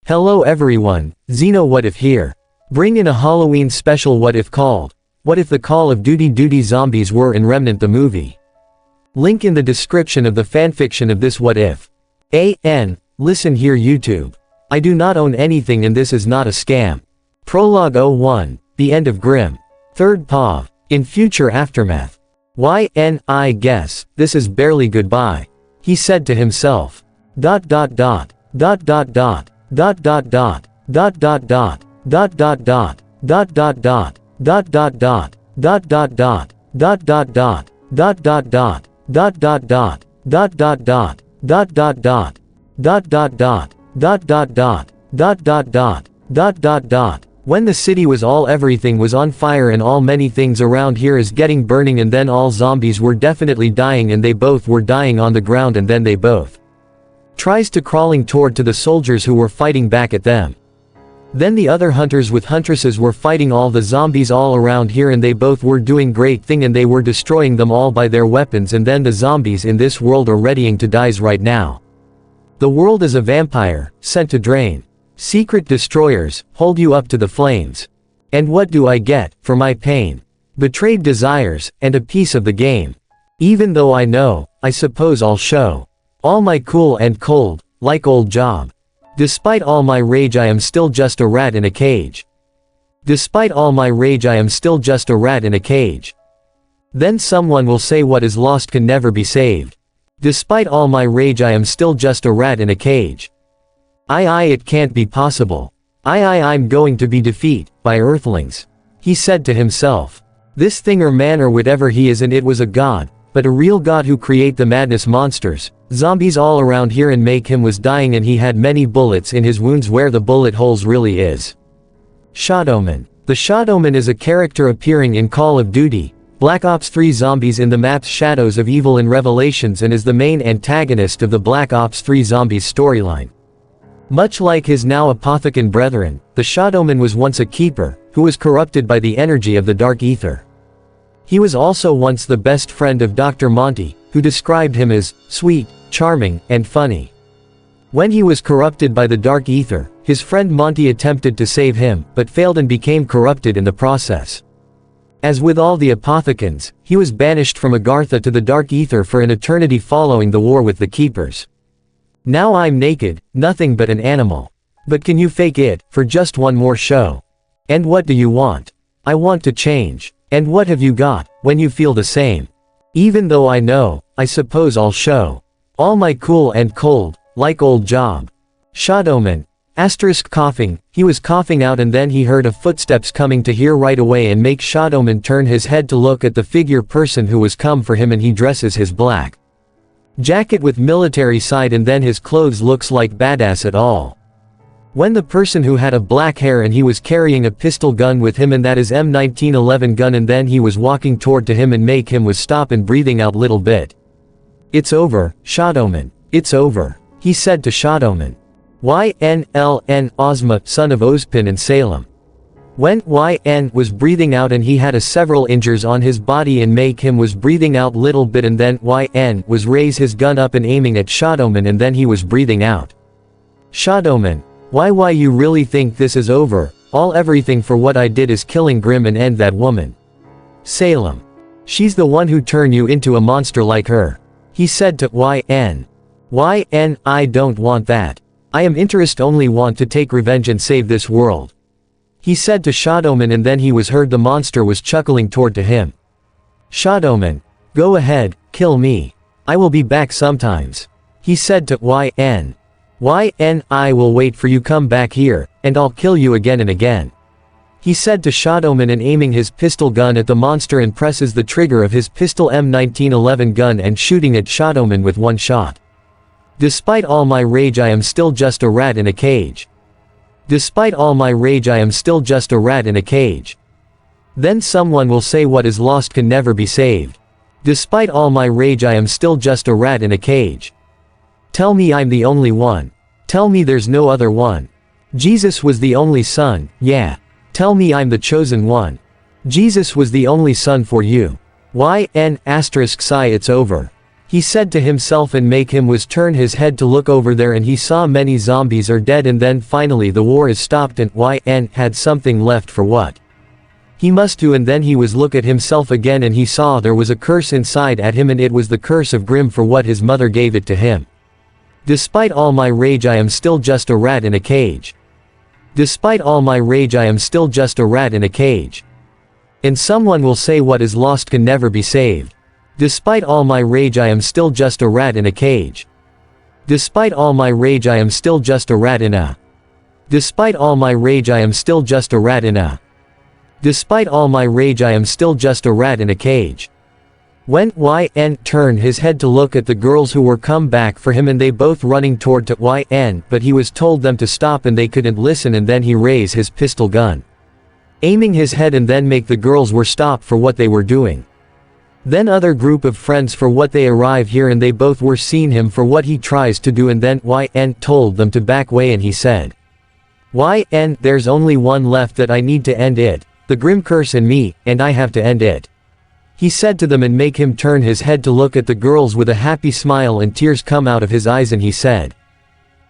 Hello everyone, Xeno What If here. Bring in a Halloween special What If called, What If the Call of Duty Zombies Were in Remnant the Movie. Link in the description of the fanfiction of this What If. Listen here YouTube. I do not own anything and this is not a scam. Prologue 01, The End of Grimm. 3rd POV, in future aftermath. I guess, this is barely goodbye. He said to himself. Dot dot dot, dot dot dot, dot dot dot, dot dot dot, dot dot dot, dot dot dot, dot dot dot, dot dot dot, dot dot dot, dot dot dot, dot dot dot, dot dot dot, dot dot dot, dot dot dot, dot dot dot, dot dot dot, dot dot dot. When the city was all everything was on fire and all many things around here is getting burning and then all zombies were definitely dying and they both were dying on the ground and then they both tries to crawling toward to the soldiers who were fighting back at them. Then the other hunters with huntresses were fighting all the zombies all around here and they both were doing great thing and they were destroying them all by their weapons and then the zombies in this world are readying to dies right now. The world is a vampire, sent to drain. Secret destroyers, hold you up to the flames. And what do I get, for my pain? Betrayed desires, and a piece of the game. Even though I know, I suppose I'll show. All my cool and cold, like old job. Despite all my rage I am still just a rat in a cage. Despite all my rage I am still just a rat in a cage. Then someone will say what is lost can never be saved. Despite all my rage I am still just a rat in a cage. It can't be possible. I'm going to be defeated by earthlings. He said to himself. This thing or man or whatever he is and it was a god, but a real god who create the madness monsters, zombies all around here and make him was dying and he had many bullets in his wounds where the bullet holes really is. Shadowman. The Shadowman is a character appearing in Call of Duty, Black Ops 3 Zombies in the map's Shadows of Evil and Revelations and is the main antagonist of the Black Ops 3 Zombies storyline. Much like his now apothecant brethren, the Shadowman was once a keeper, who was corrupted by the energy of the dark ether. He was also once the best friend of Dr. Monty, who described him as sweet, charming, and funny. When he was corrupted by the dark ether, his friend Monty attempted to save him, but failed and became corrupted in the process. As with all the apothecants, he was banished from Agartha to the dark ether for an eternity following the war with the keepers. Now I'm naked, nothing but an animal. But can you fake it, for just one more show? And what do you want? I want to change. And what have you got, when you feel the same? Even though I know, I suppose I'll show. All my cool and cold, like old job. Shadowman. Coughing, he was coughing out and then he heard a footsteps coming to here right away and make Shadowman turn his head to look at the figure person who was come for him and he dresses his black jacket with military side and then his clothes looks like badass at all. When the person who had a black hair and he was carrying a pistol gun with him and that is M1911 gun and then he was walking toward to him and make him was stop and breathing out little bit. It's over, Shadowman, it's over, he said to Shadowman. YNLN Ozma, son of Ozpin and Salem. When YN was breathing out and he had a several injuries on his body and make him was breathing out little bit and then YN was raise his gun up and aiming at Shadowman and then he was breathing out. Shadowman. Why you really think this is over? All everything for what I did is killing Grimm and end that woman. Salem. She's the one who turned you into a monster like her. He said to YN. I don't want that. I am interest only want to take revenge and save this world. He said to Shadowman and then he was heard the monster was chuckling toward to him. Shadowman. Go ahead, kill me. I will be back sometimes. He said to YN. I will wait for you come back here, and I'll kill you again and again. He said to Shadowman and aiming his pistol gun at the monster and presses the trigger of his pistol M1911 gun and shooting at Shadowman with one shot. Despite all my rage I am still just a rat in a cage. Despite all my rage I am still just a rat in a cage. Then someone will say what is lost can never be saved. Despite all my rage I am still just a rat in a cage. Tell me I'm the only one. Tell me there's no other one. Jesus was the only son, yeah. Tell me I'm the chosen one. Jesus was the only son for you. YN***sigh it's over. He said to himself, and make him was turn his head to look over there, and he saw many zombies are dead, and then finally the war is stopped and YN had something left for what he must do, and then he was look at himself again, and he saw there was a curse inside at him, and it was the curse of Grim for what his mother gave it to him. Despite all my rage I am still just a rat in a cage. Despite all my rage I am still just a rat in a cage. And someone will say what is lost can never be saved. Despite all my rage I am still just a rat in a cage. Despite all my rage I am still just a rat in a. Despite all my rage I am still just a rat in a. Despite all my rage I am still just a rat in a cage. When YN turned his head to look at the girls who were come back for him, and they both running toward to YN, but he was told them to stop and they couldn't listen, and then he raised his pistol gun, aiming his head, and then make the girls were stop for what they were doing. Then other group of friends for what they arrive here, and they both were seen him for what he tries to do, and then YN told them to back way, and he said, YN, there's only one left that I need to end it, the Grim curse in me, and I have to end it. He said to them, and make him turn his head to look at the girls with a happy smile, and tears come out of his eyes, and he said,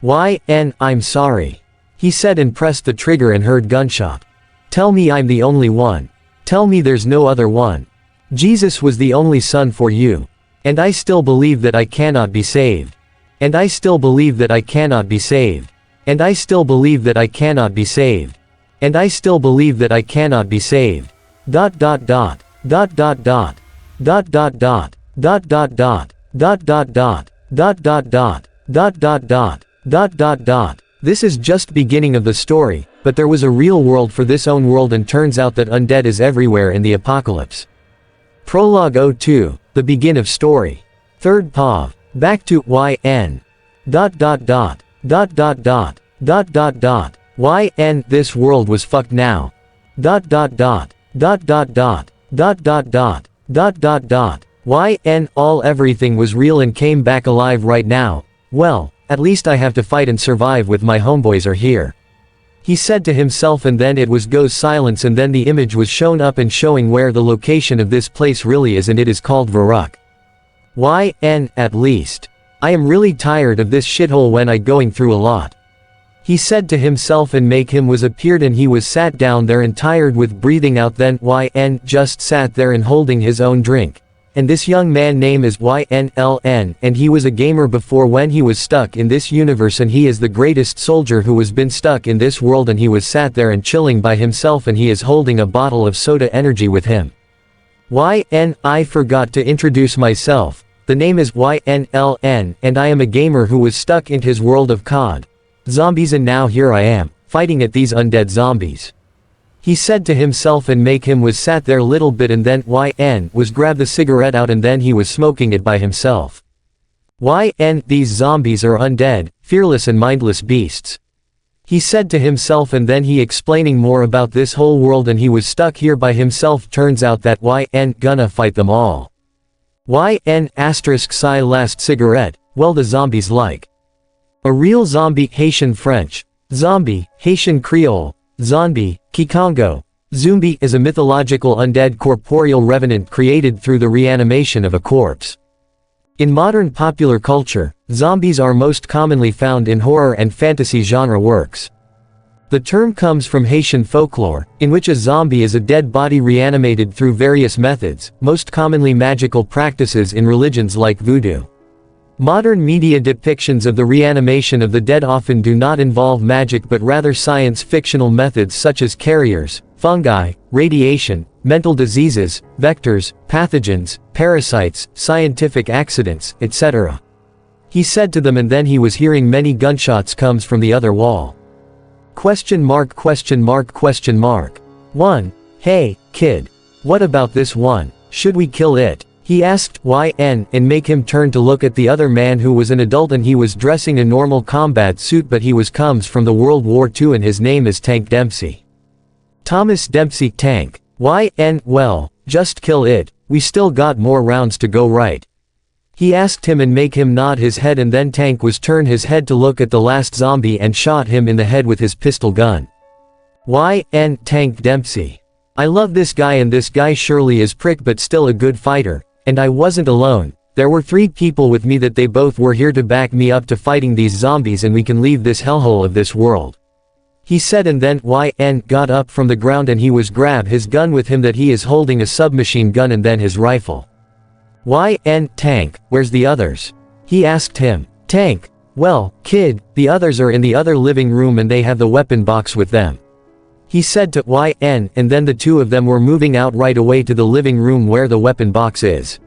YN, I'm sorry. He said, and pressed the trigger and heard gunshot. Tell me I'm the only one. Tell me there's no other one. Jesus was the only son for you. And I still believe that I cannot be saved. And I still believe that I cannot be saved. And I still believe that I cannot be saved. And I still believe that I cannot be saved. Dot dot dot. Dot dot dot. Dot dot dot. Dot dot dot. Dot dot dot. Dot dot dot. Dot dot dot. Dot dot dot. This is just beginning of the story, but there was a real world for this own world, and turns out that undead is everywhere in the apocalypse. Prologue 02, the begin of story. Third POV. Back to YN. Dot dot dot. Dot dot dot. Dot dot dot. YN, this world was fucked now. Dot dot dot. Dot dot dot. Dot dot dot. Dot dot dot. YN, all everything was real and came back alive right now. Well, at least I have to fight and survive with my homeboys are here. He said to himself, and then it was goes silence, and then the image was shown up and showing where the location of this place really is, and it is called Varuk. YN, at least. I am really tired of this shithole when I going through a lot. He said to himself, and make him was appeared, and he was sat down there and tired with breathing out. Then YN just sat there and holding his own drink. And this young man name is YNLN, and he was a gamer before when he was stuck in this universe, and he is the greatest soldier who has been stuck in this world, and he was sat there and chilling by himself, and he is holding a bottle of soda energy with him. YN, I forgot to introduce myself. The name is YNLN, and I am a gamer who was stuck in his world of COD. Zombies, and now here I am, fighting at these undead zombies. He said to himself, and make him was sat there little bit, and then YN was grabbed the cigarette out, and then he was smoking it by himself. YN, these zombies are undead, fearless and mindless beasts. He said to himself, and then he explaining more about this whole world, and he was stuck here by himself. Turns out that YN gonna fight them all. YN asterisk sigh last cigarette, well the zombies like. A real zombie, Haitian French. Zombie, Haitian Creole. Zombie, Kikongo. Zombie is a mythological undead corporeal revenant created through the reanimation of a corpse. In modern popular culture, zombies are most commonly found in horror and fantasy genre works. The term comes from Haitian folklore, in which a zombie is a dead body reanimated through various methods, most commonly magical practices in religions like voodoo. Modern media depictions of the reanimation of the dead often do not involve magic, but rather science-fictional methods such as carriers, fungi, radiation, mental diseases, vectors, pathogens, parasites, scientific accidents, etc. He said to them, and then he was hearing many gunshots comes from the other wall. Question mark question mark question mark. 1. Hey, kid. What about this one? Should we kill it? He asked YN, and make him turn to look at the other man who was an adult, and he was dressing a normal combat suit, but he comes from the World War II, and his name is Tank Dempsey. Thomas Dempsey Tank. YN, well, just kill it, we still got more rounds to go, right? He asked him, and make him nod his head, and then Tank was turn his head to look at the last zombie and shot him in the head with his pistol gun. YN, Tank Dempsey. I love this guy, and this guy surely is prick but still a good fighter. And I wasn't alone, there were 3 people with me that they both were here to back me up to fighting these zombies and we can leave this hellhole of this world. He said, and then YN got up from the ground and he was grab his gun with him that he is holding a submachine gun and then his rifle. YN Tank, where's the others? He asked him. Tank, well, kid, the others are in the other living room and they have the weapon box with them. He said to YN, and then the 2 of them were moving out right away to the living room where the weapon box is.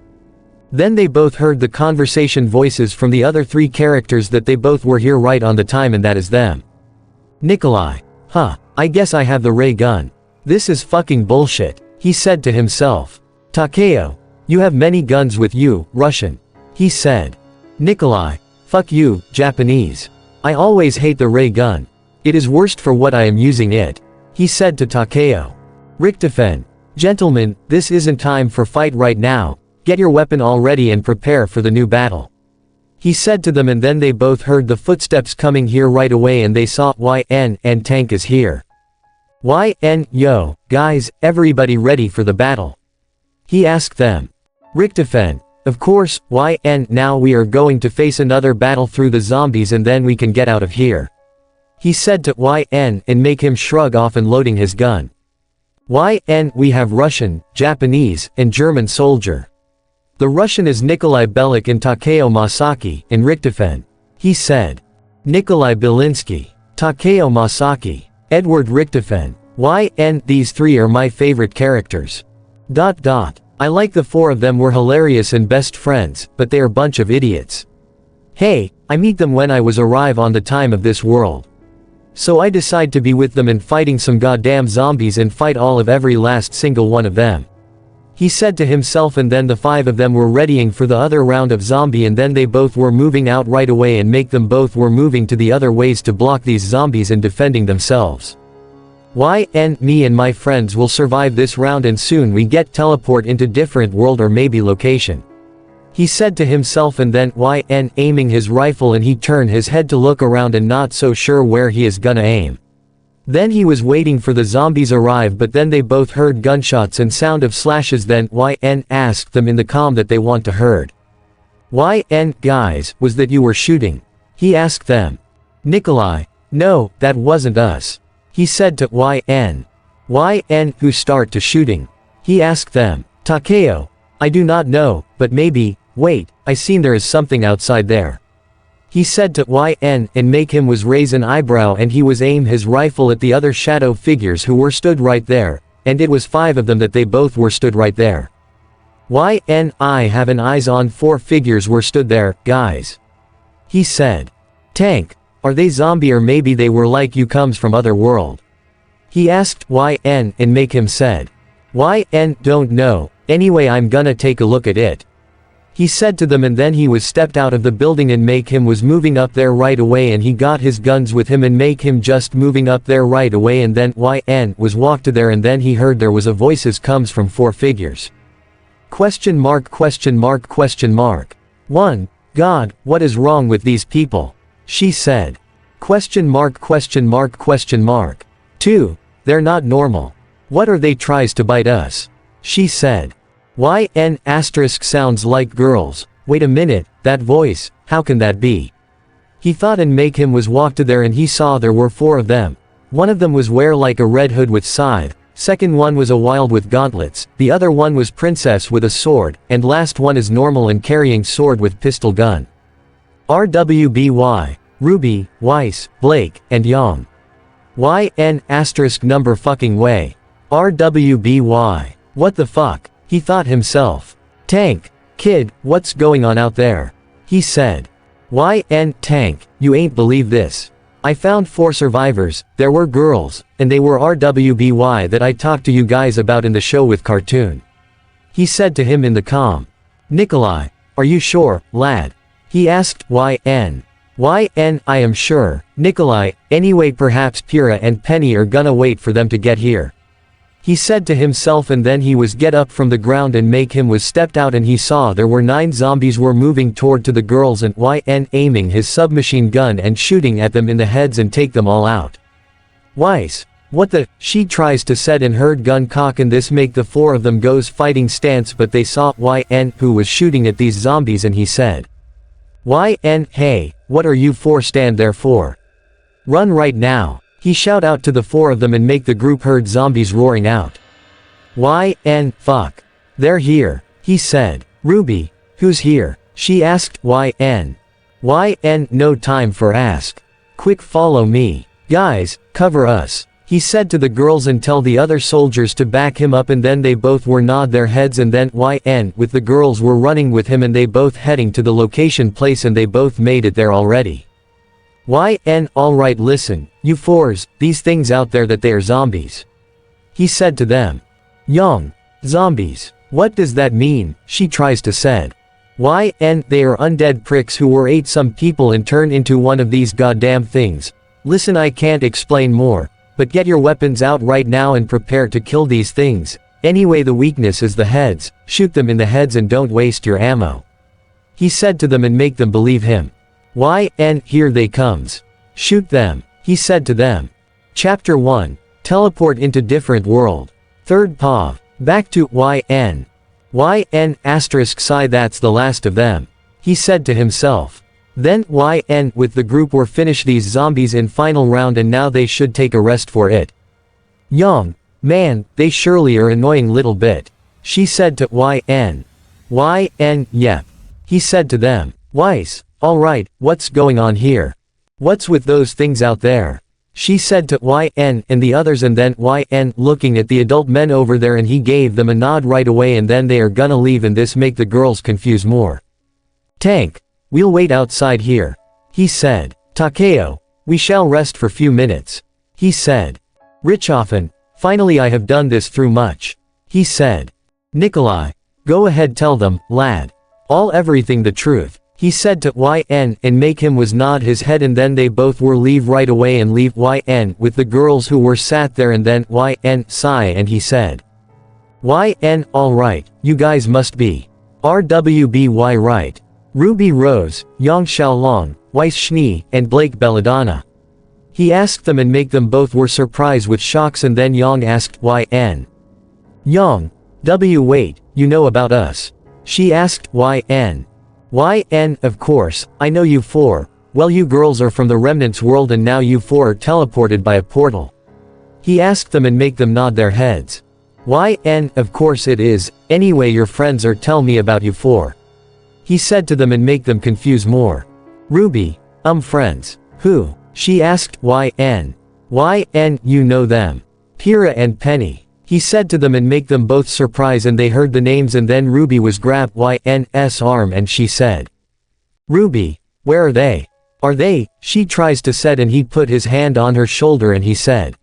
Then they both heard the conversation voices from the other 3 characters that they both were here right on the time and that is them. Nikolai. Huh, I guess I have the ray gun. This is fucking bullshit, he said to himself. Takeo. You have many guns with you, Russian. He said. Nikolai. Fuck you, Japanese. I always hate the ray gun. It is worst for what I am using it. He said to Takeo. Richtofen. Gentlemen, this isn't time for fight right now, get your weapon all ready and prepare for the new battle. He said to them and then they both heard the footsteps coming here right away and they saw YN and Tank is here. YN, yo, guys, everybody ready for the battle? He asked them. Richtofen. Of course, YN, now we are going to face another battle through the zombies and then we can get out of here. He said to YN and make him shrug off and loading his gun. YN, we have Russian, Japanese, and German soldier. The Russian is Nikolai Belik and Takeo Masaki, and Richtofen. He said. Nikolai Belinsky. Takeo Masaki. Edward Richtofen. YN, these 3 are my favorite characters. I like the 4 of them were hilarious and best friends, but they are bunch of idiots. Hey, I meet them when I was arrive on the time of this world. So I decide to be with them and fighting some goddamn zombies and fight all of every last single one of them. He said to himself and then the 5 of them were readying for the other round of zombie and then they both were moving out right away and make them both were moving to the other ways to block these zombies and defending themselves. YN, me and my friends will survive this round and soon we get teleport into different world or maybe location. He said to himself and then YN aiming his rifle and he turned his head to look around and not so sure where he is gonna aim. Then he was waiting for the zombies arrive but then they both heard gunshots and sound of slashes then YN asked them in the calm that they want to heard. YN, guys, was that you were shooting? He asked them. Nikolai. No, that wasn't us. He said to YN. YN, who start to shooting? He asked them. Takeo. I do not know, but maybe, wait, I seen there is something outside there. He said to YN and make him was raise an eyebrow and he was aim his rifle at the other shadow figures who were stood right there, and it was 5 of them that they both were stood right there. YN, I have an eyes on 4 figures were stood there, guys. He said. Tank, are they zombie or maybe they were like you comes from other world? He asked YN and make him said. YN, don't know, anyway I'm gonna take a look at it. He said to them and then he was stepped out of the building and make him was moving up there right away and he got his guns with him and make him just moving up there right away and then YN was walked to there and then he heard there was a voices comes from 4 figures. Question mark. 1. God, what is wrong with these people? She said. Question mark. 2. They're not normal. What are they tries to bite us? She said. YN asterisk sounds like girls. Wait a minute, that voice, how can that be? He thought and make him was walked to there and he saw there were 4 of them. One of them was wear like a red hood with scythe, second one was a wild with gauntlets, the other one was princess with a sword, and last one is normal and carrying sword with pistol gun. RWBY, Ruby, Weiss, Blake, and Young. YN asterisk number fucking way. RWBY. What the fuck? He thought himself. Tank, kid, what's going on out there? He said. YN, Tank, you ain't believe this. I found 4 survivors, there were girls, and they were RWBY that I talked to you guys about in the show with cartoon. He said to him in the calm. Nikolai, are you sure, lad? He asked YN. YN, I am sure, Nikolai, anyway perhaps Pyrrha and Penny are gonna wait for them to get here. He said to himself and then he was get up from the ground and make him was stepped out and he saw there were 9 zombies were moving toward to the girls and YN aiming his submachine gun and shooting at them in the heads and take them all out. Weiss, What the, she tries to said and heard gun cock and this make the four of them goes fighting stance but they saw YN who was shooting at these zombies and he said. YN, hey, what are you four stand there for? Run right now. He shout out to the four of them and make the group heard zombies roaring out. YN, fuck. They're here, he said. Ruby, who's here? She asked. YN. YN, no time for ask. Quick follow me. Guys, cover us. He said to the girls and tell the other soldiers to back him up and then they both were nod their heads and then YN with the girls were running with him and they both heading to the location place and they both made it there already. YN, alright listen, you fours, these things out there that they are zombies. He said to them. Young. Zombies. What does that mean? She tries to said. YN, they are undead pricks who were ate some people and turned into one of these goddamn things. Listen, I can't explain more. But get your weapons out right now and prepare to kill these things. Anyway, the weakness is the heads, shoot them in the heads and don't waste your ammo. He said to them and make them believe him. YN, here they comes. Shoot them, he said to them. Chapter 1. Teleport into different world. Third POV. Back to YN. YN asterisk sigh, that's the last of them. He said to himself. Then YN with the group were finish these zombies in final round and now they should take a rest for it. Young. Man, they surely are annoying little bit. She said to YN. YN, yep. He said to them. Weiss, alright, what's going on here? What's with those things out there? She said to YN and the others and then YN looking at the adult men over there and he gave them a nod right away and then they are gonna leave and this make the girls confuse more. Tank. We'll wait outside here. He said. Takeo. We shall rest for few minutes. He said. Richthofen. Finally I have done this through much. He said. Nikolai. Go ahead tell them, lad. All everything the truth. He said to YN and make him was nod his head and then they both were leave right away and leave YN with the girls who were sat there and then YN sigh and he said. YN, alright, you guys must be. RWBY right. Ruby Rose, Yang Xiaolong, Weiss Schnee, and Blake Belladonna. He asked them and make them both were surprised with shocks and then Yang asked YN. Yang. Wait, you know about us? She asked YN. YN, of course, I know you four. Well, you girls are from the Remnant's world and now you four are teleported by a portal. He asked them and make them nod their heads. YN, of course it is, anyway your friends are tell me about you four. He said to them and make them confuse more. Ruby, friends. Who? She asked YN. YN, you know them. Pyrrha and Penny. He said to them and make them both surprised and they heard the names and then Ruby was grabbed YN's arm and she said. Ruby, where are they? Are they? She tries to said and he put his hand on her shoulder and he said.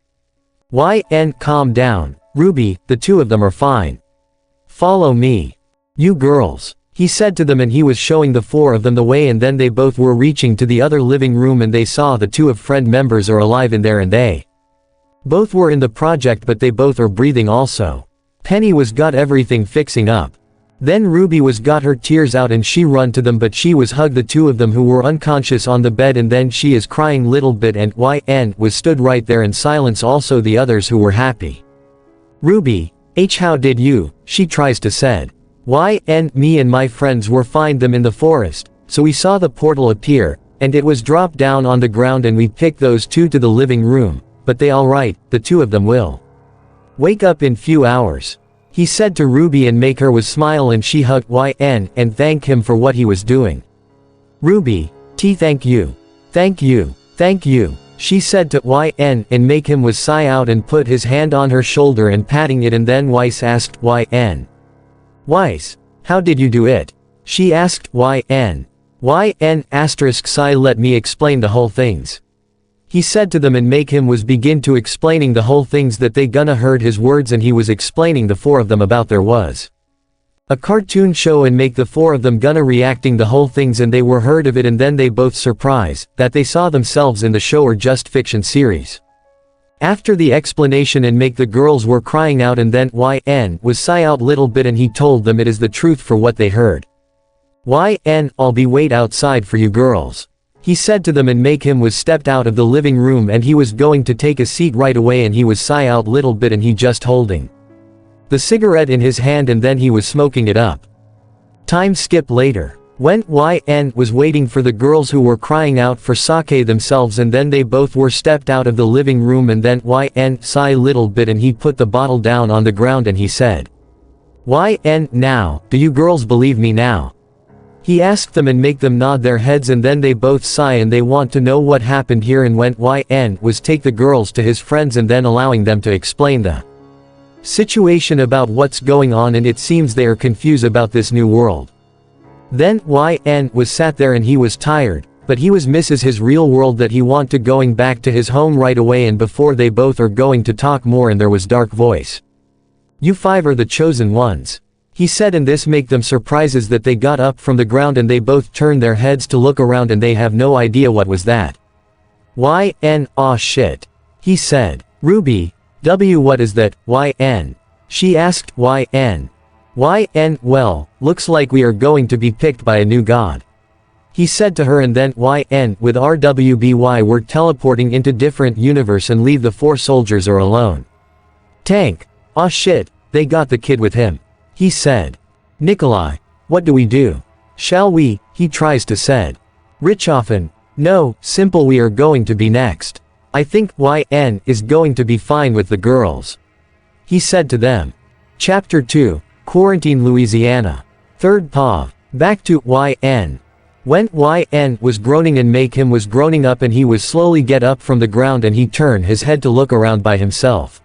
YN, calm down. Ruby, the two of them are fine. Follow me. You girls. He said to them and he was showing the four of them the way and then they both were reaching to the other living room and they saw the two of friend members are alive in there and they both were in the project but they both are breathing also. Penny was got everything fixing up. Then Ruby was got her tears out and she run to them but she was hugged the two of them who were unconscious on the bed and then she is crying little bit and YN was stood right there in silence also the others who were happy. Ruby, how did you? She tries to said. YN, me and my friends were find them in the forest, so we saw the portal appear, and it was dropped down on the ground and we picked those two to the living room, but they alright, the two of them will wake up in few hours. He said to Ruby and make her was smile and she hugged YN and thank him for what he was doing. Ruby, thank you. Thank you. Thank you. She said to YN and make him was sigh out and put his hand on her shoulder and patting it and then Weiss asked YN. Weiss, how did you do it? She asked YN. YN asterisk sigh let me explain the whole things. He said to them and make him was begin to explaining the whole things that they gonna heard his words and he was explaining the four of them about there was a cartoon show and make the four of them gonna reacting the whole things and they were heard of it and then they both surprised that they saw themselves in the show or just fiction series. After the explanation and make the girls were crying out and then YN was sigh out little bit and he told them it is the truth for what they heard. YN, I'll be wait outside for you girls. He said to them and make him was stepped out of the living room and he was going to take a seat right away and he was sigh out little bit and he just holding the cigarette in his hand and then he was smoking it up. Time skip later. When YN was waiting for the girls who were crying out for sake themselves and then they both were stepped out of the living room and then YN sigh little bit and he put the bottle down on the ground and he said, "YN, now, do you girls believe me now?" He asked them and make them nod their heads and then they both sigh and they want to know what happened here and when YN was take the girls to his friends and then allowing them to explain the situation about what's going on and it seems they are confused about this new world. Then YN was sat there and he was tired, but he was misses his real world that he want to going back to his home right away and before they both are going to talk more and there was dark voice. "You five are the chosen ones," he said and this make them surprises that they got up from the ground and they both turned their heads to look around and they have no idea what was that. YN, aw shit. He said. "Ruby, what is that, YN?" She asked YN. YN, well, looks like we are going to be picked by a new god. He said to her and then YN, with RWBY we're teleporting into different universe and leave the four soldiers are alone. Tank, aw shit, they got the kid with him. He said. Nikolai, what do we do? Shall we, he tries to said. Richthofen, no, simple we are going to be next. I think YN is going to be fine with the girls. He said to them. Chapter 2. Quarantine Louisiana. 3rd POV. Back to YN. When YN was groaning and make him was groaning up and he was slowly get up from the ground and he turned his head to look around by himself.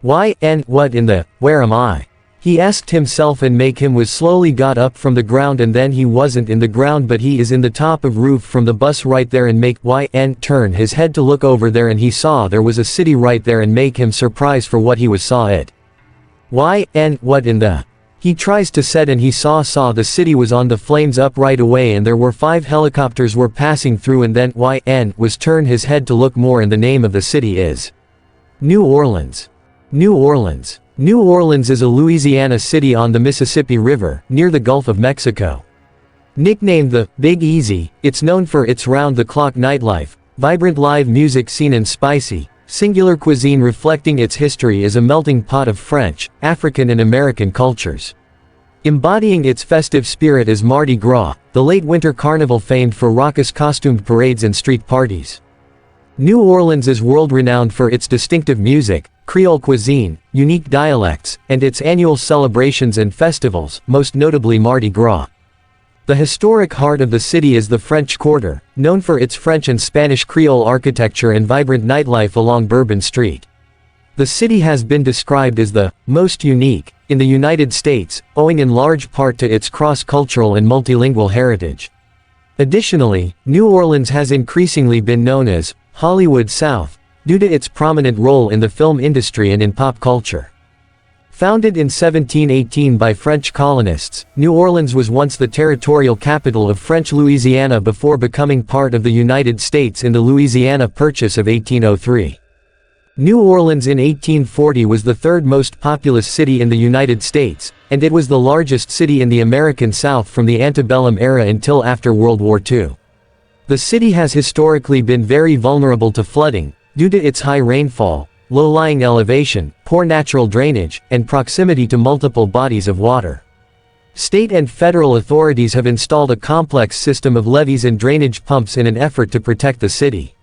YN, what in the, where am I? He asked himself and make him was slowly got up from the ground and then he wasn't in the ground but he is in the top of roof from the bus right there and make YN turn his head to look over there and he saw there was a city right there and make him surprised for what he was saw it. YN, what in the? He tries to said and he saw the city was on the flames up right away and there were 5 helicopters were passing through and then YN was turn his head to look more and the name of the city is New Orleans. New Orleans. New Orleans is a Louisiana city on the Mississippi River, near the Gulf of Mexico. Nicknamed the Big Easy, it's known for its round-the-clock nightlife, vibrant live music scene and spicy, singular cuisine reflecting its history as a melting pot of French, African and American cultures. Embodying its festive spirit is Mardi Gras, the late winter carnival famed for raucous costumed parades and street parties. New Orleans is world-renowned for its distinctive music, Creole cuisine, unique dialects, and its annual celebrations and festivals, most notably Mardi Gras. The historic heart of the city is the French Quarter, known for its French and Spanish Creole architecture and vibrant nightlife along Bourbon Street. The city has been described as the most unique in the United States, owing in large part to its cross-cultural and multilingual heritage. Additionally, New Orleans has increasingly been known as Hollywood South, due to its prominent role in the film industry and in pop culture. Founded in 1718 by French colonists, New Orleans was once the territorial capital of French Louisiana before becoming part of the United States in the Louisiana Purchase of 1803. New Orleans in 1840 was the 3rd most populous city in the United States, and it was the largest city in the American South from the antebellum era until after World War II. The city has historically been very vulnerable to flooding, due to its high rainfall, low-lying elevation, poor natural drainage, and proximity to multiple bodies of water. State and federal authorities have installed a complex system of levees and drainage pumps in an effort to protect the city.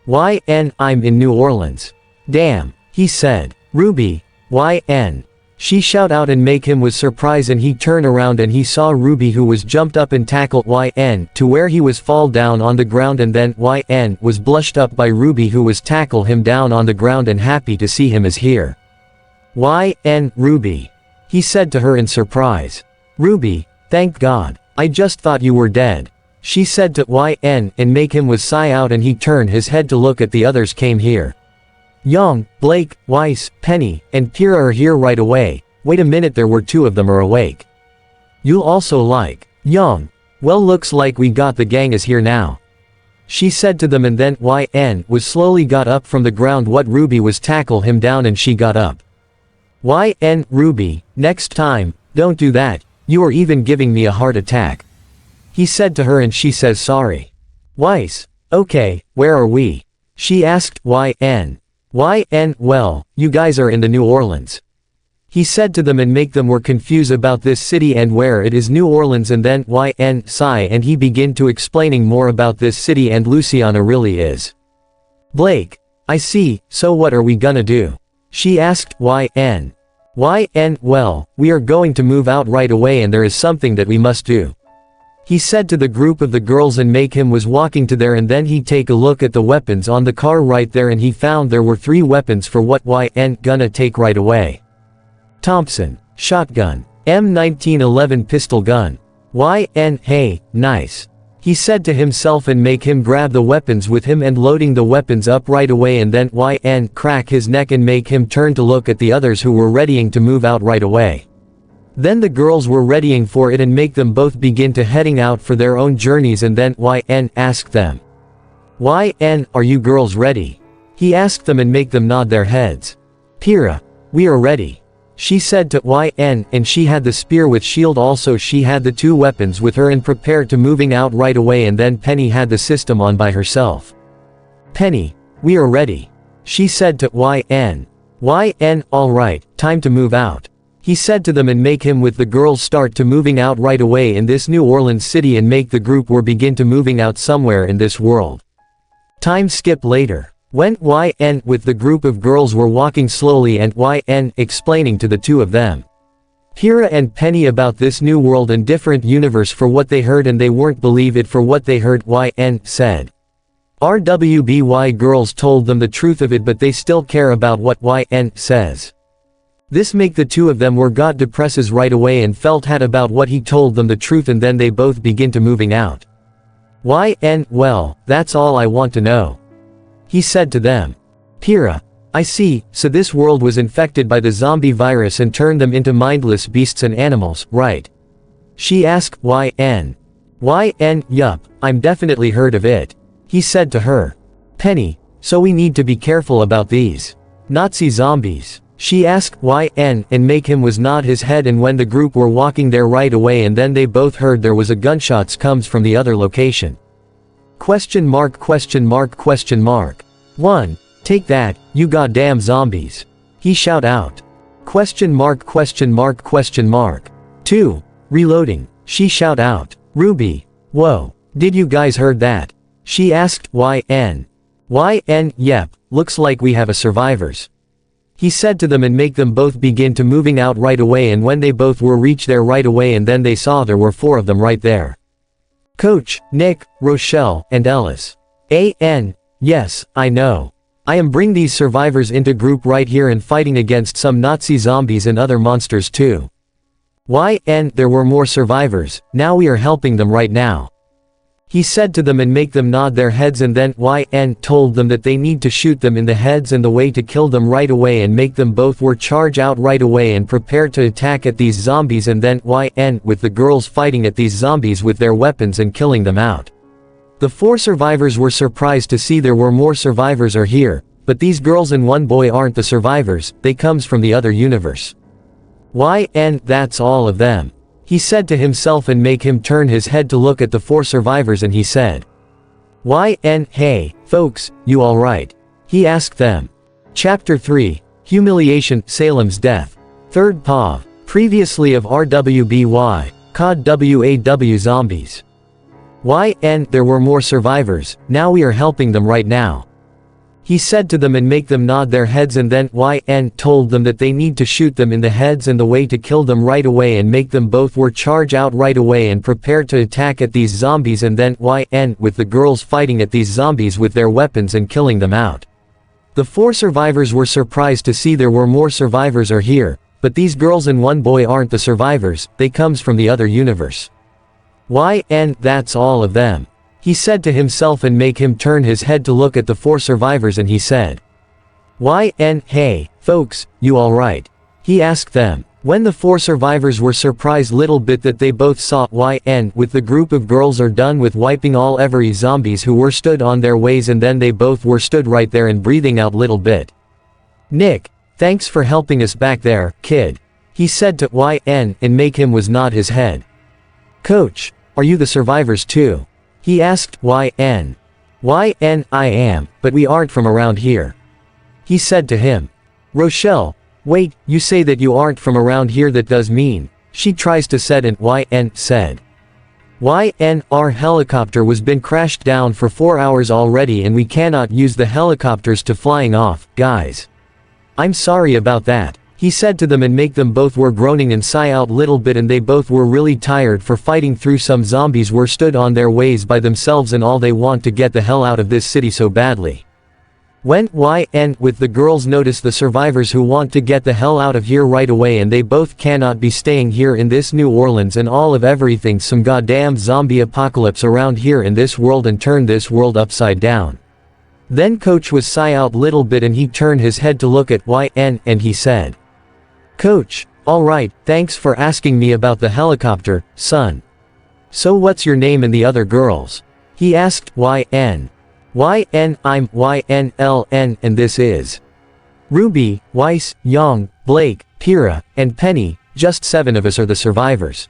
YN, I'm in New Orleans. Damn, he said. Ruby, YN. She shout out and make him was surprised and he turn around and he saw Ruby who was jumped up and tackled YN to where he was fall down on the ground and then YN was blushed up by Ruby who was tackle him down on the ground and happy to see him is here. YN, Ruby. He said to her in surprise. Ruby, thank God, I just thought you were dead. She said to YN and make him was sigh out and he turned his head to look at the others came here. Young, Blake, Weiss, Penny, and Pyrrha are here right away. Wait a minute, there were 2 of them are awake. You'll also like. Young. Well, looks like we got the gang is here now. She said to them and then YN was slowly got up from the ground what Ruby was tackle him down and she got up. YN, Ruby, next time, don't do that, you are even giving me a heart attack. He said to her and she says sorry. Weiss. Okay, where are we? She asked. YN. Well, you guys are in the New Orleans. He said to them and make them were confused about this city and where it is New Orleans and then YN sigh and he begin to explaining more about this city and Luciana really is. Blake. I see, so what are we gonna do? She asked. YN. Well, we are going to move out right away and there is something that we must do. He said to the group of the girls and make him was walking to there and then he take a look at the weapons on the car right there and he found there were 3 weapons for what YN gonna take right away. Thompson. Shotgun. M1911 pistol gun. YN hey, nice. He said to himself and make him grab the weapons with him and loading the weapons up right away and then YN crack his neck and make him turn to look at the others who were readying to move out right away. Then the girls were readying for it and make them both begin to heading out for their own journeys and then YN asked them. YN, are you girls ready? He asked them and make them nod their heads. Pyrrha. We are ready. She said to YN and she had the spear with shield also she had the 2 weapons with her and prepared to moving out right away and then Penny had the system on by herself. Penny. We are ready. She said to YN. Alright, time to move out. He said to them and make him with the girls start to moving out right away in this New Orleans city and make the group were begin to moving out somewhere in this world. Time skip later. When YN with the group of girls were walking slowly and YN explaining to the 2 of them. Pyrrha and Penny about this new world and different universe for what they heard and they weren't believe it for what they heard YN said. RWBY girls told them the truth of it but they still care about what YN says. This make the 2 of them were got depresses right away and felt had about what he told them the truth and then they both begin to moving out. YN well, that's all I want to know. He said to them. Pyrrha. I see, so this world was infected by the zombie virus and turned them into mindless beasts and animals, right? She asked. YN. Yup, I'm definitely heard of it. He said to her. Penny. So we need to be careful about these Nazi zombies. She asked. YN and make him was nod his head and when the group were walking there right away and then they both heard there was a gunshots comes from the other location. Question mark. 1. Take that, you goddamn zombies. He shout out. Question mark. 2. Reloading. She shout out. Ruby. Whoa. Did you guys heard that? She asked. YN. Yep, looks like we have a survivors. He said to them and make them both begin to moving out right away and when they both were reach there right away and then they saw there were 4 of them right there. Coach, Nick, Rochelle, and Ellis. AN. Yes, I know. I am bring these survivors into group right here and fighting against some Nazi zombies and other monsters too. YN. There were more survivors, now we are helping them right now. He said to them and make them nod their heads and then YN told them that they need to shoot them in the heads and the way to kill them right away and make them both were charge out right away and prepare to attack at these zombies and then YN with the girls fighting at these zombies with their weapons and killing them out. The 4 survivors were surprised to see there were more survivors are here, but these girls and 1 boy aren't the survivors, they comes from the other universe. YN. That's all of them. He said to himself and make him turn his head to look at the 4 survivors and he said. YN. Hey, folks, you alright? He asked them. Chapter 3. Humiliation, Salem's death. 3rd POV. Previously of RWBY. COD WAW zombies. YN. There were more survivors, now we are helping them right now. He said to them and make them nod their heads and then YN told them that they need to shoot them in the heads and the way to kill them right away and make them both were charge out right away and prepare to attack at these zombies and then YN with the girls fighting at these zombies with their weapons and killing them out. The 4 survivors were surprised to see there were more survivors are here, but these girls and 1 boy aren't the survivors, they comes from the other universe. YN. That's all of them. He said to himself and make him turn his head to look at the 4 survivors and he said. YN. Hey, folks, you alright? He asked them. When the 4 survivors were surprised little bit that they both saw YN with the group of girls are done with wiping all every zombies who were stood on their ways and then they both were stood right there and breathing out little bit. Nick, thanks for helping us back there, kid. He said to YN and make him was nod his head. Coach, are you the survivors too? He asked, YN. YN, I am, but we aren't from around here. He said to him. Rochelle, wait, you say that you aren't from around here, that does mean. She tries to said and YN said. YN, our helicopter was been crashed down for 4 hours already and we cannot use the helicopters to flying off, guys. I'm sorry about that. He said to them, and make them both were groaning and sigh out little bit, and they both were really tired for fighting through some zombies were stood on their ways by themselves and all they want to get the hell out of this city so badly. When YN with the girls notice the survivors who want to get the hell out of here right away, and they both cannot be staying here in this New Orleans and all of everything, some goddamn zombie apocalypse around here in this world and turn this world upside down. Then Coach was sigh out little bit and he turned his head to look at YN and he said. Coach, alright, thanks for asking me about the helicopter, son. So what's your name and the other girls? He asked. YN. YN, I'm YNLN and this is Ruby, Weiss, Young, Blake, Pyrrha, and Penny, just 7 of us are the survivors.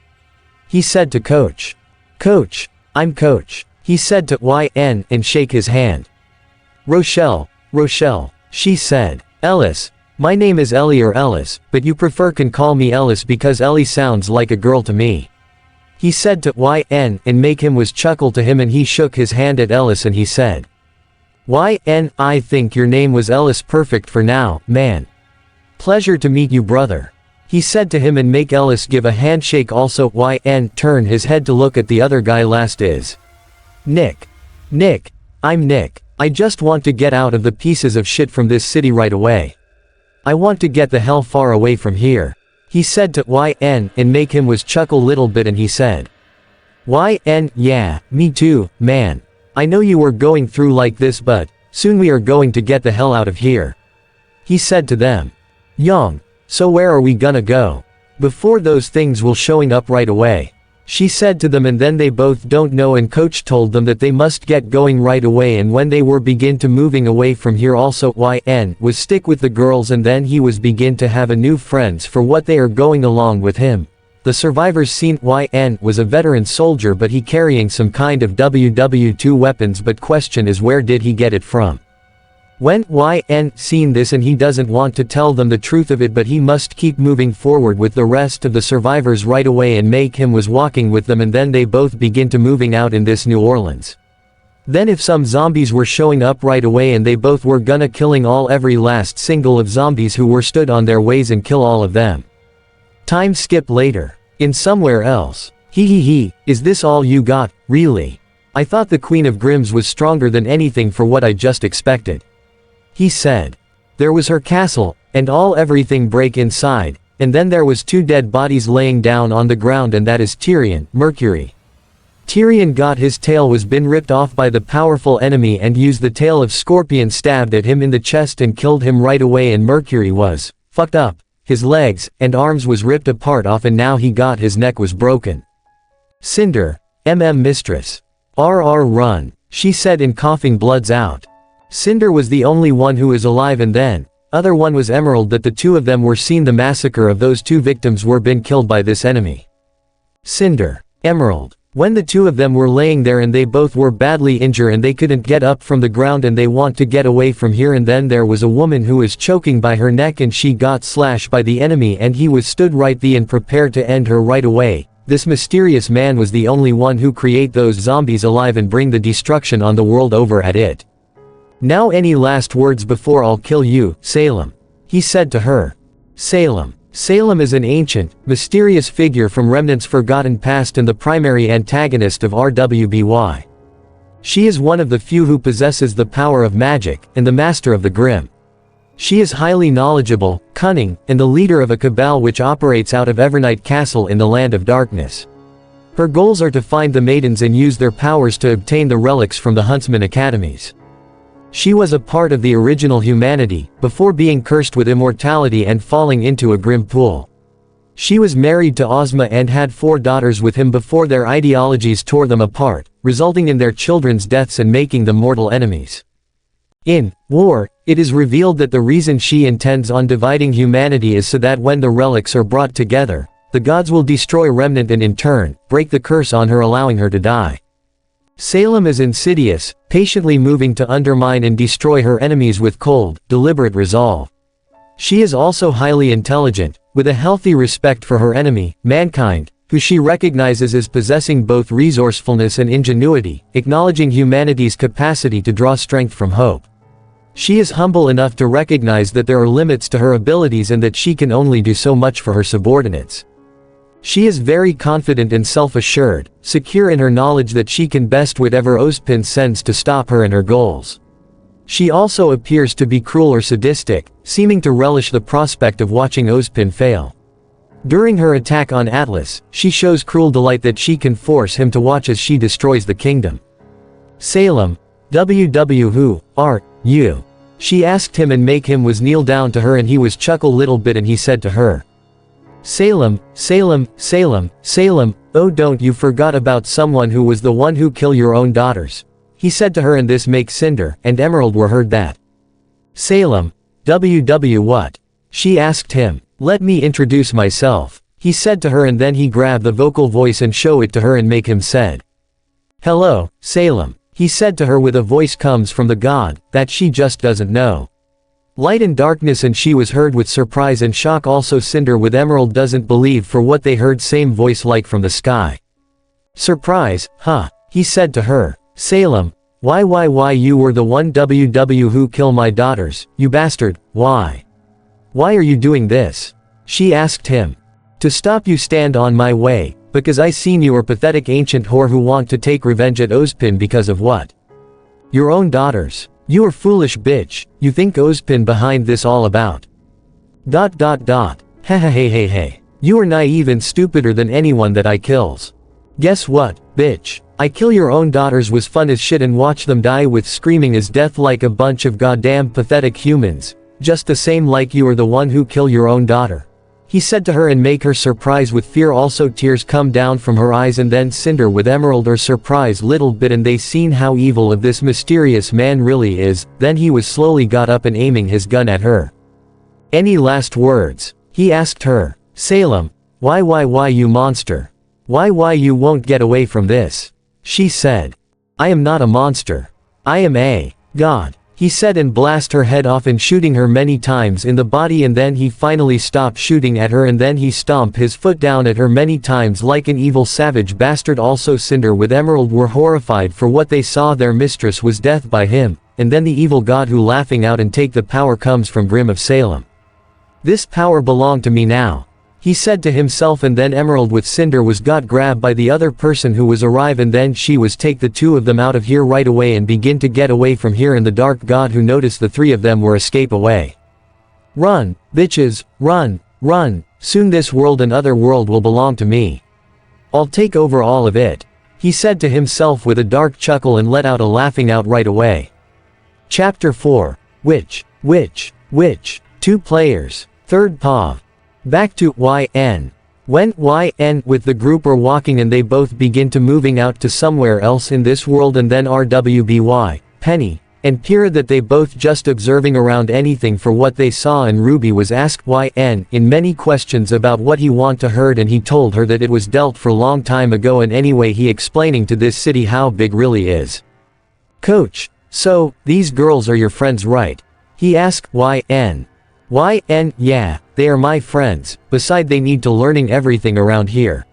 He said to Coach. Coach, I'm Coach. He said to YN and shake his hand. Rochelle, she said. Ellis, my name is Ellie or Ellis, but you can call me Ellis because Ellie sounds like a girl to me. He said to YN and make him was chuckle to him, and he shook his hand at Ellis and he said. YN, I think your name was Ellis, perfect for now, man. Pleasure to meet you, brother. He said to him and make Ellis give a handshake also. YN turn his head to look at the other guy. Last is Nick. Nick, I'm Nick. I just want to get out of the pieces of shit from this city right away. I want to get the hell far away from here. He said to YN and make him was chuckle little bit and he said. YN, yeah, me too, man. I know you were going through like this, but soon we are going to get the hell out of here. He said to them. Young, so where are we gonna go? Before those things will showing up right away. She said to them, and then they both don't know, and Coach told them that they must get going right away, and when they were begin to moving away from here also YN was stick with the girls, and then he was begin to have a new friends for what they are going along with him. The survivors seen YN was a veteran soldier, but he carrying some kind of WW2 weapons, but question is where did he get it from? When YN seen this, and he doesn't want to tell them the truth of it, but he must keep moving forward with the rest of the survivors right away, and make him was walking with them, and then they both begin to moving out in this New Orleans. Then if some zombies were showing up right away, and they both were gonna killing all every last single of zombies who were stood on their ways and kill all of them. Time skip later. In somewhere else. He, is this all you got, really? I thought the Queen of Grims was stronger than anything for what I just expected. He said. There was her castle, and all everything break inside, and then there was 2 dead bodies laying down on the ground, and that is Tyrion, Mercury. Tyrion got his tail was been ripped off by the powerful enemy and used the tail of Scorpion stabbed at him in the chest and killed him right away, and Mercury was fucked up. His legs and arms was ripped apart off, and now he got his neck was broken. Cinder, mistress. RR run, she said in coughing bloods out. Cinder was the only one who is alive, and then, other one was Emerald, that the 2 of them were seen the massacre of those 2 victims were been killed by this enemy. Cinder, Emerald. When the 2 of them were laying there and they both were badly injured and they couldn't get up from the ground and they want to get away from here, and then there was a woman who was choking by her neck and she got slashed by the enemy, and he was stood right there and prepared to end her right away. This mysterious man was the only one who create those zombies alive and bring the destruction on the world over at it. Now any last words before I'll kill you, Salem? He said to her. Salem. Salem is an ancient, mysterious figure from Remnant's forgotten past and the primary antagonist of RWBY. She is one of the few who possesses the power of magic, and the master of the Grim. She is highly knowledgeable, cunning, and the leader of a cabal which operates out of Evernight Castle in the Land of Darkness. Her goals are to find the maidens and use their powers to obtain the relics from the Huntsman Academies. She was a part of the original humanity, before being cursed with immortality and falling into a grim pool. She was married to Ozma and had 4 daughters with him before their ideologies tore them apart, resulting in their children's deaths and making them mortal enemies. In war, it is revealed that the reason she intends on dividing humanity is so that when the relics are brought together, the gods will destroy Remnant and in turn, break the curse on her, allowing her to die. Salem is insidious, patiently moving to undermine and destroy her enemies with cold, deliberate resolve. She is also highly intelligent, with a healthy respect for her enemy, mankind, who she recognizes as possessing both resourcefulness and ingenuity, acknowledging humanity's capacity to draw strength from hope. She is humble enough to recognize that there are limits to her abilities and that she can only do so much for her subordinates. She is very confident and self-assured, secure in her knowledge that she can best whatever Ozpin sends to stop her and her goals. She also appears to be cruel or sadistic, seeming to relish the prospect of watching Ozpin fail. During her attack on Atlas, she shows cruel delight that she can force him to watch as she destroys the kingdom. Salem, who are you? She asked him and make him was kneel down to her and he was chuckle little bit and he said to her. Salem, Salem, Salem, Salem, oh don't you forgot about someone who was the one who kill your own daughters. He said to her and this make Cinder and Emerald were heard that. Salem, what? She asked him. Let me introduce myself. He said to her and then he grabbed the vocal voice and show it to her and make him said. Hello, Salem. He said to her with a voice comes from the god, that she just doesn't know. Light and darkness and she was heard with surprise and shock also Cinder with Emerald doesn't believe for what they heard same voice like from the sky. Surprise, huh? He said to her. Salem, why you were the one who kill my daughters, you bastard, why? Why are you doing this? She asked him. To stop you stand on my way, because I seen you are pathetic ancient whore who want to take revenge at Ozpin because of what? Your own daughters. You are foolish bitch, you think Ozpin behind this all about. Hey. You are naive and stupider than anyone that I kills. Guess what, bitch? I kill your own daughters was fun as shit and watch them die with screaming as death like a bunch of goddamn pathetic humans, just the same like you are the one who kill your own daughter. He said to her and make her surprise with fear also tears come down from her eyes and then Cinder with Emerald are surprised little bit and they seen how evil of this mysterious man really is, then he was slowly got up and aiming his gun at her. Any last words? He asked her. Salem, why you monster? Why you won't get away from this? She said. I am not a monster. I am a god. He said and blast her head off and shooting her many times in the body and then he finally stopped shooting at her and then he stomped his foot down at her many times like an evil savage bastard also Cinder with Emerald were horrified for what they saw their mistress was death by him, and then the evil god who laughing out and take the power comes from Grim of Salem. This power belonged to me now. He said to himself and then Emerald with Cinder was got grabbed by the other person who was arrive and then she was take the two of them out of here right away and begin to get away from here and the dark god who noticed the three of them were escape away. Run, bitches, run, soon this world and other world will belong to me. I'll take over all of it. He said to himself with a dark chuckle and let out a laughing out right away. Chapter 4. Which? 2 players. 3rd POV. Back to YN. When YN with the group are walking and they both begin to moving out to somewhere else in this world and then RWBY, Penny, and Pyrrha that they both just observing around anything for what they saw and Ruby was asked YN in many questions about what he want to heard and he told her that it was dealt for long time ago and anyway he explaining to this city how big really is. Coach, so, these girls are your friends right? He asked YN. YN, yeah, they are my friends, beside they need to learning everything around here.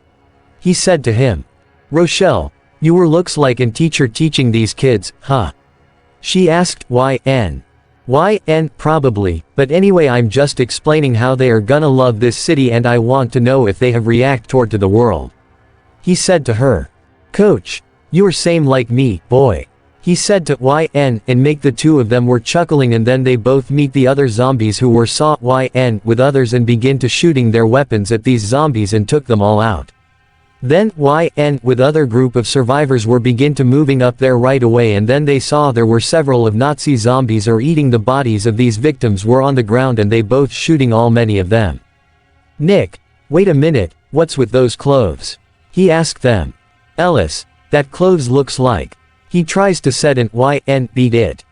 He said to him. Rochelle, you were looks like an teacher teaching these kids, huh? She asked YN. YN, probably, but anyway I'm just explaining how they are gonna love this city and I want to know if they have react toward to the world. He said to her. Coach, you are same like me, boy. He said to YN and make the two of them were chuckling and then they both meet the other zombies who were saw YN with others and begin to shooting their weapons at these zombies and took them all out. Then YN with other group of survivors were begin to moving up there right away and then they saw there were several of Nazi zombies or eating the bodies of these victims were on the ground and they both shooting all many of them. Nick, wait a minute, what's with those clothes? He asked them. Ellis, that clothes looks like. He tries to set an YN beat it.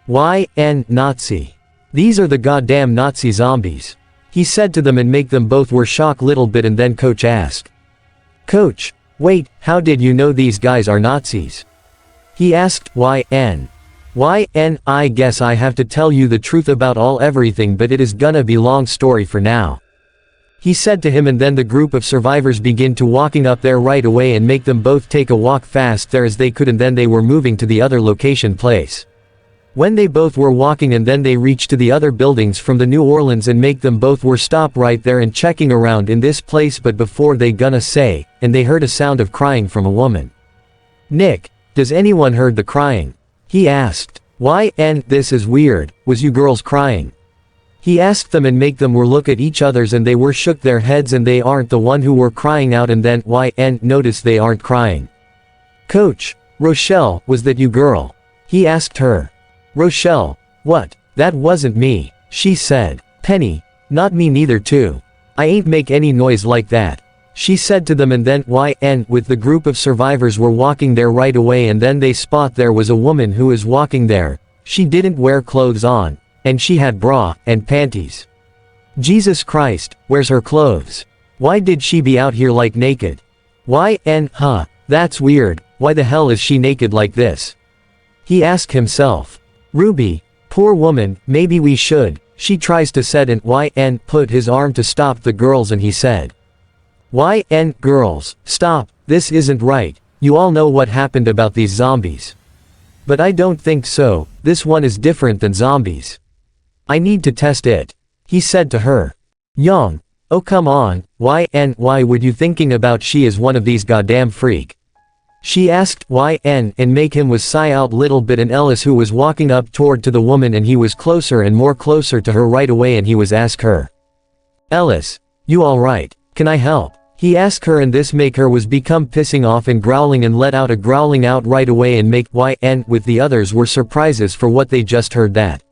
YN Nazi. These are the goddamn Nazi zombies. He said to them and make them both were shocked little bit and then coach asked. Coach, wait, how did you know these guys are Nazis? He asked, YN. YN, I guess I have to tell you the truth about everything, but it is gonna be long story for now. He said to him, and then the group of survivors begin to walking up there right away and make them both take a walk fast there as they could, and then they were moving to the other location place. When they both were walking and then they reached to the other buildings from the New Orleans and make them both were stop right there and checking around in this place, but before they gonna say, and they heard a sound of crying from a woman. Nick, does anyone heard the crying? He asked. YN, this is weird, was you girls crying? He asked them and make them were look at each others and they were shook their heads and they aren't the one who were crying out, and then YN noticed they aren't crying. Coach, Rochelle, was that you girl? He asked her. Rochelle, what? That wasn't me, she said. Penny, not me neither too. I ain't make any noise like that, she said to them, and then YN with the group of survivors were walking there right away, and then they spot there was a woman who is walking there. She didn't wear clothes on, and she had bra and panties. Jesus Christ, where's her clothes? Why did she be out here like naked? YN, huh, that's weird, why the hell is she naked like this? He asked himself. Ruby, poor woman, maybe we should, she tries to said, and YN put his arm to stop the girls and he said. YN, girls, stop, this isn't right, you all know what happened about these zombies. But I don't think so, this one is different than zombies. I need to test it, he said to her. Young, oh come on, YN, why would you thinking about she is one of these goddamn freak? She asked YN and make him was sigh out little bit, and Ellis who was walking up toward to the woman and he was closer and more closer to her right away and he was ask her. Ellis, you alright, can I help? He asked her, and this make her was become pissing off and growling and let out a growling out right away and make YN with the others were surprises for what they just heard that.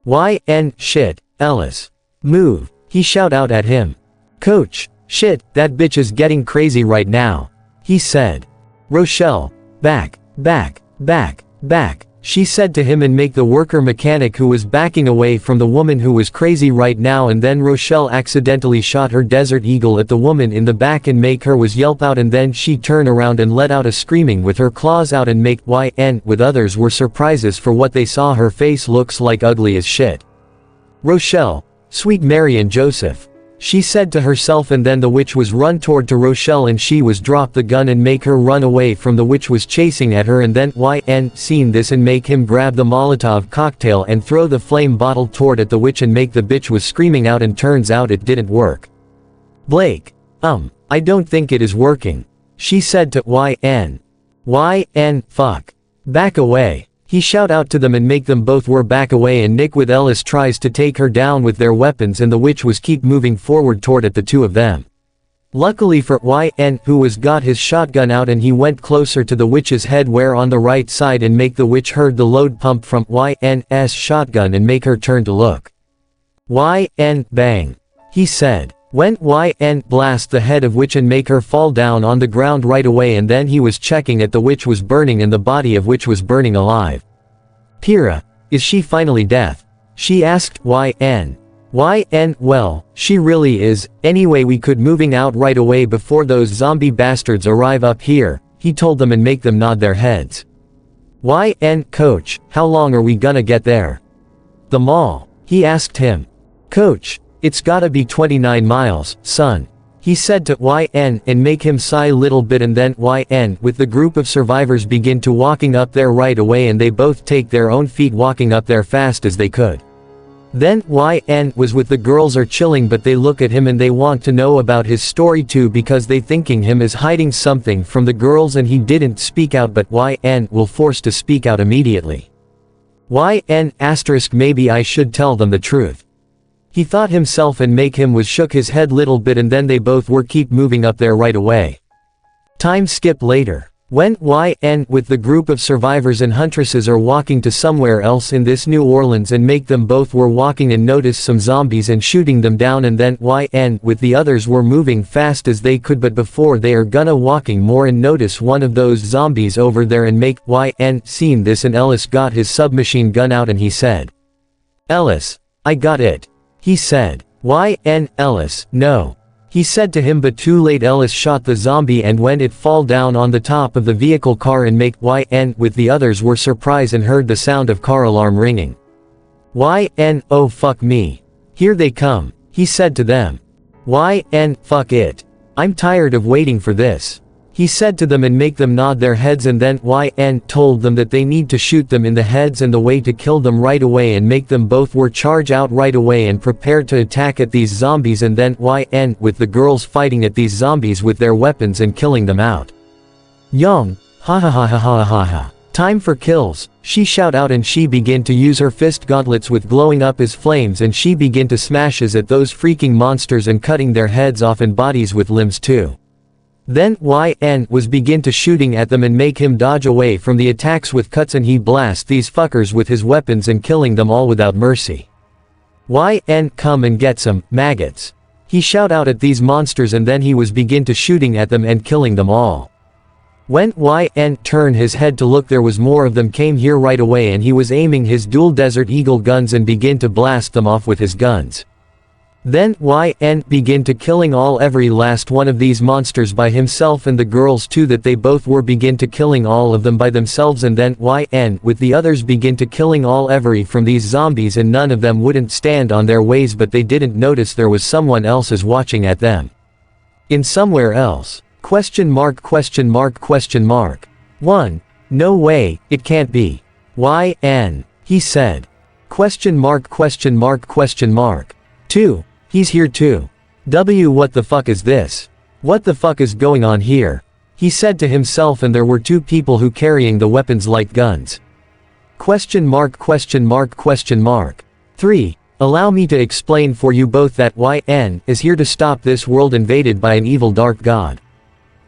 YN, shit, Ellis. Move, he shout out at him. Coach, shit, that bitch is getting crazy right now, he said. Rochelle, back, back, back, back, she said to him, and make the worker mechanic who was backing away from the woman who was crazy right now, and then Rochelle accidentally shot her desert eagle at the woman in the back and make her was yelp out, and then she turn around and let out a screaming with her claws out and make YN with others were surprises for what they saw. Her face looks like ugly as shit. Rochelle, sweet Mary and Joseph, she said to herself, and then the witch was run toward to Rochelle and she was drop the gun and make her run away from the witch was chasing at her, and then YN seen this and make him grab the Molotov cocktail and throw the flame bottle toward at the witch and make the bitch was screaming out, and turns out it didn't work. Blake, I don't think it is working, she said to YN. YN, fuck. Back away. He shout out to them and make them both were back away, and Nick with Ellis tries to take her down with their weapons, and the witch was keep moving forward toward at the two of them. Luckily for YN who was got his shotgun out, and he went closer to the witch's head where on the right side and make the witch heard the load pump from YN's shotgun and make her turn to look. YN, bang. He said. Went YN blast the head of witch and make her fall down on the ground right away, and then he was checking at the witch was burning and the body of witch was burning alive. Pyrrha, is she finally death? She asked YN. YN, well, she really is, anyway we could moving out right away before those zombie bastards arrive up here, he told them and make them nod their heads. YN, coach, how long are we gonna get there? The mall, he asked him. Coach, it's gotta be 29 miles, son, he said to YN and make him sigh little bit, and then YN with the group of survivors begin to walking up there right away, and they both take their own feet walking up there fast as they could. Then YN was with the girls are chilling, but they look at him and they want to know about his story too, because they thinking him is hiding something from the girls, and he didn't speak out, but YN will force to speak out immediately. YN asterisk maybe I should tell them the truth. He thought himself and make him was shook his head little bit, and then they both were keep moving up there right away. Time skip later. When YN with the group of survivors and huntresses are walking to somewhere else in this New Orleans, and make them both were walking and notice some zombies and shooting them down, and then YN with the others were moving fast as they could, but before they are gonna walking more and notice one of those zombies over there and make YN seen this, and Ellis got his submachine gun out and he said. Ellis, I got it. He said. YN, Ellis, no. He said to him, but too late. Ellis shot the zombie, and when it fall down on the top of the vehicle car and make YN with the others were surprised and heard the sound of car alarm ringing. YN, oh fuck me. Here they come, he said to them. YN, fuck it. I'm tired of waiting for this. He said to them and make them nod their heads, and then YN told them that they need to shoot them in the heads and the way to kill them right away and make them both were charge out right away and prepared to attack at these zombies, and then YN with the girls fighting at these zombies with their weapons and killing them out. Young, ha ha ha ha ha ha ha. Time for kills, she shout out, and she begin to use her fist gauntlets with glowing up as flames, and she begin to smashes at those freaking monsters and cutting their heads off and bodies with limbs too. Then YN was begin to shooting at them and make him dodge away from the attacks with cuts, and he blast these fuckers with his weapons and killing them all without mercy. YN come and get some maggots. He shout out at these monsters, and then he was begin to shooting at them and killing them all. When YN turned his head to look, there was more of them came here right away, and he was aiming his dual Desert Eagle guns and begin to blast them off with his guns. Then YN begin to killing all every last one of these monsters by himself, and the girls too, that they both were begin to killing all of them by themselves, and then YN with the others begin to killing all every from these zombies, and none of them wouldn't stand on their ways, but they didn't notice there was someone else is watching at them. In somewhere else. Question mark question mark question mark. 1. No way, it can't be. YN. He said. Question mark question mark question mark. 2. He's here too. What the fuck is this? What the fuck is going on here? He said to himself, and there were 2 people who carrying the weapons like guns. Question mark question mark question mark. 3. Allow me to explain for you both that YN is here to stop this world invaded by an evil dark god.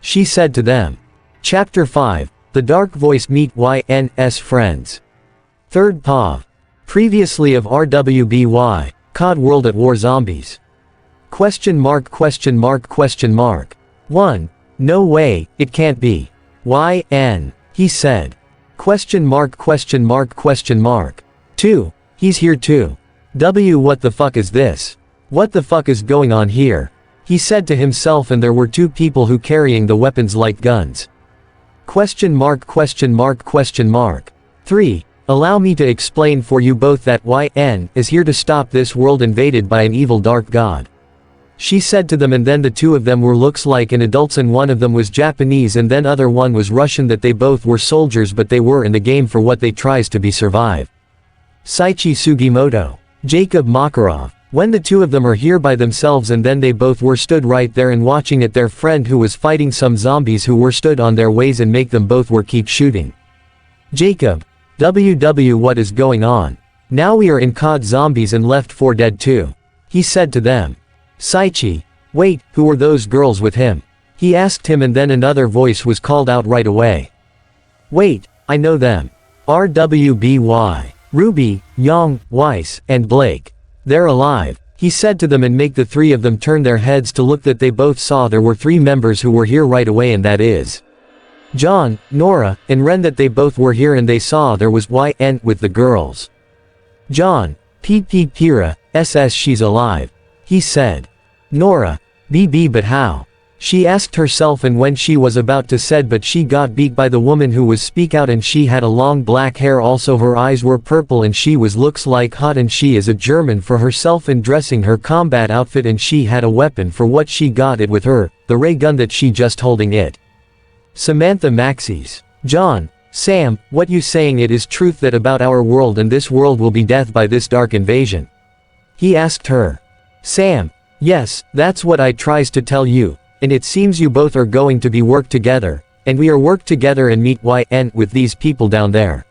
She said to them. Chapter 5. The Dark Voice meet YN's friends. 3rd POV. Previously of RWBY. COD World at War Zombies. Question mark question mark question mark. 1. No way, it can't be. YN. He said. Question mark question mark question mark. 2. He's here too. What the fuck is this? What the fuck is going on here? He said to himself, and there were 2 people who carrying the weapons like guns. Question mark question mark question mark. 3. Allow me to explain for you both that YN is here to stop this world invaded by an evil dark god. She said to them, and then the 2 of them were looks like an adults, and one of them was Japanese and then other one was Russian, that they both were soldiers, but they were in the game for what they tries to be survive. Saichi Sugimoto. Jacob Makarov. When the 2 of them are here by themselves, and then they both were stood right there and watching at their friend who was fighting some zombies who were stood on their ways, and make them both were keep shooting. Jacob. What is going on? Now we are in COD Zombies and Left 4 Dead 2. He said to them. Saichi. Wait, who were those girls with him? He asked him, and then another voice was called out right away. Wait, I know them. RWBY. Ruby, Young, Weiss, and Blake. They're alive, he said to them, and make the 3 of them turn their heads to look, that they both saw there were 3 members who were here right away, and that is John, Nora, and Ren, that they both were here, and they saw there was YN with the girls. John. Pira, SS she's alive. He said. Nora. BB but how? She asked herself, and when she was about to said, but she got beat by the woman who was speak out, and she had a long black hair, also her eyes were purple, and she was looks like hot, and she is a German for herself and dressing her combat outfit, and she had a weapon for what she got it with her, the ray gun that she just holding it. Samantha Maxis. John. Sam, what you saying it is truth that about our world, and this world will be death by this dark invasion? He asked her. Sam. Yes, that's what I tries to tell you, and it seems you both are going to be work together, and we are work together and meet YN with these people down there.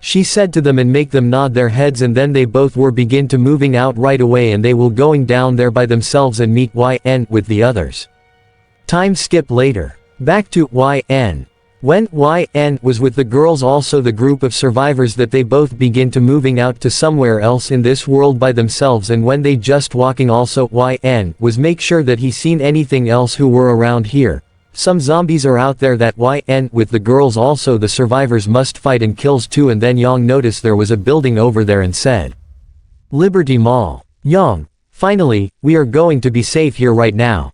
She said to them, and make them nod their heads, and then they both were begin to moving out right away, and they will going down there by themselves and meet YN with the others. Time skip later. Back to YN. When YN was with the girls, also the group of survivors, that they both begin to moving out to somewhere else in this world by themselves, and when they just walking, also YN was make sure that he seen anything else who were around here. Some zombies are out there that YN with the girls, also the survivors must fight and kills too, and then Yang noticed there was a building over there and said. Liberty Mall. Yang. Finally, we are going to be safe here right now.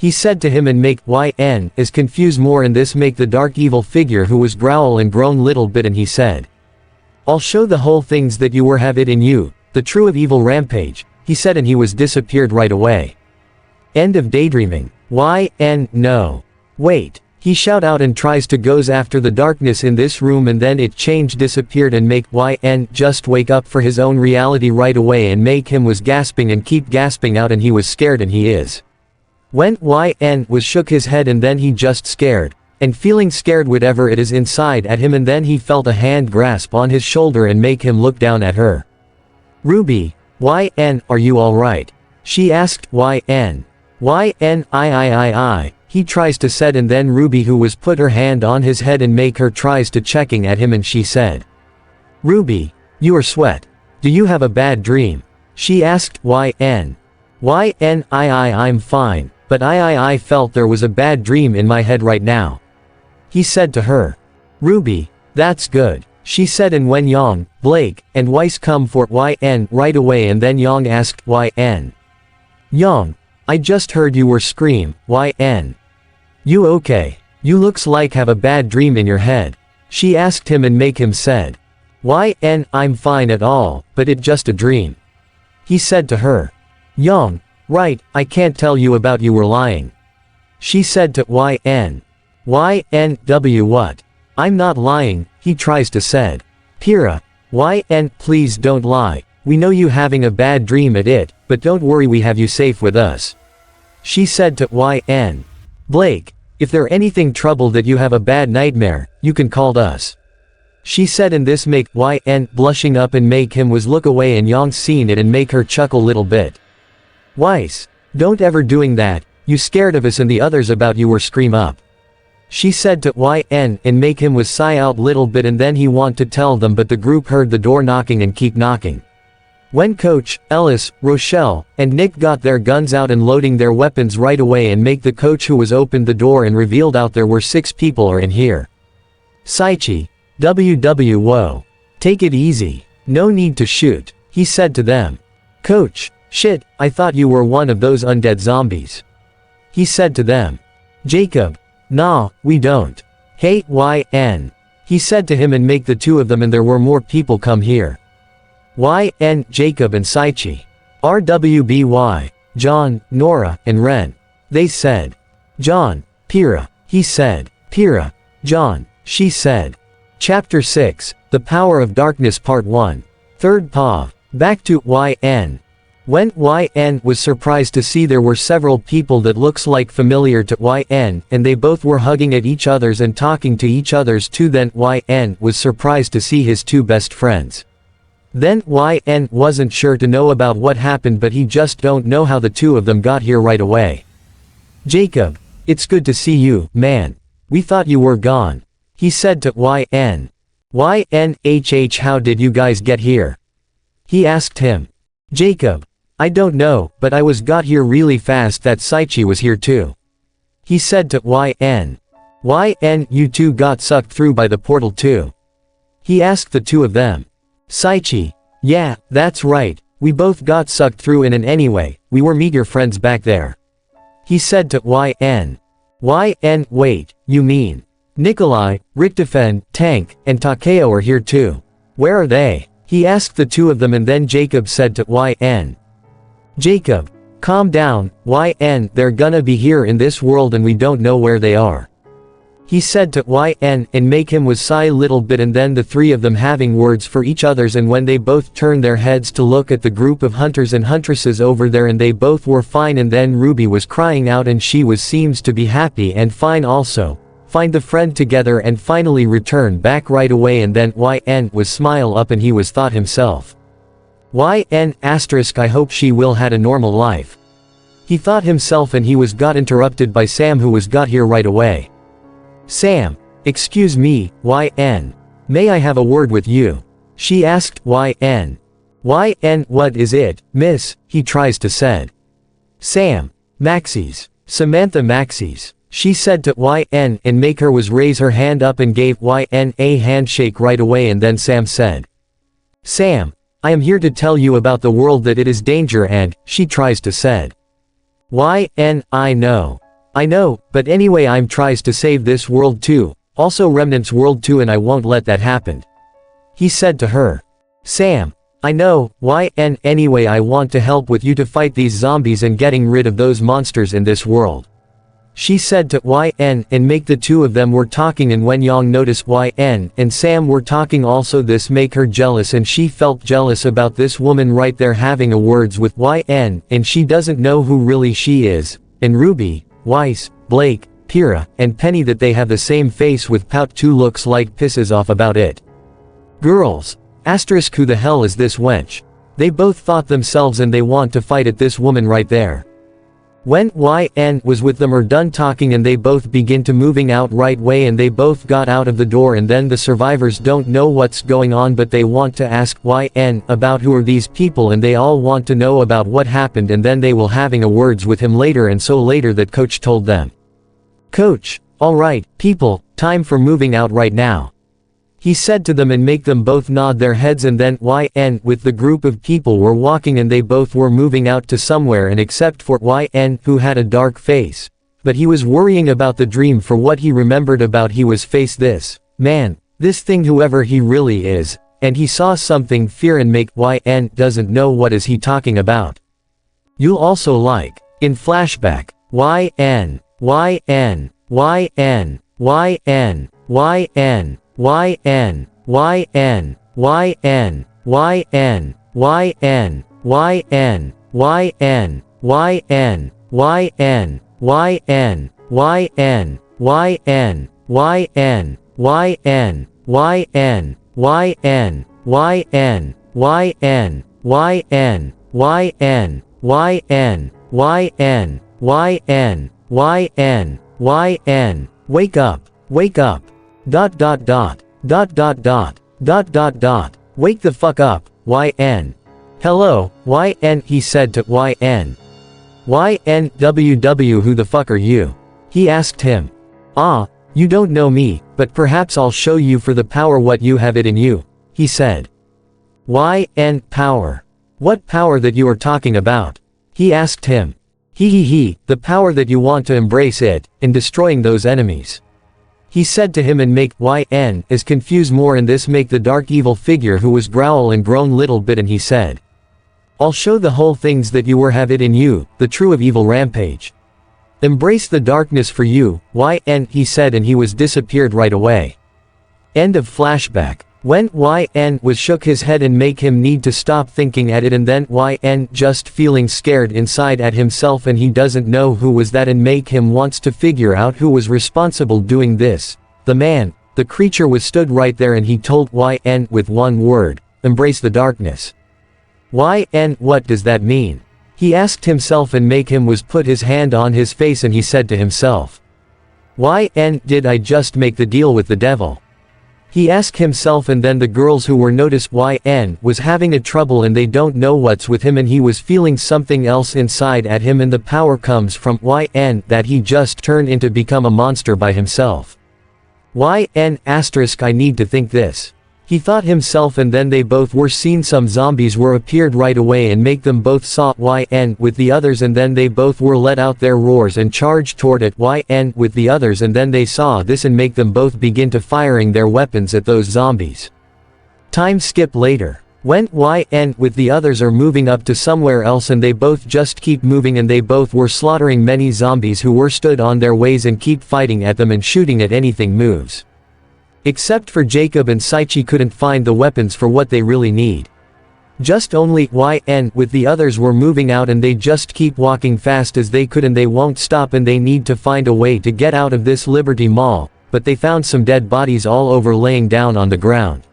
He said to him and make YN is confuse more and this make the dark evil figure who was growl and groan little bit and he said. I'll show the whole things that you were have it in you, the true of evil rampage, he said and he was disappeared right away. End of daydreaming. YN no. Wait. He shout out and tries to goes after the darkness in this room and then it change disappeared and make YN just wake up for his own reality right away and make him was gasping and keep gasping out and he was scared and he is. When YN was shook his head and then he just scared, and feeling scared whatever it is inside at him and then he felt a hand grasp on his shoulder and make him look down at her. Ruby, YN are you alright? She asked YN. YN I. He tries to said and then Ruby who was put her hand on his head and make her tries to checking at him and she said. Ruby, you are sweat. Do you have a bad dream? She asked YN. YN I'm fine, but I felt there was a bad dream in my head right now. He said to her. Ruby, that's good. She said and when Yang, Blake, and Weiss come for YN right away and then Yang asked YN. Yang, I just heard you were scream, YN. You okay? You looks like have a bad dream in your head. She asked him and make him said. YN I'm fine at all, but it just a dream. He said to her. Yang, right, I can't tell you about you were lying. She said to YN. YNW what? I'm not lying, he tries to said. Pyrrha, YN please don't lie, we know you having a bad dream at it, but don't worry we have you safe with us. She said to YN. Blake, if there anything trouble that you have a bad nightmare, you can call us. She said and this make YN blushing up and make him was look away and Yang seen it and make her chuckle little bit. Weiss, don't ever doing that, you scared of us and the others about you were scream up. She said to YN and make him was sigh out little bit and then he want to tell them but the group heard the door knocking and keep knocking. When Coach, Ellis, Rochelle, and Nick got their guns out and loading their weapons right away and make the coach who was opened the door and revealed out there were 6 people are in here. Saichi, WW whoa. Take it easy. No need to shoot, he said to them. Coach, shit, I thought you were one of those undead zombies. He said to them. Jacob, nah, we don't. Hey, YN. He said to him and make the 2 of them and there were more people come here. YN, Jacob and Saichi. RWBY, John, Nora, and Ren. They said. John, Pyrrha. He said. Pyrrha. John, she said. Chapter 6, The Power of Darkness Part 1. Third POV. Back to YN. When YN was surprised to see there were several people that looks like familiar to YN, and they both were hugging at each others and talking to each others too then YN was surprised to see his 2 best friends. Then YN wasn't sure to know about what happened but he just don't know how the 2 of them got here right away. Jacob, it's good to see you, man. We thought you were gone. He said to YN. YNHH how did you guys get here? He asked him. Jacob, I don't know, but I was got here really fast that Saichi was here too. He said to YN. YN you 2 got sucked through by the portal too? He asked the 2 of them. Saichi, yeah, that's right, we both got sucked through in an anyway, we were meet your friends back there. He said to YN. YN wait, you mean? Nikolai, Richtofen, Tank, and Takeo are here too. Where are they? He asked the 2 of them and then Jacob said to YN. Jacob, calm down, YN they're gonna be here in this world and we don't know where they are. He said to YN and make him was sigh little bit and then the 3 of them having words for each others and when they both turned their heads to look at the group of hunters and huntresses over there and they both were fine and then Ruby was crying out and she was seems to be happy and fine also. Find the friend together and finally return back right away and then YN was smile up and he was thought himself. YN asterisk I hope she will had a normal life. He thought himself and he was got interrupted by Sam who was got here right away. Sam, excuse me, YN. May I have a word with you? She asked YN. YN what is it, miss, he tries to said. Sam, Maxie's, Samantha Maxie's. She said to YN and make her was raise her hand up and gave YN a handshake right away and then Sam said. Sam, I am here to tell you about the world that it is danger and, she tries to said. YN I know. I know, but anyway I'm tries to save this world too, also Remnant's world too, and I won't let that happen. He said to her. Sam. I know, anyway I want to help with you to fight these zombies and getting rid of those monsters in this world. She said to and make the two of them were talking, and when Yang noticed and Sam were talking also, this make her jealous, and she felt jealous about this woman right there having a words with and she doesn't know who really she is, and Ruby, Weiss, Blake, Kira, and Penny that they have the same face with pout too looks like pisses off about it. Girls. Who the hell is this wench? They both thought themselves and they want to fight at this woman right there. When was with them or done talking, and they both begin to moving out right way, and they both got out of the door, and then the survivors don't know what's going on, but they want to ask about who are these people, and they all want to know about what happened, and then they will having a words with him later, and so later that coach told them. Coach, alright, people, time for moving out right now. He said to them and make them both nod their heads, and then with the group of people were walking, and they both were moving out to somewhere, and except for who had a dark face. But he was worrying about the dream, for what he remembered about he was face this man, this thing whoever he really is, and he saw something fear and make doesn't know what is he talking about. You'll also like, in flashback, YN. Wake up. Wake up. ... Wake the fuck up, YN. Hello, YN, he said to YN. YNWW, who the fuck are you? He asked him. You don't know me, but perhaps I'll show you for the power what you have it in you, he said. YN, power. What power that you are talking about? He asked him. The power that you want to embrace it, in destroying those enemies. He said to him, and make YN is confused more, and this make the dark evil figure who was growl and groan little bit, and he said. I'll show the whole things that you were have it in you, the true of evil rampage. Embrace the darkness for you, YN, he said, and he was disappeared right away. End of flashback. When YN was shook his head and make him need to stop thinking at it, and then YN just feeling scared inside at himself, and he doesn't know who was that, and make him wants to figure out who was responsible doing this. The man, the creature was stood right there, and he told YN with one word, embrace the darkness. YN, what does that mean? He asked himself, and make him was put his hand on his face, and he said to himself. YN, did I just make the deal with the devil? He asked himself, and then the girls who were noticed YN was having a trouble, and they don't know what's with him, and he was feeling something else inside at him, and the power comes from YN that he just turned into become a monster by himself. YN asterisk I need to think this. He thought himself, and then they both were seen some zombies were appeared right away, and make them both saw YN with the others, and then they both were let out their roars and charged toward it YN with the others, and then they saw this and make them both begin to firing their weapons at those zombies. Time skip later. When YN with the others are moving up to somewhere else, and they both just keep moving, and they both were slaughtering many zombies who were stood on their ways and keep fighting at them and shooting at anything moves. Except for Jacob and Saichi couldn't find the weapons for what they really need. Just only YN with the others were moving out, and they just keep walking fast as they could, and they won't stop, and they need to find a way to get out of this Liberty Mall, but they found some dead bodies all over laying down on the ground.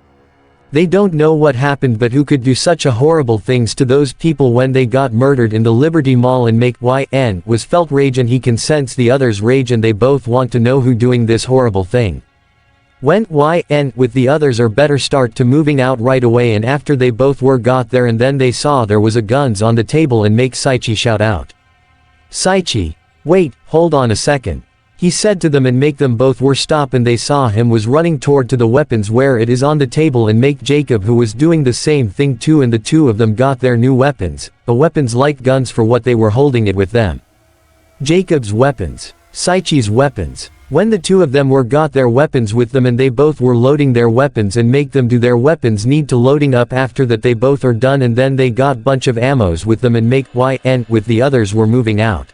They don't know what happened, but who could do such a horrible things to those people when they got murdered in the Liberty Mall, and make YN was felt rage, and he can sense the others' rage, and they both want to know who doing this horrible thing. When YN with the others are better start to moving out right away, and after they both were got there, and then they saw there was a guns on the table, and make Saichi shout out. Saichi, wait, hold on a second. He said to them, and make them both were stop, and they saw him was running toward to the weapons where it is on the table, and make Jacob who was doing the same thing too, and the two of them got their new weapons, the weapons like guns for what they were holding it with them. Jacob's weapons. Saichi's weapons. When the two of them were got their weapons with them and they both were loading their weapons and make them do their weapons need to loading up after that they both are done and then they got bunch of ammos with them and make YN with the others were moving out.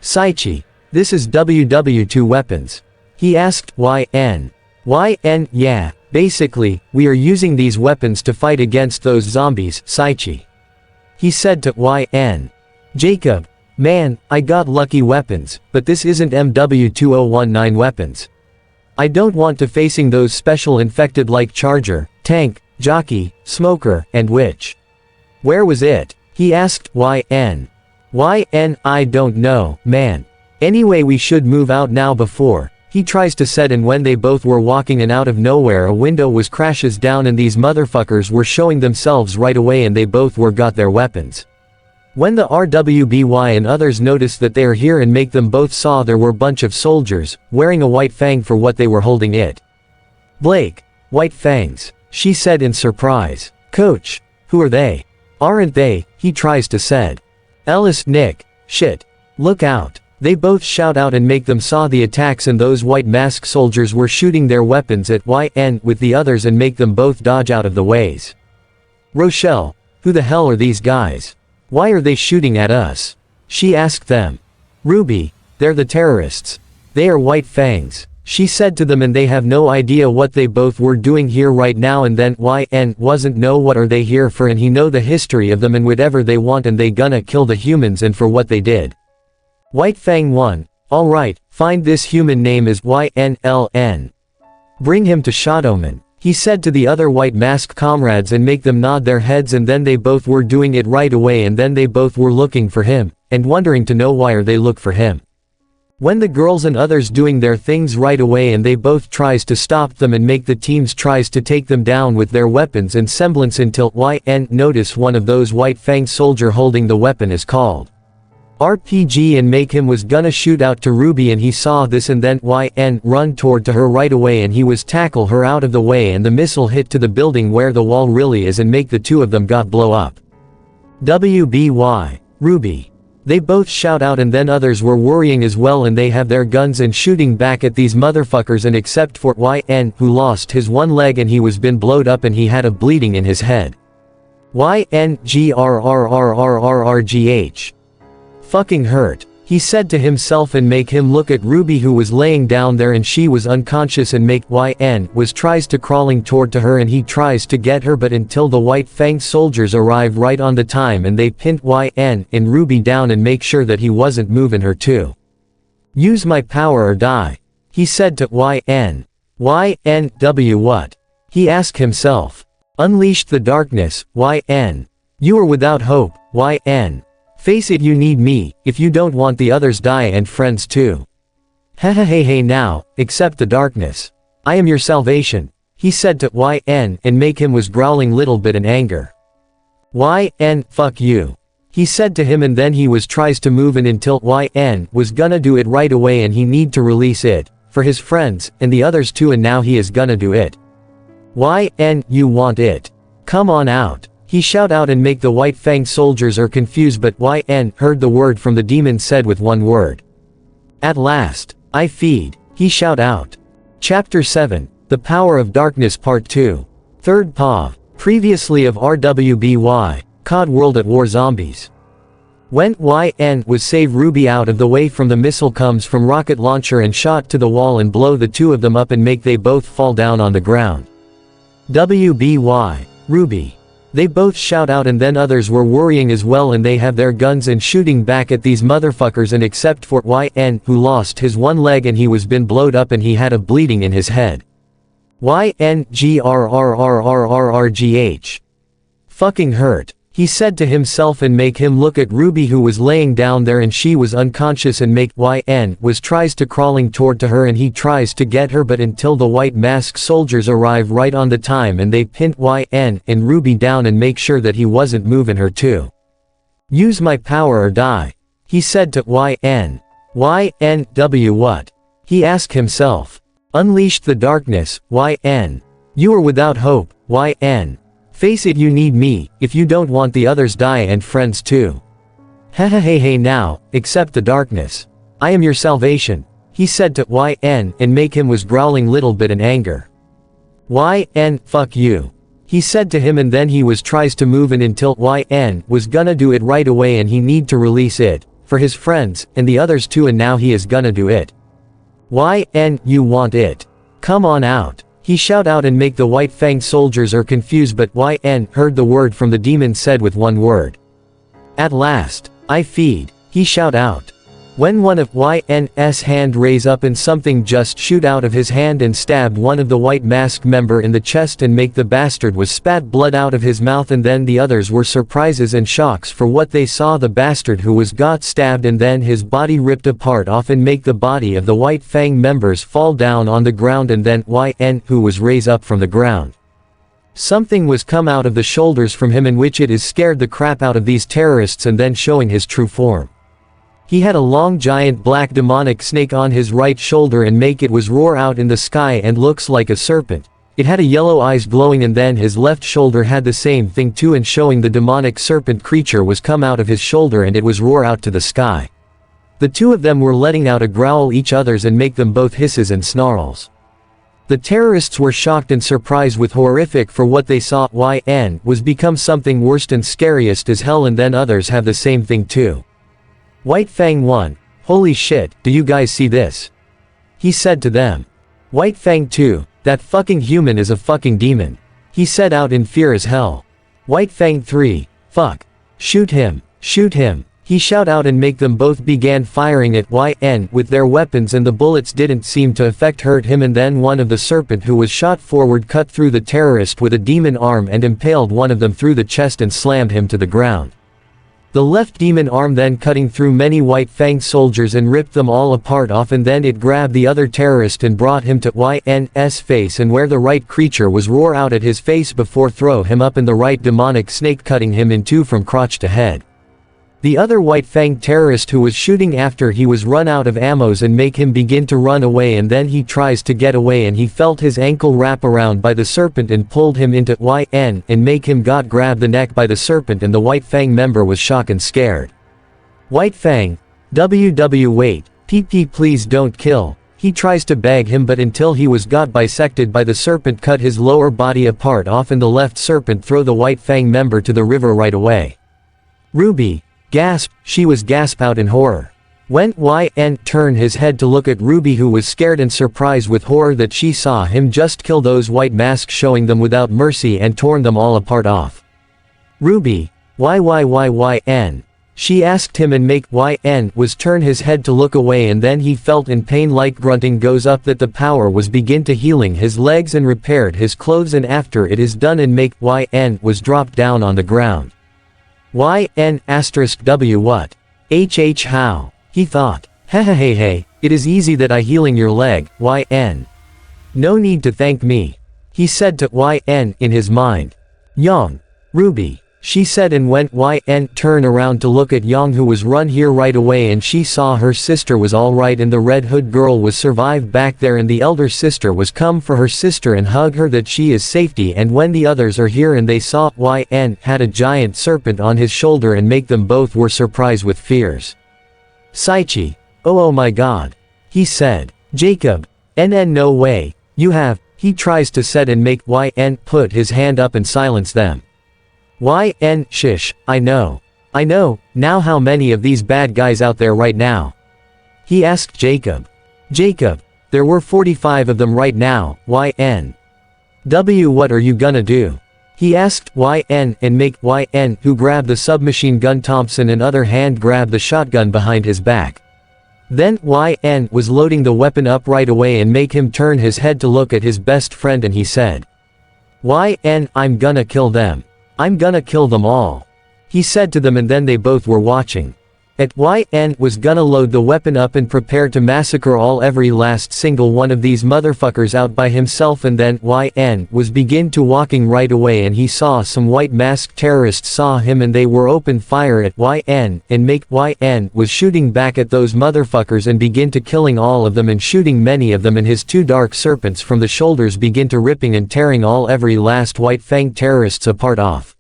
Saichi. This is WW2 weapons. He asked YN. YN, yeah, basically, we are using these weapons to fight against those zombies, Saichi. He said to YN. Jacob. Man, I got lucky weapons, but this isn't MW2019 weapons. I don't want to facing those special infected like Charger, Tank, Jockey, Smoker, and Witch. Where was it? He asked YN. YN, I don't know, man. Anyway we should move out now before, he tries to said and when they both were walking and out of nowhere a window was crashes down and these motherfuckers were showing themselves right away and they both were got their weapons. When the RWBY and others noticed that they are here and make them both saw there were bunch of soldiers, wearing a white fang for what they were holding it. Blake. White fangs. She said in surprise. Coach. Who are they? Aren't they? He tries to said. Ellis. Nick. Shit. Look out. They both shout out and make them saw the attacks and those white mask soldiers were shooting their weapons at YN with the others and make them both dodge out of the ways. Rochelle. Who the hell are these guys? Why are they shooting at us? She asked them. Ruby. They're the terrorists. They are white fangs. She said to them and they have no idea what they both were doing here right now and then YN wasn't know what are they here for and he know the history of them and whatever they want and they gonna kill the humans and for what they did. White Fang 1. Alright, find this human name is YNLN. Bring him to Shadowman. He said to the other white mask comrades and make them nod their heads and then they both were doing it right away and then they both were looking for him, and wondering to know why are they look for him. When the girls and others doing their things right away and they both tries to stop them and make the teams tries to take them down with their weapons and semblance until YN notice one of those white fang soldier holding the weapon is called RPG and make him was gonna shoot out to Ruby and he saw this and then YN run toward to her right away and he was tackle her out of the way and the missile hit to the building where the wall really is and make the two of them got blow up. WBY. Ruby. They both shout out and then others were worrying as well and they have their guns and shooting back at these motherfuckers and except for YN who lost his one leg and he was been blowed up and he had a bleeding in his head. YNGRRRRRRGH. Fucking hurt. He said to himself and make him look at Ruby who was laying down there and she was unconscious and make YN was tries to crawling toward to her and he tries to get her but until the white fang soldiers arrive right on the time and they pinned YN and Ruby down and make sure that he wasn't moving her too. Use my power or die. He said to YN. YNW what? He asked himself. Unleashed the darkness, YN. You are without hope, YN. Face it you need me, if you don't want the others die and friends too. Hey now, accept the darkness. I am your salvation, he said to YN and make him was growling little bit in anger. YN, fuck you. He said to him and then he was tries to move in until YN was gonna do it right away and he need to release it, for his friends, and the others too and now he is gonna do it. YN, you want it. Come on out. He shout out and make the white fang soldiers are confused but YN heard the word from the demon said with one word. At last, I feed, he shout out. Chapter 7, The Power of Darkness Part 2. Third POV, previously of RWBY, COD World at War Zombies. When YN was save Ruby out of the way from the missile comes from rocket launcher and shot to the wall and blow the two of them up and make they both fall down on the ground. WBY, Ruby. They both shout out and then others were worrying as well and they have their guns and shooting back at these motherfuckers and except for YN who lost his one leg and he was been blowed up and he had a bleeding in his head. YNGRRRRRRGH. Fucking hurt. He said to himself and make him look at Ruby who was laying down there and she was unconscious and make YN was tries to crawling toward to her and he tries to get her but until the white mask soldiers arrive right on the time and they pinned YN and Ruby down and make sure that he wasn't moving her too. Use my power or die. He said to YN. YNW what? He asked himself. Unleashed the darkness, YN. You are without hope, YN. Face it you need me, if you don't want the others die and friends too. Hey now, accept the darkness. I am your salvation, he said to YN, and make him was growling little bit in anger. YN, fuck you, he said to him, and then he was tries to move in until YN was gonna do it right away, and he need to release it, for his friends, and the others too, and now he is gonna do it. YN, you want it? Come on out, he shout out, and make the White Fang soldiers are confused, but YN heard the word from the demon said with one word. At last, I feed, he shout out. When one of YN's hand raise up and something just shoot out of his hand and stabbed one of the white mask member in the chest and make the bastard was spat blood out of his mouth, and then the others were surprises and shocks for what they saw. The bastard who was got stabbed and then his body ripped apart off and make the body of the White Fang members fall down on the ground, and then YN who was raised up from the ground. Something was come out of the shoulders from him in which it is scared the crap out of these terrorists, and then showing his true form. He had a long giant black demonic snake on his right shoulder and make it was roar out in the sky and looks like a serpent. It had a yellow eyes glowing, and then his left shoulder had the same thing too, and showing the demonic serpent creature was come out of his shoulder and it was roar out to the sky. The two of them were letting out a growl each others and make them both hisses and snarls. The terrorists were shocked and surprised with horrific for what they saw. YN was become something worst and scariest as hell, and then others have the same thing too. White Fang 1, holy shit, do you guys see this? He said to them. White Fang 2, that fucking human is a fucking demon, he said out in fear as hell. White Fang 3, fuck. Shoot him, he shout out, and make them both began firing at YN with their weapons, and the bullets didn't seem to hurt him, and then one of the serpent who was shot forward cut through the terrorist with a demon arm and impaled one of them through the chest and slammed him to the ground. The left demon arm then cutting through many White Fang soldiers and ripped them all apart off, and then it grabbed the other terrorist and brought him to YN's face, and where the right creature was roar out at his face before throw him up in the right demonic snake, cutting him in two from crotch to head. The other White Fang terrorist who was shooting after he was run out of ammos and make him begin to run away, and then he tries to get away and he felt his ankle wrap around by the serpent and pulled him into YN and make him got grabbed the neck by the serpent, and the White Fang member was shocked and scared. White Fang, WW wait, PP please don't kill, he tries to beg him, but until he was got bisected by the serpent, cut his lower body apart off, and the left serpent throw the White Fang member to the river right away. Ruby, gasp, she was gasp out in horror. When YN turned his head to look at Ruby, who was scared and surprised with horror that she saw him just kill those white masks, showing them without mercy and torn them all apart off. Ruby, YN? She asked him, and make YN was turn his head to look away, and then he felt in pain like grunting goes up, that the power was begin to healing his legs and repaired his clothes, and after it is done and make YN was dropped down on the ground. YN asterisk W what? How? He thought. Hey, it is easy that I healing your leg, YN. No need to thank me, he said to YN in his mind. Yang. Ruby, she said, and went YN turn around to look at Yang, who was run here right away, and she saw her sister was alright, and the red hood girl was survived back there, and the elder sister was come for her sister and hug her that she is safety, and when the others are here and they saw YN had a giant serpent on his shoulder and make them both were surprised with fears. Saichi, oh my god, he said. Jacob, no way, you have, he tries to said, and make YN put his hand up and silence them. YN, shish, I know, now how many of these bad guys out there right now? He asked Jacob. Jacob, there were 45 of them right now, YN. What are you gonna do? He asked YN, and make YN who grabbed the submachine gun Thompson and other hand grabbed the shotgun behind his back. Then YN was loading the weapon up right away and make him turn his head to look at his best friend, and he said. YN, I'm gonna kill them. I'm gonna kill them all, he said to them, and then they both were watching. At YN was gonna load the weapon up and prepare to massacre every last single one of these motherfuckers out by himself, and then YN was begin to walking right away, and he saw some white masked terrorists saw him, and they were open fire at YN and make YN was shooting back at those motherfuckers and begin to killing all of them and shooting many of them, and his two dark serpents from the shoulders begin to ripping and tearing every last White Fang terrorists apart off.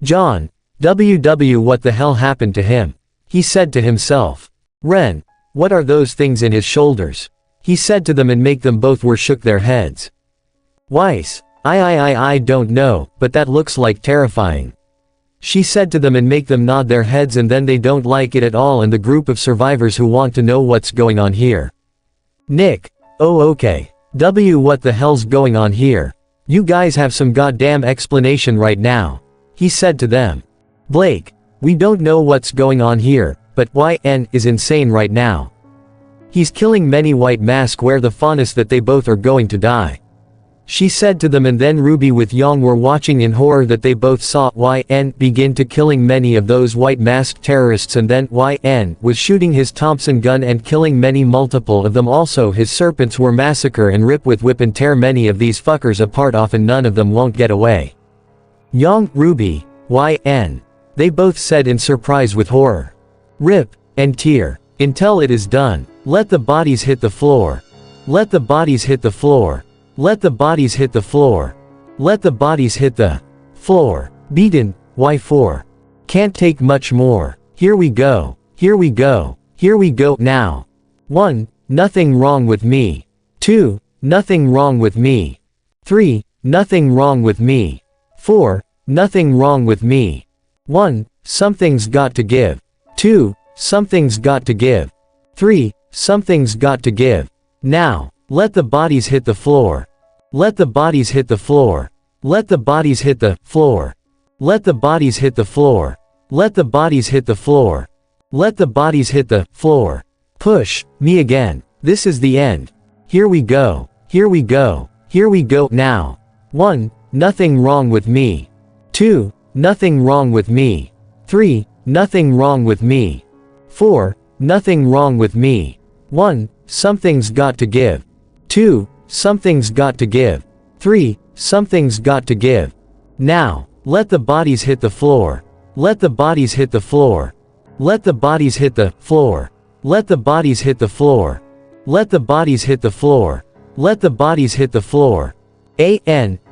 John, what the hell happened to him? He said to himself. Ren, What are those things in his shoulders? He said to them and make them both were shook their heads. Weiss, I don't know, but that looks like terrifying. She said to them and make them nod their heads and then they don't like it at all and the group of survivors who want to know what's going on here. Nick, oh okay. What the hell's going on here? You guys have some goddamn explanation right now. He said to them. Blake, we don't know what's going on here, but YN is insane right now. He's killing many. White Mask wear the fondness that they both are going to die. She said to them and then Ruby with Yang were watching in horror that they both saw YN begin to killing many of those white masked terrorists and then YN was shooting his Thompson gun and killing many multiple of them also his serpents were massacre and rip with whip and tear many of these fuckers apart often none of them won't get away. Yang, Ruby, YN. They both said in surprise with horror. Rip, and tear. Until it is done. Let the bodies hit the floor. Let the bodies hit the floor. Let the bodies hit the floor. Let the bodies hit the floor. Beaten, Y4. Can't take much more. Here we go. Here we go. Here we go now. 1. Nothing wrong with me. 2. Nothing wrong with me. 3. Nothing wrong with me. 4. Nothing wrong with me. 1. Something's got to give. 2. Something's got to give. 3. Something's got to give. Now. Let the bodies hit the floor. Let the bodies hit the floor. Let the bodies hit the floor. Let the bodies hit the floor. Let the bodies hit the floor. Let the bodies hit the floor. Push me again. This is the end. Here we go. Here we go. Here we go now. 1. Nothing wrong with me. 2. Nothing wrong with me. 3. Nothing wrong with me. 4. Nothing wrong with me. 1. Something's got to give. 2. Something's got to give. 3. Something's got to give. Now. Let the bodies hit the floor. Let the bodies hit the floor. Let the bodies hit the floor. Let the bodies hit the floor. Let the bodies hit the floor. Let the bodies hit the floor.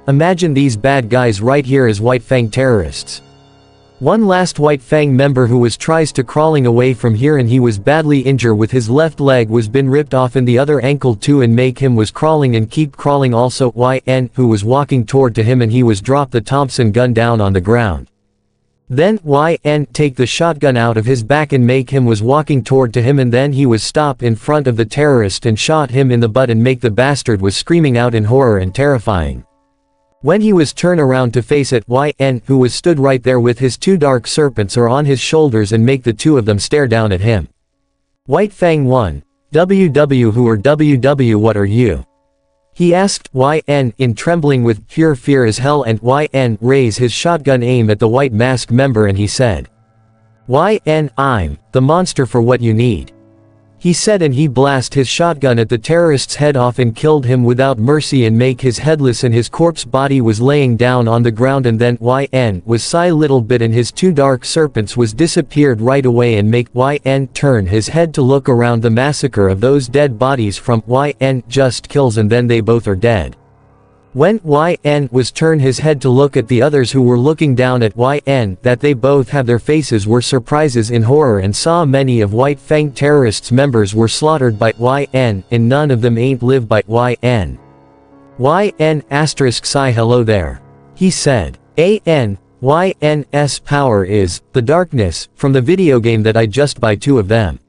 Imagine these bad guys right here as White Fang terrorists. One last White Fang member who was tries to crawling away from here and he was badly injured with his left leg was been ripped off and the other ankle too and make him was crawling and keep crawling also YN who was walking toward to him and he was drop the Thompson gun down on the ground. Then YN take the shotgun out of his back and make him was walking toward to him and then he was stop in front of the terrorist and shot him in the butt and make the bastard was screaming out in horror and terrifying. When he was turn around to face it YN who was stood right there with his two dark serpents are on his shoulders and make the two of them stare down at him. White Fang 1. WW who are WW what are you? He asked YN in trembling with pure fear as hell and YN raise his shotgun aim at the White Mask member and he said. YN I'm the monster for what you need. He said and he blast his shotgun at the terrorist's head off and killed him without mercy and make his headless and his corpse body was laying down on the ground and then YN was sigh little bit and his two dark serpents was disappeared right away and make YN turn his head to look around the massacre of those dead bodies from YN just kills and then they both are dead. When YN was turn his head to look at the others who were looking down at YN that they both have their faces were surprises in horror and saw many of White Fang terrorists members were slaughtered by YN and none of them ain't live by YN. YN asterisk sigh hello there. He said. YN's power is, the darkness, from the video game that I just buy two of them.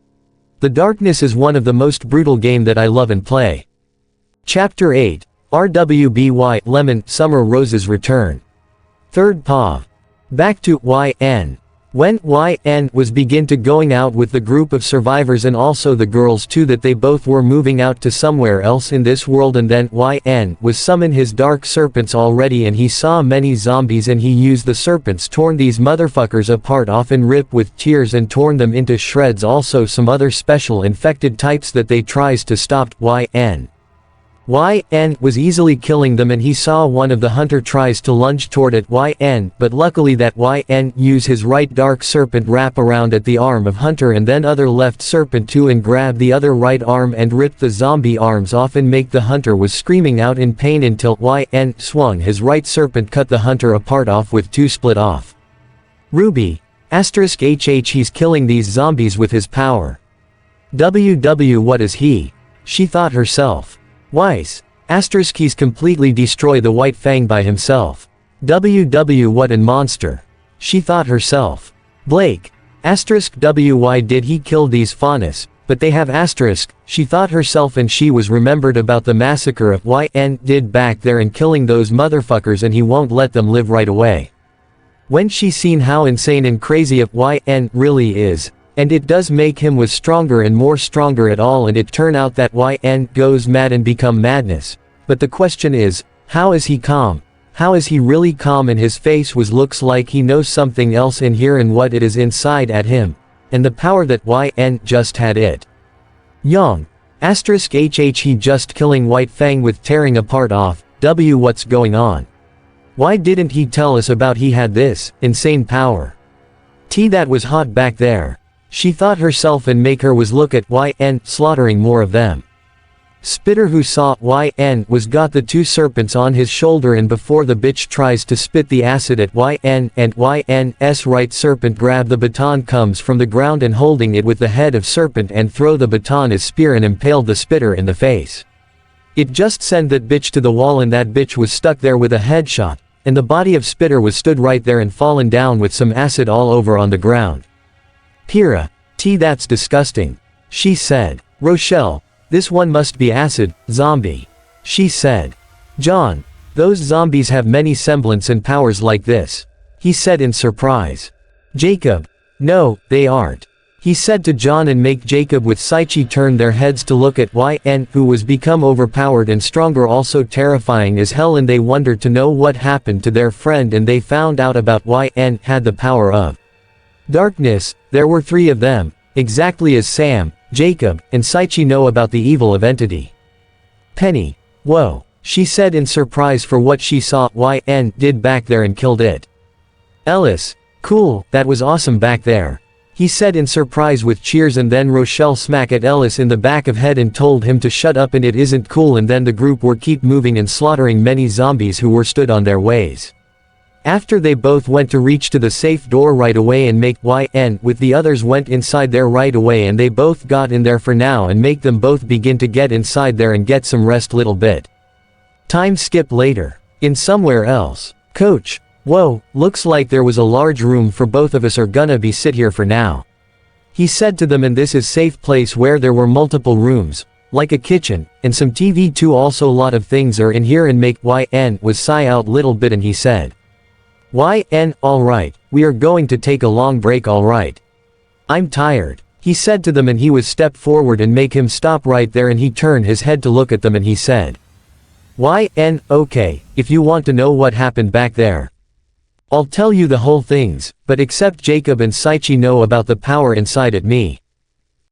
The darkness is one of the most brutal game that I love and play. Chapter 8. RWBY Lemon Summer Roses Return. 3rd POV. Back to YN. When YN was begin to going out with the group of survivors and also the girls too that they both were moving out to somewhere else in this world and then YN was summon his dark serpents already and he saw many zombies and he used the serpents torn these motherfuckers apart often rip with tears and torn them into shreds also some other special infected types that they tries to stop YN. YN was easily killing them and he saw one of the hunter tries to lunge toward it YN but luckily that YN use his right dark serpent wrap around at the arm of hunter and then other left serpent too and grab the other right arm and rip the zombie arms off and make the hunter was screaming out in pain until YN swung his right serpent cut the hunter apart off with two split off. Ruby. Asterisk HH he's killing these zombies with his power. What is he? She thought herself. Weiss. He's completely destroy the White Fang by himself. What an monster. She thought herself. Blake. Why did he kill these faunus, but they have asterisk, she thought herself, and she was remembered about the massacre of did back there and killing those motherfuckers, and he won't let them live right away. When she seen how insane and crazy of really is, and it does make him was stronger and more stronger at all, and it turn out that goes mad and become madness. But the question is, how is he calm? How is he really calm? And his face was looks like he knows something else in here and what it is inside at him. And the power that just had it. Yang. He just killing White Fang with tearing apart off. What's going on? Why didn't he tell us about he had this insane power? That was hot back there. She thought herself, and make her was look at slaughtering more of them. Spitter, who saw was got the two serpents on his shoulder, and before the bitch tries to spit the acid at and right serpent grab the baton comes from the ground and holding it with the head of serpent and throw the baton as spear and impaled the Spitter in the face. It just sent that bitch to the wall, and that bitch was stuck there with a headshot, and the body of Spitter was stood right there and fallen down with some acid all over on the ground. Pyrrha. That's disgusting. She said. Rochelle. This one must be acid, zombie. She said. John. Those zombies have many semblance and powers like this. He said in surprise. Jacob. No, they aren't. He said to John, and make Jacob with Saichi turn their heads to look at who was become overpowered and stronger, also terrifying as hell, and they wondered to know what happened to their friend, and they found out about had the power of darkness. There were three of them, exactly as Sam, Jacob, and Saichi know about the evil of entity. Penny. Whoa. She said in surprise for what she saw did back there and killed it. Ellis. Cool, that was awesome back there. He said in surprise with cheers, and then Rochelle smacked at Ellis in the back of head and told him to shut up, and it isn't cool, and then the group were keep moving and slaughtering many zombies who were stood on their ways. After they both went to reach to the safe door right away and make with the others went inside there right away, and they both got in there for now and make them both begin to get inside there and get some rest little bit. Time skip later. In somewhere else. Coach. Whoa, looks like there was a large room for both of us, are gonna be sit here for now. He said to them, and this is safe place where there were multiple rooms, like a kitchen, and some TV too, also lot of things are in here, and make was sigh out little bit, and he said. Alright, we are going to take a long break, alright. I'm tired. He said to them, and he was step forward and make him stop right there, and he turned his head to look at them, and he said. Okay, if you want to know what happened back there, I'll tell you the whole things, but except Jacob and Saichi know about the power inside at me.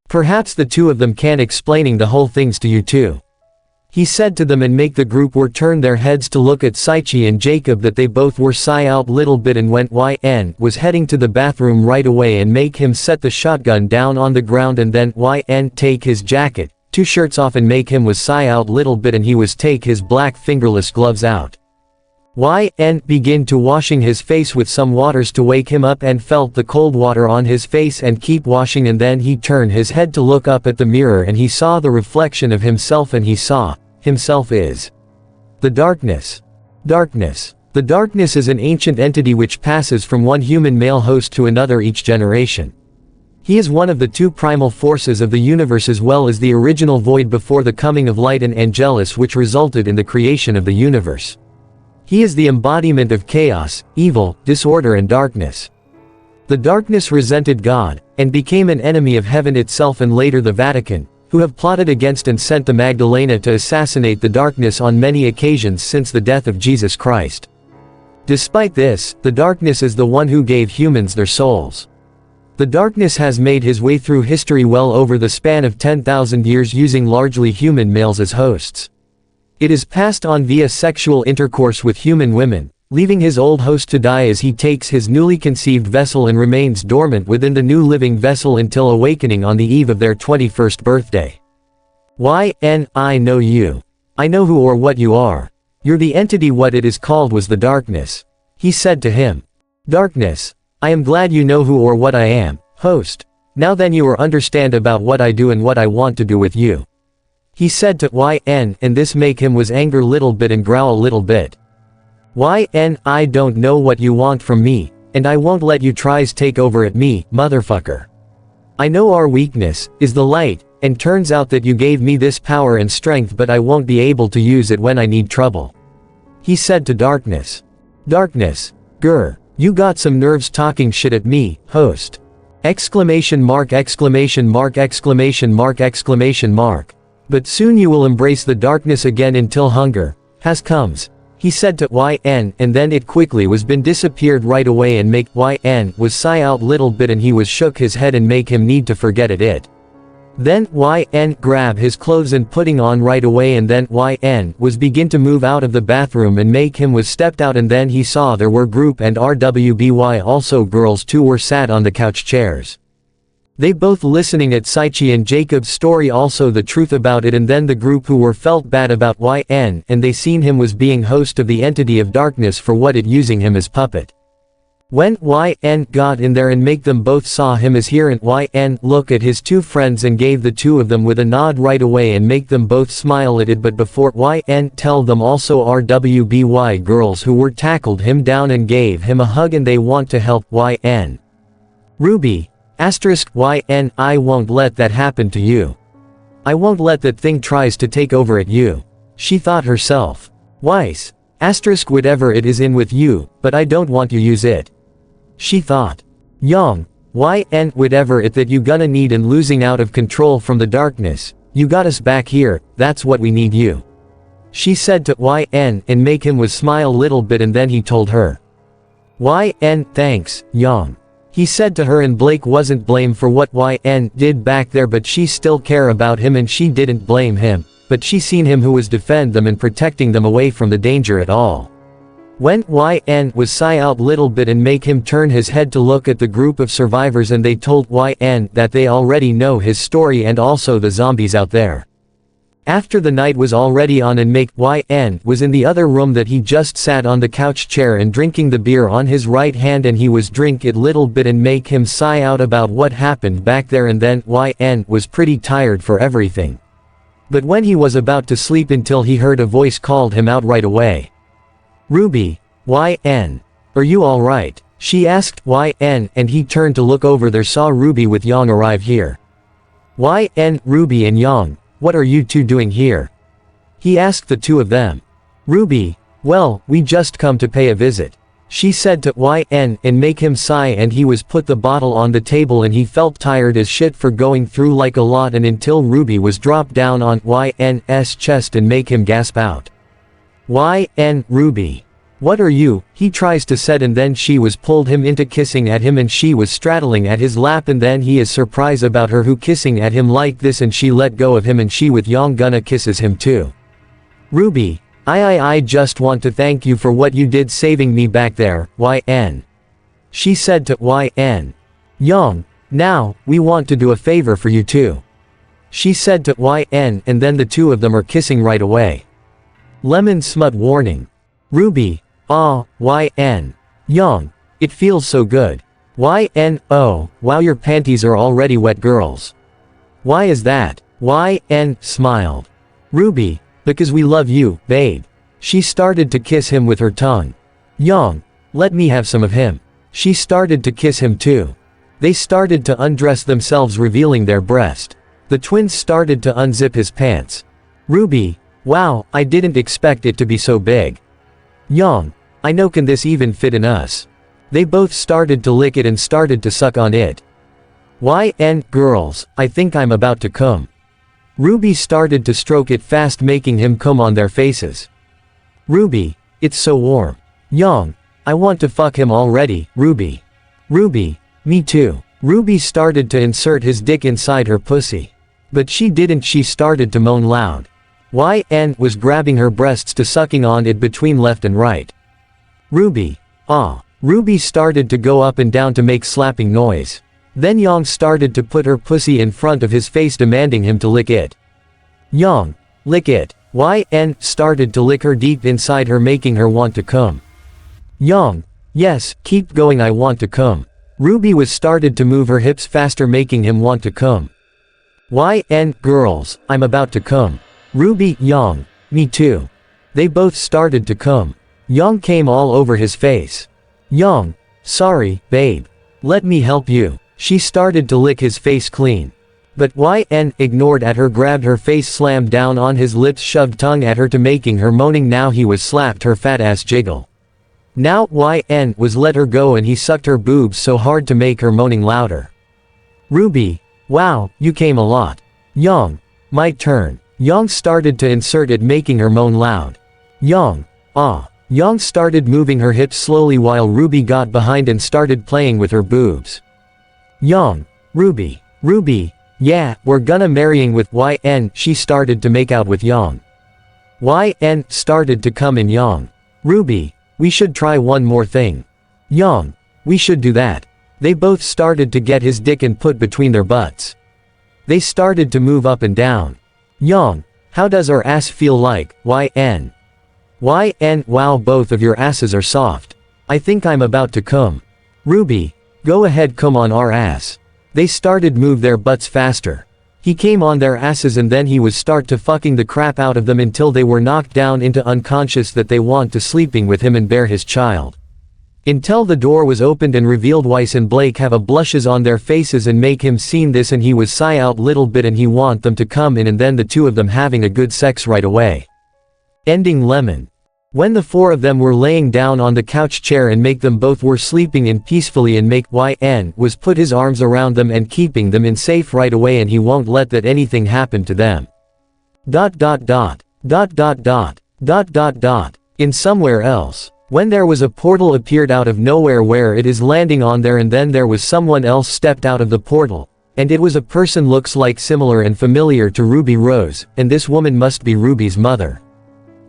Perhaps the two of them can explaining the whole things to you too. He said to them, and make the group were turn their heads to look at Saichi and Jacob, that they both were sigh out little bit and went was heading to the bathroom right away, and make him set the shotgun down on the ground, and then take his jacket, two shirts off, and make him was sigh out little bit, and he was take his black fingerless gloves out. Begin to washing his face with some waters to wake him up, and felt the cold water on his face and keep washing, and then he turned his head to look up at the mirror, and he saw the reflection of himself, and he saw himself is the darkness. Darkness. The darkness is an ancient entity which passes from one human male host to another each generation. He is one of the two primal forces of the universe, as well as the original void before the coming of light and Angelus, which resulted in the creation of the universe. He is the embodiment of chaos, evil, disorder, and darkness. The darkness resented God, and became an enemy of heaven itself, and later the Vatican, who have plotted against and sent the Magdalena to assassinate the darkness on many occasions since the death of Jesus Christ. Despite this, the darkness is the one who gave humans their souls. The darkness has made his way through history well over the span of 10,000 years, using largely human males as hosts. It is passed on via sexual intercourse with human women, leaving his old host to die as he takes his newly conceived vessel and remains dormant within the new living vessel until awakening on the eve of their 21st birthday. I know you. I know who or what you are. You're the entity. What it is called was the darkness. He said to him. Darkness. I am glad you know who or what I am, host. Now then you will understand about what I do and what I want to do with you. He said to Yn, and this make him was anger little bit and growl little bit. Yn, I don't know what you want from me, and I won't let you tries take over at me, motherfucker. I know our weakness, is the light, and turns out that you gave me this power and strength but I won't be able to use it when I need trouble. He said to Darkness. Darkness. Grr. You got some nerves talking shit at me, host. Exclamation mark exclamation mark exclamation mark exclamation mark. But soon you will embrace the darkness again until hunger has comes. He said to Yn, and then it quickly was been disappeared right away and make Yn was sigh out little bit and he was shook his head and make him need to forget it. Then Yn grab his clothes and putting on right away and then Yn was begin to move out of the bathroom and make him was stepped out and then he saw there were group and RWBY also girls too were sat on the couch chairs. They both listening at Saichi and Jacob's story also the truth about it and then the group who were felt bad about Yn and they seen him was being host of the entity of darkness for what it using him as puppet. When Yn got in there and make them both saw him as here and Yn look at his two friends and gave the two of them with a nod right away and make them both smile at it but before Yn tell them also RWBY girls who were tackled him down and gave him a hug and they want to help Yn. Ruby. Yn, I won't let that happen to you. I won't let that thing tries to take over at you. She thought herself. Weiss. Whatever it is in with you, but I don't want you use it. She thought. Yang. Yn, whatever it that you gonna need and losing out of control from the darkness, you got us back here, that's what we need you. She said to Yn and make him was smile little bit and then he told her. Yn, thanks, Yang. He said to her and Blake wasn't blamed for what Yn did back there but she still care about him and she didn't blame him, but she seen him who was defend them and protecting them away from the danger at all. When Yn was sigh out little bit and make him turn his head to look at the group of survivors and they told Yn that they already know his story and also the zombies out there. After the night was already on and make Yn was in the other room that he just sat on the couch chair and drinking the beer on his right hand and he was drink it little bit and make him sigh out about what happened back there and then Yn was pretty tired for everything. But when he was about to sleep until he heard a voice called him out right away. Ruby. Yn. Are you alright? She asked Yn and he turned to look over there saw Ruby with Yang arrive here. Yn, Ruby and Yang. What are you two doing here? He asked the two of them. Ruby. Well, we just come to pay a visit. She said to Yn and make him sigh and he was put the bottle on the table and he felt tired as shit for going through like a lot and until Ruby was dropped down on Yn's chest and make him gasp out. Yn, Ruby. What are you? He tries to said and then she was pulled him into kissing at him and she was straddling at his lap and then he is surprised about her who kissing at him like this and she let go of him and she with Yang gonna kisses him too. Ruby. I just want to thank you for what you did saving me back there, Yn. She said to Yn. Yang. Now, we want to do a favor for you too. She said to Yn and then the two of them are kissing right away. Lemon smut warning. Ruby. Yn. Yang. It feels so good. Yn. Oh, wow your panties are already wet girls. Why is that? Yn smiled. Ruby. Because we love you, babe. She started to kiss him with her tongue. Yang. Let me have some of him. She started to kiss him too. They started to undress themselves revealing their breast. The twins started to unzip his pants. Ruby. Wow, I didn't expect it to be so big. Yang. I know can this even fit in us? They both started to lick it and started to suck on it. Yn, girls, I think I'm about to come. Ruby started to stroke it fast making him come on their faces. Ruby. It's so warm. Yang. I want to fuck him already, Ruby. Ruby. Me too. Ruby started to insert his dick inside her pussy. But she didn't she started to moan loud. Yn was grabbing her breasts to sucking on it between left and right. Ruby. Ruby started to go up and down to make slapping noise. Then Yang started to put her pussy in front of his face demanding him to lick it. Yang. Lick it. Yn started to lick her deep inside her making her want to come. Yang. Yes, keep going I want to come. Ruby was started to move her hips faster, making him want to come. Girls, I'm about to come. Ruby, Yang. Me too. They both started to come. Yang came all over his face. Yang. Sorry, babe. Let me help you. She started to lick his face clean. But ignored at her, grabbed her face, slammed down on his lips, shoved tongue at her to making her moaning. Now he was slapped her fat ass jiggle. Now was let her go and he sucked her boobs so hard to make her moaning louder. Ruby. Wow, you came a lot. Yang. My turn. Yang started to insert it, making her moan loud. Yang. Yang started moving her hips slowly while Ruby got behind and started playing with her boobs. Yang. Ruby. Yeah, we're gonna marrying with She started to make out with Yang. Started to come in Yang. Ruby. We should try one more thing. Yang. We should do that. They both started to get his dick and put between their butts. They started to move up and down. Yang. How does our ass feel like? Wow, both of your asses are soft. I think I'm about to come. Ruby. Go ahead, come on our ass. They started move their butts faster. He came on their asses and then he was start to fucking the crap out of them until they were knocked down into unconscious that they want to sleeping with him and bear his child. Until the door was opened and revealed Weiss and Blake have a blushes on their faces and make him seen this and he was sigh out little bit and he want them to come in and then the two of them having a good sex right away. Ending lemon. When the four of them were laying down on the couch chair and make them both were sleeping in peacefully and make was put his arms around them and keeping them in safe right away and he won't let that anything happen to them. In somewhere else. When there was a portal appeared out of nowhere where it is landing on there and then there was someone else stepped out of the portal. And it was a person looks like similar and familiar to Ruby Rose, and this woman must be Ruby's mother.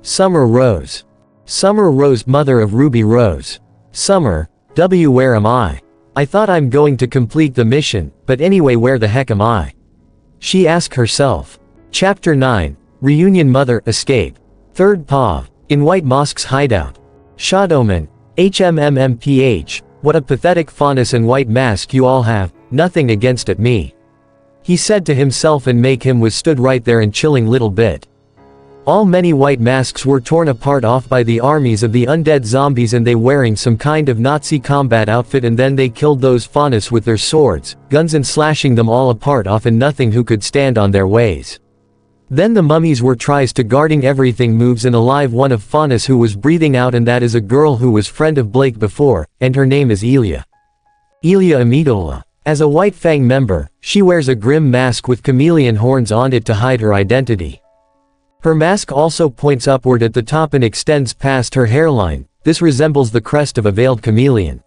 Summer Rose. Summer Rose, mother of Ruby Rose. Summer, where am I? I thought I'm going to complete the mission, but anyway where the heck am I? She asked herself. Chapter 9, Reunion Mother, Escape. Third POV. In White Mosque's hideout. Shadowman. HMMMPH. What a pathetic fondness and white mask you all have, nothing against it me. He said to himself and make him was stood right there and chilling little bit. All many white masks were torn apart off by the armies of the undead zombies and they wearing some kind of Nazi combat outfit and then they killed those faunus with their swords, guns and slashing them all apart off and nothing who could stand on their ways. Then the mummies were tries to guarding everything moves and alive one of faunus who was breathing out and that is a girl who was friend of Blake before, and her name is Elia. Elia Amidola. As a White Fang member, she wears a grim mask with chameleon horns on it to hide her identity. Her mask also points upward at the top and extends past her hairline. This resembles the crest of a veiled chameleon.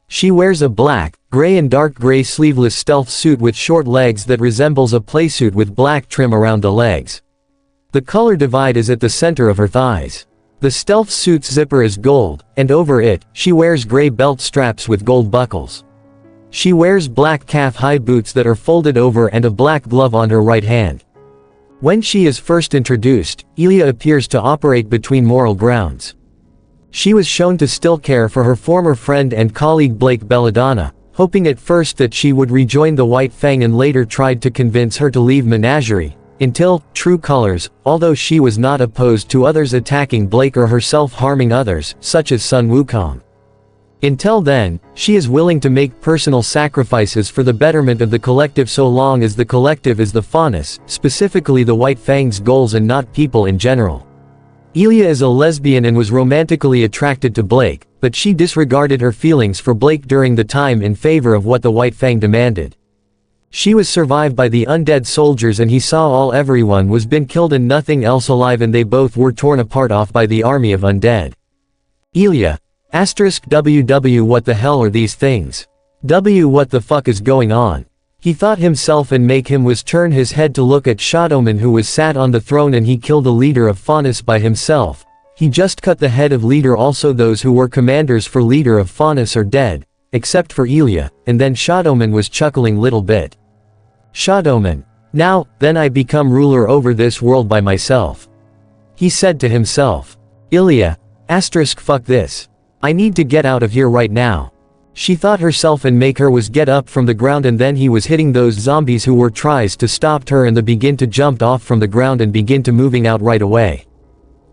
She wears a black, gray and dark gray sleeveless stealth suit with short legs that resembles a playsuit with black trim around the legs. The color divide is at the center of her thighs. The stealth suit's zipper is gold, and over it, she wears gray belt straps with gold buckles. She wears black calf-high boots that are folded over and a black glove on her right hand. When she is first introduced, Elia appears to operate between moral grounds. She was shown to still care for her former friend and colleague Blake Belladonna, hoping at first that she would rejoin the White Fang and later tried to convince her to leave Menagerie, until, true colors, although she was not opposed to others attacking Blake or herself harming others, such as Sun Wukong. Until then, she is willing to make personal sacrifices for the betterment of the collective so long as the collective is the faunus, specifically the White Fang's goals and not people in general. Elia is a lesbian and was romantically attracted to Blake, but she disregarded her feelings for Blake during the time in favor of what the White Fang demanded. She was survived by the undead soldiers and he saw everyone was been killed and nothing else alive and they both were torn apart off by the army of undead. Elia. WW what the hell are these things? What the fuck is going on? He thought himself and make him was turn his head to look at Shadowman who was sat on the throne and he killed the leader of faunus by himself. He just cut the head of leader also those who were commanders for leader of faunus are dead, except for Elia, and then Shadowman was chuckling little bit. Shadowman. Now, then I become ruler over this world by myself. He said to himself. Elia. Fuck this. I need to get out of here right now. She thought herself and make her was get up from the ground, and then he was hitting those zombies who were tries to stop her and they begin to jump off from the ground and begin to moving out right away.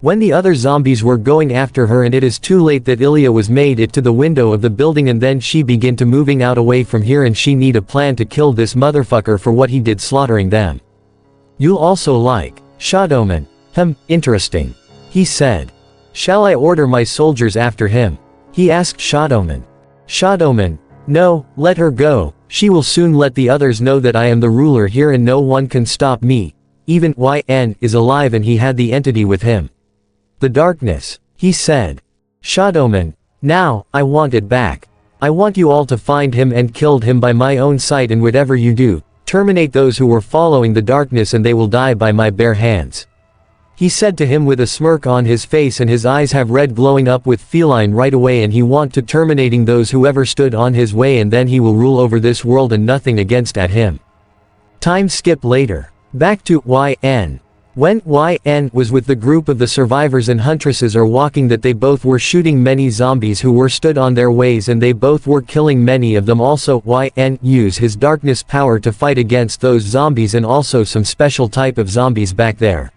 When the other zombies were going after her and it is too late that Ilya was made it to the window of the building and then she begin to moving out away from here and she need a plan to kill this motherfucker for what he did slaughtering them. You'll also like shadowman. Interesting. He said. Shall I order my soldiers after him? He asked shadowman. Shadowman. No, let her go, she will soon let the others know that I am the ruler here and no one can stop me. Even YN is alive and he had the entity with him. The darkness, he said. Shadowman. Now, I want it back. I want you all to find him and killed him by my own sight, and whatever you do, terminate those who were following the darkness and they will die by my bare hands. He said to him with a smirk on his face and his eyes have red glowing up with feline right away, and he want to terminating those whoever stood on his way and then he will rule over this world and nothing against at him. Time skip later. Back to YN. When YN was with the group of the survivors and huntresses are walking that they both were shooting many zombies who were stood on their ways and they both were killing many of them. Also YN use his darkness power to fight against those zombies and also some special type of zombies back there.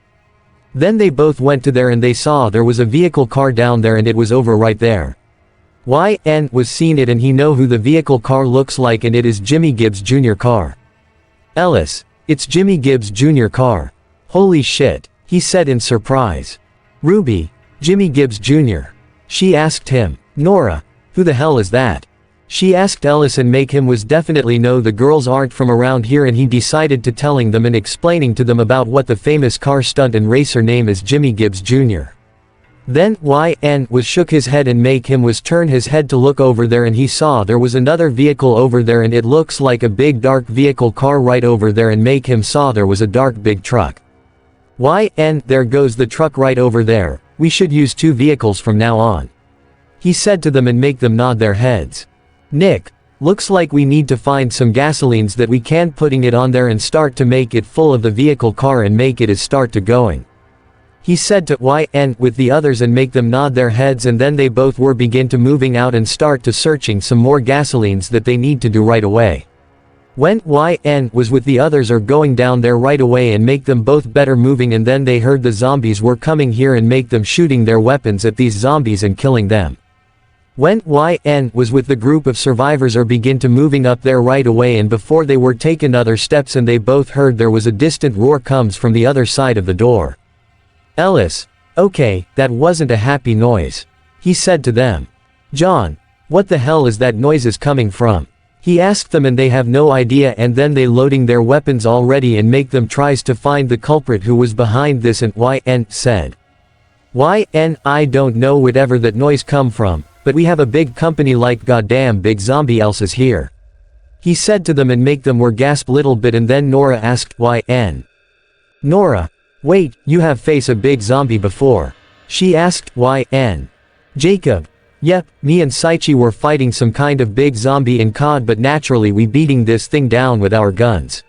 Then they both went to there and they saw there was a vehicle car down there and it was over right there. YN was seen it and he know who the vehicle car looks like, and it is Jimmy Gibbs Jr. car. Ellis, it's Jimmy Gibbs Jr. car. Holy shit, he said in surprise. Ruby, Jimmy Gibbs Jr. She asked him. Nora, who the hell is that? She asked Ellis and make him was definitely know the girls aren't from around here, and he decided to telling them and explaining to them about what the famous car stunt and racer name is Jimmy Gibbs Jr. Then YN was shook his head and make him was turn his head to look over there and he saw there was another vehicle over there and it looks like a big dark vehicle car right over there, and make him saw there was a dark big truck. YN, there goes the truck right over there, we should use 2 vehicles from now on. He said to them and make them nod their heads. Nick, looks like we need to find some gasolines that we can putting it on there and start to make it full of the vehicle car and make it is start to going. He said to YN with the others and make them nod their heads, and then they both were begin to moving out and start to searching some more gasolines that they need to do right away. When YN was with the others are going down there right away and make them both better moving, and then they heard the zombies were coming here and make them shooting their weapons at these zombies and killing them. When YN was with the group of survivors are begin to moving up there right away, and before they were taken other steps and they both heard there was a distant roar comes from the other side of the door. Ellis, okay, that wasn't a happy noise. He said to them. John, what the hell is that noise is coming from? He asked them and they have no idea, and then they loading their weapons already and make them tries to find the culprit who was behind this, and YN said. YN, I don't know whatever that noise come from, but we have a big company like goddamn big zombie else is here. He said to them and make them were gasp little bit, and then Nora asked YN. Nora, wait, you have faced a big zombie before? She asked YN. Jacob. Yep, me and Saichi were fighting some kind of big zombie in COD, but naturally we beating this thing down with our guns.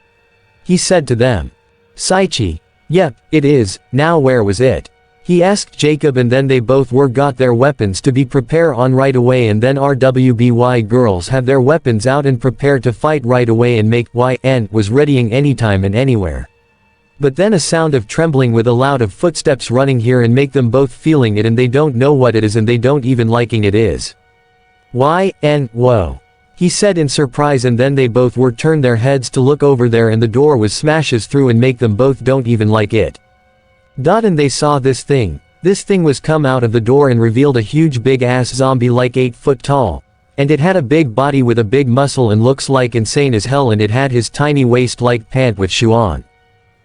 He said to them. Saichi. Yep, it is, now where was it? He asked Jacob, and then they both were got their weapons to be prepare on right away, and then RWBY girls have their weapons out and prepare to fight right away, and make YN was readying anytime and anywhere. But then a sound of trembling with a loud of footsteps running here and make them both feeling it, and they don't know what it is and they don't even liking it is. YN, whoa. He said in surprise, and then they both were turn their heads to look over there and the door was smashes through and make them both don't even like it. And they saw this thing. This thing was come out of the door and revealed a huge big ass zombie like 8 foot tall. And it had a big body with a big muscle and looks like insane as hell, and it had his tiny waist like pant with shoe on.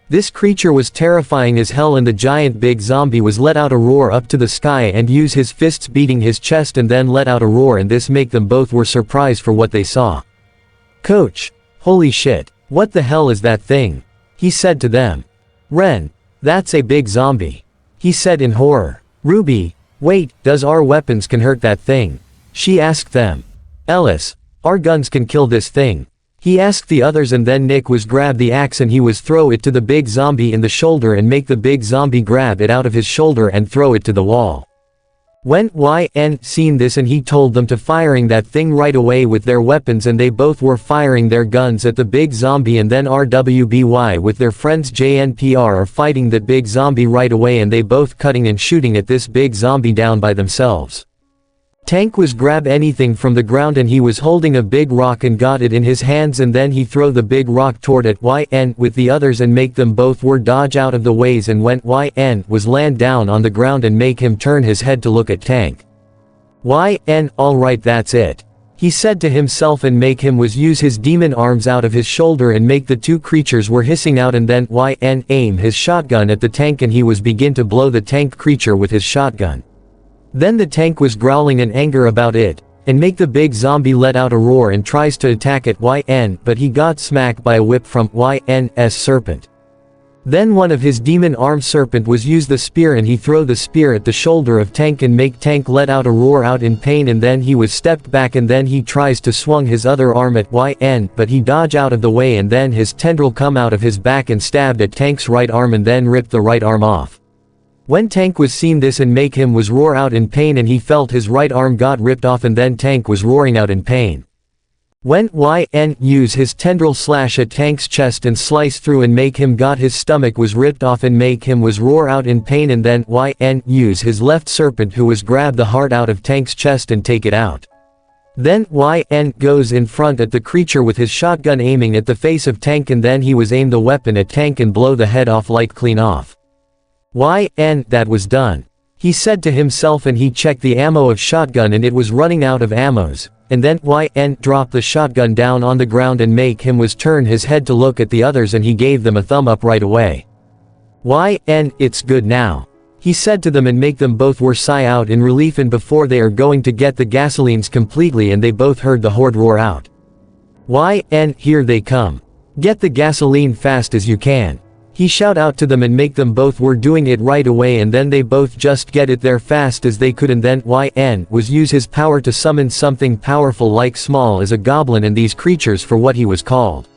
This creature was terrifying as hell, and the giant big zombie was let out a roar up to the sky and use his fists beating his chest and then let out a roar, and this make them both were surprised for what they saw. Coach. Holy shit. What the hell is that thing? He said to them. Ren. That's a big zombie. He said in horror. Ruby. Wait, does our weapons can hurt that thing? She asked them. Ellis. Our guns can kill this thing. He asked the others, and then Nick was grab the axe and he was throw it to the big zombie in the shoulder and make the big zombie grab it out of his shoulder and throw it to the wall. When YN seen this and he told them to firing that thing right away with their weapons and they both were firing their guns at the big zombie and then RWBY with their friends JNPR are fighting that big zombie right away and they both cutting and shooting at this big zombie down by themselves. Tank was grab anything from the ground and he was holding a big rock and got it in his hands and then he throw the big rock toward it YN with the others and make them both were dodge out of the ways and when YN was land down on the ground and make him turn his head to look at Tank. YN alright that's it. He said to himself and make him was use his demon arms out of his shoulder and make the two creatures were hissing out and then YN aim his shotgun at the tank and he was begin to blow the tank creature with his shotgun. Then the tank was growling in anger about it, and make the big zombie let out a roar and tries to attack at YN but he got smacked by a whip from YN's serpent. Then one of his demon armed serpent was use the spear and he throw the spear at the shoulder of Tank and make Tank let out a roar out in pain and then he was stepped back and then he tries to swung his other arm at YN but he dodge out of the way and then his tendril come out of his back and stabbed at Tank's right arm and then ripped the right arm off. When Tank was seen this and make him was roar out in pain and he felt his right arm got ripped off and then Tank was roaring out in pain. When YN use his tendril slash at Tank's chest and slice through and make him got his stomach was ripped off and make him was roar out in pain and then YN use his left serpent who was grab the heart out of Tank's chest and take it out. Then YN goes in front at the creature with his shotgun aiming at the face of Tank and then he was aim the weapon at Tank and blow the head off like clean off. YN that was done. He said to himself and he checked the ammo of shotgun and it was running out of ammos, and then YN dropped the shotgun down on the ground and make him was turn his head to look at the others and he gave them a thumb up right away. YN it's good now. He said to them and make them both were sigh out in relief and before they are going to get the gasolines completely and they both heard the horde roar out. YN here they come. Get the gasoline fast as you can. He shout out to them and make them both were doing it right away and then they both just get it there fast as they could and then YN was use his power to summon something powerful like small as a goblin and these creatures for what he was called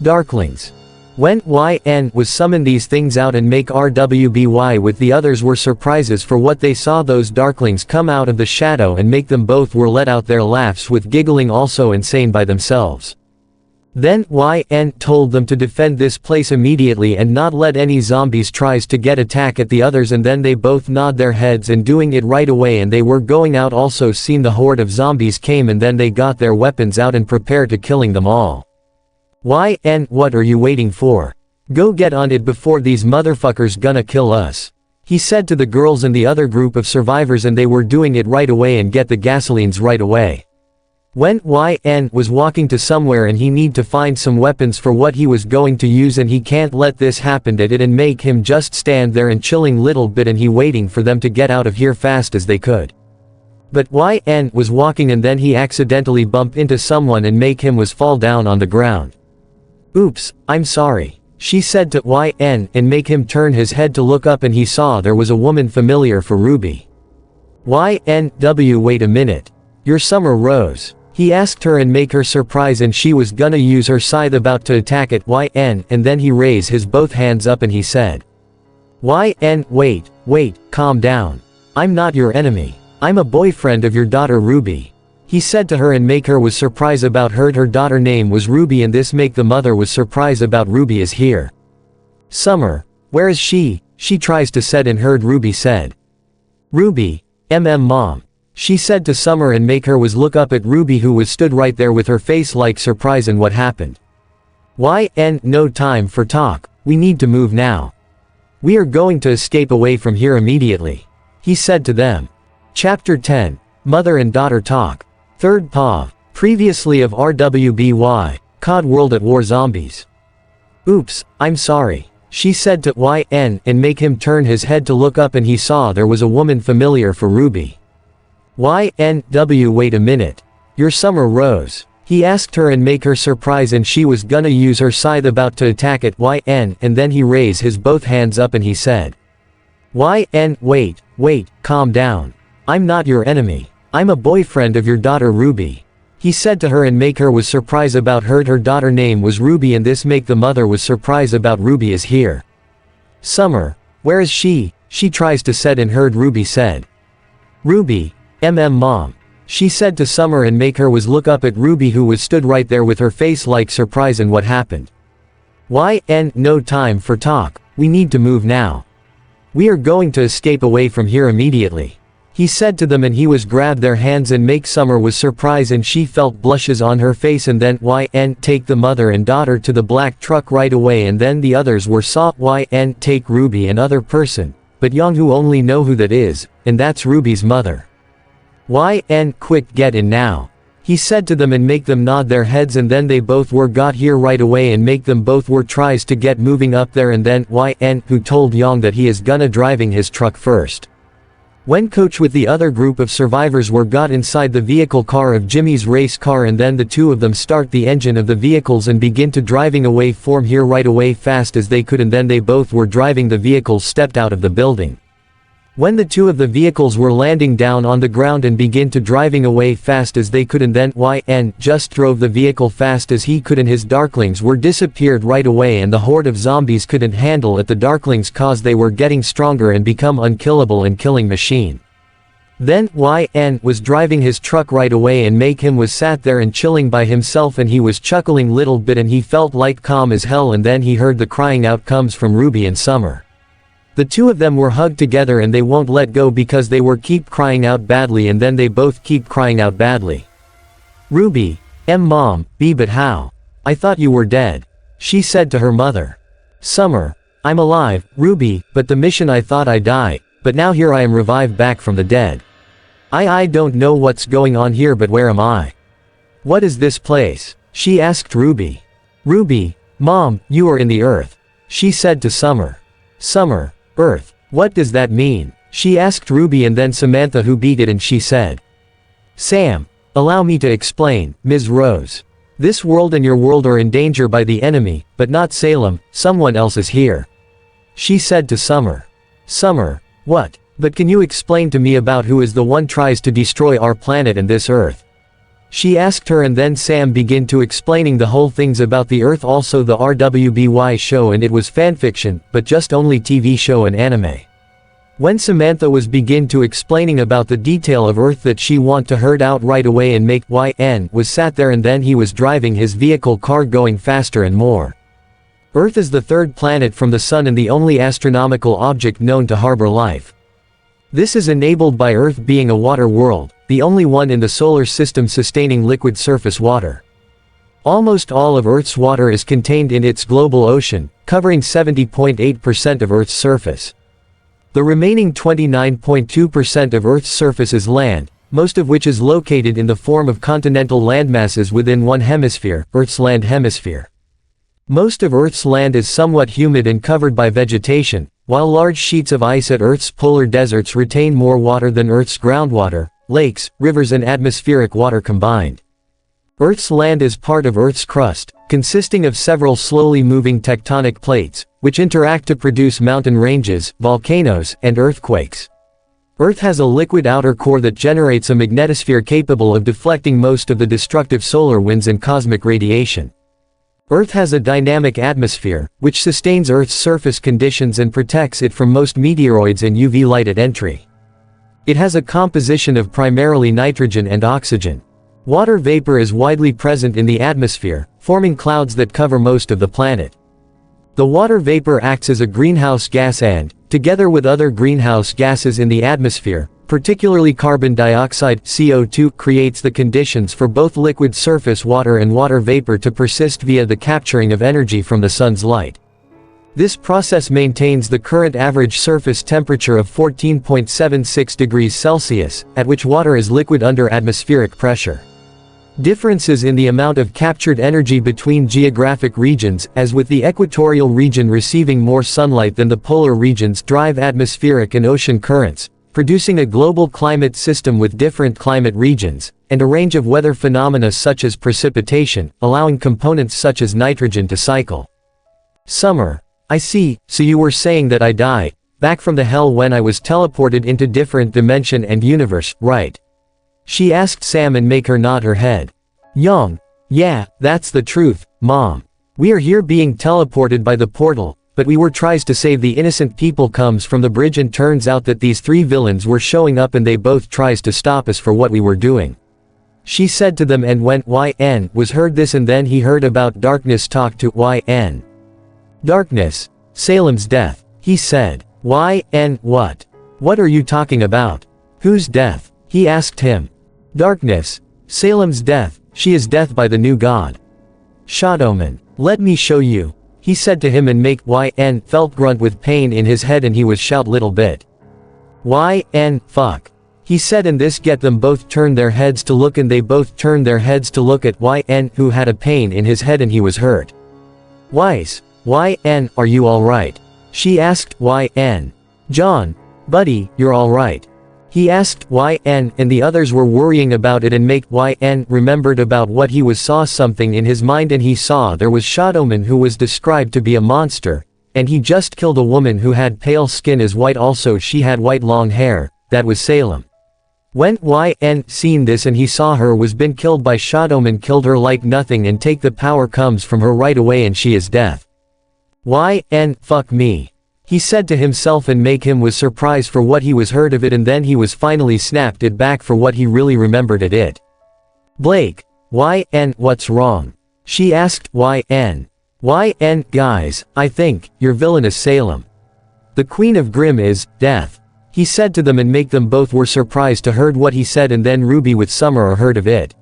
Darklings. When YN was summon these things out and make RWBY with the others were surprises for what they saw those Darklings come out of the shadow and make them both were let out their laughs with giggling also insane by themselves. Then YN told them to defend this place immediately and not let any zombies tries to get attack at the others and then they both nod their heads and doing it right away and they were going out also seen the horde of zombies came and then they got their weapons out and prepare to killing them all. YN what are you waiting for? Go get on it before these motherfuckers gonna kill us. He said to the girls and the other group of survivors and they were doing it right away and get the gasolines right away. When YN was walking to somewhere and he need to find some weapons for what he was going to use and he can't let this happen at it and make him just stand there and chilling little bit and he waiting for them to get out of here fast as they could. But YN was walking and then he accidentally bump into someone and make him was fall down on the ground. Oops, I'm sorry, she said to YN and make him turn his head to look up and he saw there was a woman familiar for Ruby. YNW wait a minute. You're Summer Rose. He asked her and make her surprise and she was gonna use her scythe about to attack at YN and then he raised his both hands up and he said. YN wait, calm down. I'm not your enemy. I'm a boyfriend of your daughter Ruby. He said to her and make her was surprised about her daughter name was Ruby and this make the mother was surprised about Ruby is here. Summer, where is she? She tries to said and heard Ruby said. Ruby, mom. She said to Summer and make her was look up at Ruby who was stood right there with her face like surprise and what happened. YN no time for talk, we need to move now. We are going to escape away from here immediately. He said to them. Chapter 10, Mother and Daughter Talk. 3rd POV, previously of RWBY, COD World at War Zombies. Oops, I'm sorry, she said to YN and make him turn his head to look up and he saw there was a woman familiar for Ruby. YNW wait a minute. You're Summer Rose. He asked her and make her surprise and she was gonna use her scythe about to attack at YN and then he raised his both hands up and he said. YN wait, calm down. I'm not your enemy. I'm a boyfriend of your daughter Ruby. He said to her and make her was surprised about her daughter name was Ruby and this make the mother was surprised about Ruby is here. Summer, where is she? She tries to said and heard Ruby said. Ruby, Mom. She said to Summer and make her was look up at Ruby who was stood right there with her face like surprise and what happened. No time for talk, we need to move now. We are going to escape away from here immediately. He said to them and he was grabbed their hands and make Summer was surprised and she felt blushes on her face and then take the mother and daughter to the black truck right away and then the others were saw take Ruby and other person, but Young who only know who that is, and that's Ruby's mother. Quick get in now. He said to them and make them nod their heads and then they both were got here right away and make them both were tries to get moving up there and then who told Young that he is gonna driving his truck first. When Coach with the other group of survivors were got inside the vehicle car of Jimmy's race car and then the two of them start the engine of the vehicles and begin to driving away from here right away fast as they could and then they both were driving the vehicles stepped out of the building. When the two of the vehicles were landing down on the ground and begin to driving away fast as they could and then just drove the vehicle fast as he could and his darklings were disappeared right away and the horde of zombies couldn't handle it the darklings cause they were getting stronger and become unkillable and killing machine. Then was driving his truck right away and make him was sat there and chilling by himself and he was chuckling little bit and he felt like calm as hell and then he heard the crying out comes from Ruby and Summer. The two of them were hugged together and they won't let go because they were keep crying out badly and then they both keep crying out badly. Ruby, Mom, but how? I thought you were dead. She said to her mother. Summer, I'm alive, Ruby, but the mission I thought I die, but now here I am revived back from the dead. I don't know what's going on here but where am I? What is this place? She asked Ruby. Ruby, Mom, you are in the earth. She said to Summer. Summer, Earth, what does that mean? She asked Ruby and then Samantha who beat it and she said. Sam, allow me to explain, Ms. Rose. This world and your world are in danger by the enemy, but not Salem, someone else is here. She said to Summer. Summer, what? But can you explain to me about who is the one tries to destroy our planet and this earth? She asked her and then Sam began to explaining the whole things about the earth also the RWBY show and it was fanfiction, but just only TV show and anime. When Samantha was begin to explaining about the detail of earth that she want to heard out right away and make was sat there and then he was driving his vehicle car going faster and more. Earth is the third planet from the sun and the only astronomical object known to harbor life. This is enabled by Earth being a water world, the only one in the solar system sustaining liquid surface water. Almost all of Earth's water is contained in its global ocean, covering 70.8% of Earth's surface. The remaining 29.2% of Earth's surface is land, most of which is located in the form of continental landmasses within one hemisphere, Earth's land hemisphere. Most of Earth's land is somewhat humid and covered by vegetation, while large sheets of ice at Earth's polar deserts retain more water than Earth's groundwater, lakes, rivers and atmospheric water combined. Earth's land is part of Earth's crust, consisting of several slowly moving tectonic plates, which interact to produce mountain ranges, volcanoes, and earthquakes. Earth has a liquid outer core that generates a magnetosphere capable of deflecting most of the destructive solar winds and cosmic radiation. Earth has a dynamic atmosphere, which sustains Earth's surface conditions and protects it from most meteoroids and UV light at entry. It has a composition of primarily nitrogen and oxygen. Water vapor is widely present in the atmosphere, forming clouds that cover most of the planet. The water vapor acts as a greenhouse gas and, together with other greenhouse gases in the atmosphere, particularly carbon dioxide, CO2, creates the conditions for both liquid surface water and water vapor to persist via the capturing of energy from the sun's light. This process maintains the current average surface temperature of 14.76 degrees Celsius, at which water is liquid under atmospheric pressure. Differences in the amount of captured energy between geographic regions, as with the equatorial region receiving more sunlight than the polar regions, drive atmospheric and ocean currents, producing a global climate system with different climate regions, and a range of weather phenomena such as precipitation, allowing components such as nitrogen to cycle. Summer. I see, so you were saying that I died, back from the hell when I was teleported into different dimension and universe, right? She asked Sam and make her nod her head. Young. Yeah, that's the truth, Mom. We are here being teleported by the portal, but we were tries to save the innocent people comes from the bridge and turns out that these three villains were showing up and they both tries to stop us for what we were doing. She said to them and when YN was heard this and then he heard about darkness talk to YN. Darkness. Salem's death. He said. YN what? What are you talking about? Whose death? He asked him. Darkness. Salem's death. She is death by the new god. Shadowman. Let me show you. He said to him and make YN felt grunt with pain in his head and he was shout little bit. YN fuck. He said and this get them both turned their heads to look and they both turned their heads to look at YN who had a pain in his head and he was hurt. Wise. YN are you alright? She asked YN. John. Buddy, you're alright. He asked YN and the others were worrying about it and make YN remembered about what he was saw something in his mind and he saw there was Shadowman who was described to be a monster, and he just killed a woman who had pale skin as white also she had white long hair, that was Salem. When YN seen this and he saw her was been killed by Shadowman killed her like nothing and take the power comes from her right away and she is death. YN fuck me. He said to himself and make him was surprised for what he was heard of it and then he was finally snapped it back for what he really remembered at it. Blake. YN what's wrong? She asked YN. YN guys, I think, your villain is Salem. The Queen of Grimm is, death. He said to them and make them both were surprised to heard what he said and then Ruby with Summer are heard of it.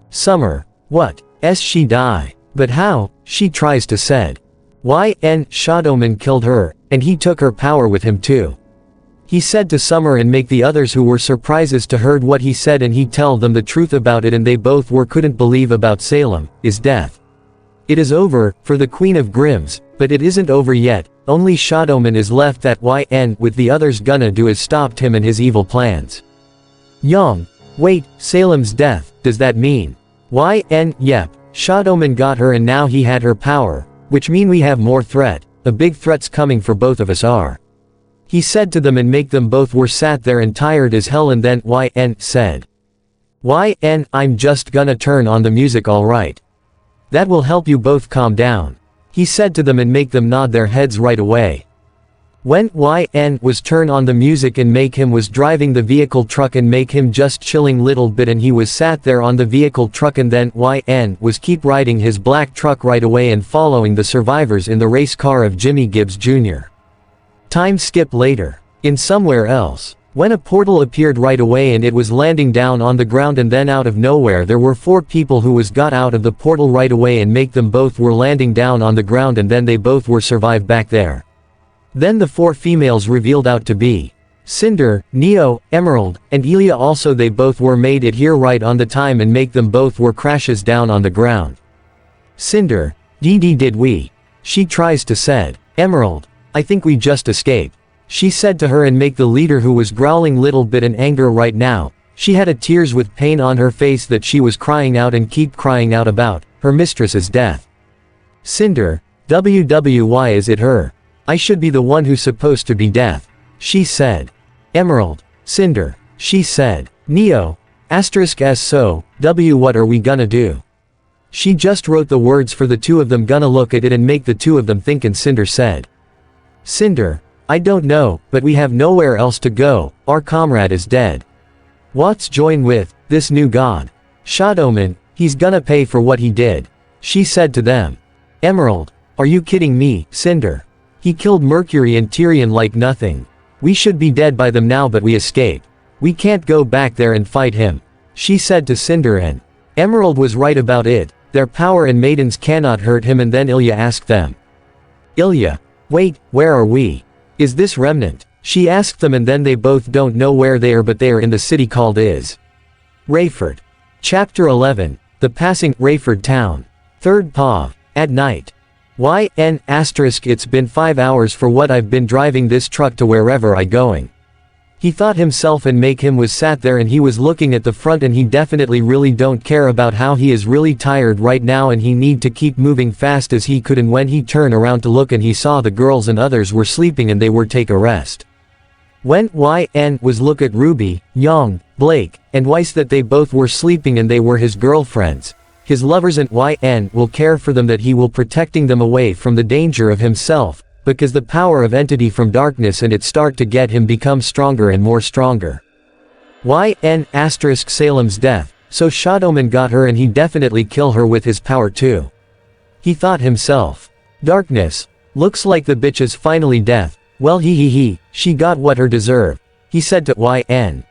Summer. What? She die. But how? She tries to said. YN Shadowman killed her, and he took her power with him too. He said to Summer and make the others who were surprises to heard what he said and he tell them the truth about it and they both were couldn't believe about Salem, is death. It is over, for the Queen of Grimm's, but it isn't over yet, only Shadowman is left that YN with the others gonna do is stopped him and his evil plans. Young. Wait, Salem's death, does that mean? YN yep, Shadowman got her and now he had her power, which mean we have more threat, a big threat's coming for both of us are. He said to them and make them both were sat there and tired as hell and then YN said. YN I'm just gonna turn on the music alright. That will help you both calm down. He said to them and make them nod their heads right away. When YN was turn on the music and make him was driving the vehicle truck and make him just chilling little bit and he was sat there on the vehicle truck and then YN was keep riding his black truck right away and following the survivors in the race car of Jimmy Gibbs Jr. Time skip later. In somewhere else. When a portal appeared right away and it was landing down on the ground and then out of nowhere there were 4 people who was got out of the portal right away and make them both were landing down on the ground and then they both were survived back there. Then the 4 females revealed out to be Cinder, Neo, Emerald, and Ilya also they both were made it here right on the time and make them both were crashes down on the ground. Cinder. Did we? She tries to said. Emerald. I think we just escaped. She said to her and make the leader who was growling little bit in anger right now. She had a tears with pain on her face that she was crying out and keep crying out about, her mistress's death. Cinder. Why is it her? I should be the one who's supposed to be death. She said. Emerald. Cinder. She said. Neo. As so, what are we gonna do? She just wrote the words for the 2 of them gonna look at it and make the 2 of them think and Cinder said. Cinder. I don't know, but we have nowhere else to go, our comrade is dead. What's join with, this new god? Shadowman, he's gonna pay for what he did. She said to them. Emerald. Are you kidding me, Cinder? He killed Mercury and Tyrion like nothing. We should be dead by them now but we escaped. We can't go back there and fight him. She said to Cinder and Emerald was right about it, their power and maidens cannot hurt him and then Ilya asked them. Ilya. Wait, where are we? Is this Remnant? She asked them and then they both don't know where they are but they are in the city called is. Rayford. Chapter 11, The Passing, Rayford Town. 3rd Paw. At night. YN** it's been 5 hours for what I've been driving this truck to wherever I going. He thought himself and make him was sat there and he was looking at the front and he definitely really don't care about how he is really tired right now and he need to keep moving fast as he could and when he turned around to look and he saw the girls and others were sleeping and they were take a rest. When YN was look at Ruby, Young, Blake, and Weiss that they both were sleeping and they were his girlfriends. His lovers and YN will care for them that he will protecting them away from the danger of himself, because the power of entity from darkness and it start to get him become stronger and more stronger. YN * Salem's death, so shadowman got her and he definitely kill her with his power too. He thought himself. Darkness. Looks like the bitch is finally death, well she got what her deserve, he said to YN.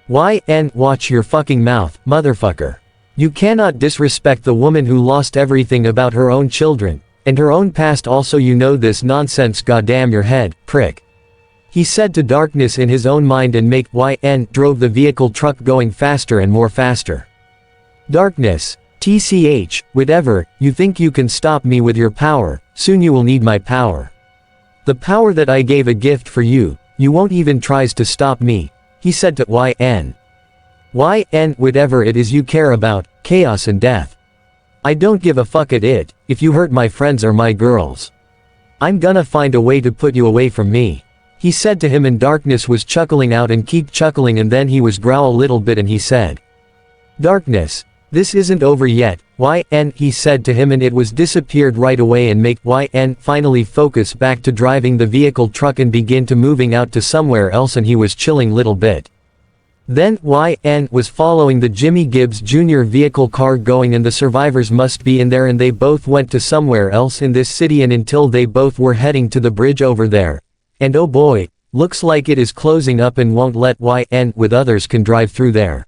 YN watch your fucking mouth, motherfucker. You cannot disrespect the woman who lost everything about her own children, and her own past also you know this nonsense goddamn your head, prick. He said to darkness in his own mind and make YN drove the vehicle truck going faster and more faster. Darkness. TCH, whatever, you think you can stop me with your power, soon you will need my power. The power that I gave a gift for you, you won't even tries to stop me, he said to YN. YN whatever it is you care about, chaos and death. I don't give a fuck at it, if you hurt my friends or my girls. I'm gonna find a way to put you away from me. He said to him and darkness was chuckling out and keep chuckling and then he was growl a little bit and he said. Darkness. This isn't over yet, YN he said to him and it was disappeared right away and make YN finally focus back to driving the vehicle truck and begin to moving out to somewhere else and he was chilling little bit. Then YN was following the Jimmy Gibbs Jr. vehicle car going and the survivors must be in there and they both went to somewhere else in this city and until they both were heading to the bridge over there. And oh boy, looks like it is closing up and won't let YN with others can drive through there.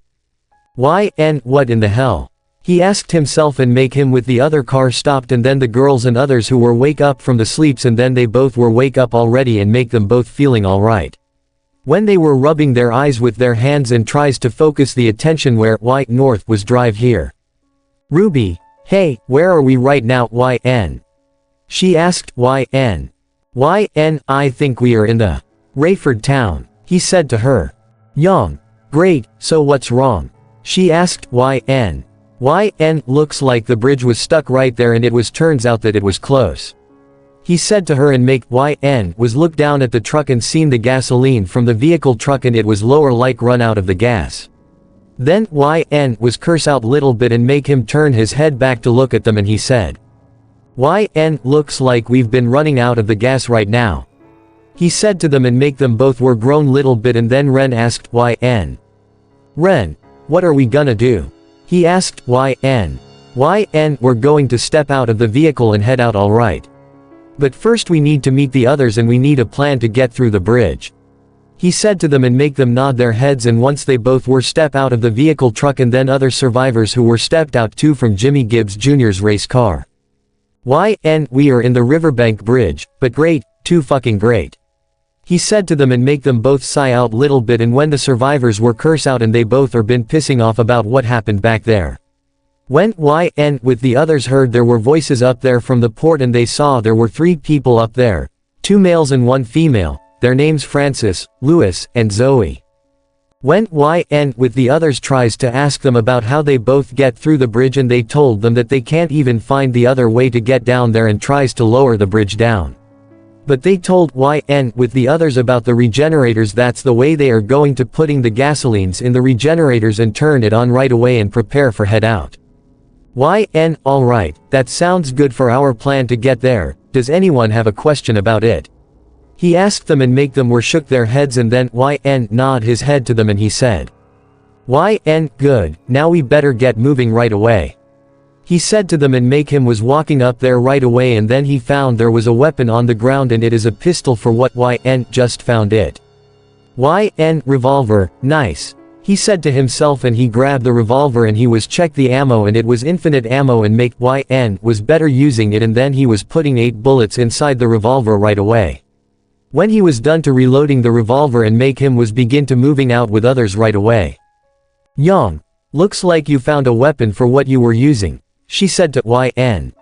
YN what in the hell? He asked himself and make him with the other car stopped and then the girls and others who were wake up from the sleeps and then they both were wake up already and make them both feeling alright. When they were rubbing their eyes with their hands and tries to focus the attention where Y North was drive here. Ruby, hey, where are we right now YN? She asked YN. YN I think we are in the Rayford town, he said to her. Young. Great, so what's wrong? She asked YN. YN looks like the bridge was stuck right there and it was turns out that it was close. He said to her and make YN was look down at the truck and seen the gasoline from the vehicle truck and it was lower like run out of the gas. Then YN was curse out little bit and make him turn his head back to look at them and he said. YN looks like we've been running out of the gas right now. He said to them and make them both were grown little bit and then Ren asked YN. Ren. What are we gonna do? He asked YN. YN we're going to step out of the vehicle and head out alright. But first we need to meet the others and we need a plan to get through the bridge. He said to them and make them nod their heads and once they both were step out of the vehicle truck and then other survivors who were stepped out too from Jimmy Gibbs Jr.'s race car. YN we are in the riverbank bridge, but great, too fucking great. He said to them and make them both sigh out little bit and when the survivors were curse out and they both are been pissing off about what happened back there. When YN with the others heard there were voices up there from the port and they saw there were 3 people up there, 2 males and 1 female, their names Francis, Louis, and Zoe. When YN with the others tries to ask them about how they both get through the bridge and they told them that they can't even find the other way to get down there and tries to lower the bridge down. But they told YN with the others about the regenerators that's the way they are going to putting the gasolines in the regenerators and turn it on right away and prepare for head out. YN alright, that sounds good for our plan to get there, does anyone have a question about it? He asked them and make them were shook their heads and then YN nod his head to them and he said. YN good, now we better get moving right away. He said to them and make him was walking up there right away and then he found there was a weapon on the ground and it is a pistol for what YN just found it. YN revolver, nice. He said to himself and he grabbed the revolver and he was check the ammo and it was infinite ammo and make YN was better using it and then he was putting 8 bullets inside the revolver right away. When he was done to reloading the revolver and make him was begin to moving out with others right away. Young. Looks like you found a weapon for what you were using. She said to YN.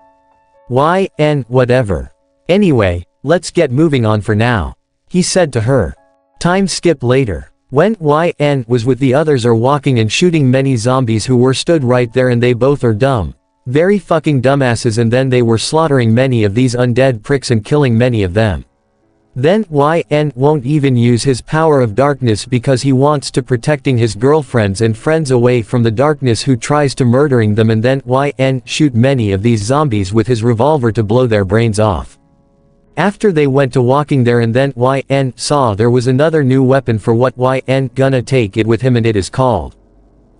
YN whatever. Anyway, let's get moving on for now. He said to her. Time skip later. When YN was with the others are walking and shooting many zombies who were stood right there and they both are dumb. Very fucking dumbasses and then they were slaughtering many of these undead pricks and killing many of them. Then YN won't even use his power of darkness because he wants to protecting his girlfriends and friends away from the darkness who tries to murdering them and then YN shoot many of these zombies with his revolver to blow their brains off. After they went to walking there and then YN saw there was another new weapon for what YN gonna take it with him and it is called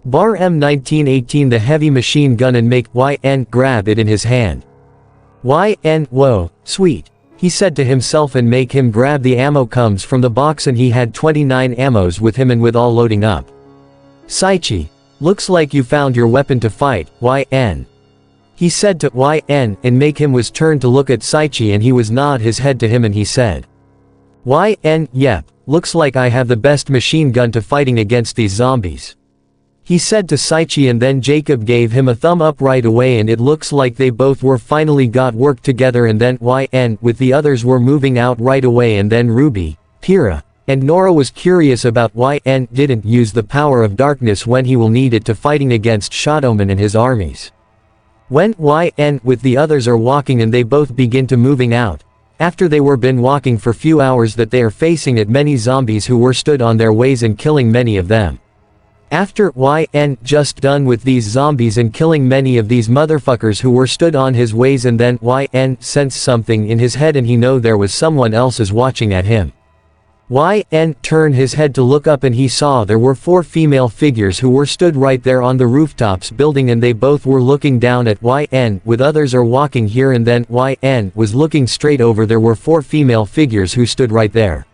Bar M1918 the heavy machine gun and make YN grab it in his hand. YN whoa, sweet. He said to himself and make him grab the ammo comes from the box and he had 29 ammos with him and with all loading up. Saichi, looks like you found your weapon to fight, YN. He said to YN and make him was turned to look at Saichi and he was nod his head to him and he said. YN yep, looks like I have the best machine gun to fighting against these zombies. He said to Saichi and then Jacob gave him a thumb up right away and it looks like they both were finally got work together and then YN with the others were moving out right away and then Ruby, Pyrrha, and Nora was curious about YN didn't use the power of darkness when he will need it to fighting against Shadowman and his armies. When YN with the others are walking and they both begin to moving out, after they were been walking for few hours that they are facing at many zombies who were stood on their ways and killing many of them. After YN just done with these zombies and killing many of these motherfuckers who were stood on his ways and then YN sensed something in his head and he know there was someone else's watching at him. YN turned his head to look up and he saw there were 4 female figures who were stood right there on the rooftops building and they both were looking down at YN with others are walking here and then YN was looking straight over there were 4 female figures who stood right there.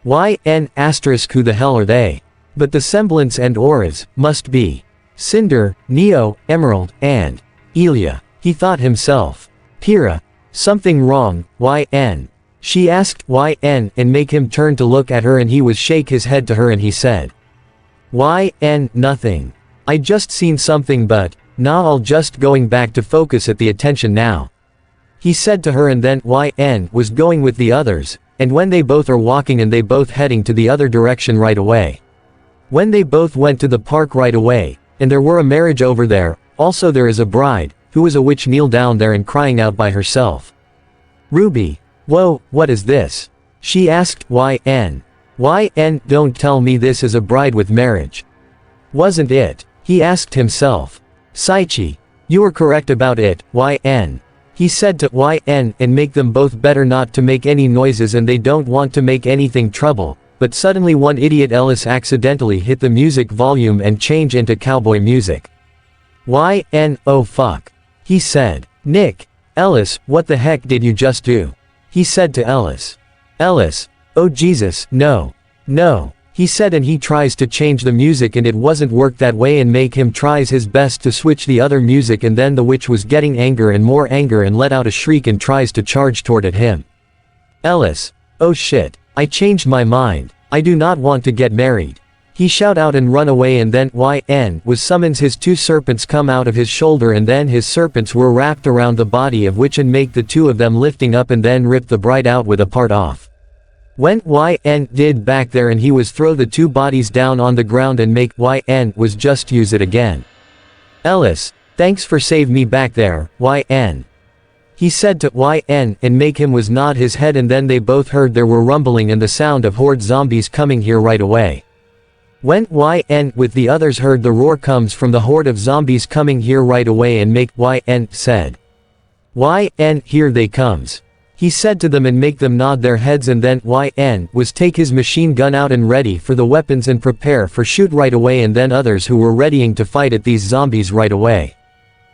YN asterisk who the hell are they? But the semblance and auras, must be. Cinder, Neo, Emerald, and Elia, he thought himself. Pyrrha. Something wrong, YN. She asked YN and make him turn to look at her and he was shake his head to her and he said. YN nothing. I just seen something but, nah I'll just going back to focus at the attention now. He said to her and then YN was going with the others, and when they both are walking and they both heading to the other direction right away. When they both went to the park right away, and there were a marriage over there, also there is a bride, who is a witch kneel down there and crying out by herself. Ruby. Whoa, what is this? She asked YN. YN don't tell me this is a bride with marriage. Wasn't it? He asked himself. Saichi. You are correct about it, YN. He said to YN and make them both better not to make any noises and they don't want to make anything trouble. But suddenly one idiot Ellis accidentally hit the music volume and change into cowboy music. YN oh fuck. He said. Nick. Ellis, what the heck did you just do? He said to Ellis. Ellis. Oh Jesus, no. No. He said and he tries to change the music and it wasn't work that way and make him tries his best to switch the other music and then the witch was getting anger and more anger and let out a shriek and tries to charge toward at him. Ellis. Oh shit. I changed my mind. I do not want to get married. He shout out and run away and then YN was summons his 2 serpents come out of his shoulder and then his serpents were wrapped around the body of witch and make the 2 of them lifting up and then rip the bride out with a part off. When YN did back there and he was throw the 2 bodies down on the ground and make YN was just use it again. Ellis, thanks for save me back there, YN. He said to YN and make him was nod his head and then they both heard there were rumbling and the sound of horde zombies coming here right away. When YN with the others heard the roar comes from the horde of zombies coming here right away and make YN said. YN here they comes. He said to them and make them nod their heads and then YN was take his machine gun out and ready for the weapons and prepare for shoot right away and then others who were readying to fight at these zombies right away.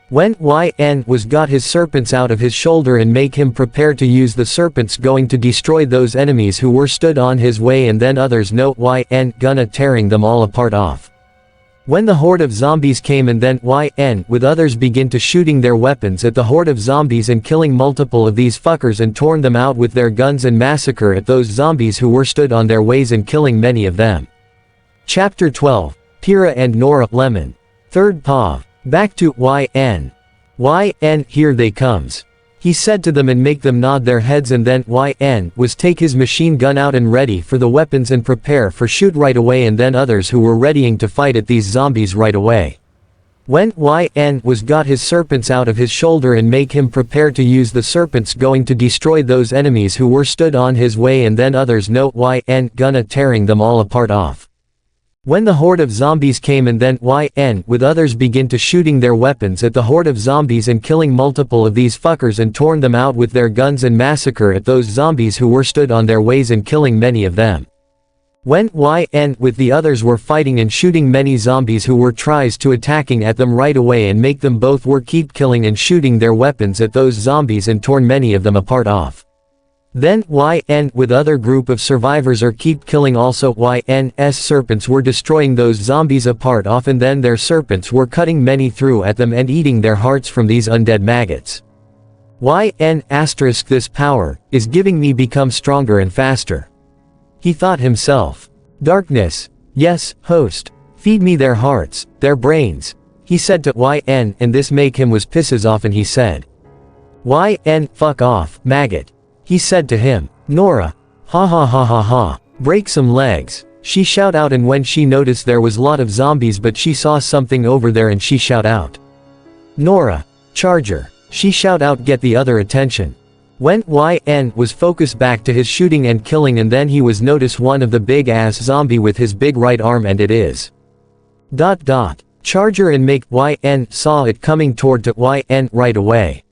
When YN was got his serpents out of his shoulder and make him prepare to use the serpents going to destroy those enemies who were stood on his way and then others know YN gonna tearing them all apart off. When the horde of zombies came and then YN with others begin to shooting their weapons at the horde of zombies and killing multiple of these fuckers and torn them out with their guns and massacre at those zombies who were stood on their ways and killing many of them. Chapter 12, Pyrrha and Nora Lemon. 3rd POV. Back to YN. YN here they comes. He said to them and make them nod their heads and then YN was take his machine gun out and ready for the weapons and prepare for shoot right away and then others who were readying to fight at these zombies right away. When YN was got his serpents out of his shoulder and make him prepare to use the serpents going to destroy those enemies who were stood on his way and then others know YN gonna tearing them all apart off. When the horde of zombies came and then YN with others begin to shooting their weapons at the horde of zombies and killing multiple of these fuckers and torn them out with their guns and massacre at those zombies who were stood on their ways and killing many of them. When YN with the others were fighting and shooting many zombies who were tries to attacking at them right away and make them both were keep killing and shooting their weapons at those zombies and torn many of them apart off. Then YN with other group of survivors are keep killing also YN's serpents were destroying those zombies apart off and then their serpents were cutting many through at them and eating their hearts from these undead maggots. YN asterisk this power is giving me become stronger and faster. He thought himself. Darkness. Yes, host. Feed me their hearts, their brains. He said to YN and this make him was pisses off and he said. YN fuck off, maggot. He said to him. Nora. Ha ha ha ha ha. Break some legs. She shout out and when she noticed there was lot of zombies but she saw something over there and she shout out. Nora. Charger. She shout out get the other attention. When YN was focused back to his shooting and killing and then he was notice one of the big ass zombie with his big right arm and it is. Charger and make YN saw it coming toward to YN right away.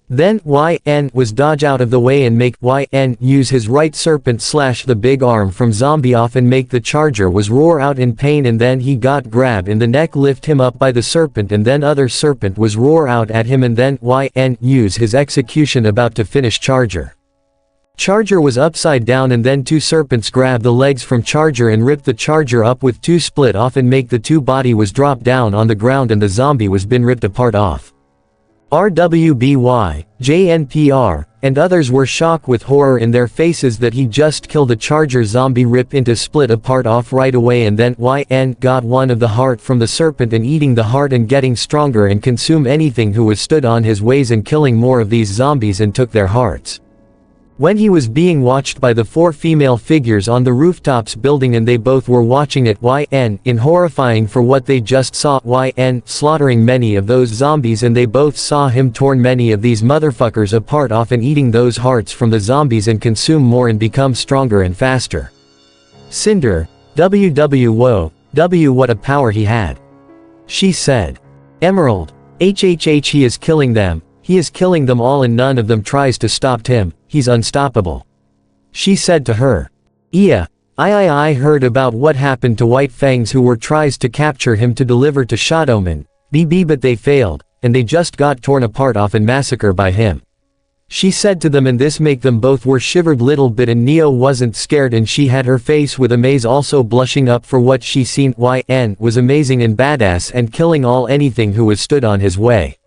Then YN was dodge out of the way and make YN use his right serpent slash the big arm from zombie off and make the charger was roar out in pain and then he got grab in the neck lift him up by the serpent and then other serpent was roar out at him and then YN use his execution about to finish charger. Charger was upside down and then two serpents grab the legs from charger and rip the charger up with two split off and make the two body was drop down on the ground and the zombie was been ripped apart off. RWBY, JNPR, and others were shocked with horror in their faces that he just killed the charger zombie rip into split apart off right away and then YN got one of the heart from the serpent and eating the heart and getting stronger and consume anything who was stood on his ways and killing more of these zombies and took their hearts. When he was being watched by the four female figures on the rooftops building and they both were watching it YN in horrifying for what they just saw YN slaughtering many of those zombies and they both saw him torn many of these motherfuckers apart off and eating those hearts from the zombies and consume more and become stronger and faster. Cinder, whoa, what a power he had. She said. Emerald, HHH he is killing them. He is killing them all and none of them tries to stop him, he's unstoppable. She said to her. Yeah, I heard about what happened to White Fangs who were tries to capture him to deliver to shadowman, BB but they failed, and they just got torn apart off and massacred by him. She said to them and this make them both were shivered little bit and Neo wasn't scared and she had her face with amaze also blushing up for what she seen YN was amazing and badass and killing all anything who was stood on his way.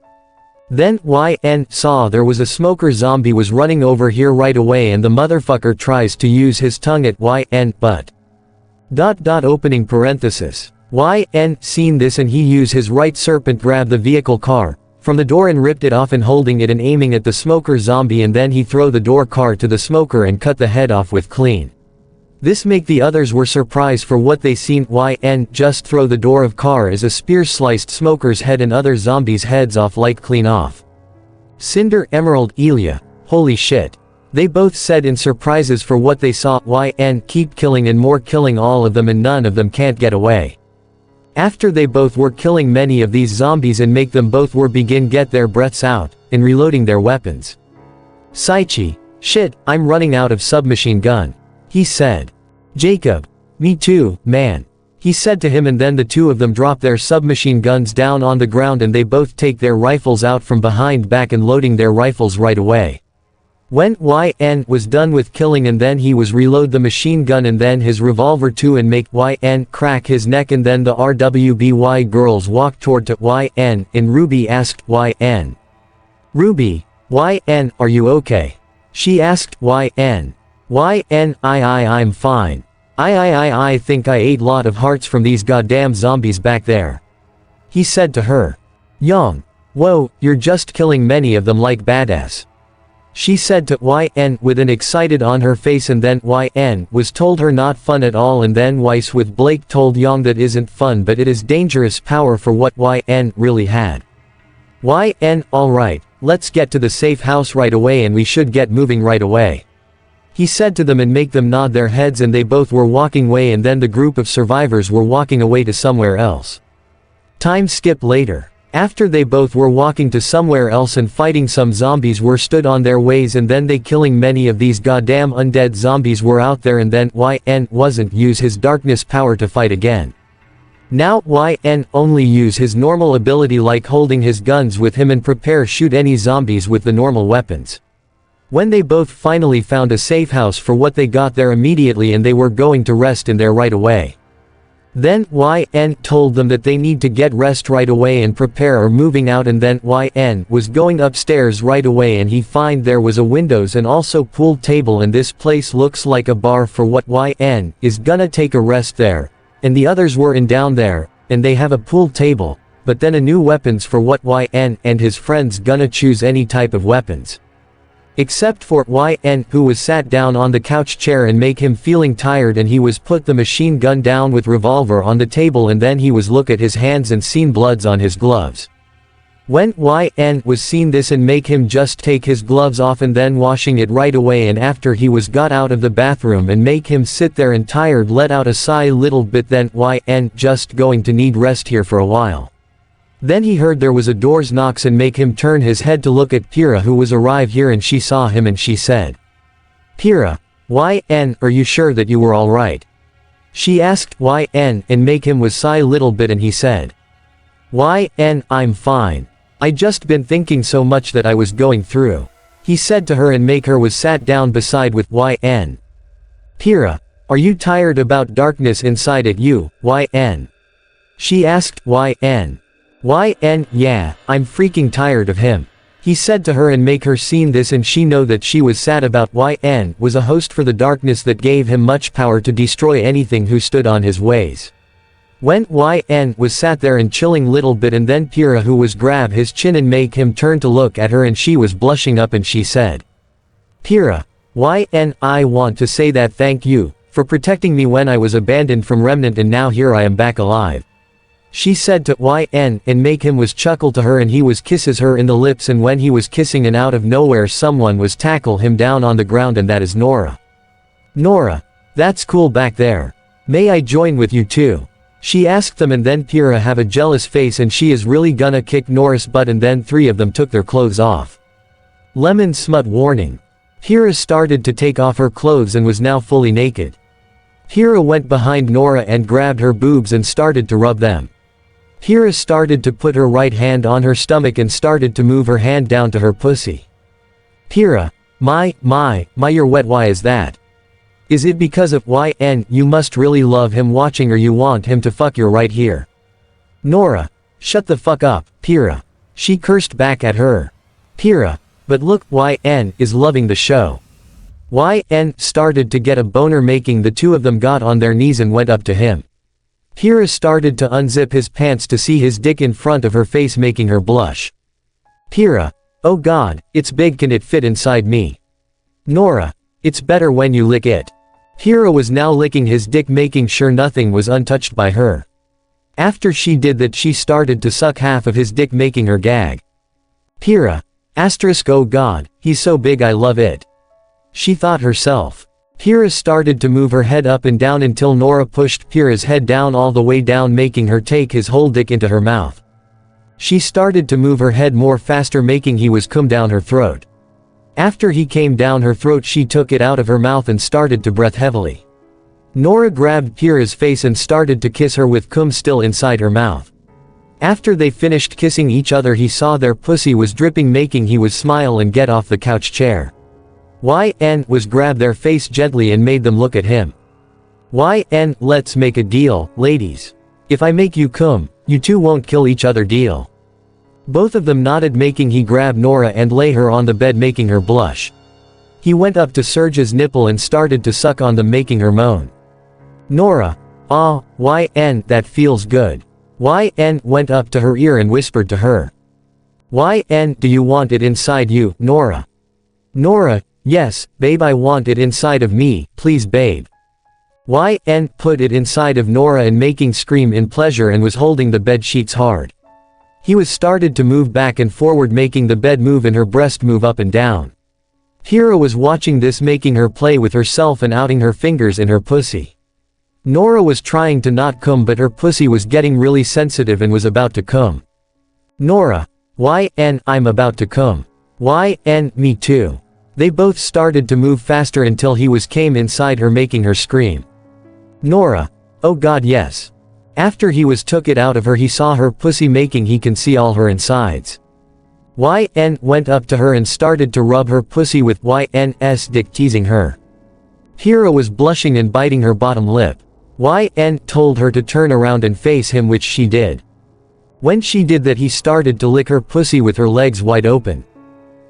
Then YN saw there was a smoker zombie was running over here right away and the motherfucker tries to use his tongue at YN but. Opening parenthesis. YN seen this and he used his right serpent grab the vehicle car from the door and ripped it off and holding it and aiming at the smoker zombie and then he throw the door car to the smoker and cut the head off with clean. This make the others were surprised for what they seen YN just throw the door of car as a spear sliced smoker's head and other zombies heads off like clean off. Cinder Emerald Elia, holy shit. They both said in surprises for what they saw YN keep killing and more killing all of them and none of them can't get away. After they both were killing many of these zombies and make them both were begin get their breaths out, and reloading their weapons. Saichi, shit, I'm running out of submachine gun. He said. Jacob. Me too, man. He said to him and then the two of them drop their submachine guns down on the ground and they both take their rifles out from behind back and loading their rifles right away. When YN was done with killing and then he was reload the machine gun and then his revolver too and make YN crack his neck and then the RWBY girls walked toward to YN and Ruby asked YN. Ruby, YN are you okay? She asked YN. YN I'm fine. I think I ate lot of hearts from these goddamn zombies back there. He said to her. Young. Whoa, you're just killing many of them like badass. She said to YN with an excited on her face and then YN was told her not fun at all and then Weiss with Blake told Young that isn't fun but it is dangerous power for what YN really had. YN alright, let's get to the safe house right away and we should get moving right away. He said to them and make them nod their heads, and they both were walking away, and then the group of survivors were walking away to somewhere else. Time skip later. After they both were walking to somewhere else and fighting some zombies were stood on their ways, and then they killing many of these goddamn undead zombies were out there, and then YN wasn't use his darkness power to fight again. Now YN only use his normal ability like holding his guns with him and prepare shoot any zombies with the normal weapons. When they both finally found a safe house for what they got there immediately, and they were going to rest in there right away. Then YN told them that they need to get rest right away and prepare or moving out, and then YN was going upstairs right away, and he find there was a windows and also pool table, and this place looks like a bar for what YN is gonna take a rest there, and the others were in down there, and they have a pool table, but then a new weapons for what YN and his friends gonna choose any type of weapons. Except for YN, who was sat down on the couch chair and make him feeling tired, and he was put the machine gun down with revolver on the table, and then he was look at his hands and seen bloods on his gloves. When YN was seen this and make him just take his gloves off and then washing it right away, and after he was got out of the bathroom and make him sit there and tired let out a sigh little bit, then YN just going to need rest here for a while. Then he heard there was a doors knocks and make him turn his head to look at Pyrrha, who was arrive here, and she saw him and she said, "Pyrrha, YN, are you sure that you were alright?" She asked YN and make him was sigh little bit, and he said, "YN, I'm fine. I just been thinking so much that I was going through." He said to her and make her was sat down beside with YN. "Pyrrha, are you tired about darkness inside at you, YN?" She asked YN. YN, yeah, I'm freaking tired of him. He said to her and make her seen this, and she know that she was sad about YN was a host for the darkness that gave him much power to destroy anything who stood on his ways. When YN was sat there and chilling little bit, and then Pyrrha who was grab his chin and make him turn to look at her, and she was blushing up and she said, "Pyrrha, YN, I want to say that thank you for protecting me when I was abandoned from Remnant, and now here I am back alive." She said to YN and make him was chuckle to her, and he was kisses her in the lips, and when he was kissing and out of nowhere someone was tackle him down on the ground, and that is Nora. "Nora, that's cool back there. May I join with you too?" She asked them, and then Pyrrha have a jealous face and she is really gonna kick Nora's butt, and then three of them took their clothes off. Lemon smut warning. Pyrrha started to take off her clothes and was now fully naked. Pyrrha went behind Nora and grabbed her boobs and started to rub them. Pyrrha started to put her right hand on her stomach and started to move her hand down to her pussy. "Pyrrha, my, you're wet. Why is that? Is it because of YN you must really love him watching, or you want him to fuck you right here?" Nora, shut the fuck up, Pyrrha. She cursed back at her. Pyrrha, but look, YN is loving the show. YN started to get a boner, making the two of them got on their knees and went up to him. Pyrrha started to unzip his pants to see his dick in front of her face, making her blush. Pyrrha, oh god, it's big, can it fit inside me? Nora, it's better when you lick it. Pyrrha was now licking his dick, making sure nothing was untouched by her. After she did that, she started to suck half of his dick, making her gag. Pyrrha, asterisk, oh god, he's so big, I love it. She thought herself. Pyrrha started to move her head up and down until Nora pushed Pyrrha's head down all the way down, making her take his whole dick into her mouth. She started to move her head more faster, making he was come down her throat. After he came down her throat, she took it out of her mouth and started to breath heavily. Nora grabbed Pyrrha's face and started to kiss her with cum still inside her mouth. After they finished kissing each other, he saw their pussy was dripping, making he was smile and get off the couch chair. YN was grab their face gently and made them look at him. YN, let's make a deal, ladies. If I make you cum, you two won't kill each other, deal? Both of them nodded, making he grab Nora and lay her on the bed, making her blush. He went up to Serge's nipple and started to suck on them, making her moan. Nora, ah, YN, that feels good. YN went up to her ear and whispered to her. YN, do you want it inside you, Nora? Nora, yes, babe, I want it inside of me, please babe. YN put it inside of Nora and making scream in pleasure and was holding the bed sheets hard. He was started to move back and forward, making the bed move and her breast move up and down. Hera was watching this, making her play with herself and outing her fingers in her pussy. Nora was trying to not cum, but her pussy was getting really sensitive and was about to cum. Nora. I'm about to cum. Me too. They both started to move faster until he came inside her, making her scream. Nora. Oh god, yes. After he took it out of her, he saw her pussy, making he can see all her insides. Went up to her and started to rub her pussy with YN's dick, teasing her. Hera was blushing and biting her bottom lip. Told her to turn around and face him, which she did. When she did that, he started to lick her pussy with her legs wide open.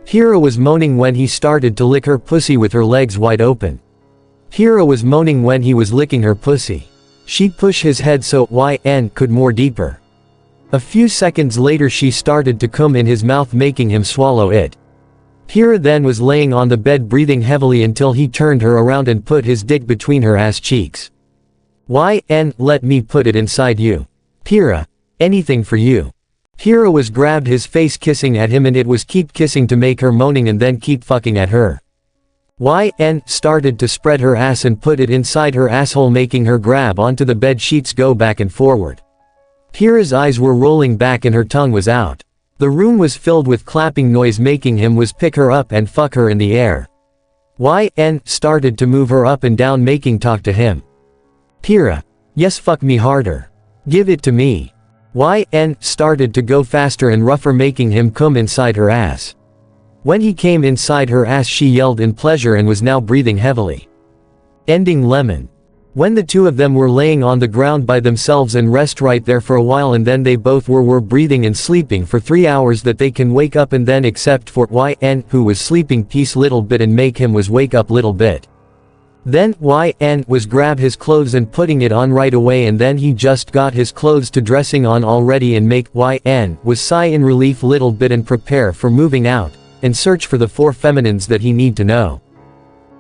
Hera was moaning when he started to lick her pussy with her legs wide open. Hera was moaning when he was licking her pussy. She pushed his head so could more deeper. A few seconds later she started to cum in his mouth, making him swallow it. Hera then was laying on the bed breathing heavily until he turned her around and put his dick between her ass cheeks. Let me put it inside you. Hera. Anything for you. Hera was grabbed his face, kissing at him, and it was keep kissing to make her moaning and then keep fucking at her. Started to spread her ass and put it inside her asshole, making her grab onto the bed sheets, go back and forward. Hera's eyes were rolling back and her tongue was out. The room was filled with clapping noise, making him pick her up and fuck her in the air. Started to move her up and down, making talk to him. Hera. Yes, fuck me harder. Give it to me. Started to go faster and rougher, making him cum inside her ass. When he came inside her ass, she yelled in pleasure and was now breathing heavily. Ending lemon. When the two of them were laying on the ground by themselves and rest right there for a while, and then they both were breathing and sleeping for 3 hours, that they can wake up and then, except for who was sleeping piece little bit and make him wake up little bit. Then was grab his clothes and putting it on right away, and then he just got his clothes to dressing on already, and make was sigh in relief little bit and prepare for moving out, and search for the 4 feminines that he need to know.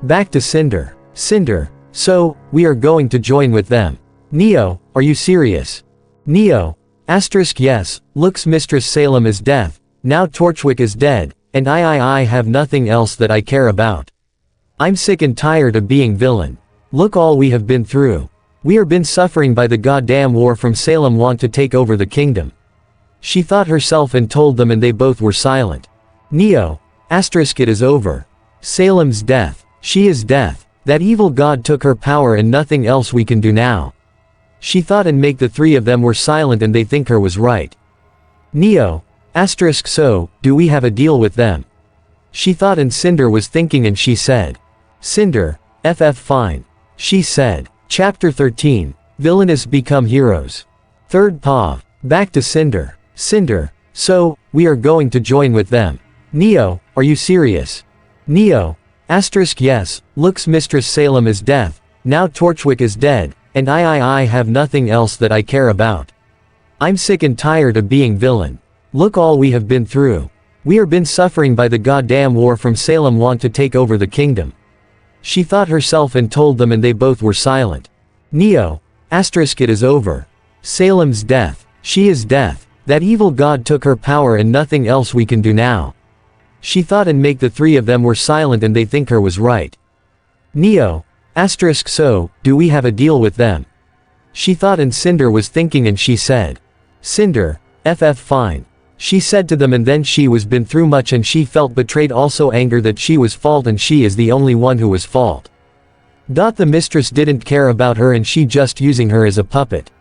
Back to Cinder. Cinder. So, we are going to join with them. Neo, are you serious? Neo. Yes, looks Mistress Salem is death, now Torchwick is dead, and I have nothing else that I care about. I'm sick and tired of being villain. Look all we have been through. We are been suffering by the goddamn war from Salem want to take over the kingdom. She thought herself and told them, and they both were silent. Neo. It is over. Salem's death. She is death. That evil god took her power and nothing else we can do now. She thought, and make the 3 of them were silent, and they think her was right. Neo. So, do we have a deal with them? She thought, and Cinder was thinking, and she said. Cinder. Fine. She said. Chapter 13. Villainous become heroes. 3rd POV. Back to Cinder. Cinder. So, we are going to join with them. Neo, are you serious? Neo. Yes, looks Mistress Salem is death, now Torchwick is dead, and I have nothing else that I care about. I'm sick and tired of being villain. Look all we have been through. We are been suffering by the goddamn war from Salem want to take over the kingdom. She thought herself and told them, and they both were silent. Neo. It is over. Salem's death. She is death. That evil god took her power and nothing else we can do now. She thought, and make the 3 of them were silent, and they think her was right. Neo. So, do we have a deal with them? She thought, and Cinder was thinking, and she said. Cinder. Fine. She said to them, and then she was been through much, and she felt betrayed, also anger that she was fault, and she is the only one who was fault. The mistress didn't care about her, and she just using her as a puppet.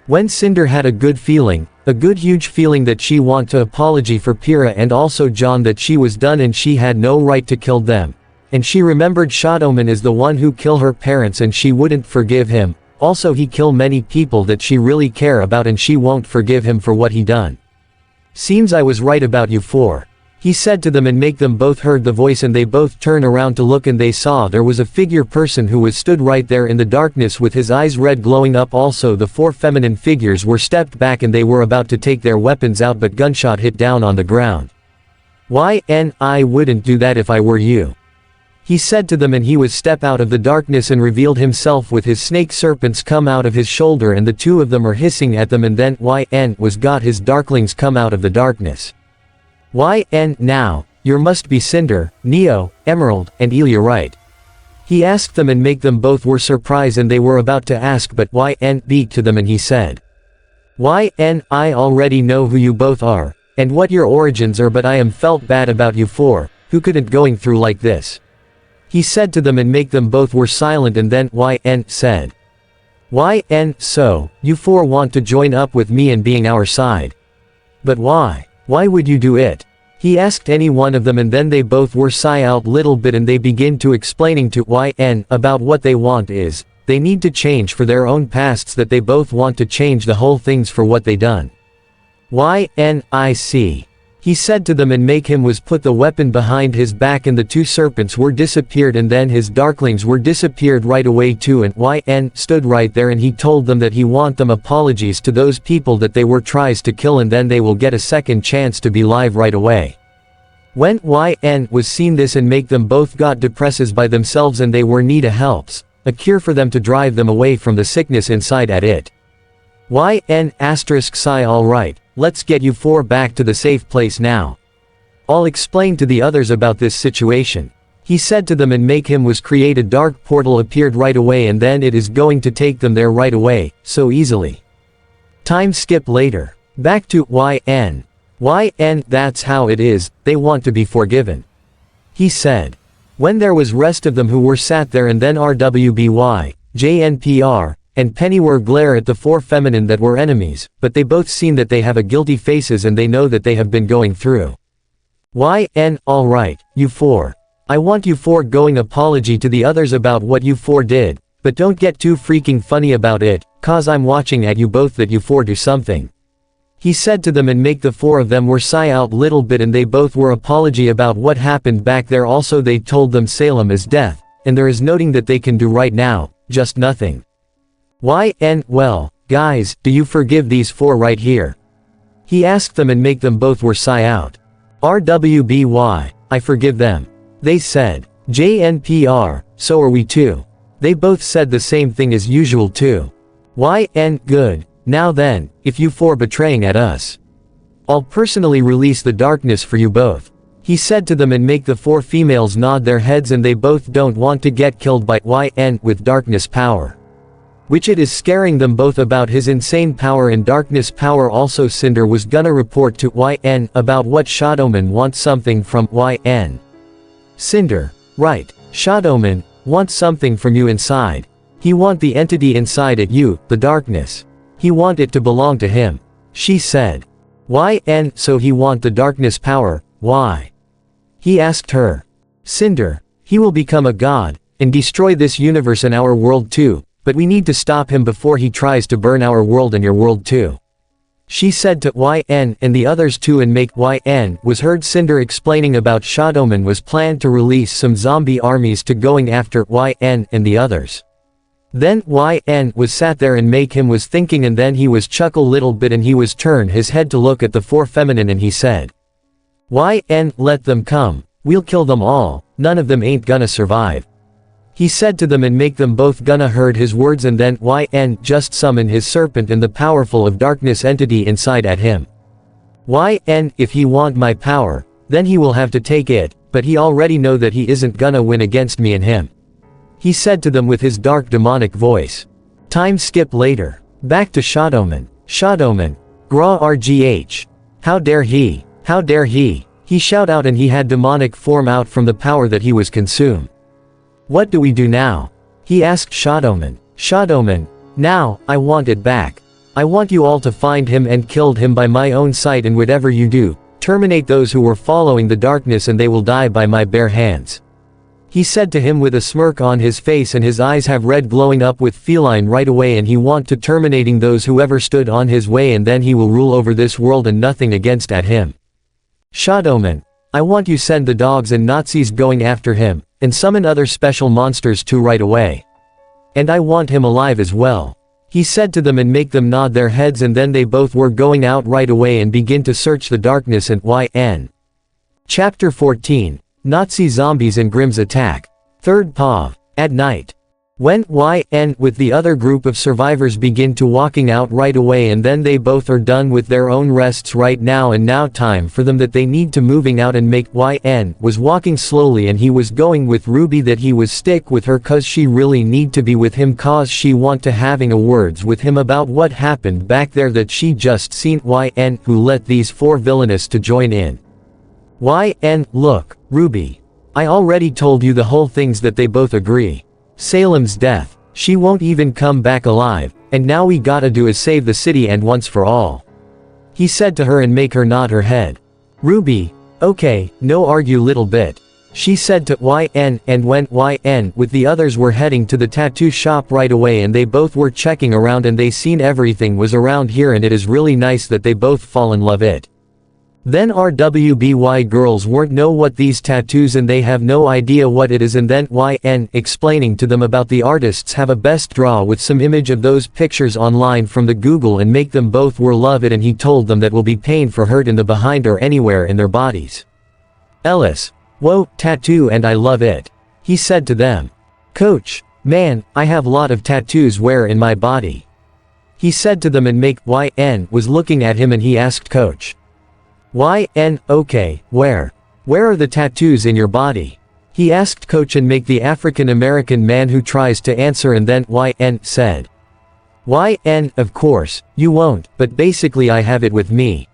When Cinder had a good feeling, a good huge feeling, that she want to apology for Pyrrha and also John, that she was done and she had no right to kill them. And she remembered Shadowman is the one who killed her parents, and she wouldn't forgive him. Also he killed many people that she really care about, and she won't forgive him for what he done. Seems I was right about you 4. He said to them, and make them both heard the voice, and they both turned around to look, and they saw there was a figure person who was stood right there in the darkness with his eyes red glowing up. Also the 4 feminine figures were stepped back, and they were about to take their weapons out, but gunshot hit down on the ground. I wouldn't do that if I were you. He said to them, and he was step out of the darkness and revealed himself with his snake serpents come out of his shoulder, and the 2 of them are hissing at them, and then was got his darklings come out of the darkness. Now, your must be Cinder, Neo, Emerald, and Elia right? He asked them and make them both were surprised and they were about to ask but YN beat to them and he said. YN I already know who you both are, and what your origins are but I am felt bad about you four, who couldn't going through like this. He said to them and make them both were silent and then YN said. YN so, you four want to join up with me and being our side. But why? Why would you do it? He asked any one of them and then they both were sigh out little bit and they begin to explaining to YN about what they want is, they need to change for their own pasts that they both want to change the whole things for what they done. YN I see. He said to them and make him was put the weapon behind his back and the two serpents were disappeared and then his darklings were disappeared right away too and YN stood right there and he told them that he want them apologies to those people that they were tries to kill and then they will get a second chance to be live right away. When YN was seen this and make them both got depresses by themselves and they were need a helps, a cure for them to drive them away from the sickness inside at it. YN asterisk sigh alright, let's get you four back to the safe place now. I'll explain to the others about this situation. He said to them and make him was create a dark portal appeared right away and then it is going to take them there right away, so easily. Time skip later. Back to YN. YN that's how it is, they want to be forgiven. He said. When there was rest of them who were sat there and then RWBY, JNPR, and Penny were glare at the four feminine that were enemies, but they both seen that they have a guilty faces and they know that they have been going through. YN alright, you four. I want you four going apology to the others about what you four did, but don't get too freaking funny about it, cause I'm watching at you both that you four do something. He said to them and make the four of them were sigh out little bit and they both were apology about what happened back there also they told them Salem is death, and there is nothing that they can do right now, just nothing. YN well, guys, do you forgive these four right here? He asked them and make them both were sigh out. RWBY, I forgive them. They said. JNPR, so are we too. They both said the same thing as usual too. YN good. Now then, if you four betraying at us, I'll personally release the darkness for you both. He said to them and make the four females nod their heads and they both don't want to get killed by YN with darkness power. Which it is scaring them both about his insane power and darkness power also Cinder was gonna report to YN about what shadowman wants something from YN. Cinder, right, shadowman, wants something from you inside. He want the entity inside at you, the darkness. He want it to belong to him. She said. YN so he want the darkness power, why? He asked her. Cinder, he will become a god, and destroy this universe and our world too, but we need to stop him before he tries to burn our world and your world too. She said to YN and the others too and make YN was heard Cinder explaining about Shadowman was planned to release some zombie armies to going after YN and the others. Then YN was sat there and make him was thinking and then he was chuckle little bit and he was turn his head to look at the four feminine and he said. YN let them come, we'll kill them all, none of them ain't gonna survive. He said to them and make them both gonna heard his words and then YN just summon his serpent and the powerful of darkness entity inside at him. YN if he want my power, then he will have to take it, but he already know that he isn't gonna win against me and him. He said to them with his dark demonic voice. Time skip later. Back to Shadowman. Shadowman. Gra RGH. How dare he? How dare he? He shout out and he had demonic form out from the power that he was consumed. What do we do now? He asked Shadowman. Shadowman. Now, I want it back. I want you all to find him and killed him by my own sight and whatever you do, terminate those who were following the darkness and they will die by my bare hands. He said to him with a smirk on his face and his eyes have red glowing up with feline right away and he want to terminating those whoever stood on his way and then he will rule over this world and nothing against at him. Shadowman. I want you send the dogs and Nazis going after him, and summon other special monsters too right away. And I want him alive as well. He said to them and make them nod their heads and then they both were going out right away and begin to search the darkness and YN. Chapter 14. Nazi Zombies and Grimm's Attack. 3rd POV. At night. When YN with the other group of survivors begin to walking out right away, and then they both are done with their own rests right now, and now time for them that they need to moving out and make. YN was walking slowly and he was going with Ruby that he was stick with her cause she really need to be with him cause she want to having a words with him about what happened back there that she just seen. YN who let these four villainous to join in. YN look, Ruby. I already told you the whole things that they both agree. Salem's death. She won't even come back alive, and now we gotta do is save the city and once for all. He said to her and make her nod her head. Ruby, okay, no argue little bit. She said to YN and went. YN with the others were heading to the tattoo shop right away, and they both were checking around and they seen everything was around here, and it is really nice that they both fall in love it. Then RWBY girls weren't know what these tattoos and they have no idea what it is, and then YN explaining to them about the artists have a best draw with some image of those pictures online from the Google and make them both were love it, and he told them that will be pain for hurt in the behind or anywhere in their bodies. Ellis, whoa, tattoo and I love it. He said to them. Coach, man, I have lot of tattoos where in my body. He said to them and make. YN was looking at him and he asked Coach. YN, okay, where? Where are the tattoos in your body? He asked Coach and make the African American man who tries to answer, and then YN said. YN, of course, you won't, but basically I have it with me.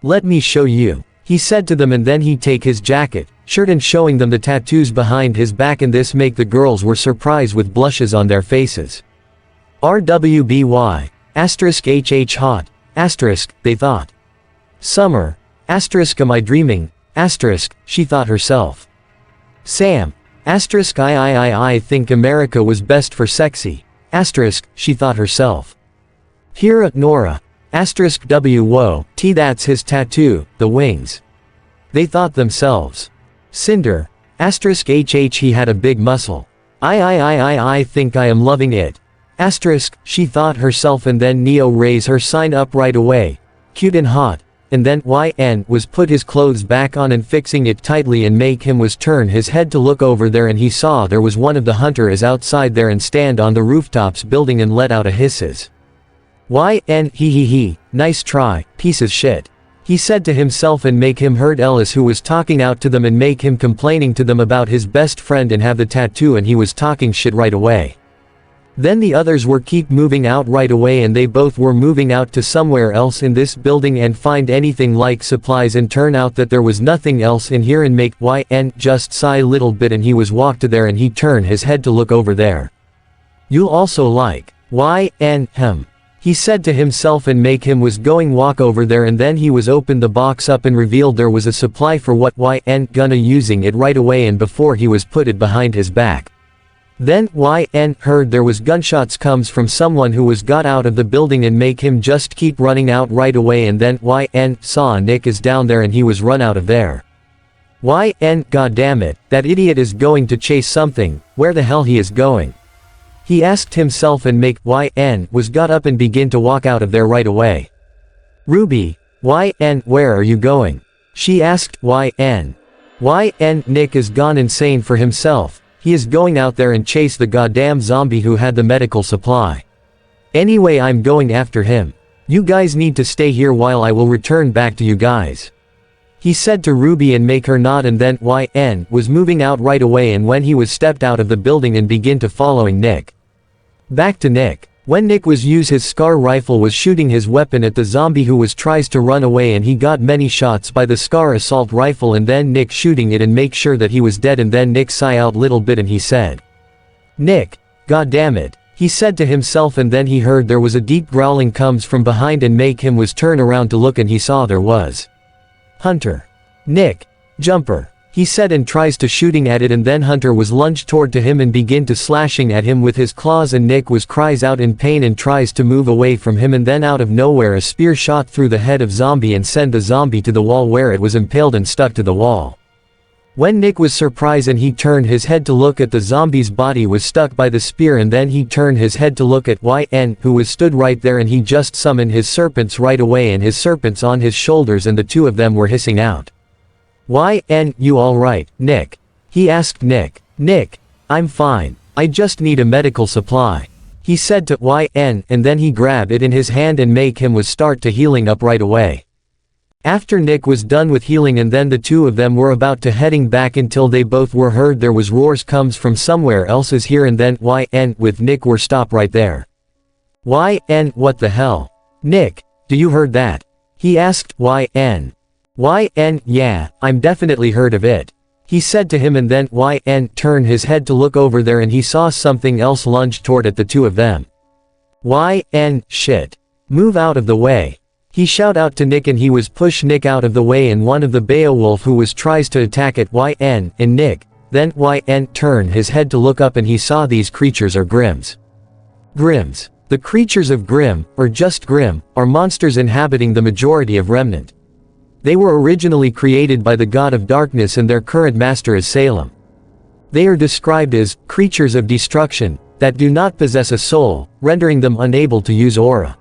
Let me show you. He said to them, and then he take his jacket, shirt and showing them the tattoos behind his back, and this make the girls were surprised with blushes on their faces. RWBY. HH hot. Asterisk, they thought. Summer. Asterisk, am I dreaming? Asterisk, she thought herself. Sam. Asterisk, I think America was best for sexy. Asterisk, she thought herself. Hira. Nora. Asterisk W. Whoa, T that's his tattoo, the wings. They thought themselves. Cinder. Asterisk HH he had a big muscle. I think I am loving it. Asterisk, she thought herself, and then Neo raise her sign up right away. Cute and hot. And then YN was put his clothes back on and fixing it tightly and make him was turn his head to look over there, and he saw there was one of the hunter is outside there and stand on the rooftops building and let out a hisses. YN he, nice try, piece of shit. He said to himself and make him heard Ellis who was talking out to them and make him complaining to them about his best friend and have the tattoo, and he was talking shit right away. Then the others were keep moving out right away, and they both were moving out to somewhere else in this building and find anything like supplies, and turn out that there was nothing else in here, and make YN just sigh little bit, and he was walked to there and he turned his head to look over there. You'll also like YN him. He said to himself and make him was going walk over there, and then he was opened the box up and revealed there was a supply for what YN gonna using it right away, and before he was put it behind his back. Then YN heard there was gunshots comes from someone who was got out of the building, and make him just keep running out right away, and then YN saw Nick is down there and he was run out of there. YN goddammit, that idiot is going to chase something, where the hell he is going? He asked himself and make. YN was got up and begin to walk out of there right away. Ruby. YN where are you going? She asked YN. YN Nick is gone insane for himself. He is going out there and chase the goddamn zombie who had the medical supply. Anyway, I'm going after him. You guys need to stay here while I will return back to you guys. He said to Ruby and make her nod, and then YN was moving out right away, and when he was stepped out of the building and begin to following Nick. Back to Nick. When Nick was use his SCAR rifle was shooting his weapon at the zombie who was tries to run away, and he got many shots by the SCAR assault rifle, and then Nick shooting it and make sure that he was dead, and then Nick sigh out little bit and he said. Nick. God damn it. He said to himself, and then he heard there was a deep growling comes from behind and make him was turn around to look, and he saw there was. Hunter. Nick. Jumper. He said and tries to shooting at it, and then Hunter was lunged toward to him and begin to slashing at him with his claws, and Nick was cries out in pain and tries to move away from him, and then out of nowhere a spear shot through the head of zombie and sent the zombie to the wall where it was impaled and stuck to the wall. When Nick was surprised and he turned his head to look at the zombie's body was stuck by the spear, and then he turned his head to look at YN who was stood right there, and he just summoned his serpents right away and his serpents on his shoulders, and the two of them were hissing out. YN, you alright, Nick? He asked Nick. Nick. I'm fine. I just need a medical supply. He said to YN, and then he grabbed it in his hand and make him was start to healing up right away. After Nick was done with healing and then the two of them were about to heading back until they both were heard there was roars comes from somewhere else's here and then YN with Nick were stop right there. YN what the hell? Nick, do you heard that? He asked YN. YN yeah, I'm definitely heard of it. He said to him and then YN turned his head to look over there and he saw something else lunge toward at the two of them. YN shit. Move out of the way. He shout out to Nick and he was push Nick out of the way and one of the Beowulf who was tries to attack at YN and Nick. Then YN turned his head to look up and he saw these creatures are Grims. Grims. The creatures of Grim, or just Grim, are monsters inhabiting the majority of Remnant. They were originally created by the god of darkness and their current master is Salem. They are described as creatures of destruction that do not possess a soul, rendering them unable to use aura.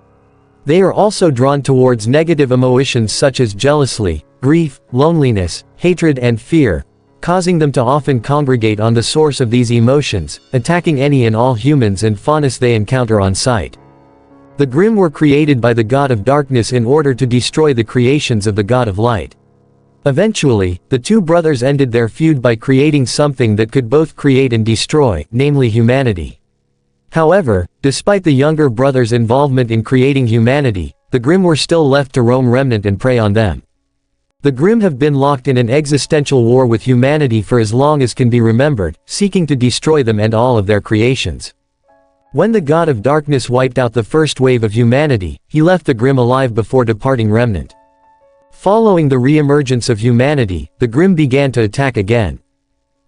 They are also drawn towards negative emotions such as jealousy, grief, loneliness, hatred and fear, causing them to often congregate on the source of these emotions, attacking any and all humans and faunas they encounter on sight. The Grimm were created by the god of darkness in order to destroy the creations of the god of light. Eventually, the two brothers ended their feud by creating something that could both create and destroy, namely humanity. However, despite the younger brother's involvement in creating humanity, the Grimm were still left to roam Remnant and prey on them. The Grimm have been locked in an existential war with humanity for as long as can be remembered, seeking to destroy them and all of their creations. When the god of darkness wiped out the first wave of humanity, he left the Grimm alive before departing Remnant. Following the re-emergence of humanity, the Grimm began to attack again.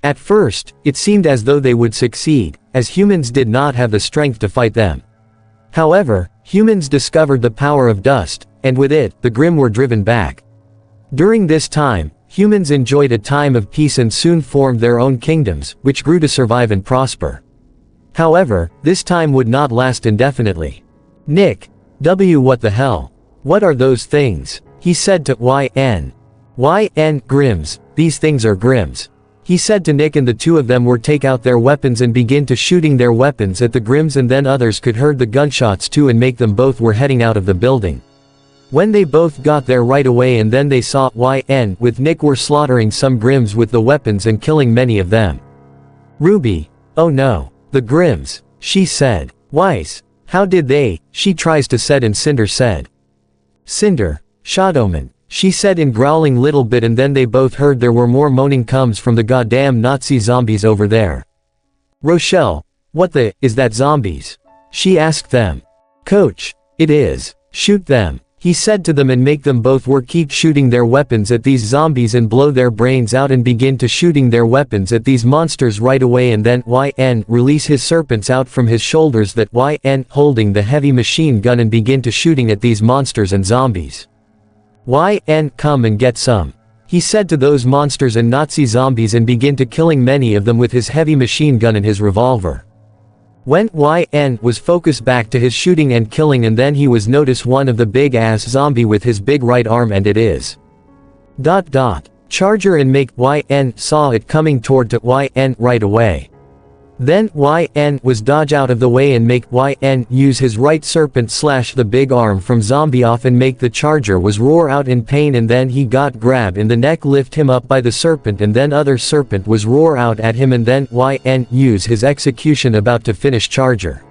At first, it seemed as though they would succeed, as humans did not have the strength to fight them. However, humans discovered the power of dust, and with it, the Grimm were driven back. During this time, humans enjoyed a time of peace and soon formed their own kingdoms, which grew to survive and prosper. However, this time would not last indefinitely. Nick, what the hell? What are those things? He said to YN. YN, Grimms, these things are Grimms. He said to Nick and the two of them were take out their weapons and begin to shooting their weapons at the Grimms and then others could heard the gunshots too and make them both were heading out of the building. When they both got there right away and then they saw YN with Nick were slaughtering some Grimms with the weapons and killing many of them. Ruby, oh no, the Grimms, she said. Weiss, how did they, she tries to said and Cinder said. Cinder, shadowman. She said in growling little bit and then they both heard there were more moaning comes from the goddamn Nazi zombies over there. Rochelle, what the, is that zombies? She asked them. Coach, it is, shoot them. He said to them and make them both were keep shooting their weapons at these zombies and blow their brains out and begin to shooting their weapons at these monsters right away and then YN release his serpents out from his shoulders that YN holding the heavy machine gun and begin to shooting at these monsters and zombies. YN come and get some. He said to those monsters and Nazi zombies and begin to killing many of them with his heavy machine gun and his revolver. When YN was focused back to his shooting and killing and then he was notice one of the big ass zombie with his big right arm and it is. Charger and make YN saw it coming toward to YN right away. Then YN was dodge out of the way and make YN use his right serpent slash the big arm from zombie off and make the charger was roar out in pain and then he got grab in the neck lift him up by the serpent and then other serpent was roar out at him and then YN use his execution about to finish charger.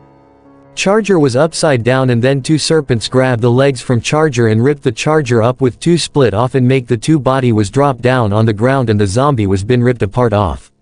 Charger was upside down and then two serpents grabbed the legs from charger and ripped the charger up with two split off and make the two body was dropped down on the ground and the zombie was been ripped apart off.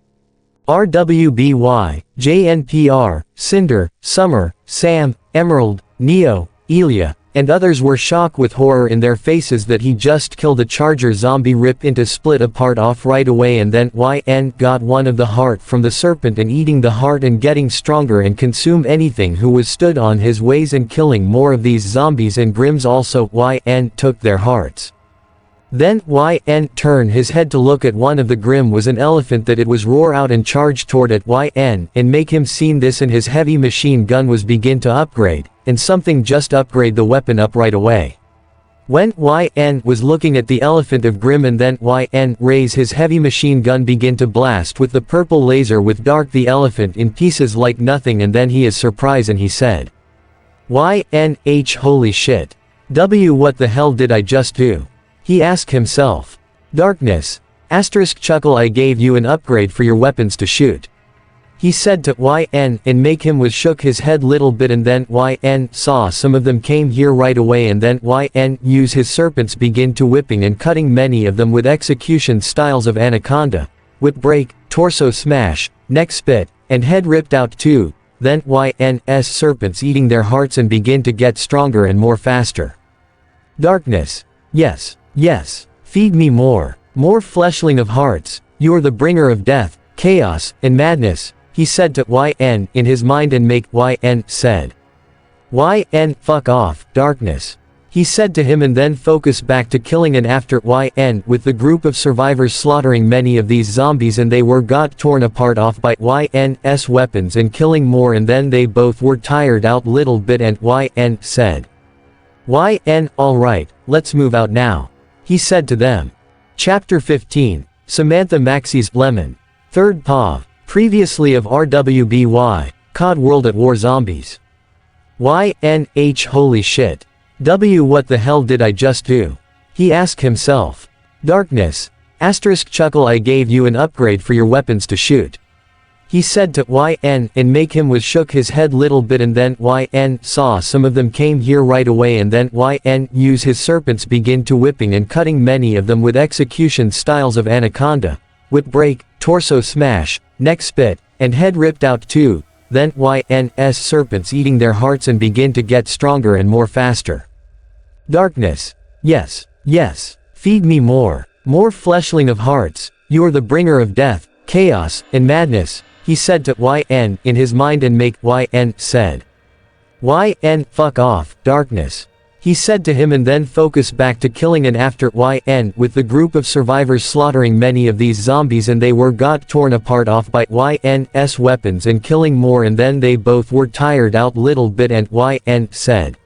RWBY, JNPR, Cinder, Summer, Sam, Emerald, Neo, Elia, and others were shocked with horror in their faces that he just killed a charger zombie rip into split apart off right away and then YN got one of the heart from the serpent and eating the heart and getting stronger and consume anything who was stood on his ways and killing more of these zombies and Grimms also YN took their hearts. Then YN turned his head to look at one of the Grimm was an elephant that it was roar out and charge toward at YN and make him seen this and his heavy machine gun was begin to upgrade, and something just upgrade the weapon up right away. When YN was looking at the elephant of Grim and then YN raise his heavy machine gun begin to blast with the purple laser with dark the elephant in pieces like nothing and then he is surprised and he said. YNH holy shit. What the hell did I just do? He asked himself. Darkness. Asterisk chuckle I gave you an upgrade for your weapons to shoot. He said to YN and make him was shook his head little bit and then YN saw some of them came here right away and then YN use his serpents begin to whipping and cutting many of them with execution styles of anaconda, whip break, torso smash, neck spit, and head ripped out too, then YN's serpents eating their hearts and begin to get stronger and more faster. Darkness. Yes, yes, feed me more fleshling of hearts, you are the bringer of death, chaos, and madness. He said to YN in his mind and make YN said. YN fuck off, darkness. He said to him and then focus back to killing and after YN with the group of survivors slaughtering many of these zombies and they were got torn apart off by YN's weapons and killing more and then they both were tired out little bit and YN said. YN alright, let's move out now. He said to them. Chapter 15, Samantha Maxie's Lemon. 3rd POV. Previously of RWBY, COD World at War Zombies. YNH holy shit. What the hell did I just do? He asked himself. Darkness. Asterisk chuckle I gave you an upgrade for your weapons to shoot. He said to YN and make him was shook his head little bit and then YN saw some of them came here right away and then YN use his serpents begin to whipping and cutting many of them with execution styles of anaconda, whip break, torso smash, neck spit, and head ripped out too, then YN's serpents eating their hearts and begin to get stronger and more faster. Darkness. Yes, yes, feed me more fleshling of hearts, you are the bringer of death, chaos, and madness, he said to YN in his mind and make YN said. YN fuck off, darkness. He said to him and then focus back to killing and after YN with the group of survivors slaughtering many of these zombies and they were got torn apart off by YN's weapons and killing more and then they both were tired out little bit and YN said.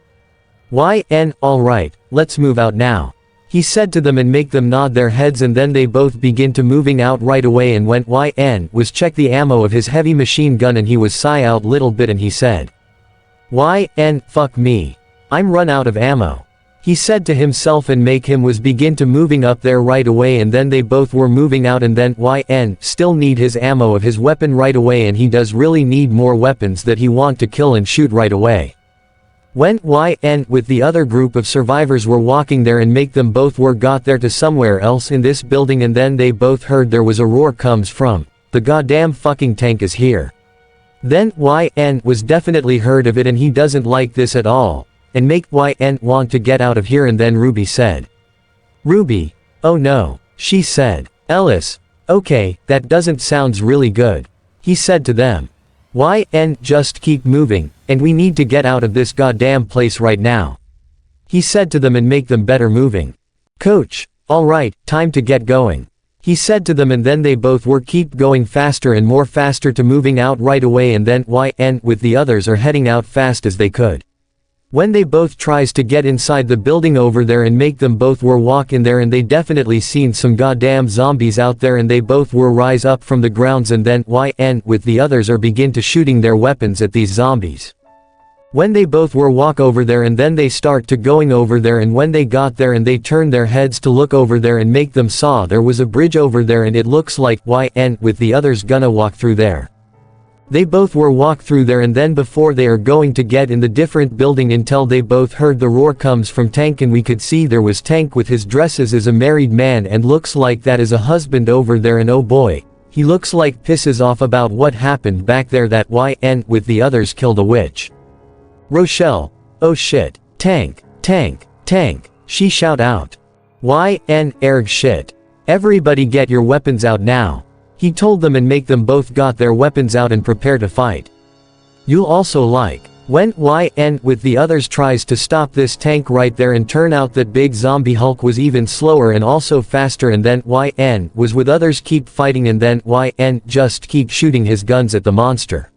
YN alright, let's move out now. He said to them and make them nod their heads and then they both begin to moving out right away and when YN was check the ammo of his heavy machine gun and he was sigh out little bit and he said. YN fuck me. I'm run out of ammo. He said to himself and make him was begin to moving up there right away and then they both were moving out and then YN still need his ammo of his weapon right away and he does really need more weapons that he want to kill and shoot right away. When YN with the other group of survivors were walking there and make them both were got there to somewhere else in this building and then they both heard there was a roar comes from, the goddamn fucking tank is here. Then YN was definitely heard of it and he doesn't like this at all. And make YN want to get out of here and then Ruby said. Ruby. Oh no, she said. Ellis. Okay, that doesn't sounds really good. He said to them. YN just keep moving, and we need to get out of this goddamn place right now. He said to them and make them better moving. Coach. Alright, time to get going. He said to them and then they both were keep going faster and more faster to moving out right away and then YN with the others are heading out fast as they could. When they both tries to get inside the building over there and make them both were walk in there and they definitely seen some goddamn zombies out there and they both were rise up from the grounds and then YN with the others are begin to shooting their weapons at these zombies. When they both were walk over there and then they start to going over there and when they got there and they turned their heads to look over there and make them saw there was a bridge over there and it looks like YN with the others gonna walk through there. They both were walk through there and then before they are going to get in the different building until they both heard the roar comes from Tank and we could see there was Tank with his dresses as a married man and looks like that is a husband over there and oh boy, he looks like pisses off about what happened back there that YN with the others killed a witch. Rochelle. Oh shit. Tank. Tank. Tank. She shout out. YN erg shit. Everybody get your weapons out now. He told them and make them both got their weapons out and prepare to fight. You'll also like. When YN with the others tries to stop this tank right there and turn out that big zombie Hulk was even slower and also faster and then YN was with others keep fighting and then YN just keep shooting his guns at the monster.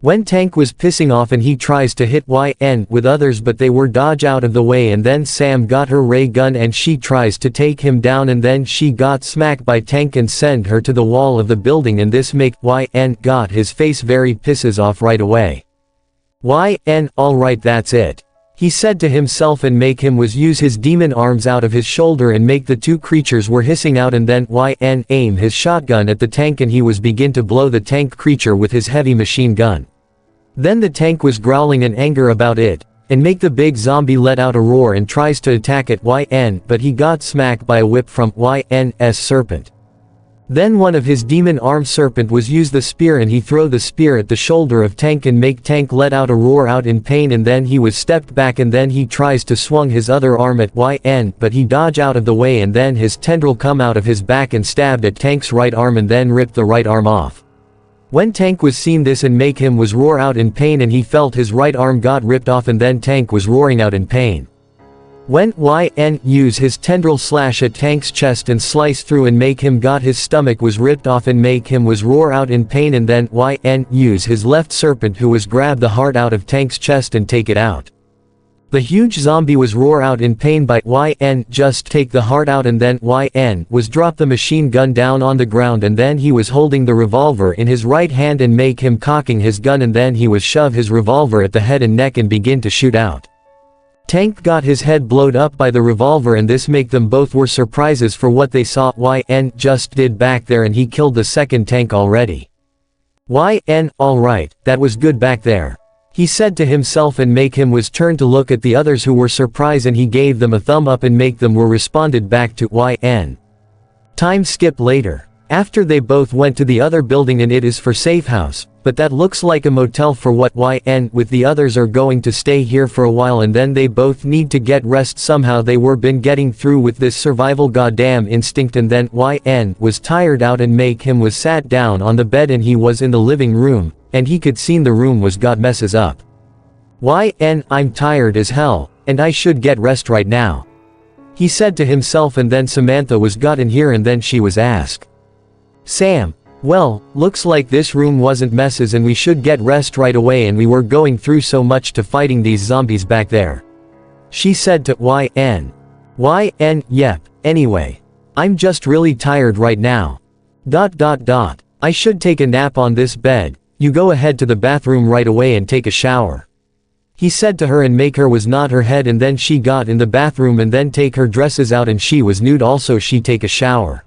When Tank was pissing off and he tries to hit YN with others but they were dodge out of the way and then Sam got her ray gun and she tries to take him down and then she got smacked by Tank and send her to the wall of the building and this make YN got his face very pisses off right away. YN alright that's it. He said to himself and make him was use his demon arms out of his shoulder and make the two creatures were hissing out and then YN aim his shotgun at the tank and he was begin to blow the tank creature with his heavy machine gun. Then the tank was growling in anger about it, and make the big zombie let out a roar and tries to attack at YN but he got smacked by a whip from YN's serpent. Then one of his demon arm serpent was use the spear and he throw the spear at the shoulder of Tank and make Tank let out a roar out in pain and then he was stepped back and then he tries to swung his other arm at YN but he dodge out of the way and then his tendril come out of his back and stabbed at Tank's right arm and then ripped the right arm off. When Tank was seen this and make him was roar out in pain and he felt his right arm got ripped off and then Tank was roaring out in pain. When YN use his tendril slash at Tank's chest and slice through and make him got his stomach was ripped off and make him was roar out in pain and then YN use his left serpent who was grab the heart out of Tank's chest and take it out. The huge zombie was roar out in pain by YN just take the heart out and then YN was drop the machine gun down on the ground and then he was holding the revolver in his right hand and make him cocking his gun and then he was shove his revolver at the head and neck and begin to shoot out. Tank got his head blowed up by the revolver and this make them both were surprises for what they saw YN just did back there and he killed the second Tank already. YN alright, that was good back there. He said to himself and make him was turn to look at the others who were surprised and he gave them a thumb up and make them were responded back to YN. Time skip later. After they both went to the other building and it is for safe house, but that looks like a motel for what YN with the others are going to stay here for a while and then they both need to get rest somehow they were been getting through with this survival goddamn instinct and then YN was tired out and make him was sat down on the bed and he was in the living room, and he could seen the room was got messes up. YN I'm tired as hell, and I should get rest right now. He said to himself and then Samantha was got in here and then she was asked. Sam, well, looks like this room wasn't messes and we should get rest right away and we were going through so much to fighting these zombies back there. She said to YN. YN yep, anyway. I'm just really tired right now. I should take a nap on this bed, you go ahead to the bathroom right away and take a shower. He said to her and make her was nod her head and then she got in the bathroom and then take her dresses out and she was nude also she take a shower.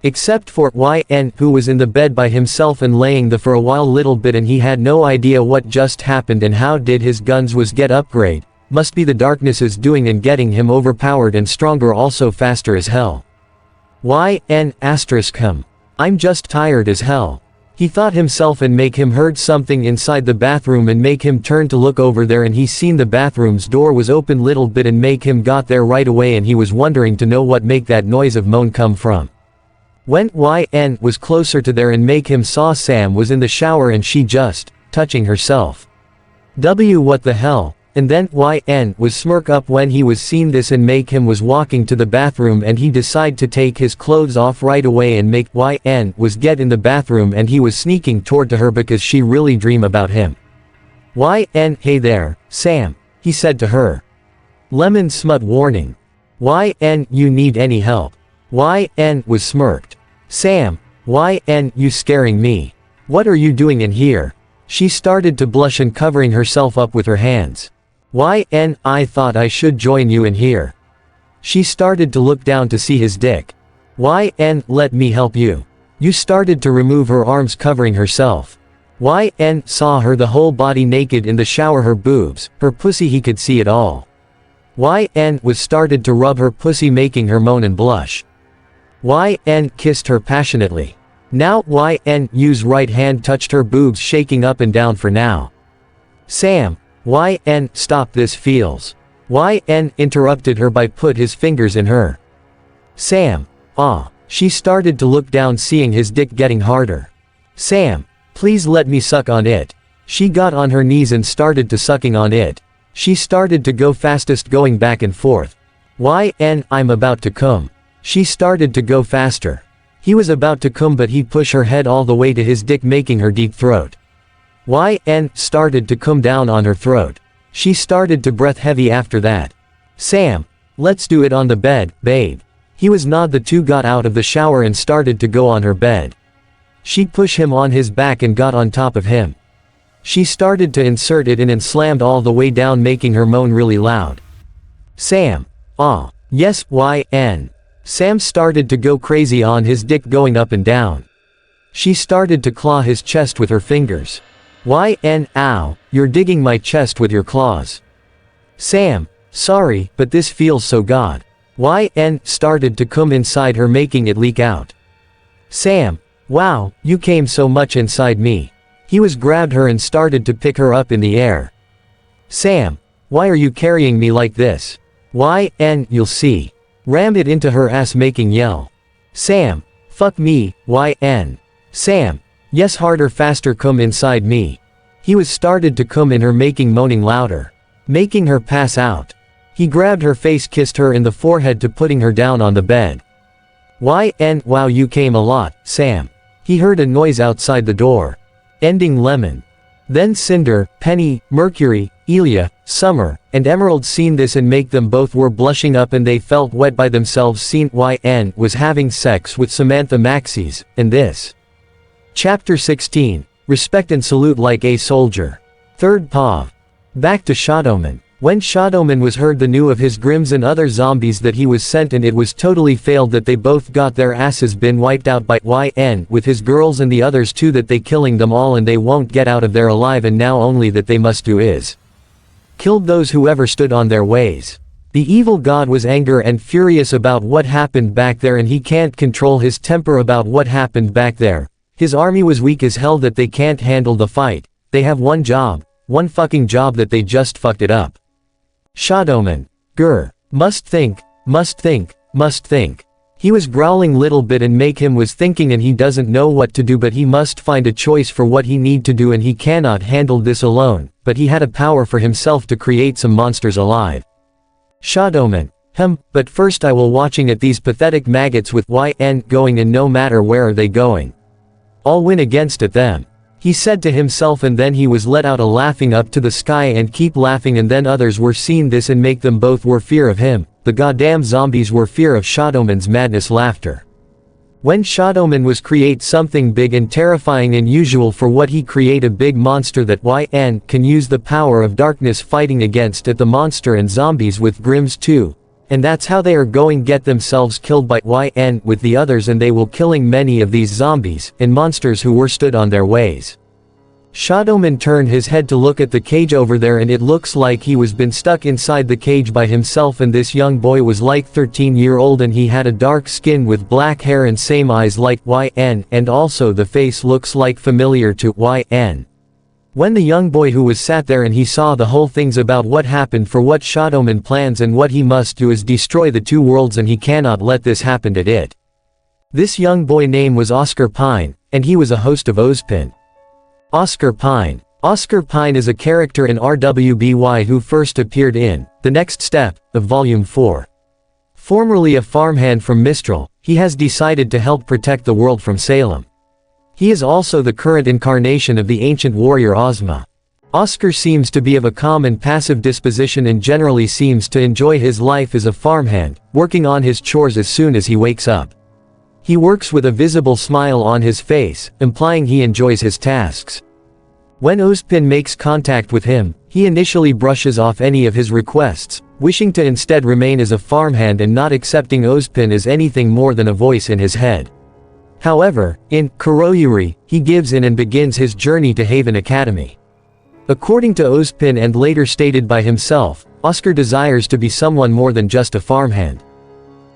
Except for YN who was in the bed by himself and laying there for a while little bit and he had no idea what just happened and how did his guns was get upgrade, must be the darkness is doing and getting him overpowered and stronger also faster as hell. YN asterisk him. I'm just tired as hell. He thought himself and make him heard something inside the bathroom and make him turn to look over there and he seen the bathroom's door was open little bit and make him got there right away and he was wondering to know what make that noise of moan come from. When YN was closer to there and make him saw Sam was in the shower and she just, touching herself. What the hell, and then YN was smirk up when he was seen this and make him was walking to the bathroom and he decide to take his clothes off right away and make YN was get in the bathroom and he was sneaking toward to her because she really dream about him. YN hey there, Sam, he said to her. Lemon smut warning. YN you need any help. YN was smirked. Sam, YN you scaring me. What are you doing in here? She started to blush and covering herself up with her hands. YN I thought I should join you in here. She started to look down to see his dick. YN let me help you. You started to remove her arms covering herself. YN saw her the whole body naked in the shower her boobs, her pussy he could see it all. YN was started to rub her pussy making her moan and blush. YN kissed her passionately. Now YN use right hand touched her boobs shaking up and down for now. Sam, YN stop this feels. YN interrupted her by put his fingers in her. Sam, she started to look down seeing his dick getting harder. Sam, please let me suck on it. She got on her knees and started to sucking on it. She started to go fastest going back and forth. YN I'm about to come. She started to go faster. He was about to come but he pushed her head all the way to his dick making her deep throat. YN started to come down on her throat. She started to breath heavy after that. Sam, let's do it on the bed, babe. He was nod. The two got out of the shower and started to go on her bed. She pushed him on his back and got on top of him. She started to insert it in and slammed all the way down, making her moan really loud. Sam. Ah. Yes, YN. Sam started to go crazy on his dick, going up and down. She started to claw his chest with her fingers. YN. Ow, you're digging my chest with your claws. Sam. Sorry, but this feels so good. YN started to come inside her, making it leak out. Sam. Wow, you came so much inside me. He was grabbed her and started to pick her up in the air. Sam. Why are you carrying me like this? YN. You'll see. Rammed it into her ass, making yell. Sam. Fuck me, YN. Sam. Yes, harder, faster, come inside me. He was started to come in her, making moaning louder. Making her pass out. He grabbed her face, kissed her in the forehead to putting her down on the bed. YN. Wow, you came a lot, Sam. He heard a noise outside the door. Ending Lemon. Then Cinder, Penny, Mercury, Elia, Summer, and Emerald seen this and make them both were blushing up and they felt wet by themselves. Seen YN was having sex with Samantha Maxey's, and this. Chapter 16. Respect and salute like a soldier. Third POV. Back to Shadowman. When Shadowman was heard the news of his Grims and other zombies that he was sent, and it was totally failed that they both got their asses been wiped out by YN with his girls and the others too, that they killing them all and they won't get out of there alive, and now only that they must do is killed those whoever stood on their ways. The evil god was angry and furious about what happened back there, and he can't control his temper about what happened back there. His army was weak as hell, that they can't handle the fight. They have one job, one fucking job, that they just fucked it up. Shadowman. Grr. Must think, must think, must think. He was growling little bit and make him was thinking, and he doesn't know what to do, but he must find a choice for what he need to do, and he cannot handle this alone, but he had a power for himself to create some monsters alive. Shadowman. But first I will watching at these pathetic maggots with YN going, and no matter where are they going, I'll win against at them. He said to himself, and then he was let out a laughing up to the sky and keep laughing, and then others were seen this and make them both were fear of him. The goddamn zombies were fear of Shadowman's madness laughter. When Shadowman was create something big and terrifying and usual for what he create a big monster that YN can use the power of darkness fighting against at the monster and zombies with Grims too. And that's how they are going get themselves killed by YN with the others, and they will killing many of these zombies and monsters who were stood on their ways. Shadowman turned his head to look at the cage over there, and it looks like he was been stuck inside the cage by himself, and this young boy was like 13-year-old, and he had a dark skin with black hair and same eyes like YN, and also the face looks like familiar to YN. When the young boy who was sat there and he saw the whole things about what happened, for what Shadowman plans and what he must do is destroy the two worlds, and he cannot let this happen to it. This young boy name was Oscar Pine, and he was a host of Ozpin. Oscar Pine. Oscar Pine is a character in RWBY who first appeared in The Next Step of Volume 4. Formerly a farmhand from Mistral, he has decided to help protect the world from Salem. He is also the current incarnation of the ancient warrior Ozma. Oscar seems to be of a calm and passive disposition and generally seems to enjoy his life as a farmhand, working on his chores as soon as he wakes up. He works with a visible smile on his face, implying he enjoys his tasks. When Ozpin makes contact with him, he initially brushes off any of his requests, wishing to instead remain as a farmhand and not accepting Ozpin as anything more than a voice in his head. However, in Kuroyuri, he gives in and begins his journey to Haven Academy. According to Ozpin and later stated by himself, Oscar desires to be someone more than just a farmhand.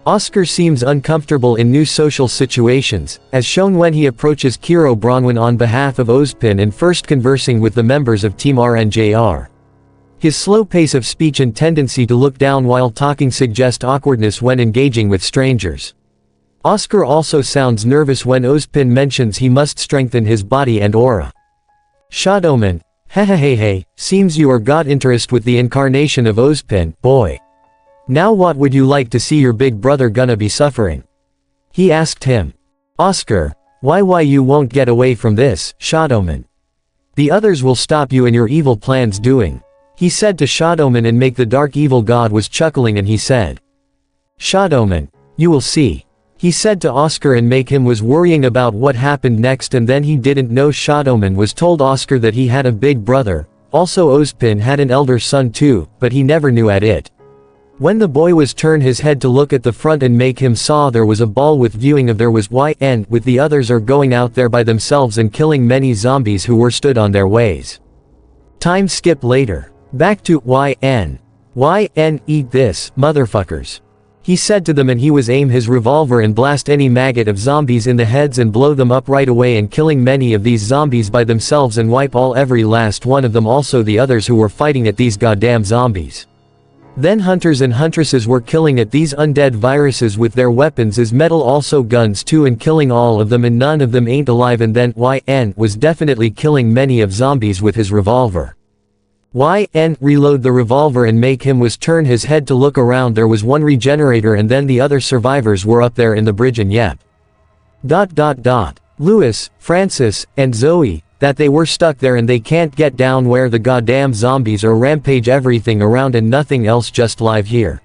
Oscar seems uncomfortable in new social situations, as shown when he approaches Kiro Bronwyn on behalf of Ozpin and first conversing with the members of Team RNJR. His slow pace of speech and tendency to look down while talking suggest awkwardness when engaging with strangers. Oscar also sounds nervous when Ozpin mentions he must strengthen his body and aura. Shadowman. Hehehehe, seems you are got interest with the incarnation of Ozpin, boy. Now what would you like to see your big brother gonna be suffering? He asked him. Oscar. Why you won't get away from this, Shadowman? The others will stop you and your evil plans doing. He said to Shadowman, and make the dark evil god was chuckling and he said. Shadowman, you will see. He said to Oscar, and make him was worrying about what happened next, and then he didn't know Shadowman was told Oscar that he had a big brother, also Ozpin had an elder son too, but he never knew at it. When the boy was turn his head to look at the front, and make him saw there was a ball with viewing of there was YN with the others are going out there by themselves and killing many zombies who were stood on their ways. Time skip later. Back to YN. YN eat this, motherfuckers. He said to them, and he was aim his revolver and blast any maggot of zombies in the heads and blow them up right away, and killing many of these zombies by themselves and wipe all every last one of them, also the others who were fighting at these goddamn zombies. Then hunters and huntresses were killing at these undead viruses with their weapons as metal, also guns too, and killing all of them, and none of them ain't alive, and then YN was definitely killing many of zombies with his revolver. YN reload the revolver, and make him was turn his head to look around. There was one regenerator, and then the other survivors were up there in the bridge, and yep. Louis, Francis, and Zoe, that they were stuck there and they can't get down where the goddamn zombies are rampage everything around and nothing else, just live here.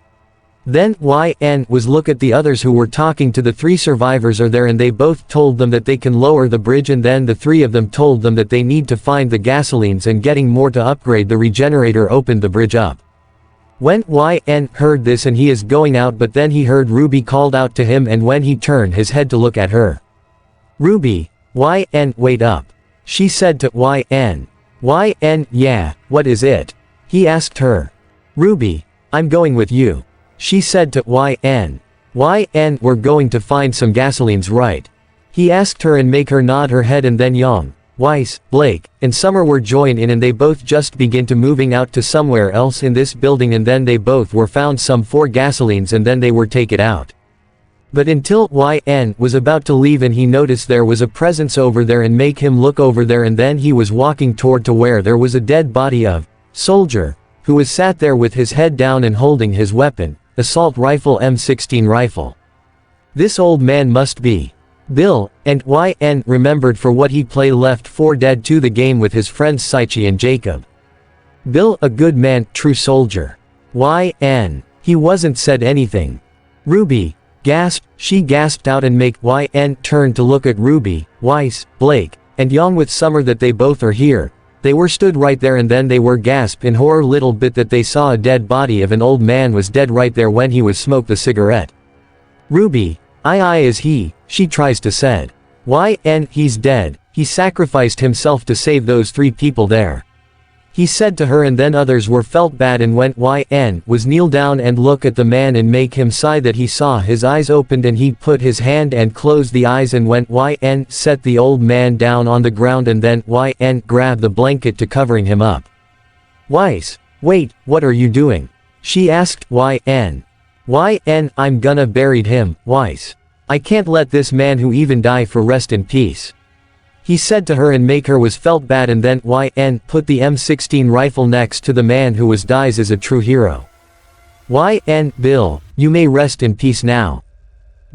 Then YN was look at the others who were talking to the three survivors are there, and they both told them that they can lower the bridge, and then the three of them told them that they need to find the gasolines and getting more to upgrade the regenerator opened the bridge up. When YN heard this, and he is going out, but then he heard Ruby called out to him, and when he turned his head to look at her. Ruby, YN wait up. She said to YN. YN, yeah, what is it? He asked her. Ruby, I'm going with you. She said to YN. YN, we're going to find some gasolines, right? He asked her, and make her nod her head, and then Young, Weiss, Blake, and Summer were joined in, and they both just begin to moving out to somewhere else in this building, and then they both were found some 4 gasolines, and then they were taken out. But until YN was about to leave, and he noticed there was a presence over there, and make him look over there, and then he was walking toward to where there was a dead body of soldier, who was sat there with his head down and holding his weapon, assault rifle M16 rifle. This old man must be Bill, and YN remembered for what he play Left 4 Dead 2 the game with his friends Saichi and Jacob. Bill, a good man, true soldier. YN. He wasn't said anything. Ruby. Gasp, she gasped out, and make YN turn to look at Ruby, Weiss, Blake, and Young with Summer that they both are here. They were stood right there, and then they were gasp in horror little bit that they saw a dead body of an old man was dead right there when he was smoked the cigarette. Ruby, I is he, she tries to said. YN, he's dead, he sacrificed himself to save those 3 people there. He said to her, and then others were felt bad, and went YN was kneel down and look at the man, and make him sigh that he saw his eyes opened, and he put his hand and closed the eyes, and went YN set the old man down on the ground, and then YN grabbed the blanket to covering him up. Weiss, wait, what are you doing? She asked YN. YN, I'm gonna buried him, Weiss. I can't let this man who even die for rest in peace. He said to her, and make her was felt bad, and then YN put the M16 rifle next to the man who was dies as a true hero. YN, Bill, you may rest in peace now.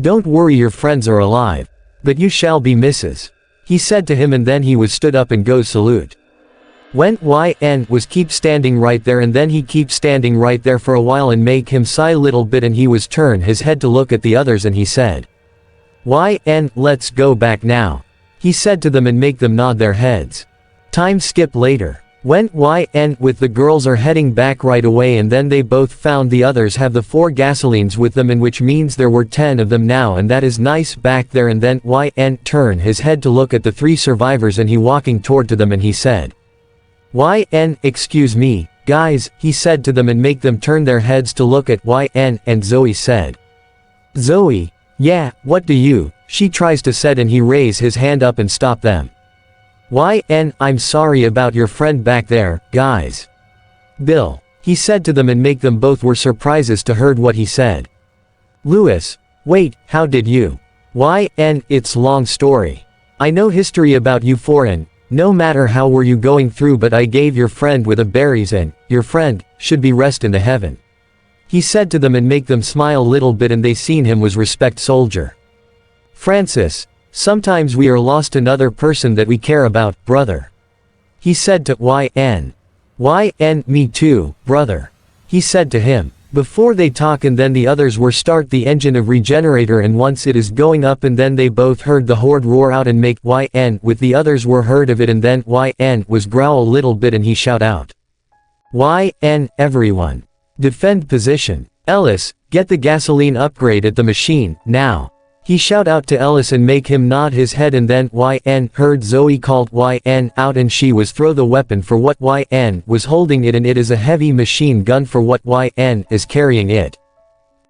Don't worry, your friends are alive. But you shall be Mrs. He said to him, and then he was stood up and goes salute. When YN was keep standing right there, and then he keep standing right there for a while, and make him sigh little bit, and he was turn his head to look at the others, and he said. YN, let's go back now. He said to them, and make them nod their heads. Time skip later. When YN with the girls are heading back right away, and then they both found the others have the 4 gasolines with them, and which means there were 10 of them now, and that is nice back there, and then YN turn his head to look at the 3 survivors, and he walking toward to them, and he said. YN, excuse me, guys, he said to them, and make them turn their heads to look at YN, and Zoe said. Zoe, yeah, what do you? She tries to said, and he raise his hand up and stop them. YN, I'm sorry about your friend back there, guys. Bill, he said to them, and make them both were surprises to heard what he said. Louis, wait, how did you? YN, it's long story. I know history about you foreign, no matter how were you going through, but I gave your friend with a berries, and your friend should be rest in the heaven. He said to them, and make them smile little bit, and they seen him was respect soldier. Francis, sometimes we are lost another person that we care about, brother. He said to YN. YN, me too, brother. He said to him. Before they talk and then the others were start the engine of regenerator and once it is going up and then they both heard the horde roar out and make YN with the others were heard of it and then YN was growl a little bit and he shout out. YN, everyone. Defend position. Ellis, get the gasoline upgrade at the machine, now. He shout out to Ellis and make him nod his head and then YN heard Zoe called YN out and she was throw the weapon for what YN was holding it and it is a heavy machine gun for what YN is carrying it.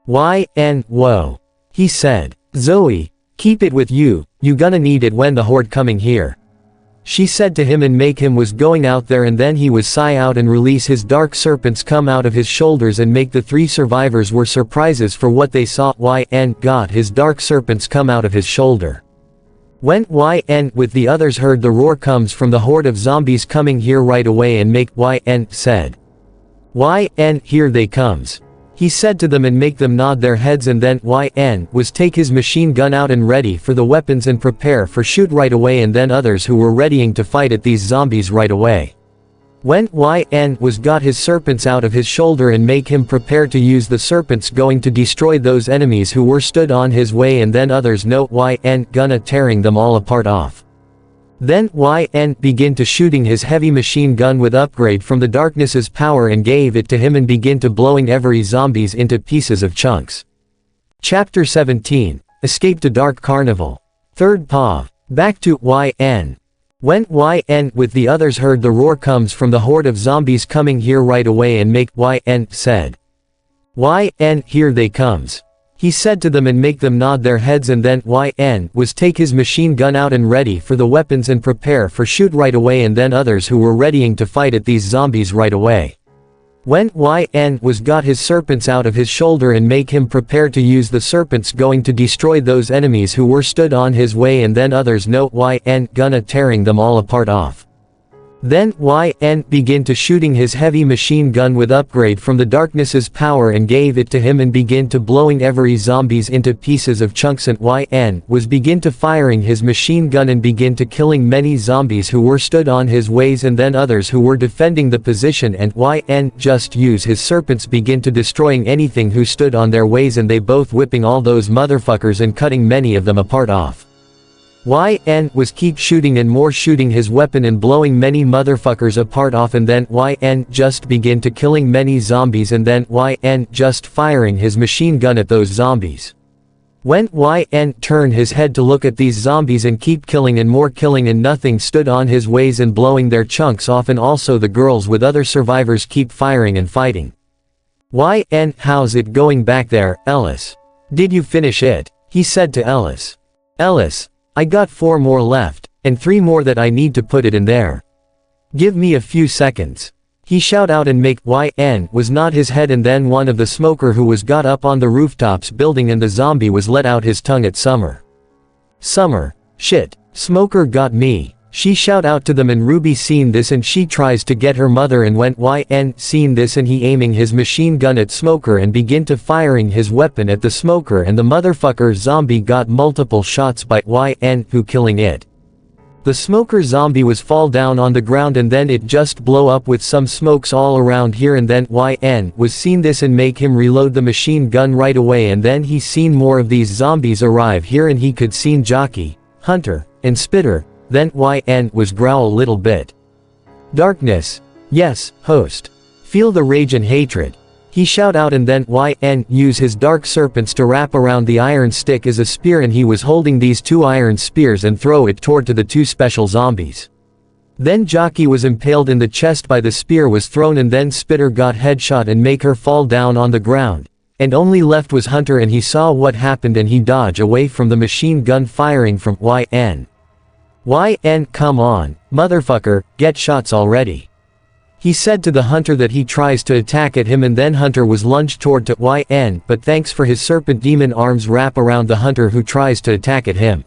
YN, whoa. He said. Zoe, keep it with you gonna need it when the horde coming here. She said to him and make him was going out there and then he was sigh out and release his dark serpents come out of his shoulders and make the 3 survivors were surprises for what they saw. YN got his dark serpents come out of his shoulder. When YN with the others heard the roar comes from the horde of zombies coming here right away and make YN said. YN, here they comes. He said to them and make them nod their heads and then YN was take his machine gun out and ready for the weapons and prepare for shoot right away and then others who were readying to fight at these zombies right away. When YN was got his serpents out of his shoulder and make him prepare to use the serpents going to destroy those enemies who were stood on his way and then others know YN gonna tearing them all apart off. Then YN begin to shooting his heavy machine gun with upgrade from the darkness's power and gave it to him and begin to blowing every zombies into pieces of chunks. Chapter 17, Escape to Dark Carnival. 3rd POV. Back to YN. When YN with the others heard the roar comes from the horde of zombies coming here right away and make YN said. YN, here they comes. He said to them and make them nod their heads and then YN was take his machine gun out and ready for the weapons and prepare for shoot right away and then others who were readying to fight at these zombies right away. When YN was got his serpents out of his shoulder and make him prepare to use the serpents going to destroy those enemies who were stood on his way and then others know YN gonna tearing them all apart off. Then YN begin to shooting his heavy machine gun with upgrade from the darkness's power and gave it to him and begin to blowing every zombies into pieces of chunks and YN was begin to firing his machine gun and begin to killing many zombies who were stood on his ways and then others who were defending the position and YN just use his serpents begin to destroying anything who stood on their ways and they both whipping all those motherfuckers and cutting many of them apart off. YN was keep shooting and more shooting his weapon and blowing many motherfuckers apart off and then YN just begin to killing many zombies and then YN just firing his machine gun at those zombies. When YN turned his head to look at these zombies and keep killing and more killing and nothing stood on his ways and blowing their chunks off and also the girls with other survivors keep firing and fighting. YN, how's it going back there, Ellis? Did you finish it? He said to Ellis. Ellis, I got 4 more left, and 3 more that I need to put it in there. Give me a few seconds. He shout out and make YN was nod his head and then one of the smoker who was got up on the rooftops building and the zombie was let out his tongue at Summer. Summer, shit, smoker got me. She shout out to them and Ruby seen this and she tries to get her mother and when YN seen this and he aiming his machine gun at smoker and begin to firing his weapon at the smoker and the motherfucker zombie got multiple shots by YN who killing it. The smoker zombie was fall down on the ground and then it just blow up with some smokes all around here and then YN was seen this and make him reload the machine gun right away and then he seen more of these zombies arrive here and he could seen Jockey, Hunter, and Spitter. Then YN was growl a little bit. Darkness. Yes, host. Feel the rage and hatred. He shout out and then YN use his dark serpents to wrap around the iron stick as a spear and he was holding these 2 iron spears and throw it toward to the 2 special zombies. Then Jockey was impaled in the chest by the spear was thrown and then Spitter got headshot and make her fall down on the ground. And only left was Hunter and he saw what happened and he dodged away from the machine gun firing from YN. YN, come on, motherfucker, get shots already. He said to the Hunter that he tries to attack at him and then Hunter was lunged toward to YN but thanks for his serpent demon arms wrap around the Hunter who tries to attack at him.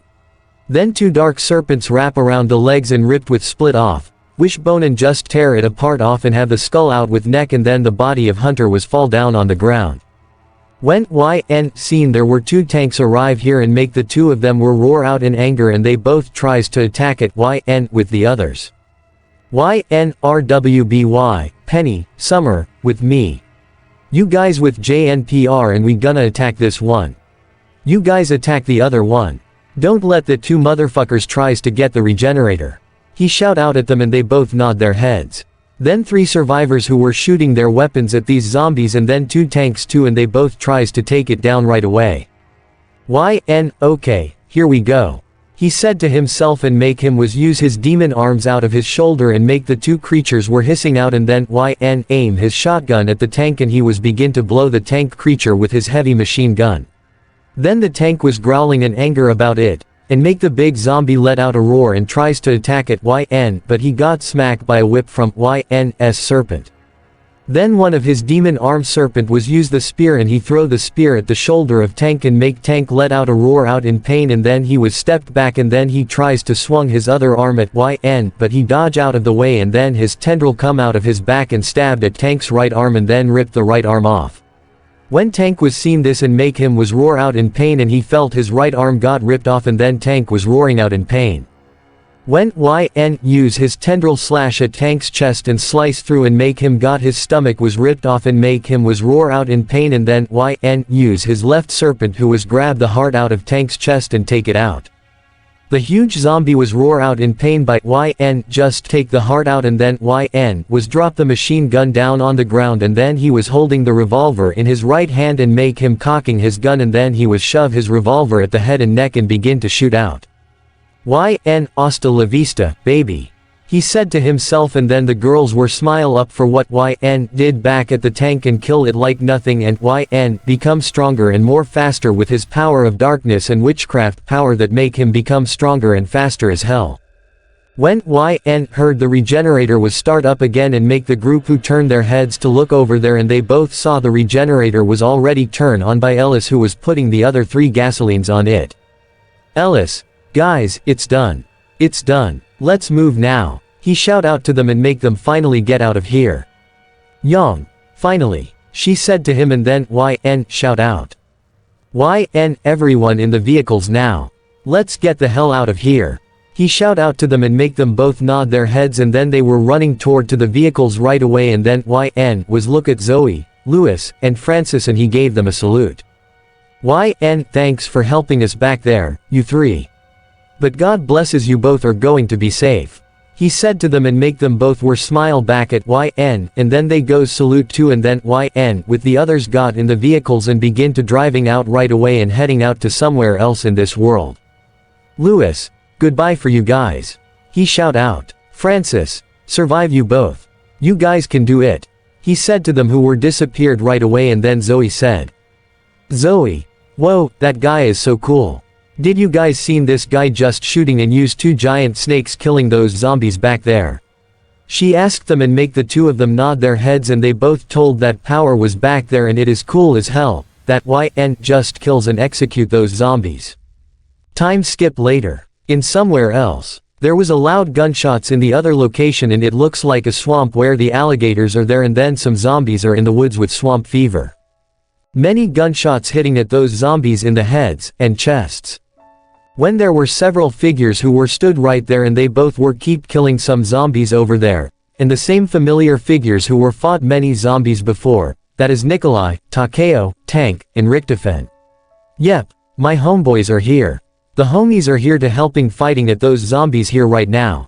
Then 2 dark serpents wrap around the legs and ripped with split off, wishbone and just tear it apart off and have the skull out with neck and then the body of Hunter was fall down on the ground. When YN seen there were 2 tanks arrive here and make the 2 of them were roar out in anger and they both tries to attack at YN with the others. YNRWBY, Penny, Summer, with me. You guys with JNPR and we gonna attack this one. You guys attack the other one. Don't let the two motherfuckers tries to get the regenerator. He shout out at them and they both nod their heads. Then 3 survivors who were shooting their weapons at these zombies and then 2 tanks too and they both tries to take it down right away. Okay, here we go. He said to himself and make him was use his demon arms out of his shoulder and make the 2 creatures were hissing out and then aim his shotgun at the tank and he was begin to blow the tank creature with his heavy machine gun. Then the tank was growling in anger about it, and make the big zombie let out a roar and tries to attack at but he got smacked by a whip from YN's serpent. Then one of his demon armed serpent was use the spear and he throw the spear at the shoulder of tank and make tank let out a roar out in pain and then he was stepped back and then he tries to swung his other arm at but he dodge out of the way and then his tendril come out of his back and stabbed at tank's right arm and then ripped the right arm off. When tank was seen this and make him was roar out in pain and he felt his right arm got ripped off and then tank was roaring out in pain. When use his tendril slash at tank's chest and slice through and make him got his stomach was ripped off and make him was roar out in pain and then use his left serpent who was grab the heart out of tank's chest and take it out. The huge zombie was roar out in pain by just take the heart out and then was drop the machine gun down on the ground and then he was holding the revolver in his right hand and make him cocking his gun and then he was shove his revolver at the head and neck and begin to shoot out. Hasta la vista, baby. He said to himself and then the girls were smile up for what did back at the tank and kill it like nothing and become stronger and more faster with his power of darkness and witchcraft power that make him become stronger and faster as hell. When heard the regenerator was start up again and make the group who turned their heads to look over there and they both saw the regenerator was already turned on by Ellis who was putting the other 3 gasolines on it. Ellis, guys, it's done. It's done. Let's move now. He shout out to them and make them finally get out of here. Young. Finally. She said to him and then shout out. Everyone in the vehicles now. Let's get the hell out of here. He shout out to them and make them both nod their heads and then they were running toward to the vehicles right away and then was look at Zoe, Lewis, and Francis and he gave them a salute. Thanks for helping us back there, you 3. But God blesses you both are going to be safe. He said to them and make them both were smile back at and then they goes salute too and then with the others got in the vehicles and begin to driving out right away and heading out to somewhere else in this world. Lewis, goodbye for you guys. He shout out. Francis, survive you both. You guys can do it. He said to them who were disappeared right away and then Zoe said. Zoe, whoa, that guy is so cool. Did you guys seen this guy just shooting and use 2 giant snakes killing those zombies back there? She asked them and make the 2 of them nod their heads and they both told that power was back there and it is cool as hell, that just kills and execute those zombies. Time skip later. In somewhere else. There was a loud gunshots in the other location and it looks like a swamp where the alligators are there and then some zombies are in the woods with swamp fever. Many gunshots hitting at those zombies in the heads and chests. When there were several figures who were stood right there and they both were keep killing some zombies over there, and the same familiar figures who were fought many zombies before, that is Nikolai, Takeo, Tank, and Richtofen. Yep, my homeboys are here. The homies are here to helping fighting at those zombies here right now.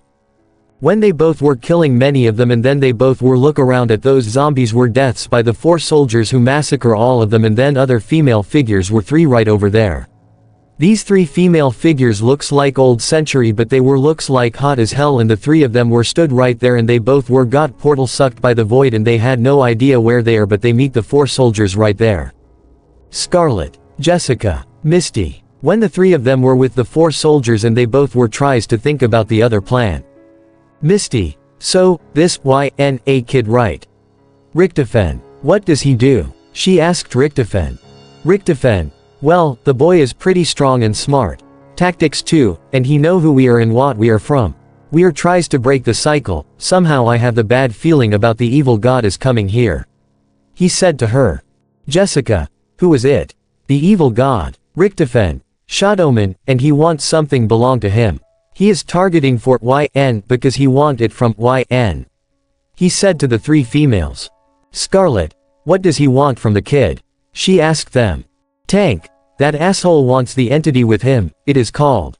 When they both were killing many of them and then they both were look around at those zombies were deaths by the 4 soldiers who massacre all of them and then other female figures were 3 right over there. These 3 female figures looks like old century but they were looks like hot as hell and the 3 of them were stood right there and they both were got portal sucked by the void and they had no idea where they are but they meet the 4 soldiers right there. Scarlet, Jessica, Misty. When the 3 of them were with the 4 soldiers and they both were tries to think about the other plan. Misty, so, this a kid right? Richtofen, what does he do? She asked Richtofen. Richtofen, well, the boy is pretty strong and smart. Tactics too, and he know who we are and what we are from. We are tries to break the cycle, somehow I have the bad feeling about the evil god is coming here. He said to her. Jessica, who is it? The evil god. Richtofen, shadowman, and he wants something belong to him. He is targeting for YN because he want it from YN. He said to the three females. Scarlet, what does he want from the kid? She asked them. Tank, that asshole wants the entity with him, it is called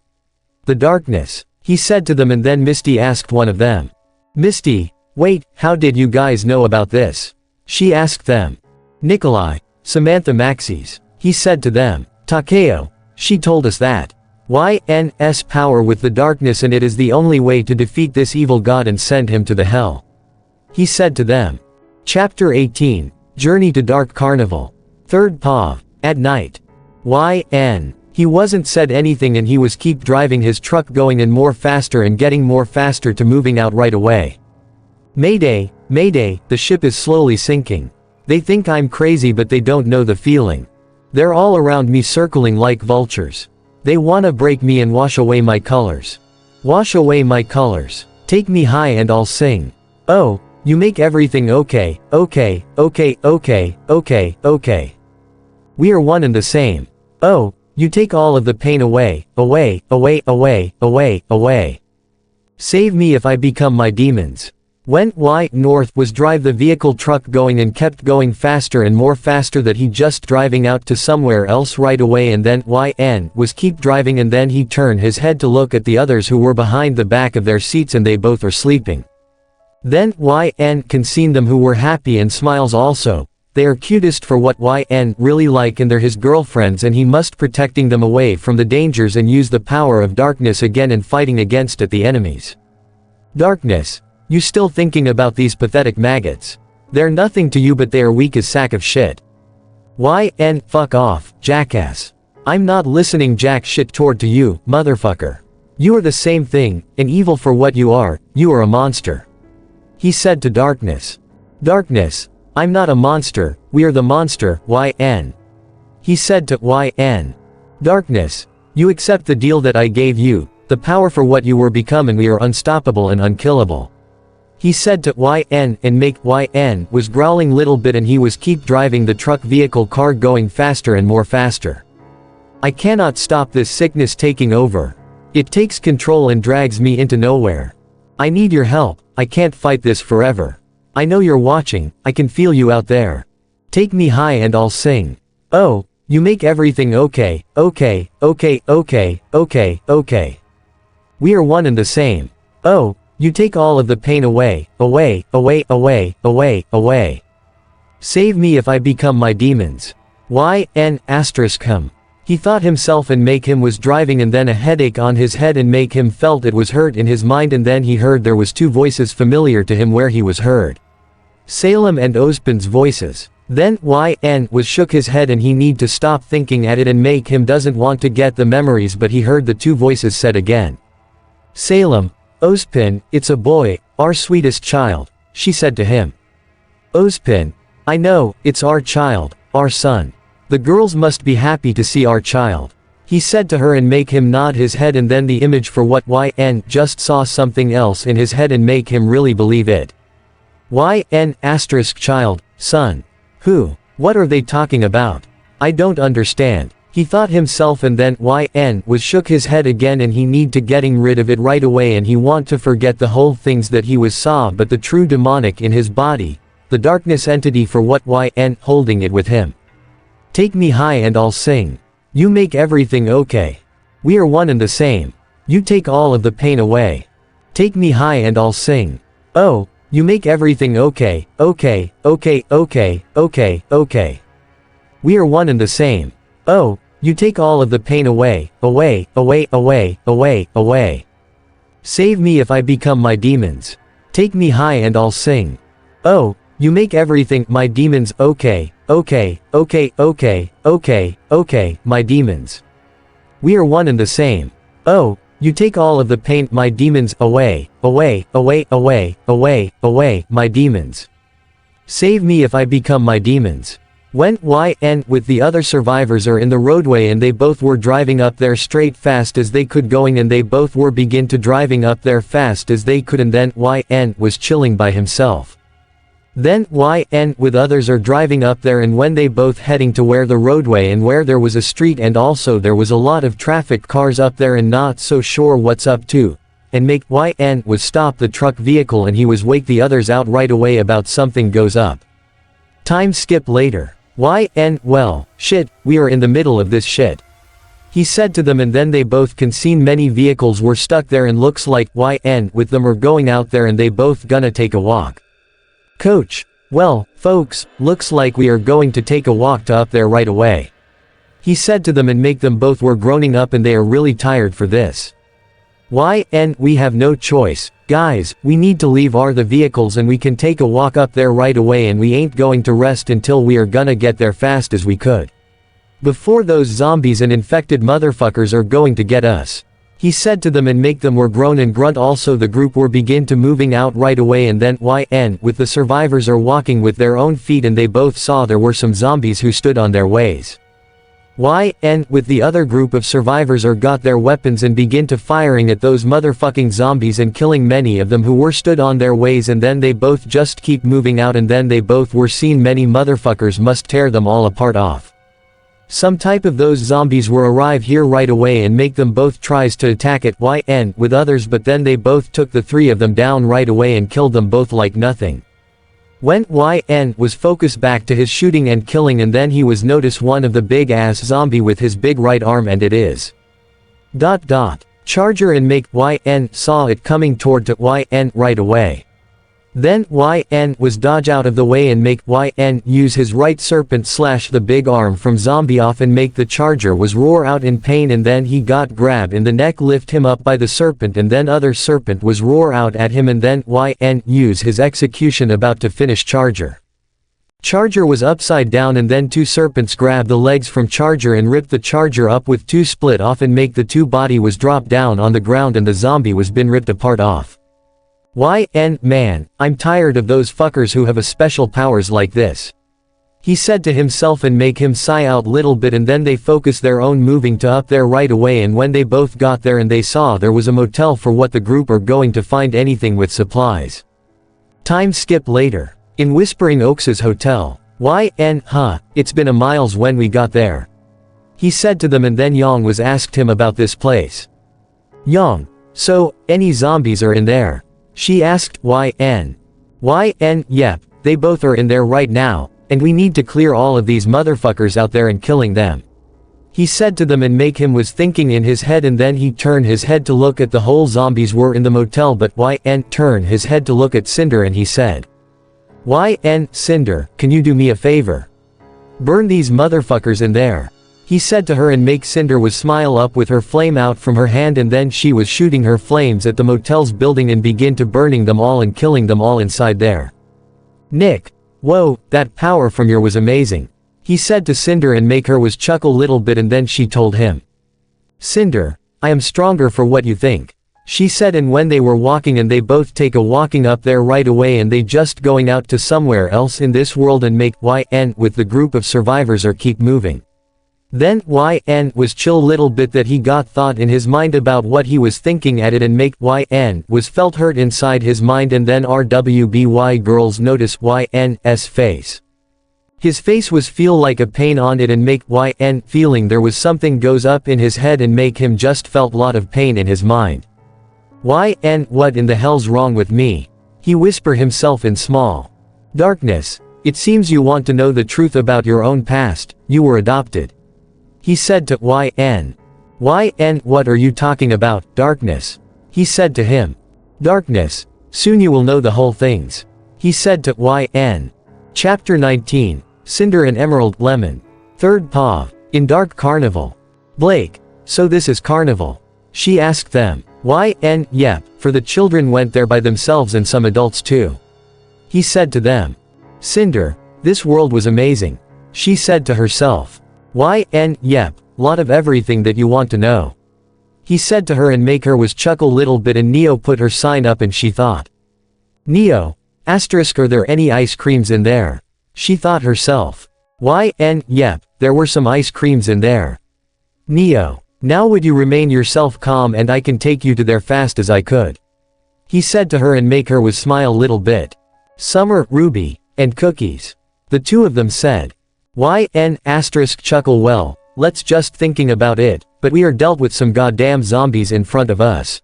the darkness. He said to them, and then Misty asked one of them. Misty, wait, how did you guys know about this? She asked them. Nikolai, Samantha Maxis. He said to them. Takeo, she told us that YN's power with the darkness, and it is the only way to defeat this evil god and send him to the hell. He said to them. Chapter 18, Journey to Dark Carnival. 3rd POV, at night. YN. He wasn't said anything, and he was keep driving his truck going and more faster and getting more faster to moving out right away. Mayday, mayday, the ship is slowly sinking. They think I'm crazy, but they don't know the feeling. They're all around me circling like vultures. They wanna break me and wash away my colors. Wash away my colors. Take me high and I'll sing. Oh, you make everything okay, okay, okay, okay, okay, okay. We are one and the same. Oh, you take all of the pain away, away, away, away, away, away. Save me if I become my demons. Went north was drive the vehicle truck going and kept going faster and more faster that he just driving out to somewhere else right away, and then YN was keep driving, and then he turned his head to look at the others who were behind the back of their seats and they both are sleeping. Then YN can seen them who were happy and smiles also. They are cutest for what YN really like, and they're his girlfriends, and he must protecting them away from the dangers and use the power of darkness again and fighting against it the enemies. Darkness. You still thinking about these pathetic maggots? They're nothing to you, but they are weak as sack of shit. YN, fuck off, jackass. I'm not listening jack shit toward to you, motherfucker. You are the same thing, an evil for what you are a monster. He said to Darkness. Darkness, I'm not a monster, we are the monster, YN. He said to YN. Darkness, you accept the deal that I gave you, the power for what you were becoming, we are unstoppable and unkillable. He said to YN, and make YN was growling little bit, and he was keep driving the truck vehicle car going faster and more faster. I cannot stop this sickness taking over. It takes control and drags me into nowhere. I need your help, I can't fight this forever. I know you're watching, I can feel you out there. Take me high and I'll sing. Oh, you make everything okay, okay, okay, okay, okay, okay. We are one and the same. Oh, you take all of the pain away, away, away, away, away, away. Save me if I become my demons. YN asterisk him. He thought himself and make him was driving, and then a headache on his head and make him felt it was hurt in his mind, and then he heard there was two voices familiar to him where he was heard. Salem and Ozpin's voices. Then YN was shook his head and he need to stop thinking at it and make him doesn't want to get the memories, but he heard the two voices said again. Salem, Ozpin, it's a boy, our sweetest child, she said to him. Ozpin, I know, it's our child, our son. The girls must be happy to see our child. He said to her and make him nod his head, and then the image for what YN just saw something else in his head and make him really believe it. YN asterisk child, son. Who? What are they talking about? I don't understand. He thought himself, and then YN was shook his head again, and he need to getting rid of it right away, and he want to forget the whole things that he was saw, but the true demonic in his body, the darkness entity for what YN holding it with him. Take me high and I'll sing. You make everything okay. We are one and the same. You take all of the pain away. Take me high and I'll sing. Oh, you make everything okay, okay, okay, okay, okay, okay. We are one and the same. Oh, you take all of the pain away, away, away, away, away, away. Save me if I become my demons. Take me high and I'll sing. Oh, you make everything my demons okay, okay, okay, okay, okay, okay, my demons. We are one and the same. Oh, you take all of the pain my demons away, away, away, away, away, away, my demons. Save me if I become my demons. When YN with the other survivors are in the roadway, and they both were driving up there straight fast as they could going, and they both were begin to driving up there fast as they could, and then YN was chilling by himself. Then YN with others are driving up there, and when they both heading to where the roadway and where there was a street, and also there was a lot of traffic cars up there and not so sure what's up to. And make YN was stop the truck vehicle, and he was wake the others out right away about something goes up. Time skip later. YN well, shit, we are in the middle of this shit. He said to them, and then they both can seen many vehicles were stuck there, and looks like YN with them are going out there, and they both gonna take a walk. Coach, well, folks, looks like we are going to take a walk to up there right away. He said to them, and make them both were groaning up, and they are really tired for this. YN we have no choice, guys, we need to leave the vehicles and we can take a walk up there right away, and we ain't going to rest until we are gonna get there fast as we could. Before those zombies and infected motherfuckers are going to get us. He said to them, and make them were groan and grunt. Also the group were begin to moving out right away, and then YN with the survivors are walking with their own feet, and they both saw there were some zombies who stood on their ways. YN with the other group of survivors are got their weapons and begin to firing at those motherfucking zombies and killing many of them who were stood on their ways, and then they both just keep moving out, and then they both were seen many motherfuckers must tear them all apart off. Some type of those zombies were arrive here right away, and make them both tries to attack at YN with others, but then they both took the three of them down right away and killed them both like nothing. When YN was focused back to his shooting and killing, and then he was notice one of the big ass zombie with his big right arm, and it is Charger, and make YN saw it coming toward to YN right away. Then YN was dodge out of the way, and make YN use his right serpent slash the big arm from zombie off, and make the charger was roar out in pain, and then he got grab in the neck, lift him up by the serpent, and then other serpent was roar out at him, and then YN use his execution about to finish charger. Charger was upside down, and then two serpents grab the legs from charger and rip the charger up with two split off, and make the two body was drop down on the ground, and the zombie was been ripped apart off. YN man, I'm tired of those fuckers who have a special powers like this. He said to himself, and make him sigh out little bit, and then they focus their own moving to up there right away, and when they both got there and they saw there was a motel for what the group are going to find anything with supplies. Time skip later. In Whispering Oaks' hotel. YN it's been a miles when we got there. He said to them, and then Yang was asked him about this place. Yang, so, any zombies are in there? She asked YN. YN yep, they both are in there right now, and we need to clear all of these motherfuckers out there and killing them. He said to them, and make him was thinking in his head, and then he turned his head to look at the whole zombies were in the motel, but YN turned his head to look at Cinder, and he said. YN Cinder, can you do me a favor? Burn these motherfuckers in there. He said to her, and make Cinder was smile up with her flame out from her hand, and then she was shooting her flames at the motel's building and begin to burning them all and killing them all inside there. Nick, whoa, that power from your was amazing. He said to Cinder, and make her was chuckle little bit, and then she told him. Cinder, I am stronger for what you think. She said, and when they were walking, and they both take a walking up there right away, and they just going out to somewhere else in this world, and make YN with the group of survivors are keep moving. Then YN was chill little bit that he got thought in his mind about what he was thinking at it, and make YN was felt hurt inside his mind, and then RWBY girls notice YN's face. His face was feel like a pain on it, and make YN feeling there was something goes up in his head, and make him just felt lot of pain in his mind. YN what in the hell's wrong with me? He whisper himself in small darkness. It seems you want to know the truth about your own past, you were adopted. He said to YN. YN what are you talking about, darkness? He said to him. Darkness, soon you will know the whole things. He said to YN. Chapter 19, Cinder and Emerald Lemon. Third POV. In Dark Carnival. Blake, so this is Carnival? She asked them. YN yep, for the children went there by themselves and some adults too. He said to them. Cinder, this world was amazing. She said to herself. YN yep, lot of everything that you want to know. He said to her, and make her was chuckle little bit, and Neo put her sign up, and she thought. Neo, asterisk, are there any ice creams in there? She thought herself. YN yep, there were some ice creams in there. Neo, now would you remain yourself calm, and I can take you to there fast as I could. He said to her, and make her was smile little bit. Summer, Ruby, And cookies. The two of them said. YN asterisk chuckle well, let's just thinking about it, but we are dealt with some goddamn zombies in front of us.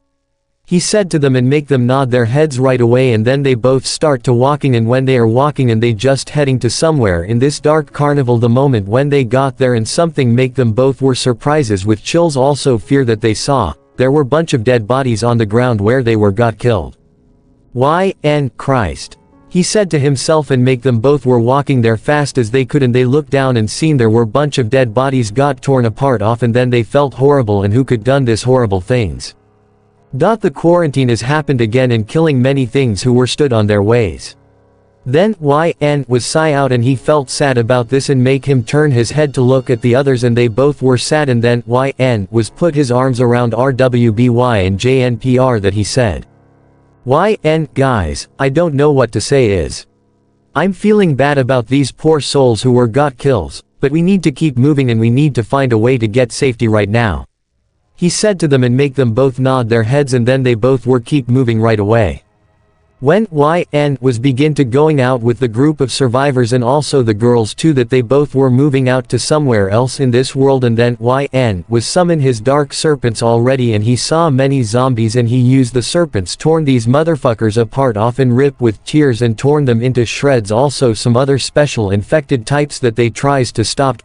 He said to them and make them nod their heads right away and then they both start to walking and when they are walking and they just heading to somewhere in this dark carnival the moment when they got there and something make them both were surprises with chills also fear that they saw, there were bunch of dead bodies on the ground where they were got killed. YN Christ. He said to himself and make them both were walking there fast as they could and they looked down and seen there were bunch of dead bodies got torn apart off and then they felt horrible and who could done this horrible things. The quarantine has happened again and killing many things who were stood on their ways. Then YN was sigh out and he felt sad about this and make him turn his head to look at the others and they both were sad and then YN was put his arms around RWBY and JNPR that he said. YN guys, I don't know what to say is. I'm feeling bad about these poor souls who were got kills, but we need to keep moving and we need to find a way to get safety right now. He said to them and make them both nod their heads and then they both were keep moving right away. When YN was begin to going out with the group of survivors and also the girls too that they both were moving out to somewhere else in this world and then YN was summon his dark serpents already and he saw many zombies and he used the serpents torn these motherfuckers apart off and rip with tears and torn them into shreds also some other special infected types that they tries to stop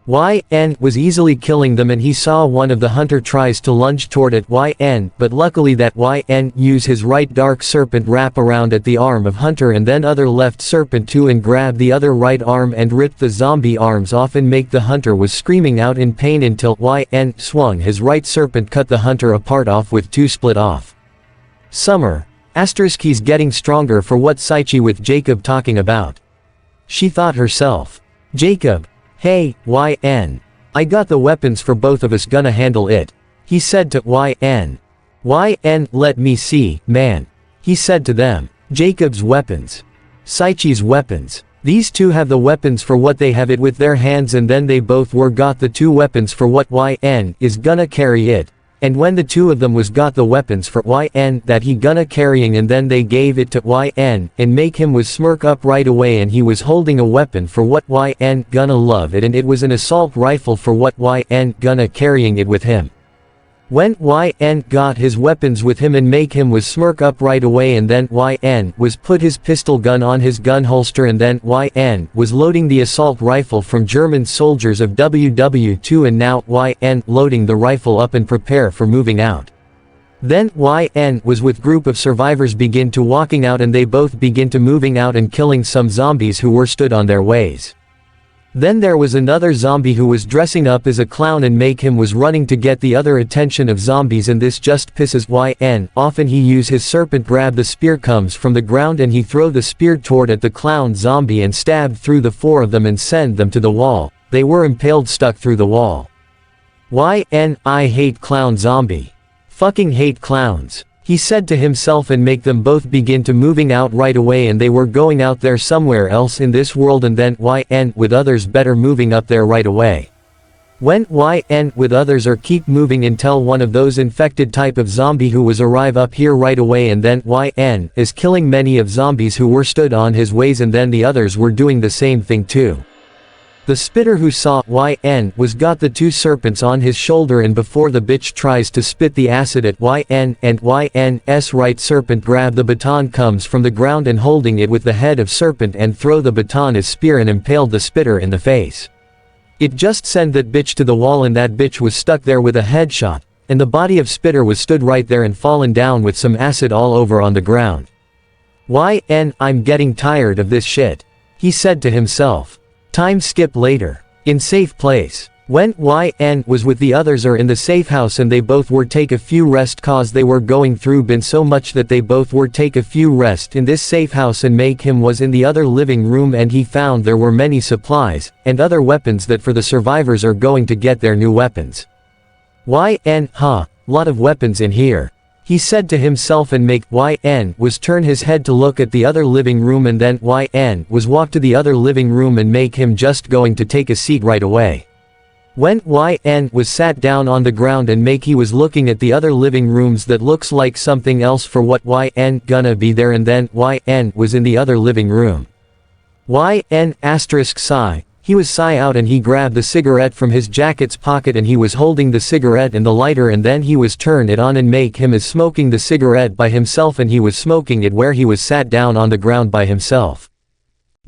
YN was easily killing them and he saw one of the hunter tries to lunge toward it YN but luckily that YN use his right dark serpent wrap around at the arm of hunter and then other left serpent too and grab the other right arm and rip the zombie arms off and make the hunter was screaming out in pain until YN swung his right serpent cut the hunter apart off with two split off. Summer. Asterisk he's getting stronger for what Saichi with Jacob talking about. She thought herself. Jacob. Hey, YN. I got the weapons for both of us gonna handle it. He said to YN. YN let me see, man. He said to them. Jacob's weapons. Saichi's weapons. These two have the weapons for what they have it with their hands and then they both were got the two weapons for what YN is gonna carry it. And when the two of them was got the weapons for YN that he gonna carrying and then they gave it to YN and make him was smirk up right away and he was holding a weapon for what YN gonna love it and it was an assault rifle for what YN gonna carrying it with him. When YN got his weapons with him and make him was smirk up right away and then YN was put his pistol gun on his gun holster and then YN was loading the assault rifle from German soldiers of WW2 and now YN loading the rifle up and prepare for moving out. Then YN was with group of survivors begin to walking out and they both begin to moving out and killing some zombies who were stood on their ways. Then there was another zombie who was dressing up as a clown and make him was running to get the other attention of zombies and this just pisses YN off and he use his serpent grab the spear comes from the ground and he throw the spear toward at the clown zombie and stabbed through the four of them and send them to the wall. They were impaled stuck through the wall. YN I hate clown zombie. Fucking hate clowns. He said to himself and make them both begin to moving out right away and they were going out there somewhere else in this world and then YN with others better moving up there right away. When YN with others are keep moving until one of those infected type of zombie who was arrive up here right away and then YN is killing many of zombies who were stood on his ways and then the others were doing the same thing too. The spitter who saw YN was got the two serpents on his shoulder and before the bitch tries to spit the acid at YN and YN's right serpent grab the baton comes from the ground and holding it with the head of serpent and throw the baton as spear and impaled the spitter in the face. It just sent that bitch to the wall and that bitch was stuck there with a headshot, and the body of spitter was stood right there and fallen down with some acid all over on the ground. YN I'm getting tired of this shit. He said to himself. Time skip later. In safe place. When YN was with the others are in the safe house and they both were take a few rest cause they were going through been so much that they both were take a few rest in this safe house and make him was in the other living room and he found there were many supplies, and other weapons that for the survivors are going to get their new weapons. YN lot of weapons in here. He said to himself and make YN was turn his head to look at the other living room and then YN was walk to the other living room and make him just going to take a seat right away. When YN was sat down on the ground and he was looking at the other living rooms that looks like something else for what YN gonna be there, and then YN was in the other living room. YN asterisk sigh. He was sigh out and he grabbed the cigarette from his jacket's pocket and he was holding the cigarette and the lighter, and then he was turn it on and him is smoking the cigarette by himself, and he was smoking it where he was sat down on the ground by himself.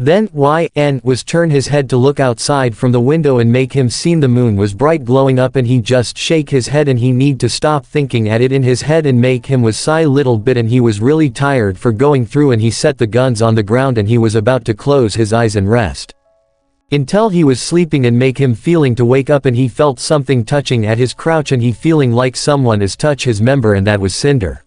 Then YN was turn his head to look outside from the window and him seen the moon was bright glowing up, and he just shake his head and he need to stop thinking at it in his head, and him was sigh little bit, and he was really tired for going through, and he set the guns on the ground and he was about to close his eyes and rest. Until he was sleeping and him feeling to wake up, and he felt something touching at his crouch and he feeling like someone is touch his member, and that was Cinder.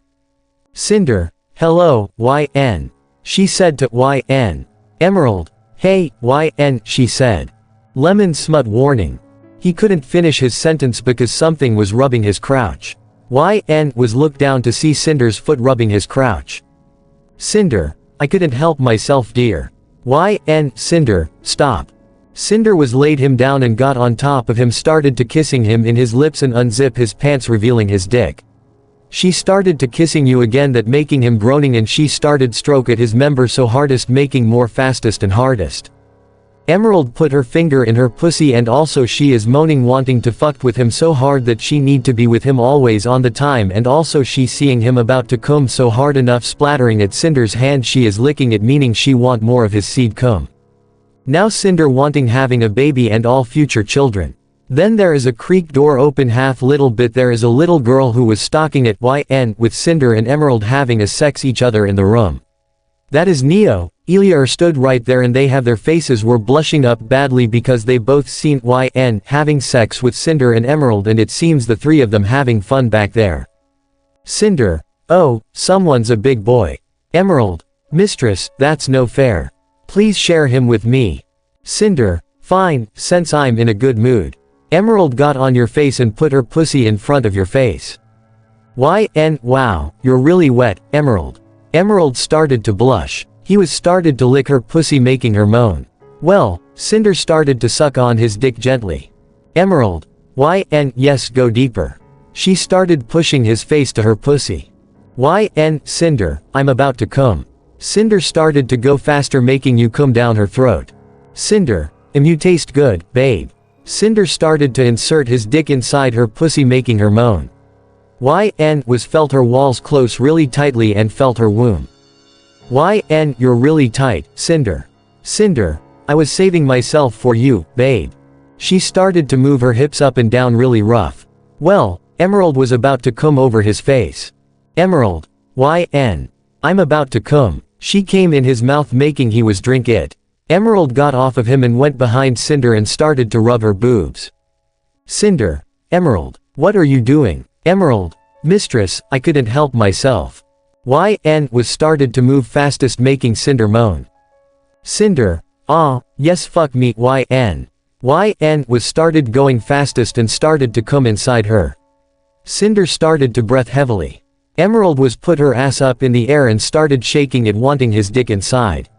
Cinder, hello, YN. She said to YN. Emerald. Hey, YN, she said. Lemon smut warning. He couldn't finish his sentence because something was rubbing his crouch. YN was looked down to see Cinder's foot rubbing his crouch. Cinder, I couldn't help myself, dear. YN, Cinder, stop. Cinder was laid him down and got on top of him, started to kissing him in his lips and unzip his pants revealing his dick. She started to kissing you again, that making him groaning, and she started stroke at his member so hardest making more fastest and hardest. Emerald put her finger in her pussy and also she is moaning wanting to fuck with him so hard that she need to be with him always on the time, and also she seeing him about to come so hard enough splattering at Cinder's hand she is licking it, meaning she want more of his seed cum. Now Cinder wanting having a baby and all future children. Then there is a creak door open half little bit, there is a little girl who was stalking at YN with Cinder and Emerald having a sex each other in the room. That is Neo, Elia stood right there and they have their faces were blushing up badly because they both seen YN having sex with Cinder and Emerald, and it seems the three of them having fun back there. Cinder, oh, someone's a big boy. Emerald, mistress, that's no fair. Please share him with me. Cinder, fine, since I'm in a good mood. Emerald got on your face and put her pussy in front of your face. YN, wow, you're really wet, Emerald. Emerald started to blush. He was started to lick her pussy making her moan. Well, Cinder started to suck on his dick gently. Emerald, YN, yes, go deeper. She started pushing his face to her pussy. YN, Cinder, I'm about to come. Cinder started to go faster making you come down her throat. Cinder, you taste good, babe. Cinder started to insert his dick inside her pussy making her moan. YN was felt her walls close really tightly and felt her womb. YN, you're really tight, Cinder. Cinder, I was saving myself for you, babe. She started to move her hips up and down really rough. Well, Emerald was about to come over his face. Emerald, YN. I'm about to come. She came in his mouth making he was drink it. Emerald got off of him and went behind Cinder and started to rub her boobs. Cinder, Emerald, what are you doing? Emerald, mistress, I couldn't help myself. YN was started to move fastest making Cinder moan. Cinder, ah, yes fuck me, YN. YN was started going fastest and started to come inside her. Cinder started to breath heavily. Emerald was put her ass up in the air and started shaking it wanting his dick inside.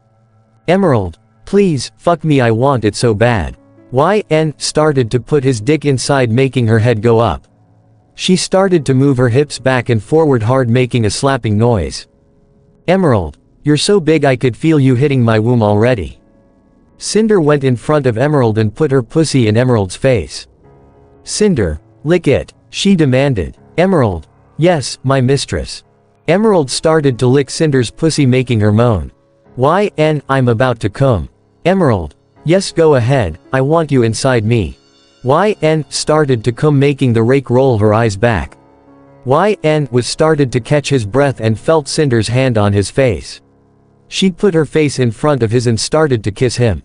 Emerald, please, fuck me, I want it so bad. YN started to put his dick inside making her head go up. She started to move her hips back and forward hard making a slapping noise. Emerald, you're so big I could feel you hitting my womb already. Cinder went in front of Emerald and put her pussy in Emerald's face. Cinder, lick it, she demanded. Emerald, yes, my mistress. Emerald started to lick Cinder's pussy making her moan. YN, I'm about to come. Emerald, yes go ahead, I want you inside me. YN started to come making the rake roll her eyes back. YN was started to catch his breath and felt Cinder's hand on his face. She put her face in front of his and started to kiss him.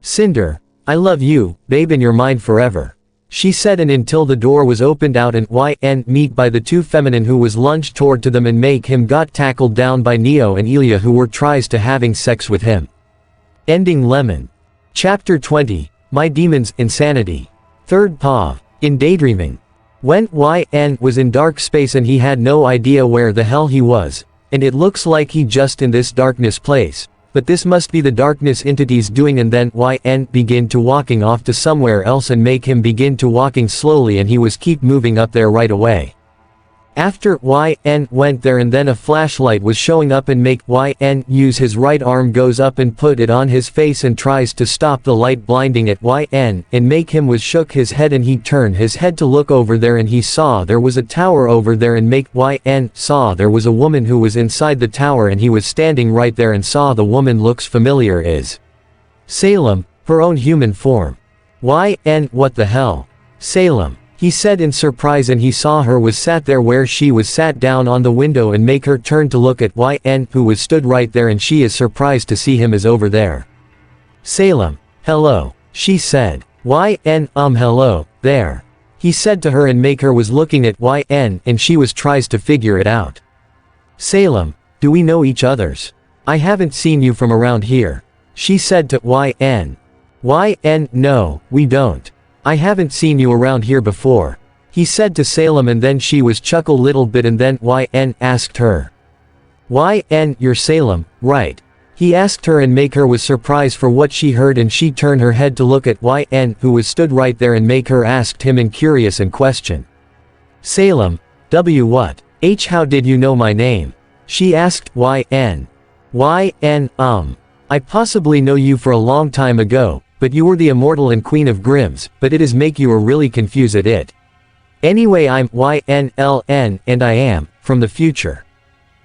Cinder, I love you, babe, and you're mine forever. She said, and until the door was opened out and YN meet by the two feminine who was lunged toward to them and make him got tackled down by Neo and Elia who were tries to having sex with him. Ending Lemon. Chapter 20, My Demons, Insanity. Third POV. In Daydreaming. When YN was in dark space and he had no idea where the hell he was, and it looks like he just in this darkness place, but this must be the darkness entities doing, and then YN begin to walking off to somewhere else and make him begin to walking slowly, and he was keep moving up there right away. After YN went there, and then a flashlight was showing up and make YN use his right arm, goes up and put it on his face and tries to stop the light blinding at YN, and make him was shook his head, and he turned his head to look over there, and he saw there was a tower over there, and make YN saw there was a woman who was inside the tower, and he was standing right there and saw the woman looks familiar, is Salem, her own human form. YN, what the hell? Salem, he said in surprise, and he saw her was sat there where she was sat down on the window, and make her turn to look at YN, who was stood right there, and she is surprised to see him is over there. Salem, hello, she said. YN, hello, there. He said to her, and make her was looking at YN, and she was tries to figure it out. Salem, do we know each others? I haven't seen you from around here. She said to YN. YN, no, we don't. I haven't seen you around here before. He said to Salem, and then she was chuckle little bit, and then YN asked her. YN, you're Salem, right? He asked her, and make her was surprised for what she heard, and she turned her head to look at YN, who was stood right there, and make her asked him in curious and question. Salem, what? How did you know my name? She asked YN. YN, I possibly know you for a long time ago, but you were the immortal and queen of Grimm's, but it is make you are really confused at it. Anyway, I'm YNLN, and I am, from the future.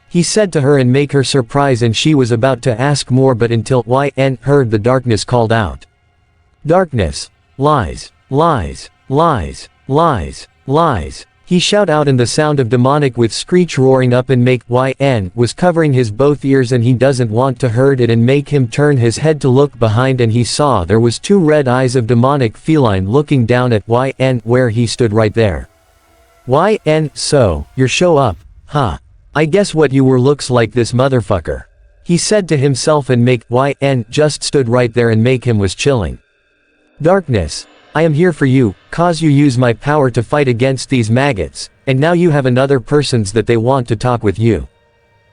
He said to her, and make her surprise, and she was about to ask more, but until YN heard the darkness called out. Darkness. Lies. Lies. Lies. Lies. Lies. He shout out, and the sound of demonic with screech roaring up, and make YN was covering his both ears, and he doesn't want to heard it, and make him turn his head to look behind, and he saw there was two red eyes of demonic feline looking down at YN where he stood right there. YN, so, you're show up, huh? I guess what you were looks like this motherfucker. He said to himself, and make YN just stood right there, and make him was chilling. Darkness. I am here for you, cause you use my power to fight against these maggots, and now you have another persons that they want to talk with you.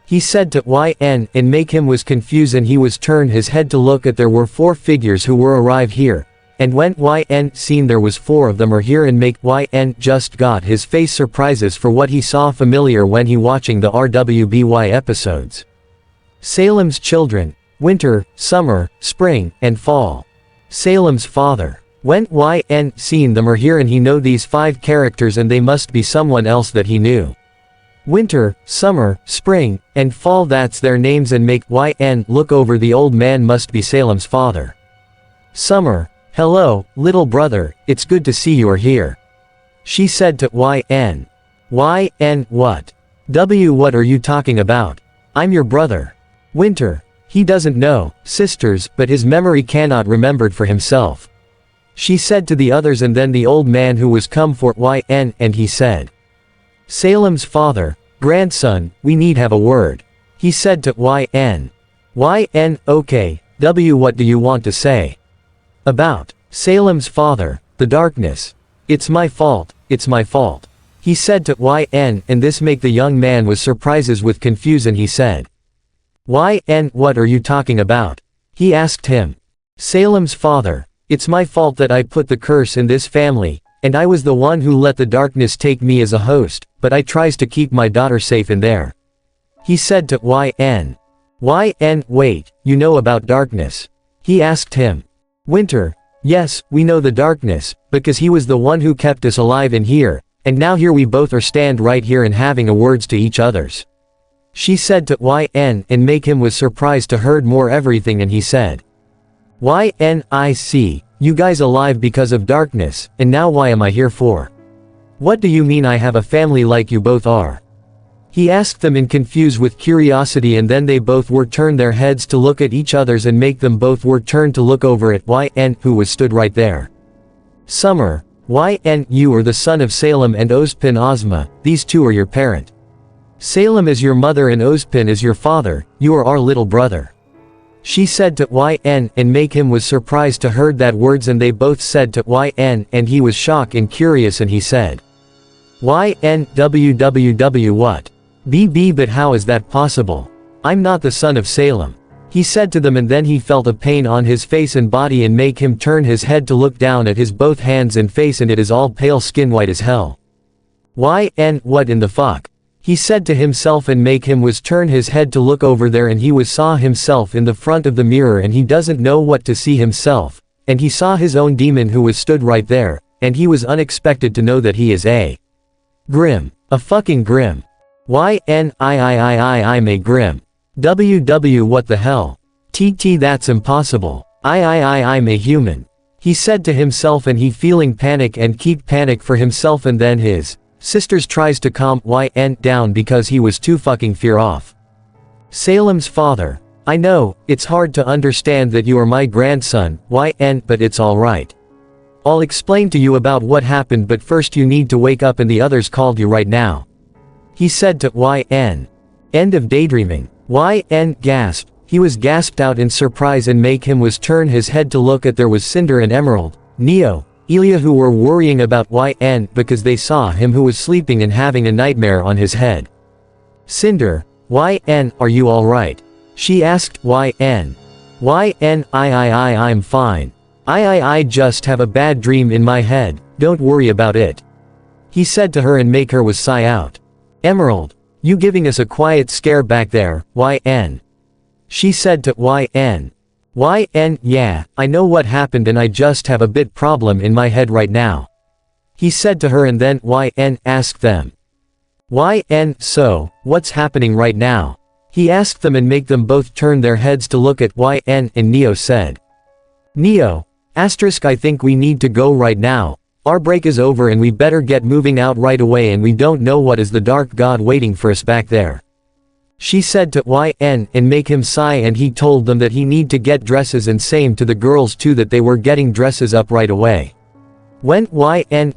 He said to YN, and make him was confused, and he was turned his head to look at there were four figures who were arrive here, and when YN seen there was four of them are here, and make YN just got his face surprises for what he saw familiar when he watching the RWBY episodes. Salem's children, winter, summer, spring, and fall. Salem's father. When YN seen them are here, and he know these five characters, and they must be someone else that he knew. Winter, summer, spring, and fall, that's their names, and make YN look over the old man must be Salem's father. Summer, hello, little brother, it's good to see you are here. She said to YN. YN, what? What are you talking about? I'm your brother. Winter, he doesn't know, sisters, but his memory cannot remembered for himself. She said to the others, and then the old man who was come for YN, and he said. Salem's father, grandson, we need have a word. He said to YN. YN, okay, what do you want to say? About Salem's father, the darkness. It's my fault, it's my fault. He said to YN, and this make the young man was surprises with confusion, he said. YN, what are you talking about? He asked him. Salem's father. It's my fault that I put the curse in this family, and I was the one who let the darkness take me as a host, but I tries to keep my daughter safe in there. He said to YN. YN, wait, you know about darkness? He asked him. Winter, yes, we know the darkness, because he was the one who kept us alive in here, and now here we both are stand right here and having a words to each others. She said to YN, and make him was surprised to heard more everything, and he said. YN, I see, you guys alive because of darkness, and now why am I here for? What do you mean I have a family like you both are? He asked them in confused with curiosity, and then they both were turned their heads to look at each others, and make them both were turned to look over at YN, who was stood right there. Summer, YN, you are the son of Salem and Ozpin Ozma, these two are your parent. Salem is your mother and Ozpin is your father, you are our little brother. She said to YN, and make him was surprised to heard that words, and they both said to YN, and he was shocked and curious, and he said. YN, what? BB, but how is that possible? I'm not the son of Salem. He said to them, and then he felt a pain on his face and body and make him turn his head to look down at his both hands and face, and it is all pale skin white as hell. What in the fuck? He said to himself, and make him was turn his head to look over there, and he was saw himself in the front of the mirror, and he doesn't know what to see himself, and he saw his own demon who was stood right there, and he was unexpected to know that he is a fucking grim. I may grim. What the hell? That's impossible. I'm a human. He said to himself, and he feeling panic and keep panic for himself, and then his sisters tries to calm down because he was too fucking fear off. Salem's father. I know, it's hard to understand that you are my grandson, but it's alright. I'll explain to you about what happened, but first you need to wake up, and the others called you right now. He said to End of daydreaming. Gasped. He was gasped out in surprise, and make him was turn his head to look at there was Cinder and Emerald, Neo, Elia, who were worrying about because they saw him who was sleeping and having a nightmare on his head. Cinder, are you alright? She asked. I'm fine. I just have a bad dream in my head, don't worry about it. He said to her, and make her was sigh out. Emerald, you giving us a quiet scare back there, She said to yeah, I know what happened, and I just have a bit problem in my head right now. He said to her, and then asked them. So, what's happening right now? He asked them, and make them both turn their heads to look at and Neo said. Neo, I think we need to go right now. Our break is over and we better get moving out right away, and we don't know what is the dark god waiting for us back there. She said to and make him sigh, and he told them that he need to get dresses, and same to the girls too, that they were getting dresses up right away. When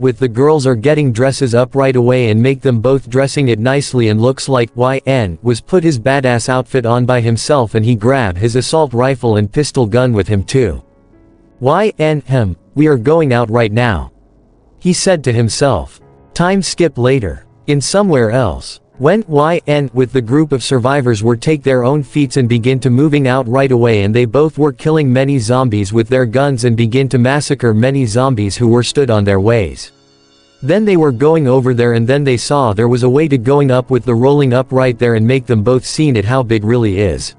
with the girls are getting dresses up right away, and make them both dressing it nicely, and looks like was put his badass outfit on by himself, and he grab his assault rifle and pistol gun with him too. We are going out right now. He said to himself. Time skip later. In somewhere else. When with the group of survivors were take their own feats and begin to moving out right away, and they both were killing many zombies with their guns and begin to massacre many zombies who were stood on their ways. Then they were going over there, and then they saw there was a way to going up with the rolling up right there, and make them both seen it how big really is.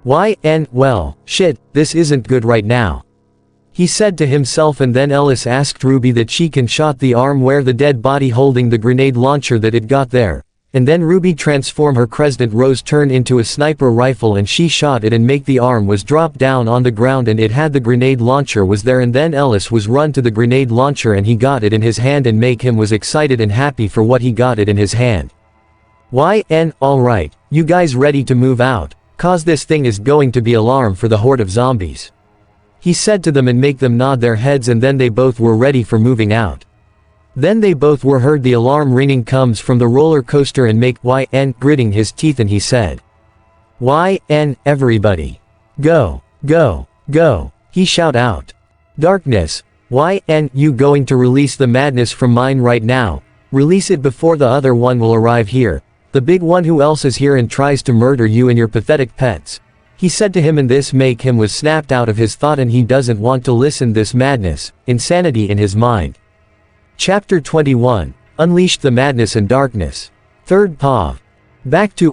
Well, shit, this isn't good right now. He said to himself, and then Ellis asked Ruby that she can shot the arm where the dead body holding the grenade launcher that it got there. And then Ruby transform her Crescent Rose turn into a sniper rifle, and she shot it, and make the arm was drop down on the ground, and it had the grenade launcher was there, and then Ellis was run to the grenade launcher, and he got it in his hand, and make him was excited and happy for what he got it in his hand. Alright, you guys ready to move out, cause this thing is going to be alarm for the horde of zombies. He said to them, and make them nod their heads, and then they both were ready for moving out. Then they both were heard the alarm ringing comes from the roller coaster, and make gritting his teeth, and he said. Everybody. Go, go, go, he shout out. Darkness, you going to release the madness from mine right now, release it before the other one will arrive here, the big one who else is here and tries to murder you and your pathetic pets. He said to him, and this make him was snapped out of his thought, and he doesn't want to listen this madness, insanity in his mind. Chapter 21. Unleashed the Madness and Darkness. 3rd POV. Back to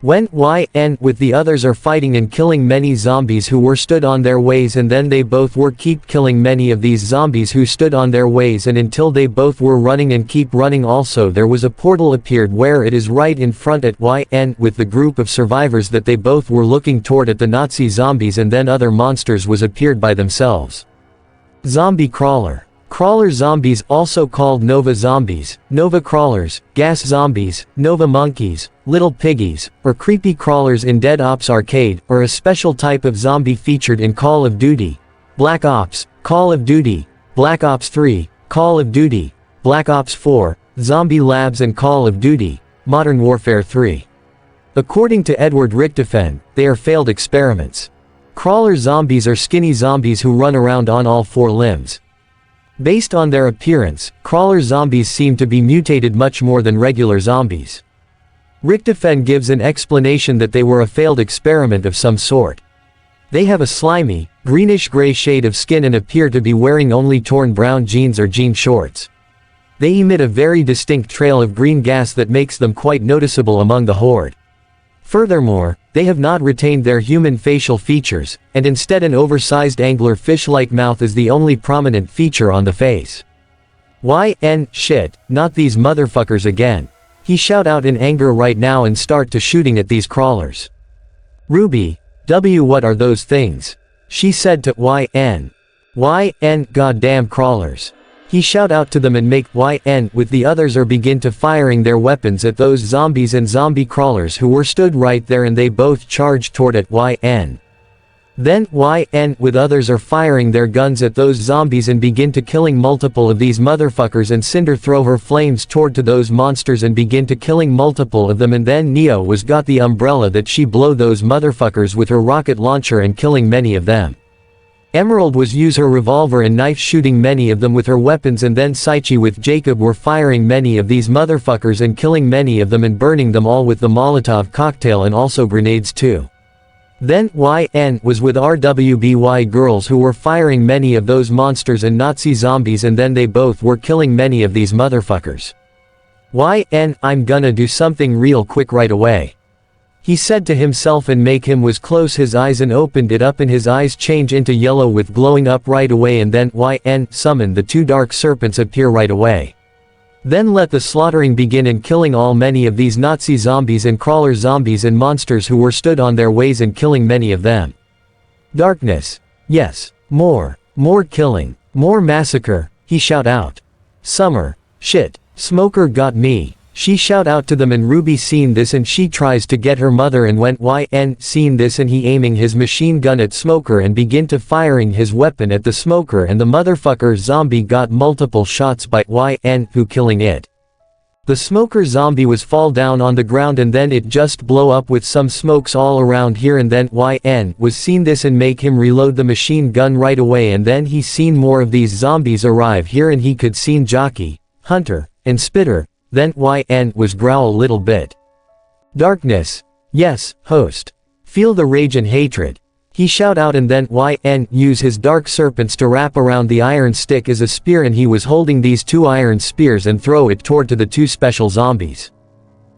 When with the others are fighting and killing many zombies who were stood on their ways, and then they both were keep killing many of these zombies who stood on their ways, and until they both were running and keep running. Also there was a portal appeared where it is right in front at with the group of survivors that they both were looking toward at the Nazi zombies, and then other monsters was appeared by themselves. Zombie crawler. Crawler zombies, also called Nova zombies, Nova crawlers, gas zombies, Nova monkeys, little piggies, or creepy crawlers in Dead Ops Arcade, or a special type of zombie featured in Call of Duty, Black Ops, Call of Duty, Black Ops 3, Call of Duty, Black Ops 4, Zombie Labs, and Call of Duty, Modern Warfare 3. According to Edward Richtofen, they are failed experiments. Crawler zombies are skinny zombies who run around on all 4 limbs. Based on their appearance, crawler zombies seem to be mutated much more than regular zombies. Richtofen gives an explanation that they were a failed experiment of some sort. They have a slimy, greenish-gray shade of skin and appear to be wearing only torn brown jeans or jean shorts. They emit a very distinct trail of green gas that makes them quite noticeable among the horde. Furthermore, they have not retained their human facial features, and instead an oversized angler fish-like mouth is the only prominent feature on the face. Shit, not these motherfuckers again. He shout out in anger right now and start to shooting at these crawlers. Ruby, what are those things? She said to goddamn crawlers. He shout out to them and make with the others or begin to firing their weapons at those zombies and zombie crawlers who were stood right there, and they both charged toward it Then with others are firing their guns at those zombies and begin to killing multiple of these motherfuckers, and Cinder throw her flames toward to those monsters and begin to killing multiple of them, and then Neo was got the umbrella that she blow those motherfuckers with her rocket launcher and killing many of them. Emerald was use her revolver and knife shooting many of them with her weapons, and then Saichi with Jacob were firing many of these motherfuckers and killing many of them and burning them all with the Molotov cocktail and also grenades too. Then was with RWBY girls who were firing many of those monsters and Nazi zombies, and then they both were killing many of these motherfuckers. I'm gonna do something real quick right away. He said to himself and make him was close his eyes and opened it up, and his eyes change into yellow with glowing up right away, and then summon the two dark serpents appear right away. Then let the slaughtering begin and killing all many of these Nazi zombies and crawler zombies and monsters who were stood on their ways and killing many of them. Darkness. Yes. More killing. More massacre, he shout out. Summer. Shit. Smoker got me. She shout out to them, and Ruby seen this and she tries to get her mother and went seen this, and he aiming his machine gun at Smoker and begin to firing his weapon at the Smoker, and the motherfucker zombie got multiple shots by who killing it. The Smoker zombie was fall down on the ground, and then it just blow up with some smokes all around here, and then was seen this and make him reload the machine gun right away, and then he seen more of these zombies arrive here, and he could seen Jockey, Hunter, and Spitter. Then was growl a little bit. Darkness. Yes, host. Feel the rage and hatred. He shout out, and then use his dark serpents to wrap around the iron stick as a spear, and he was holding these two iron spears and throw it toward to the two special zombies.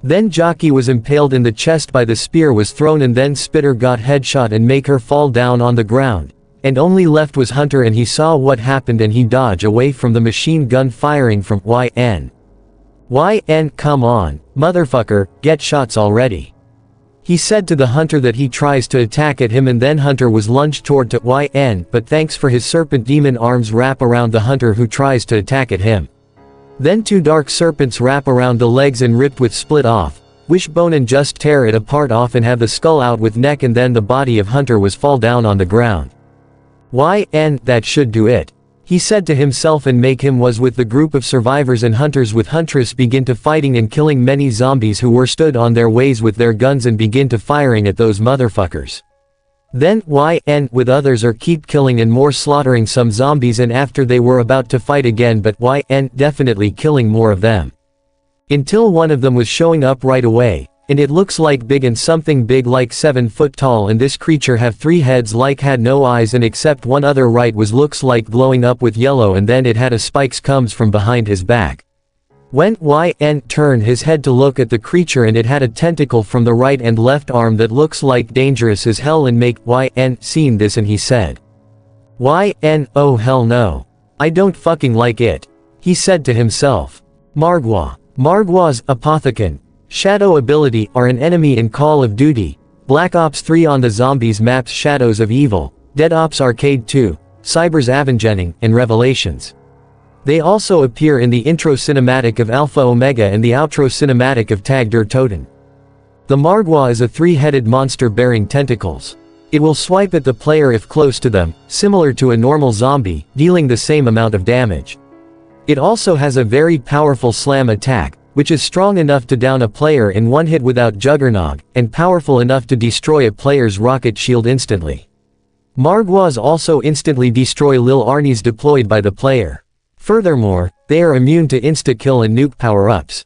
Then Jockey was impaled in the chest by the spear was thrown, and then Spitter got headshot and make her fall down on the ground. And only left was Hunter, and he saw what happened and he dodged away from the machine gun firing from come on, motherfucker, get shots already. He said to the Hunter that he tries to attack at him, and then Hunter was lunged toward to but thanks for his serpent demon arms wrap around the Hunter who tries to attack at him. Then two dark serpents wrap around the legs and ripped with split off, wishbone and just tear it apart off and have the skull out with neck, and then the body of Hunter was fall down on the ground. That should do it. He said to himself and make him was with the group of survivors and hunters with Huntress begin to fighting and killing many zombies who were stood on their ways with their guns and begin to firing at those motherfuckers. Then with others are keep killing and more slaughtering some zombies, and after they were about to fight again, but definitely killing more of them. Until one of them was showing up right away. And it looks like big and something big like 7 foot tall, and this creature have 3 heads like had no eyes, and except one other right was looks like glowing up with yellow, and then it had a spikes comes from behind his back. When turn his head to look at the creature, and it had a tentacle from the right and left arm that looks like dangerous as hell, and make seen this and he said. Oh hell no. I don't fucking like it. He said to himself. Margwa's Apothecon. Shadow ability are an enemy in Call of Duty, Black Ops 3 on the zombies maps Shadows of Evil, Dead Ops Arcade 2, Cyber's Avengening, and Revelations. They also appear in the intro cinematic of Alpha Omega and the outro cinematic of Tag der Toten. The Margwa is a 3-headed monster bearing tentacles. It will swipe at the player if close to them, similar to a normal zombie, dealing the same amount of damage. It also has a very powerful slam attack, which is strong enough to down a player in one hit without Juggernog, and powerful enough to destroy a player's rocket shield instantly. Margwas also instantly destroy Lil Arnie's deployed by the player. Furthermore, they are immune to insta-kill and nuke power-ups.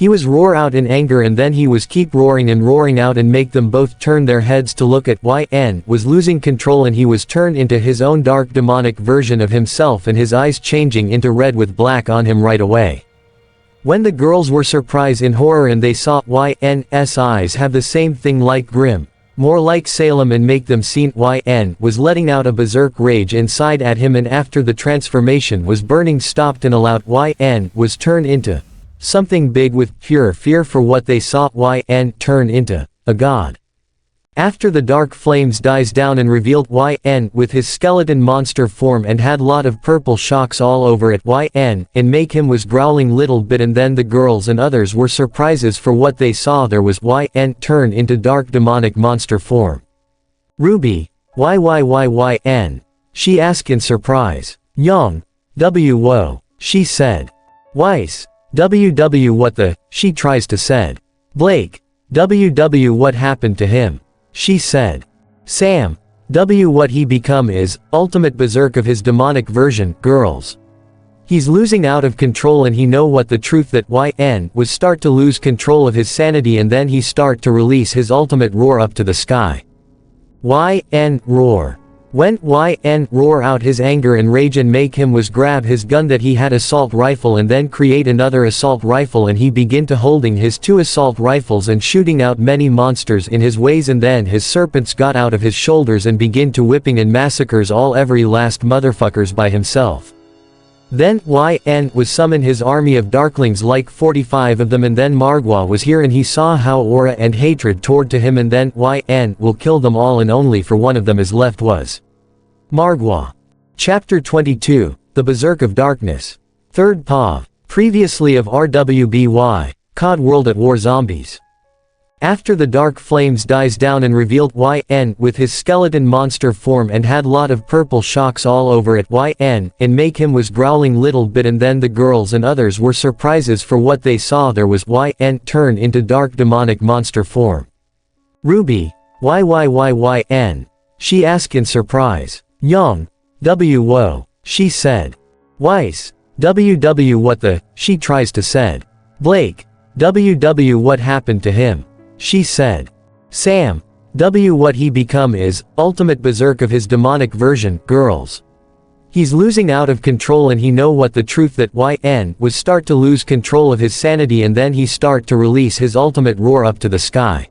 He was roar out in anger and then he was keep roaring and roaring out and make them both turn their heads to look at YN was losing control and he was turned into his own dark demonic version of himself and his eyes changing into red with black on him right away. When the girls were surprised in horror and they saw YN's eyes have the same thing like Grim, more like Salem and make them seen YN was letting out a berserk rage inside at him and after the transformation was burning stopped and allowed YN was turned into something big with pure fear for what they saw YN turn into a god. After the dark flames dies down and revealed YN with his skeleton monster form and had lot of purple shocks all over it YN and make him was growling little bit and then the girls and others were surprises for what they saw there was YN turn into dark demonic monster form. Ruby, YN? She asked in surprise. Young, whoa, she said. Weiss, WW what the, she tries to said. Blake, WW what happened to him? She said. Sam, W what he become is, ultimate berserk of his demonic version, girls. He's losing out of control and he know what the truth that YN was start to lose control of his sanity and then he start to release his ultimate roar up to the sky. YN roar. When YN roar out his anger and rage and make him was grab his gun that he had assault rifle and then create another assault rifle and he begin to holding his two assault rifles and shooting out many monsters in his ways and then his serpents got out of his shoulders and begin to whipping and massacres all every last motherfuckers by himself. Then YN was summon his army of darklings like 45 of them and then Margwa was here and he saw how aura and hatred toward to him and then YN will kill them all and only for one of them is left was Margwa. Chapter 22, The Berserk of Darkness. 3rd POV. Previously of RWBY, COD World at War Zombies. After the dark flames dies down and revealed YN with his skeleton monster form and had lot of purple shocks all over it YN and make him was growling little bit and then the girls and others were surprises for what they saw there was YN turn into dark demonic monster form. Ruby, YN? She asked in surprise. Young, whoa, she said. Weiss, WW what the, she tries to said. Blake, WW what happened to him? She said. Sam, W what he become is, ultimate berserk of his demonic version, girls. He's losing out of control and he know what the truth that YN was start to lose control of his sanity and then he start to release his ultimate roar up to the sky.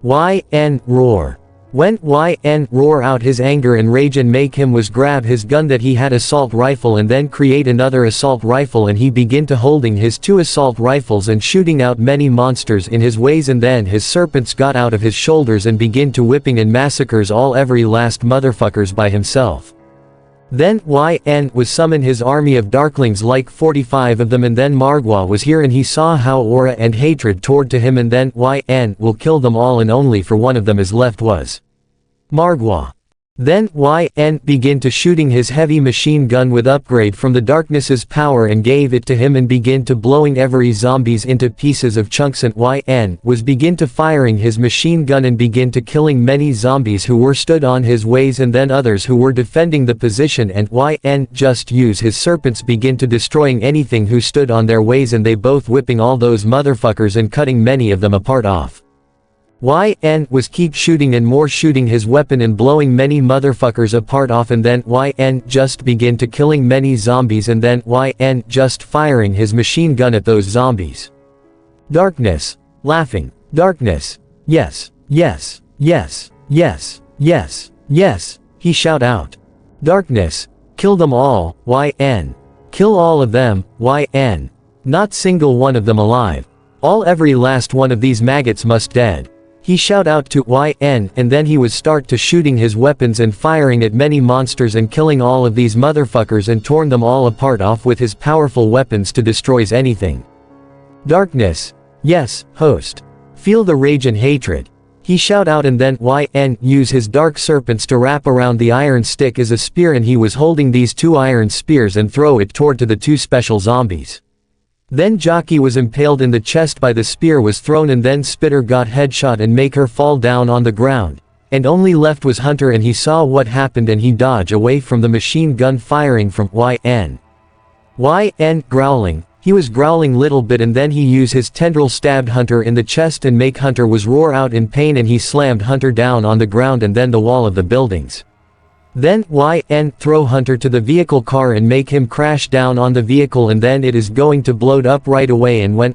YN roar. When YN roar out his anger and rage and make him was grab his gun that he had assault rifle and then create another assault rifle and he begin to holding his two assault rifles and shooting out many monsters in his ways and then his serpents got out of his shoulders and begin to whipping and massacres all every last motherfuckers by himself. Then YN was summon his army of darklings like 45 of them and then Margwa was here and he saw how aura and hatred toward to him and then YN will kill them all and only for one of them is left was Margwa. Then YN begin to shooting his heavy machine gun with upgrade from the darkness's power and gave it to him and begin to blowing every zombies into pieces of chunks and YN was begin to firing his machine gun and begin to killing many zombies who were stood on his ways and then others who were defending the position and YN just use his serpents begin to destroying anything who stood on their ways and they both whipping all those motherfuckers and cutting many of them apart off. YN was keep shooting and more shooting his weapon and blowing many motherfuckers apart off and then YN just begin to killing many zombies and then YN just firing his machine gun at those zombies. Darkness. Laughing. Darkness. Yes. Yes. Yes. Yes. Yes. Yes. He shout out. Darkness. Kill them all, YN. Kill all of them, YN. Not single one of them alive. All every last one of these maggots must dead. He shout out to YN and then he was start to shooting his weapons and firing at many monsters and killing all of these motherfuckers and torn them all apart off with his powerful weapons to destroys anything. Darkness. Yes, host. Feel the rage and hatred. He shout out and then YN use his dark serpents to wrap around the iron stick as a spear and he was holding these two iron spears and throw it toward to the two special zombies. Then Jockey was impaled in the chest by the spear was thrown and then Spitter got headshot and make her fall down on the ground. And only left was Hunter and he saw what happened and he dodged away from the machine gun firing from YN. YN growling, He was growling little bit and then he used his tendril stabbed Hunter in the chest and make Hunter was roar out in pain and he slammed Hunter down on the ground and then the wall of the buildings. Then throw Hunter to the vehicle car and make him crash down on the vehicle and then it is going to blowed up right away and when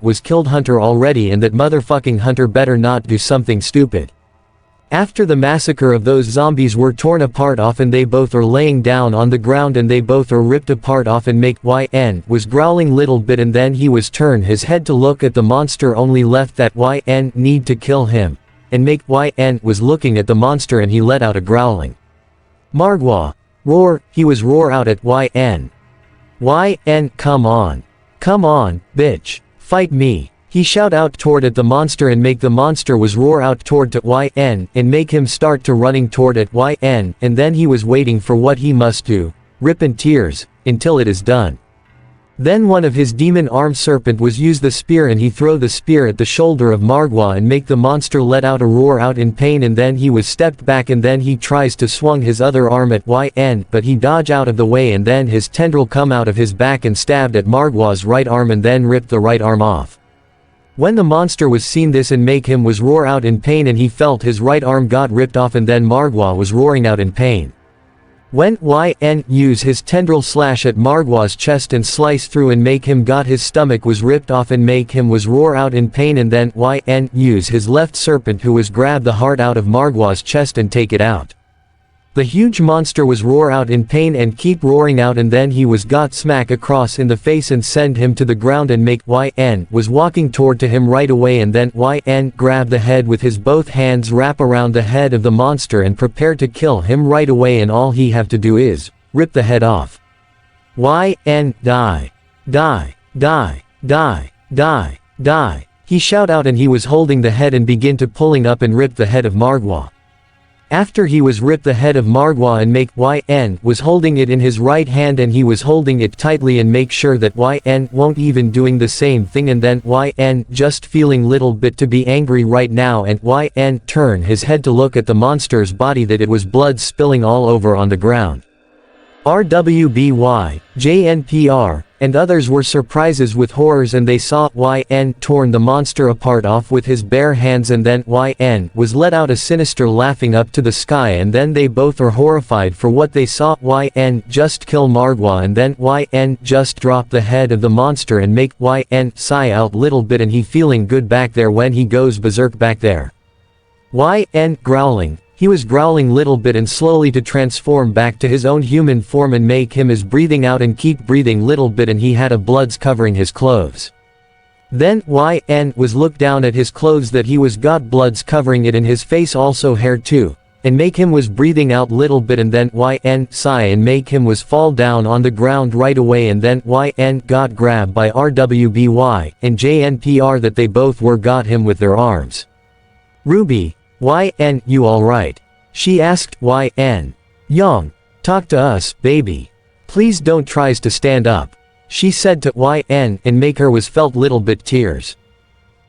was killed Hunter already and that motherfucking Hunter better not do something stupid. After the massacre of those zombies were torn apart off and they both are laying down on the ground and they both are ripped apart off and make was growling little bit and then he was turn his head to look at the monster only left that need to kill him. And make was looking at the monster and he let out a growling. Margwa. Roar, he was roar out at come on. Come on, bitch. Fight me. He shout out toward at the monster and make the monster was roar out toward to and make him start to running toward at and then he was waiting for what he must do, rip in tears, until it is done. Then one of his demon armed serpent was use the spear and he throw the spear at the shoulder of Margwa and make the monster let out a roar out in pain and then he was stepped back and then he tries to swung his other arm at but he dodge out of the way and then his tendril come out of his back and stabbed at Margwa's right arm and then ripped the right arm off. When the monster was seen this and make him was roar out in pain and he felt his right arm got ripped off and then Margwa was roaring out in pain. When use his tendril slash at Margwa's chest and slice through and make him got his stomach was ripped off and make him was roar out in pain and then use his left serpent who was grab the heart out of Margwa's chest and take it out. The huge monster was roar out in pain and keep roaring out and then he was got smack across in the face and send him to the ground and make was walking toward to him right away and then grab the head with his both hands wrap around the head of the monster and prepare to kill him right away and all he have to do is rip the head off. Die. Die. Die. Die. Die. He shout out and he was holding the head and begin to pulling up and rip the head of Margwa. After he was ripped the head of Margwa and make was holding it in his right hand and he was holding it tightly and make sure that won't even doing the same thing and then just feeling little bit to be angry right now and turn his head to look at the monster's body that it was blood spilling all over on the ground. RWBY, JNPR, and others were surprises with horrors and they saw torn the monster apart off with his bare hands and then was let out a sinister laughing up to the sky and then they both are horrified for what they saw just kill Margwa and then just drop the head of the monster and make sigh out little bit and he feeling good back there when he goes berserk back there. Growling. He was growling little bit and slowly to transform back to his own human form and make him is breathing out and keep breathing little bit and he had a bloods covering his clothes. Then was look down at his clothes that he was got bloods covering it and his face also hair too, and make him was breathing out little bit and then sigh and make him was fall down on the ground right away and then got grabbed by RWBY and JNPR that they both were got him with their arms. Ruby. You alright? She asked Young. Talk to us, baby. Please don't tries to stand up. She said to and make her was felt little bit tears.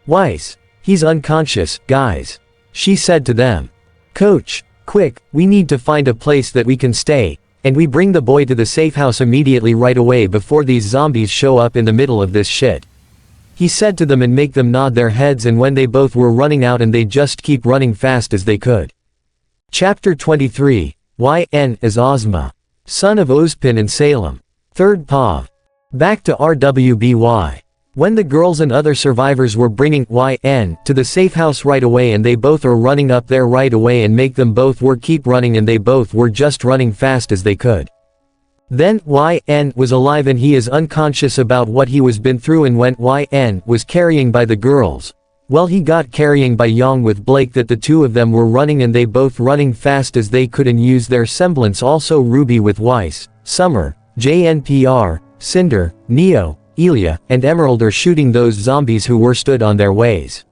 Weiss. He's unconscious, guys. She said to them. Coach, quick, we need to find a place that we can stay, and we bring the boy to the safe house immediately right away before these zombies show up in the middle of this shit. He said to them and make them nod their heads and when they both were running out and they just keep running fast as they could. Chapter 23, as Ozma. Son of Ozpin and Salem. 3rd Pav. Back to RWBY. When the girls and other survivors were bringing to the safe house right away and they both are running up there right away and make them both were keep running and they both were just running fast as they could. Then was alive and he is unconscious about what he was been through and when was carrying by the girls. Well he got carrying by Yang with Blake that the two of them were running and they both running fast as they could and use their semblance also Ruby with Weiss, Summer, JNPR, Cinder, Neo, Elia, and Emerald are shooting those zombies who were stood on their ways.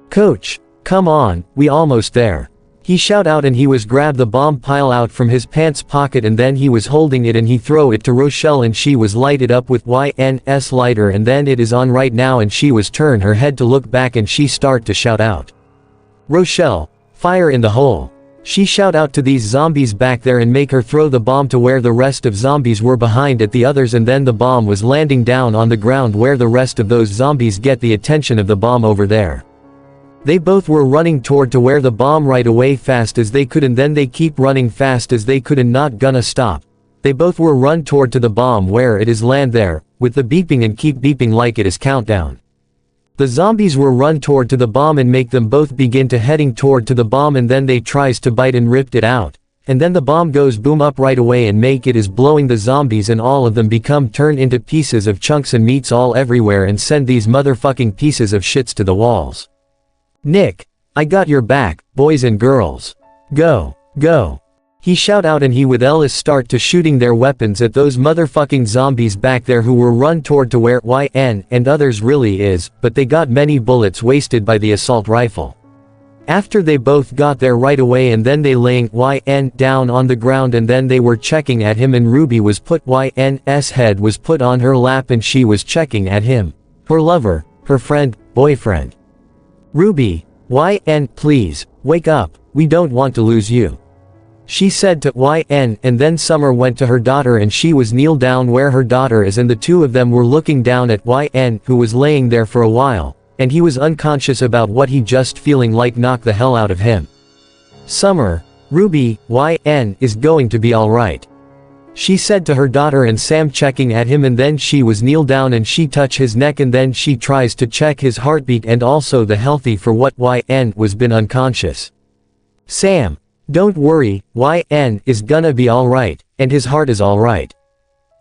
Coach, come on, we almost there. He shout out and he was grab the bomb pile out from his pants pocket and then he was holding it and he throw it to Rochelle and she was lighted up with YNS lighter and then it is on right now and she was turn her head to look back and she start to shout out. Rochelle, fire in the hole. She shout out to these zombies back there and make her throw the bomb to where the rest of zombies were behind at the others, and then the bomb was landing down on the ground where the rest of those zombies get the attention of the bomb over there. They both were running toward to where the bomb right away fast as they could, and then they keep running fast as they could and not gonna stop. They both were run toward to the bomb where it is land there, with the beeping and keep beeping like it is countdown. The zombies were run toward to the bomb and make them both begin to heading toward to the bomb, and then they tries to bite and ripped it out. And then the bomb goes boom up right away and make it is blowing the zombies, and all of them become turned into pieces of chunks and meats all everywhere and send these motherfucking pieces of shits to the walls. Nick, I got your back, boys and girls. Go, go. He shout out, and he with Ellis start to shooting their weapons at those motherfucking zombies back there who were run toward to where YN and others really is, but they got many bullets wasted by the assault rifle. After they both got there right away, and then they laying YN down on the ground, and then they were checking at him, and Ruby was put YN's head was put on her lap and she was checking at him. Her lover, her friend, boyfriend. Ruby, YN, please, wake up, we don't want to lose you. She said to YN, and then Summer went to her daughter and she was kneel down where her daughter is, and the two of them were looking down at YN, who was laying there for a while, and he was unconscious about what he just feeling like knocked the hell out of him. Summer, Ruby, YN is going to be alright. She said to her daughter and Sam checking at him, and then she was kneel down and she touch his neck, and then she tries to check his heartbeat and also the healthy for what YN was been unconscious. Sam, don't worry, YN is gonna be alright, and his heart is alright.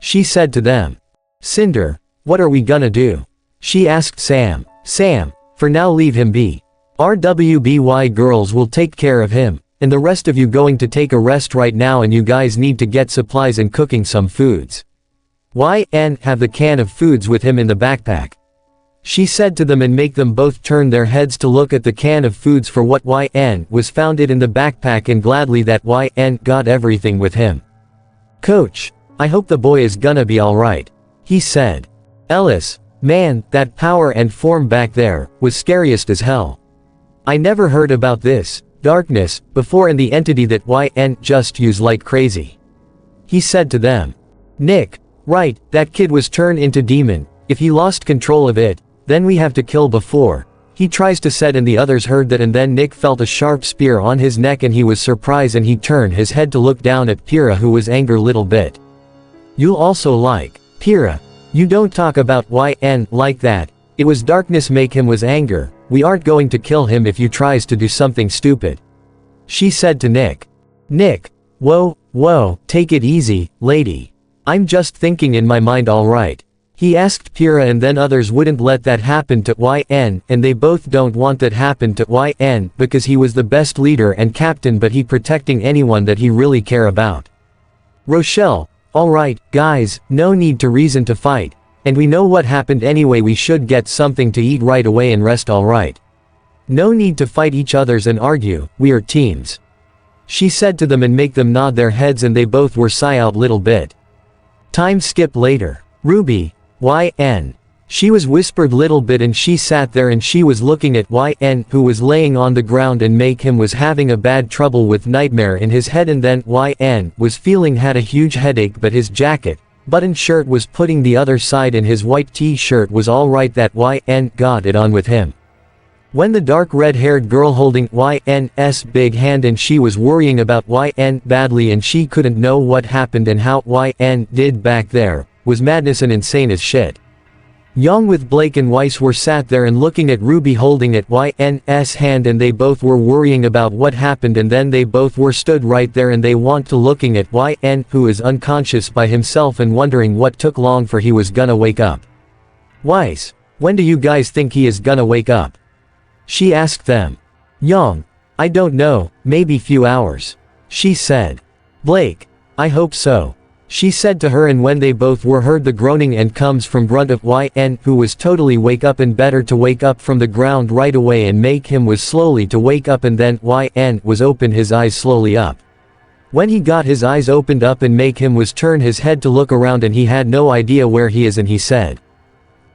She said to them. Cinder, what are we gonna do? She asked Sam. Sam, for now leave him be. RWBY girls will take care of him, and the rest of you going to take a rest right now, and you guys need to get supplies and cooking some foods. YN have the can of foods with him in the backpack. She said to them, and make them both turn their heads to look at the can of foods for what YN was found it in the backpack, and gladly that YN got everything with him. Coach, I hope the boy is gonna be alright, he said. Ellis, man, that power and form back there was scariest as hell. I never heard about this darkness before, and the entity that YN just used like crazy. He said to them. Nick, right, that kid was turned into demon. If he lost control of it, then we have to kill before he tries to said, and the others heard that, and then Nick felt a sharp spear on his neck and he was surprised, and he turned his head to look down at Pyrrha, who was anger little bit. You'll also like, Pyrrha, you don't talk about YN like that, it was darkness make him was anger, we aren't going to kill him if you tries to do something stupid. She said to Nick. Nick, whoa, take it easy, lady. I'm just thinking in my mind, alright. He asked Pyrrha, and then others wouldn't let that happen to YN, and they both don't want that happen to YN because he was the best leader and captain, but he protecting anyone that he really care about. Rochelle, alright, guys, no need to reason to fight, and we know what happened anyway, we should get something to eat right away and rest, alright. No need to fight each others and argue, we are teams. She said to them, and make them nod their heads, and they both were sigh out little bit. Time skip later. Ruby, YN. She was whispered little bit, and she sat there and she was looking at YN, who was laying on the ground, and make him was having a bad trouble with nightmare in his head, and then YN was feeling had a huge headache, but his jacket, button shirt was putting the other side, and his white t-shirt was alright that YN got it on with him. When the dark red-haired girl holding YN's big hand, and she was worrying about YN badly, and she couldn't know what happened and how YN did back there, was madness and insane as shit. Young with Blake and Weiss were sat there and looking at Ruby holding at YN's hand, and they both were worrying about what happened, and then they both were stood right there, and they want to looking at YN, who is unconscious by himself, and wondering what took long for he was gonna wake up. Weiss, when do you guys think he is gonna wake up? She asked them. Young, I don't know, maybe few hours. She said. Blake, I hope so. She said to her, and when they both were heard the groaning and comes from grunt of YN, who was totally wake up, and better to wake up from the ground right away, and make him was slowly to wake up, and then YN was open his eyes slowly up. When he got his eyes opened up, and make him was turn his head to look around, and he had no idea where he is, and he said.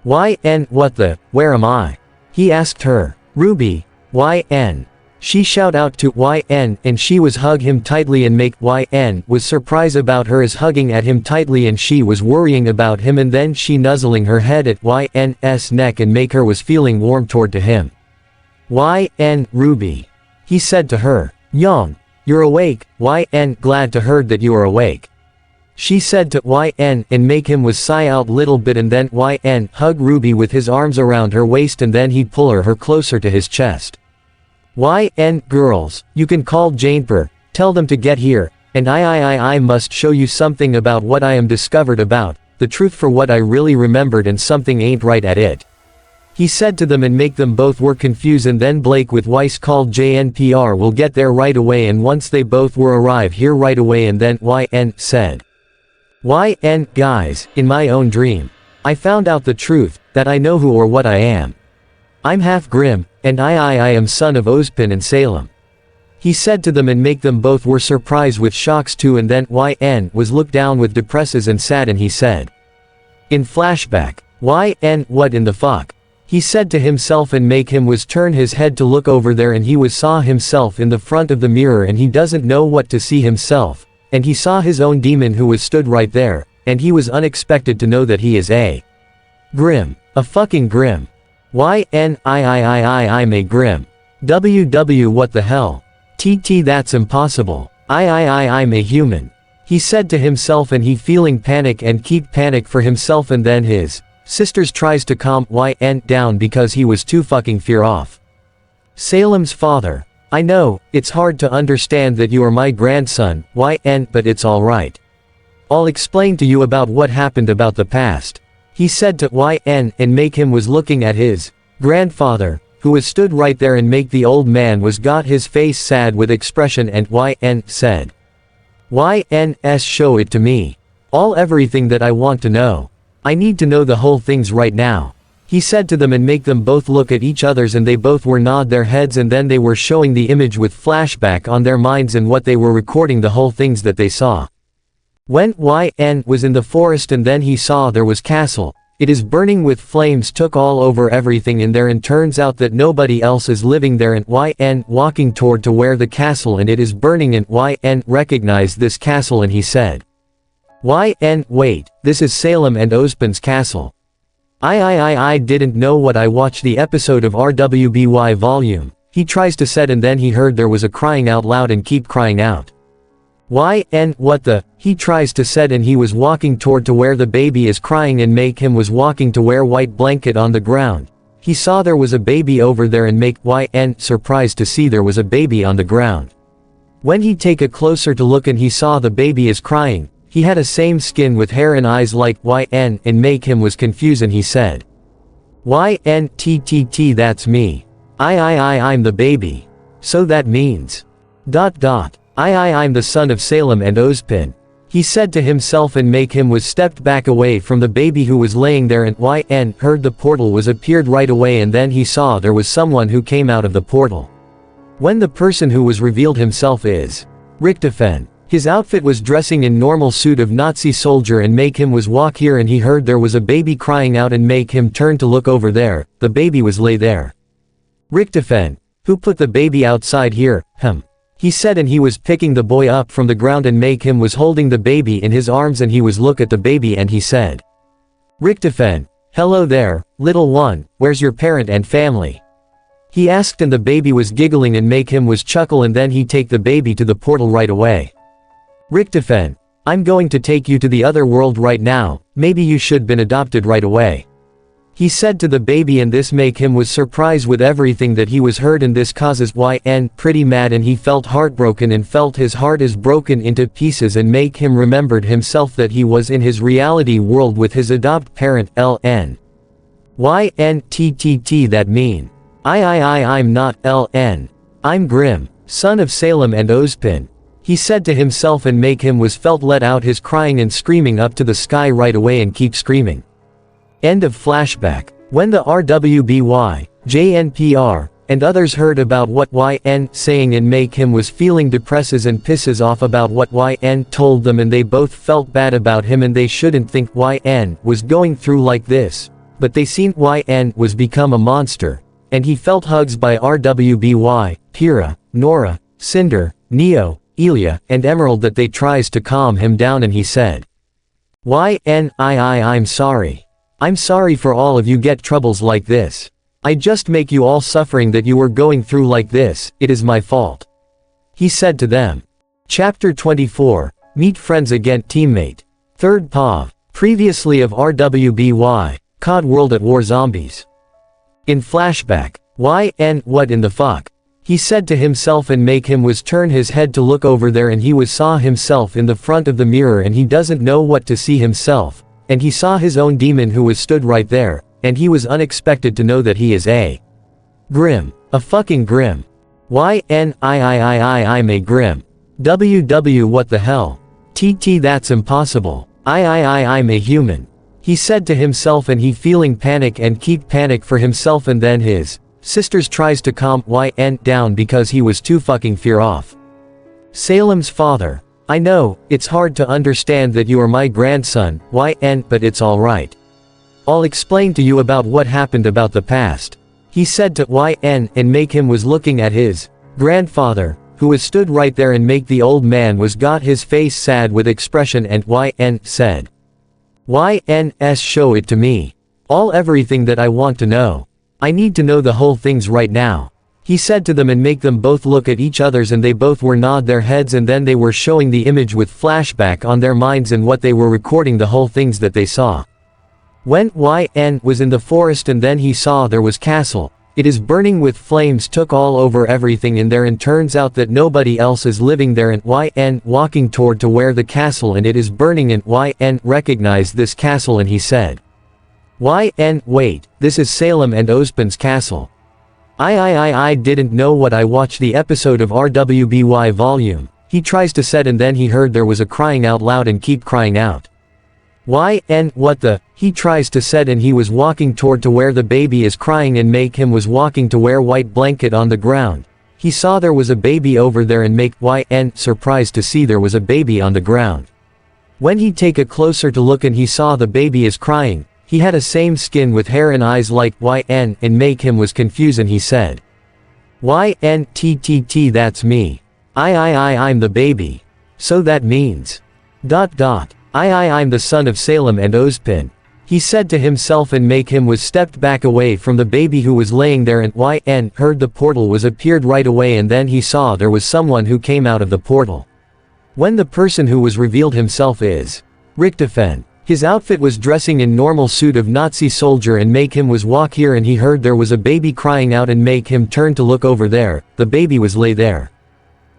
YN, what the, where am I? He asked her. Ruby, YN. She shout out to YN and she was hug him tightly and make YN was surprised about her as hugging at him tightly and she was worrying about him and then she nuzzling her head at YN's neck and make her was feeling warm toward to him. YN Ruby. He said to her, Young. You're awake, YN glad to heard that you are awake. She said to YN and make him was sigh out little bit and then YN hug Ruby with his arms around her waist and then he'd pull her closer to his chest. YN girls, you can call Janeper, tell them to get here, and I must show you something about what I am discovered about, the truth for what I really remembered and something ain't right at it. He said to them and make them both were confused and then Blake with Weiss called JNPR will get there right away and once they both were arrive here right away and then YN said. YN guys, in my own dream. I found out the truth, that I know who or what I am. I'm half Grim, and I am son of Ozpin and Salem. He said to them and make them both were surprised with shocks too and then YN was looked down with depresses and sad and he said. In flashback, YN what in the fuck? He said to himself and make him was turn his head to look over there and he was saw himself in the front of the mirror and he doesn't know what to see himself, and he saw his own demon who was stood right there, and he was unexpected to know that he is a Grim. A fucking Grim. YN I'm a Grim. WW what the hell? TT that's impossible. I'm a human. He said to himself and he feeling panic and keep panic for himself and then his sisters tries to calm YN down because he was too fucking fear off. Salem's father. I know, it's hard to understand that you are my grandson, YN, but it's alright. I'll explain to you about what happened about the past. He said to YN and make him was looking at his grandfather, who was stood right there and make the old man was got his face sad with expression and YN said. YN's show it to me. All everything that I want to know. I need to know the whole things right now. He said to them and make them both look at each others and they both were nod their heads and then they were showing the image with flashback on their minds and what they were recording the whole things that they saw. When YN was in the forest and then he saw there was castle, it is burning with flames took all over everything in there and turns out that nobody else is living there and YN walking toward to where the castle and it is burning and YN recognized this castle and he said. YN wait, this is Salem and Ozpin's castle. I didn't know what I watched the episode of RWBY volume, he tries to said and then he heard there was a crying out loud and keep crying out. YN what the, he tries to said and he was walking toward to where the baby is crying and make him was walking to where white blanket on the ground. He saw there was a baby over there and make YN surprised to see there was a baby on the ground. When he take a closer to look and he saw the baby is crying, he had a same skin with hair and eyes like YN and make him was confused and he said. YN that's me. I'm the baby. So that means. I'm the son of Salem and Ozpin. He said to himself and make him was stepped back away from the baby who was laying there and YN heard the portal was appeared right away and then he saw there was someone who came out of the portal. When the person who was revealed himself is Richtofen. His outfit was dressing in normal suit of Nazi soldier and make him was walk here and he heard there was a baby crying out and make him turn to look over there, the baby was lay there. Richtofen. Who put the baby outside here, He said and he was picking the boy up from the ground and make him was holding the baby in his arms and he was look at the baby and he said. Richtofen. Hello there, little one, where's your parent and family? He asked and the baby was giggling and make him was chuckle and then he take the baby to the portal right away. Richtofen. I'm going to take you to the other world right now, maybe you should been adopted right away. He said to the baby and this make him was surprised with everything that he was heard and this causes YN pretty mad and he felt heartbroken and felt his heart is broken into pieces and make him remembered himself that he was in his reality world with his adopt parent LN. YNTTT that mean. I'm not LN. I'm Grim, son of Salem and Ozpin. He said to himself and make him was felt let out his crying and screaming up to the sky right away and keep screaming. End of flashback. When the RWBY, JNPR, and others heard about what YN saying and make him was feeling depresses and pisses off about what YN told them and they both felt bad about him and they shouldn't think YN was going through like this, but they seen YN was become a monster, and he felt hugs by RWBY, Pyrrha, Nora, Cinder, Neo, Elia, and Emerald that they tries to calm him down and he said, I'm sorry. I'm sorry for all of you get troubles like this. I just make you all suffering that you were going through like this, it is my fault. He said to them. Chapter 24, Meet Friends Again Teammate. 3rd POV. Previously of RWBY, COD World at War Zombies. In flashback, what in the fuck? He said to himself and make him was turn his head to look over there and he was saw himself in the front of the mirror and he doesn't know what to see himself, and he saw his own demon who was stood right there, and he was unexpected to know that he is a Grim. A fucking Grim. I'm a Grim. WW what the hell? TT that's impossible. I'm a human. He said to himself and he feeling panic and keep panic for himself and then his sisters tries to calm down because he was too fucking fear off. Salem's father. I know, it's hard to understand that you are my grandson, but it's alright. I'll explain to you about what happened about the past. He said to and make him was looking at his grandfather, who was stood right there and make the old man was got his face sad with expression and said. Show it to me. All everything that I want to know. I need to know the whole things right now. He said to them and make them both look at each others and they both were nod their heads and then they were showing the image with flashback on their minds and what they were recording the whole things that they saw. When was in the forest and then he saw there was castle. It is burning with flames took all over everything in there and turns out that nobody else is living there and walking toward to where the castle and it is burning and recognized this castle and he said. Wait, this is Salem and Ozpin's castle. I didn't know what I watched the episode of RWBY volume. He tries to said and then he heard there was a crying out loud and keep crying out. What the, he tries to said and he was walking toward to where the baby is crying and make him was walking to where white blanket on the ground. He saw there was a baby over there and make surprised to see there was a baby on the ground. When he take a closer to look and he saw the baby is crying, he had a same skin with hair and eyes like and make him was confused and he said. That's me. I'm the baby. So that means. I'm the son of Salem and Ozpin. He said to himself and make him was stepped back away from the baby who was laying there and heard the portal was appeared right away and then he saw there was someone who came out of the portal. When the person who was revealed himself is Richtofen. His outfit was dressing in normal suit of Nazi soldier and make him was walk here and he heard there was a baby crying out and make him turn to look over there, the baby was lay there.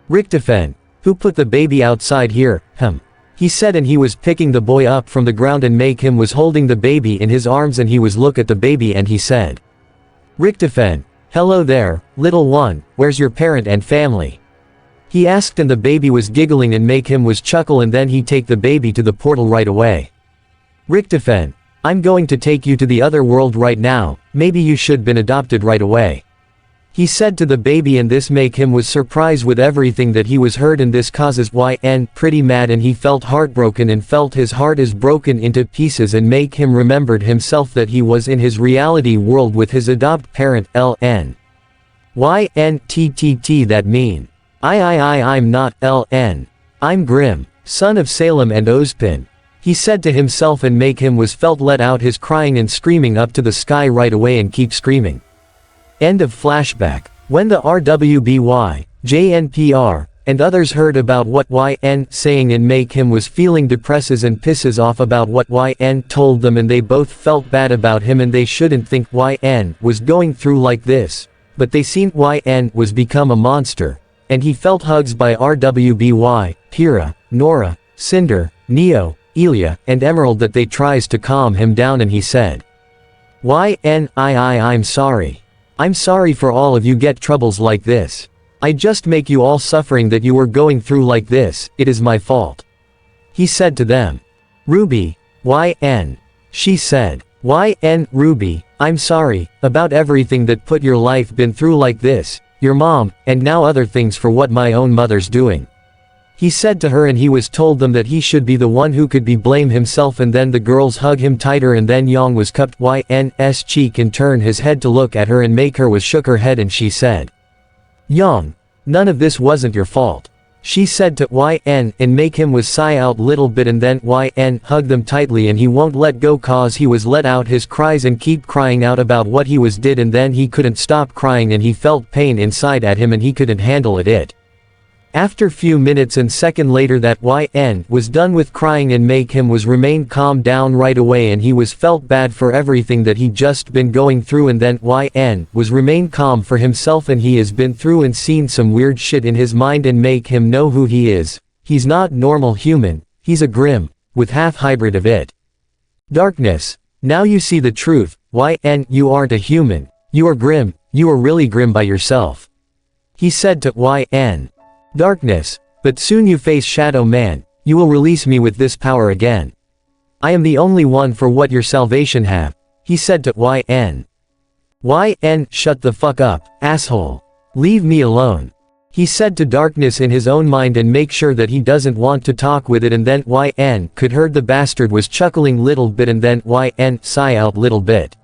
Richtofen. Who put the baby outside here, He said and he was picking the boy up from the ground and make him was holding the baby in his arms and he was look at the baby and he said. Richtofen. Hello there, little one, where's your parent and family? He asked and the baby was giggling and make him was chuckle and then he take the baby to the portal right away. Richtofen. I'm going to take you to the other world right now, maybe you should been adopted right away. He said to the baby and this make him was surprised with everything that he was heard and this causes pretty mad and he felt heartbroken and felt his heart is broken into pieces and make him remembered himself that he was in his reality world with his adopt parent LN. That mean. I'm not LN. I'm Grim, son of Salem and Ozpin. He said to himself and make him was felt let out his crying and screaming up to the sky right away and keep screaming. End of flashback. When the RWBY, JNPR, and others heard about what YN saying and make him was feeling depresses and pisses off about what YN told them and they both felt bad about him and they shouldn't think YN was going through like this, but they seen YN was become a monster, and he felt hugs by RWBY, Pyrrha, Nora, Cinder, Neo, Elia, and Emerald that they tries to calm him down and he said. I'm sorry. I'm sorry for all of you get troubles like this. I just make you all suffering that you were going through like this, it is my fault. He said to them. Ruby. YN. She said. Ruby, I'm sorry, about everything that put your life been through like this, your mom, and now other things for what my own mother's doing. He said to her, and he was told them that he should be the one who could be blame himself, and then the girls hug him tighter, and then Yang was cupped Yn's cheek and turn his head to look at her and make her was shook her head, and she said, "Yang, none of this wasn't your fault." She said to Yn and make him was sigh out little bit, and then Yn hugged them tightly, and he won't let go cause he was let out his cries and keep crying out about what he was did, and then he couldn't stop crying and he felt pain inside at him and he couldn't handle it. After few minutes and second later that Yn was done with crying and make him was remained calm down right away, and he was felt bad for everything that he just been going through, and then Yn was remained calm for himself, and he has been through and seen some weird shit in his mind and make him know who he is. He's not normal human, he's a grim, with half hybrid of it. Darkness. Now you see the truth, Yn, you aren't a human, you are grim, you are really grim by yourself. He said to Yn. Darkness, but soon you face Shadow Man, you will release me with this power again. I am the only one for what your salvation have, he said to Yn. Yn, shut the fuck up, asshole. Leave me alone. He said to Darkness in his own mind, and make sure that he doesn't want to talk with it, and then Yn could heard the bastard was chuckling little bit, and then Yn sigh out little bit.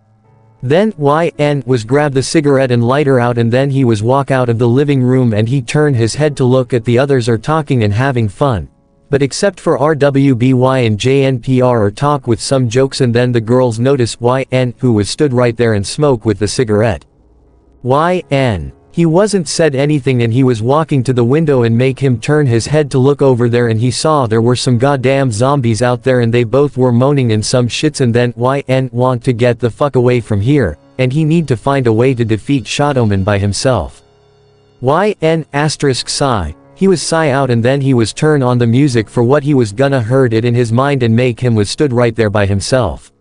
Then Yn was grab the cigarette and lighter out, and then he was walk out of the living room, and he turned his head to look at the others are talking and having fun. But except for RWBY and JNPR are talk with some jokes, and then the girls notice Yn who was stood right there and smoke with the cigarette. Yn. He wasn't said anything, and he was walking to the window and make him turn his head to look over there, and he saw there were some goddamn zombies out there, and they both were moaning in some shits, and then Yn want to get the fuck away from here, and he need to find a way to defeat Shadowman by himself. Yn asterisk sigh. He was sigh out, and then he was turn on the music for what he was gonna heard it in his mind, and make him was stood right there by himself.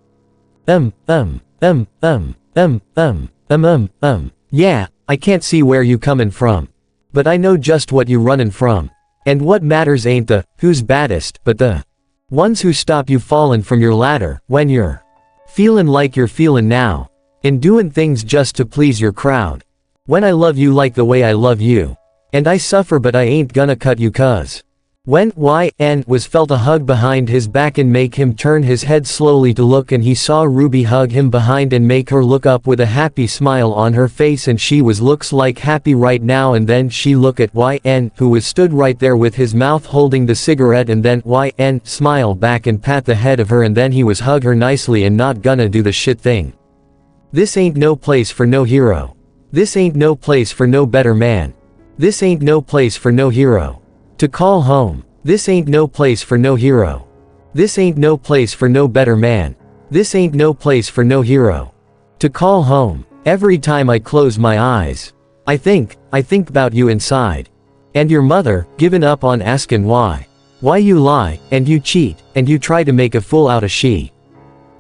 Yeah, I can't see where you comin' from. But I know just what you runnin' from. And what matters ain't the who's baddest, but the ones who stop you fallin' from your ladder when you're feelin' like you're feelin' now. And doin' things just to please your crowd. When I love you like the way I love you. And I suffer, but I ain't gonna cut you cuz. When Yn was felt a hug behind his back and make him turn his head slowly to look, and he saw Ruby hug him behind and make her look up with a happy smile on her face, and she was looks like happy right now, and then she look at Yn who was stood right there with his mouth holding the cigarette, and then Yn smile back and pat the head of her, and then he was hug her nicely and not gonna do the shit thing. This ain't no place for no hero. This ain't no place for no better man. This ain't no place for no hero. To call home. This ain't no place for no hero. This ain't no place for no better man. This ain't no place for no hero. To call home. Every time I close my eyes, I think about you inside. And your mother, given up on askin' why. Why you lie, and you cheat, and you try to make a fool out of she.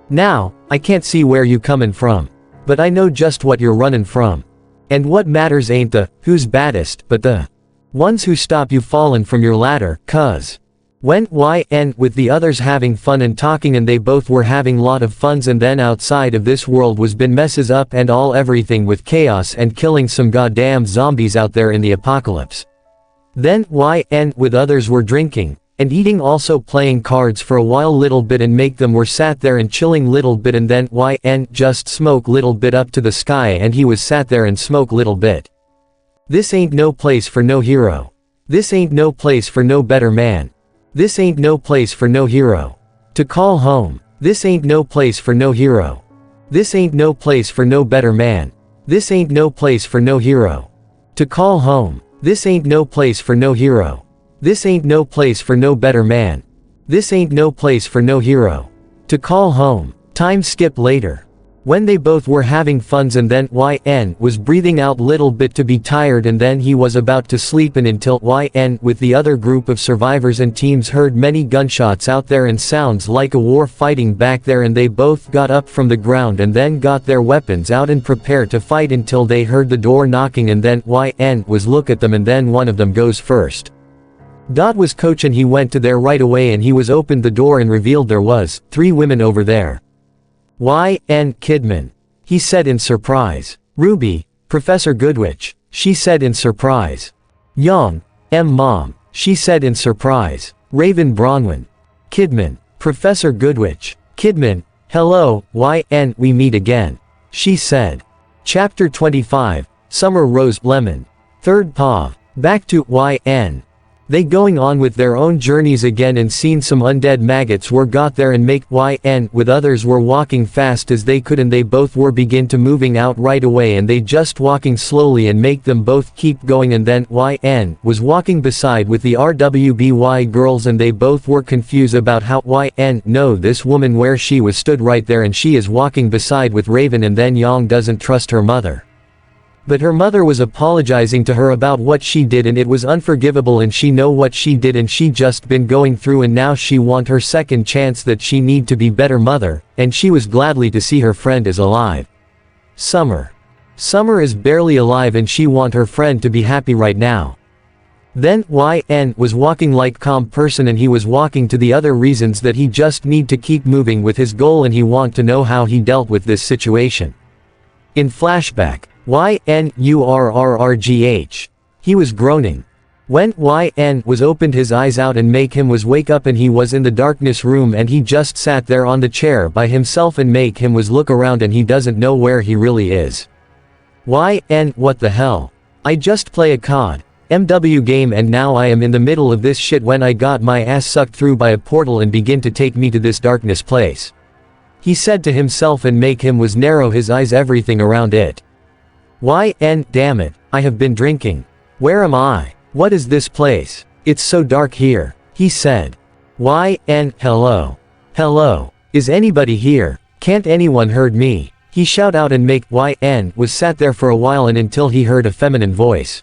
Now, I can't see where you comin' from. But I know just what you're runnin' from. And what matters ain't the who's baddest, but the ones who stop you fallin' from your ladder, cuz. When Yn with the others having fun and talking, and they both were having lot of funs, and then outside of this world was been messes up and all everything with chaos and killing some goddamn zombies out there in the apocalypse. Then Yn with others were drinking, and eating, also playing cards for a while little bit, and make them were sat there and chilling little bit, and then Yn just smoke little bit up to the sky, and he was sat there and smoke little bit. This ain't no place for no hero. This ain't no place for no better man. This ain't no place for no hero. To call home. This ain't no place for no hero. This ain't no place for no better man. This ain't no place for no hero. To call home. This ain't no place for no hero. This ain't no place for no better man. This ain't no place for no hero. To call home. Time skip later. When they both were having funs, and then Yn was breathing out little bit to be tired, and then he was about to sleep, and until Yn with the other group of survivors and teams heard many gunshots out there and sounds like a war fighting back there, and they both got up from the ground and then got their weapons out and prepared to fight until they heard the door knocking, and then Yn was look at them, and then one of them goes first. Dot was coach, and he went to there right away, and he was opened the door and revealed there was 3 women over there. Yn Kidman. He said in surprise. Ruby, Professor Goodwitch. She said in surprise. Yang, Mom. she said in surprise. Raven Bronwyn. Kidman. Professor Goodwitch. Kidman. Hello, YN, we meet again. She said. Chapter 25, Summer Rose Lemon. Third POV. Back to YN. They going on with their own journeys again and seen some undead maggots were got there and make YN with others were walking fast as they could and they both were begin to moving out right away and they just walking slowly and make them both keep going and then YN was walking beside with the RWBY girls and they both were confused about how YN know this woman where she was stood right there and she is walking beside with Raven and then Yang doesn't trust her mother. But her mother was apologizing to her about what she did and it was unforgivable and she know what she did and she just been going through and now she want her second chance that she need to be better mother, and she was gladly to see her friend is alive. Summer. Summer is barely alive and she want her friend to be happy right now. Then YN was walking like calm person and he was walking to the other reasons that he just need to keep moving with his goal and he want to know how he dealt with this situation. In flashback. YNURRRGH. He was groaning. When YN was opened his eyes out and make him was wake up and he was in the darkness room and he just sat there on the chair by himself and make him was look around and he doesn't know where he really is. YN what the hell? I just play a COD MW game and now I am in the middle of this shit when I got my ass sucked through by a portal and begin to take me to this darkness place. He said to himself and make him was narrow his eyes everything around it. YN damn it, I have been drinking. Where am I? What is this place? It's so dark here, he said. YN hello. Hello. Is anybody here? Can't anyone heard me? He shout out and make YN was sat there for a while and until he heard a feminine voice.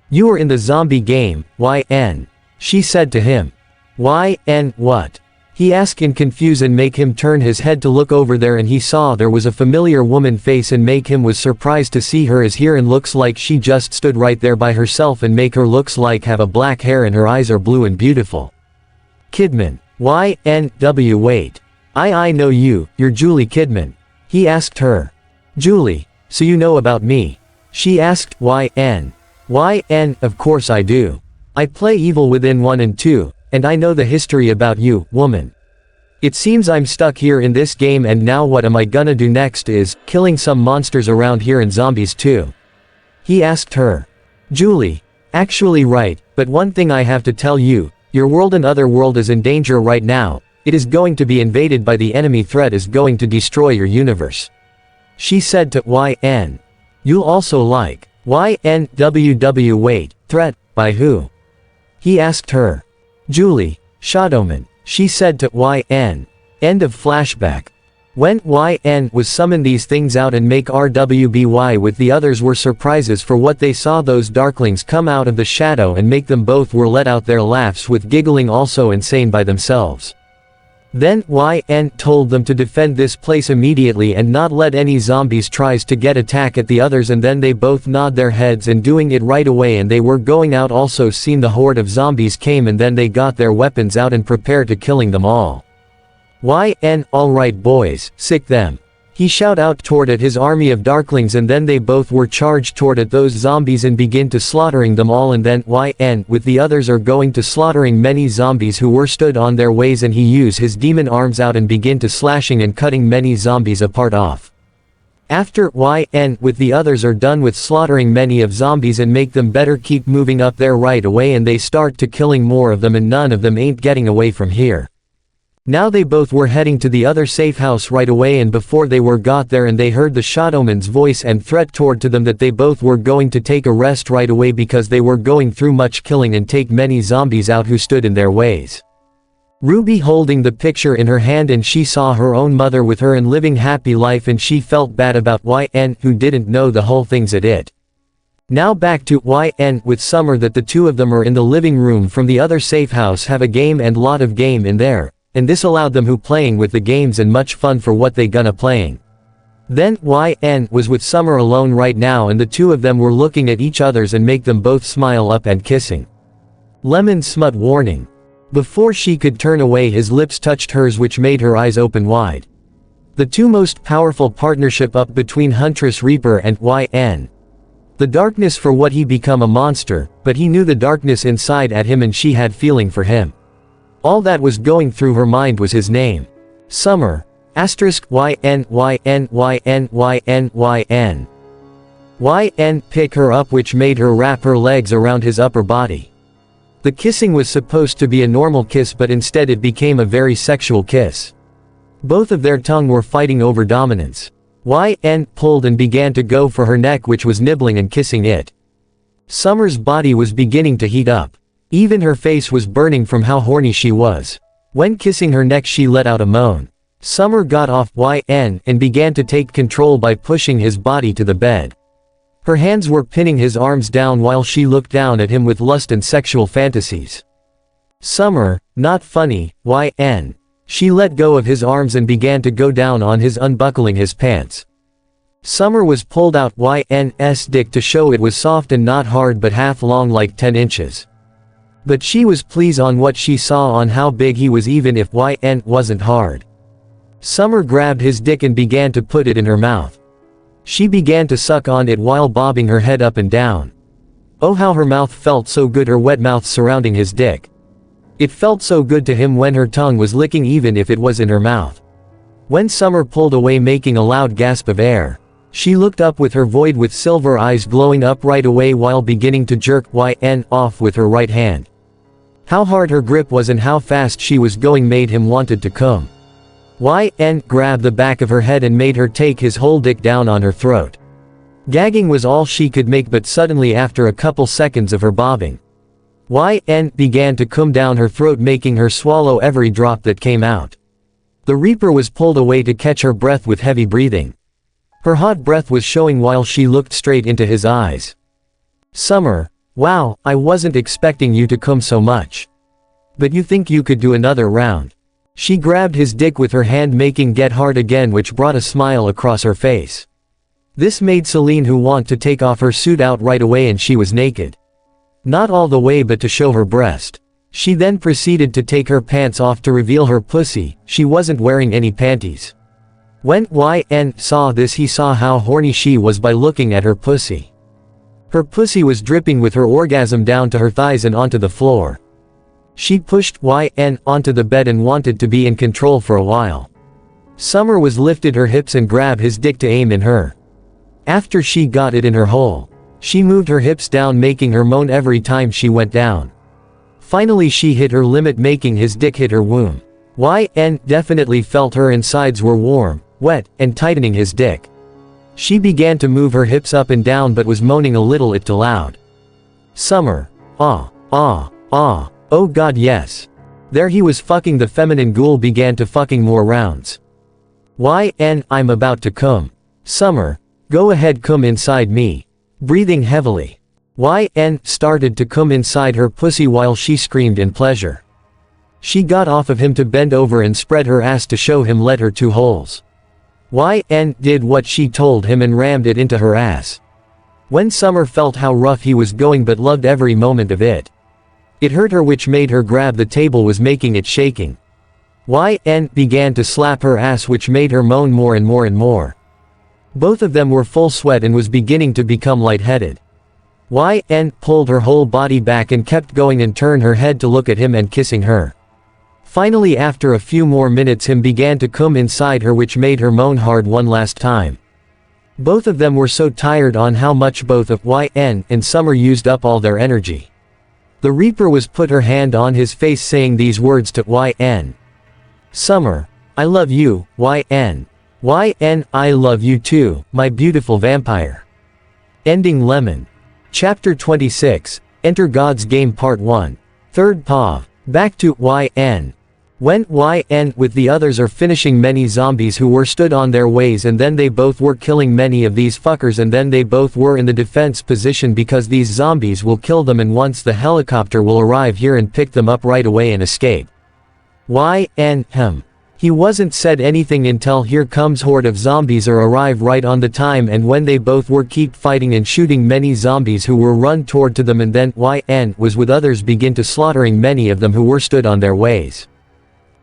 You are in the zombie game, YN. She said to him. YN what? He asked in confuse and make him turn his head to look over there and he saw there was a familiar woman face and make him was surprised to see her as here and looks like she just stood right there by herself and make her looks like have a black hair and her eyes are blue and beautiful. Kidman. YNW wait. I know you, you're Julie Kidman. He asked her. Julie, so you know about me? She asked YN. YN of course I do. I play Evil Within 1 and 2. And I know the history about you, woman. It seems I'm stuck here in this game and now what am I gonna do next is, killing some monsters around here and zombies too. He asked her. Julie. Actually right, but one thing I have to tell you, your world and other world is in danger right now, it is going to be invaded by the enemy threat is going to destroy your universe. She said to YN. You'll also like, YNWW wait, threat, by who? He asked her. Julie. Shadowman. She said to YN. End of flashback. When YN was summon these things out and make RWBY with the others were surprises for what they saw those darklings come out of the shadow and make them both were let out their laughs with giggling also insane by themselves. Then YN told them to defend this place immediately and not let any zombies tries to get attack at the others and then they both nod their heads and doing it right away and they were going out also seen the horde of zombies came and then they got their weapons out and prepared to killing them all. YN alright boys, sick them. He shout out toward at his army of darklings and then they both were charged toward at those zombies and begin to slaughtering them all and then YN with the others are going to slaughtering many zombies who were stood on their ways and he use his demon arms out and begin to slashing and cutting many zombies apart off. After YN with the others are done with slaughtering many of zombies and make them better keep moving up there right away and they start to killing more of them and none of them ain't getting away from here. Now they both were heading to the other safe house right away and before they were got there and they heard the shadowman's voice and threat toward to them that they both were going to take a rest right away because they were going through much killing and take many zombies out who stood in their ways. Ruby holding the picture in her hand and she saw her own mother with her and living happy life and she felt bad about YN who didn't know the whole things at it. Now back to YN with Summer that the two of them are in the living room from the other safe house have a game and lot of game in there. And this allowed them who playing with the games and much fun for what they gonna playing. Then YN was with Summer alone right now and the two of them were looking at each others and make them both smile up and kissing. Lemon smut warning. Before she could turn away his lips touched hers which made her eyes open wide. The two most powerful partnership up between Huntress Reaper and YN. The darkness for what he become a monster, but he knew the darkness inside at him and she had feeling for him. All that was going through her mind was his name. Summer. Asterisk YN. Pick her up, which made her wrap her legs around his upper body. The kissing was supposed to be a normal kiss, but instead it became a very sexual kiss. Both of their tongue were fighting over dominance. YN pulled and began to go for her neck, which was nibbling and kissing it. Summer's body was beginning to heat up. Even her face was burning from how horny she was. When kissing her neck, she let out a moan. Summer got off YN and began to take control by pushing his body to the bed. Her hands were pinning his arms down while she looked down at him with lust and sexual fantasies. Summer, not funny, YN. She let go of his arms and began to go down on his, unbuckling his pants. Summer was pulled out YN's dick to show it was soft and not hard but half long, like 10 inches. But she was pleased on what she saw on how big he was, even if YN wasn't hard. Summer grabbed his dick and began to put it in her mouth. She began to suck on it while bobbing her head up and down. Oh, how her mouth felt so good, her wet mouth surrounding his dick. It felt so good to him when her tongue was licking, even if it was in her mouth. When Summer pulled away, making a loud gasp of air, she looked up with her void with silver eyes glowing up right away while beginning to jerk YN off with her right hand. How hard her grip was and how fast she was going made him wanted to come. YN grabbed the back of her head and made her take his whole dick down on her throat. Gagging was all she could make, but suddenly after a couple seconds of her bobbing, YN began to come down her throat, making her swallow every drop that came out. The Reaper was pulled away to catch her breath with heavy breathing. Her hot breath was showing while she looked straight into his eyes. Summer, wow, I wasn't expecting you to come so much. But you think you could do another round? She grabbed his dick with her hand, making get hard again, which brought a smile across her face. This made Celine who want to take off her suit out right away, and she was naked. Not all the way, but to show her breast. She then proceeded to take her pants off to reveal her pussy. She wasn't wearing any panties. When YN saw this, he saw how horny she was by looking at her pussy. Her pussy was dripping with her orgasm down to her thighs and onto the floor. She pushed YN onto the bed and wanted to be in control for a while. Summer was lifted her hips and grabbed his dick to aim in her. After she got it in her hole, she moved her hips down, making her moan every time she went down. Finally she hit her limit, making his dick hit her womb. YN definitely felt her insides were warm, wet, and tightening his dick. She began to move her hips up and down but was moaning a little it too loud. Summer, oh god yes. There he was fucking. The feminine ghoul began to fucking more rounds. YN, I'm about to come. Summer, go ahead, come inside me. Breathing heavily, YN started to come inside her pussy while she screamed in pleasure. She got off of him to bend over and spread her ass to show him let her 2 holes. YN did what she told him and rammed it into her ass. When Summer felt how rough he was going but loved every moment of it. It hurt her, which made her grab the table, was making it shaking. YN began to slap her ass, which made her moan more and more and more. Both of them were full sweat and was beginning to become lightheaded. YN pulled her whole body back and kept going and turned her head to look at him and kissing her. Finally, after a few more minutes, him began to come inside her, which made her moan hard one last time. Both of them were so tired on how much both of YN and Summer used up all their energy. The Reaper was put her hand on his face, saying these words to YN. Summer, I love you, YN. YN, I love you too, my beautiful vampire. Ending Lemon. Chapter 26, Enter God's Game Part 1. 3rd POV. Back to YN. When YN with the others are finishing many zombies who were stood on their ways, and then they both were killing many of these fuckers, and then they both were in the defense position because these zombies will kill them, and once the helicopter will arrive here and pick them up right away and escape. YN, He wasn't said anything until here comes horde of zombies or arrive right on the time, and when they both were keep fighting and shooting many zombies who were run toward to them, and then YN was with others begin to slaughtering many of them who were stood on their ways.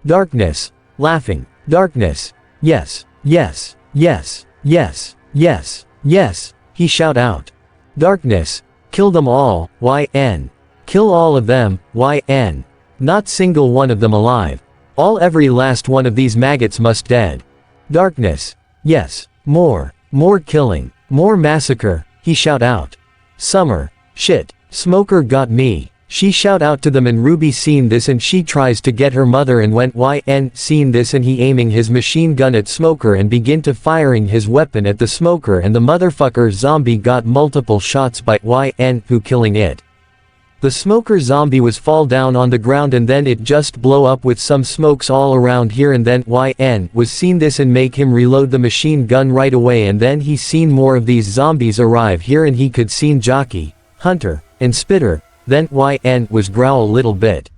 Darkness. Laughing. Darkness. Yes. Yes. Yes. Yes. Yes. Yes. He shout out. Darkness. Kill them all, YN. Kill all of them, YN. Not single one of them alive. All every last one of these maggots must dead. Darkness. Yes. More killing. More massacre, he shout out. Summer. Shit. Smoker got me. She shout out to them and Ruby seen this and she tries to get her mother and went YN seen this and he aiming his machine gun at Smoker and begin to firing his weapon at the Smoker and the motherfucker zombie got multiple shots by YN who killing it. The Smoker zombie was fall down on the ground and then it just blow up with some smokes all around here and then YN was seen this and make him reload the machine gun right away and then he seen more of these zombies arrive here and he could seen Jockey, Hunter, and Spitter, then YN was growl little bit.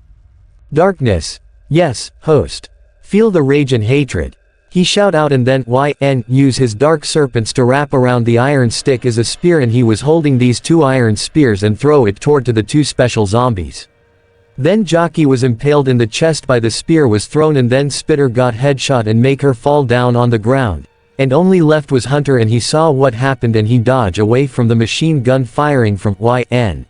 Darkness. Yes, host. Feel the rage and hatred. He shout out and then YN use his dark serpents to wrap around the iron stick as a spear and he was holding these 2 iron spears and throw it toward to the 2 special zombies. Then Jockey was impaled in the chest by the spear was thrown and then Spitter got headshot and make her fall down on the ground. And only left was Hunter and he saw what happened and he dodged away from the machine gun firing from YN.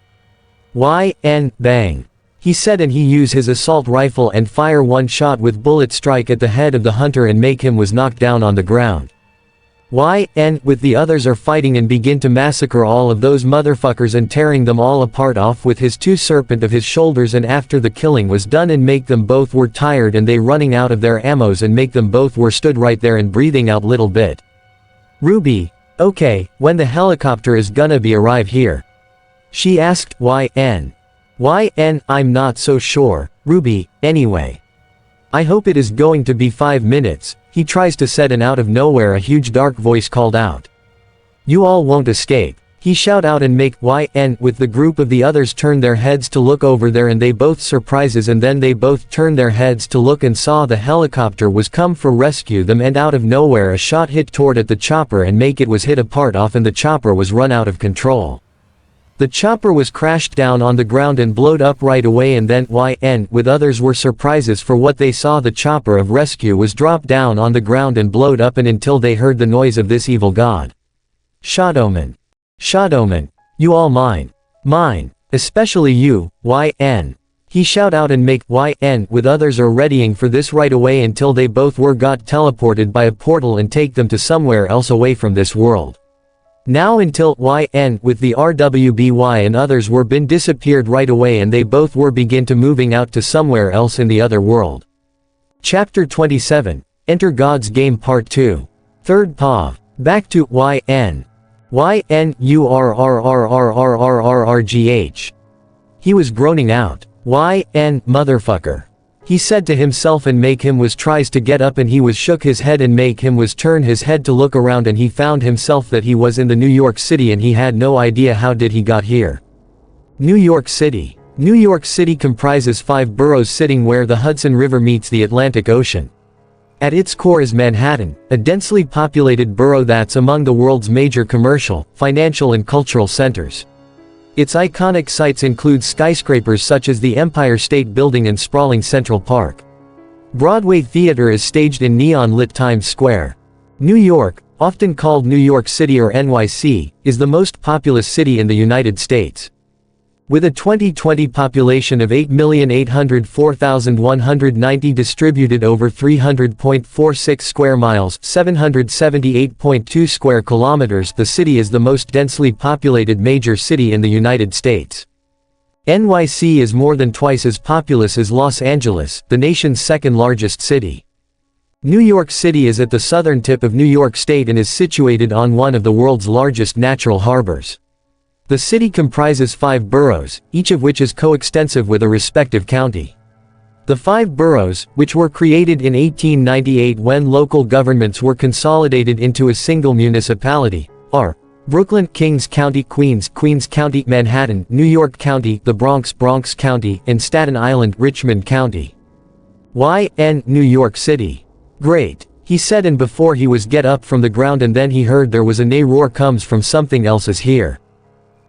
YN, bang. He said and he use his assault rifle and fire 1 shot with bullet strike at the head of the Hunter and make him was knocked down on the ground. YN with the others are fighting and begin to massacre all of those motherfuckers and tearing them all apart off with his 2 serpent of his shoulders and after the killing was done and make them both were tired and they running out of their ammos and make them both were stood right there and breathing out little bit. Ruby. Okay, when the helicopter is gonna be arrive here? She asked YN. YN, I'm not so sure, Ruby, anyway. I hope it is going to be 5 minutes, he tries to said and out of nowhere a huge dark voice called out. You all won't escape. He shout out and make YN with the group of the others turn their heads to look over there and they both surprises and then they both turn their heads to look and saw the helicopter was come for rescue them and out of nowhere a shot hit toward at the chopper and make it was hit apart off and the chopper was run out of control. The chopper was crashed down on the ground and blowed up right away and then YN with others were surprises for what they saw the chopper of rescue was dropped down on the ground and blowed up and until they heard the noise of this evil god. Shadowman. Shadowman. You all mine. Mine. Especially you, YN. He shout out and make YN with others are readying for this right away until they both were got teleported by a portal and take them to somewhere else away from this world. Now until YN with the RWBY and others were been disappeared right away and they both were begin to moving out to somewhere else in the other world. Chapter 27, Enter God's Game Part 2. 3rd POV. Back to YN. YNURRRRRRRRGH. He was groaning out. YN motherfucker. He said to himself and make him was tries to get up and he was shook his head and make him was turn his head to look around and he found himself that he was in the New York City and he had no idea how did he got here. New York City. New York City comprises 5 boroughs sitting where the Hudson River meets the Atlantic Ocean. At its core is Manhattan, a densely populated borough that's among the world's major commercial, financial and cultural centers. Its iconic sites include skyscrapers such as the Empire State Building and sprawling Central Park. Broadway Theater is staged in neon-lit Times Square. New York, often called New York City or NYC, is the most populous city in the United States. With a 2020 population of 8,804,190 distributed over 300.46 square miles, 778.2 square kilometers, the city is the most densely populated major city in the United States. NYC is more than twice as populous as Los Angeles, the nation's 2nd largest city. New York City is at the southern tip of New York State and is situated on one of the world's largest natural harbors. The city comprises 5 boroughs, each of which is coextensive with a respective county. The 5 boroughs, which were created in 1898 when local governments were consolidated into a single municipality, are Brooklyn, Kings County, Queens County, Manhattan, New York County, the Bronx County, and Staten Island, Richmond County. YN New York City. Great, he said, and before he was get up from the ground and then he heard there was a neigh roar comes from something else is here.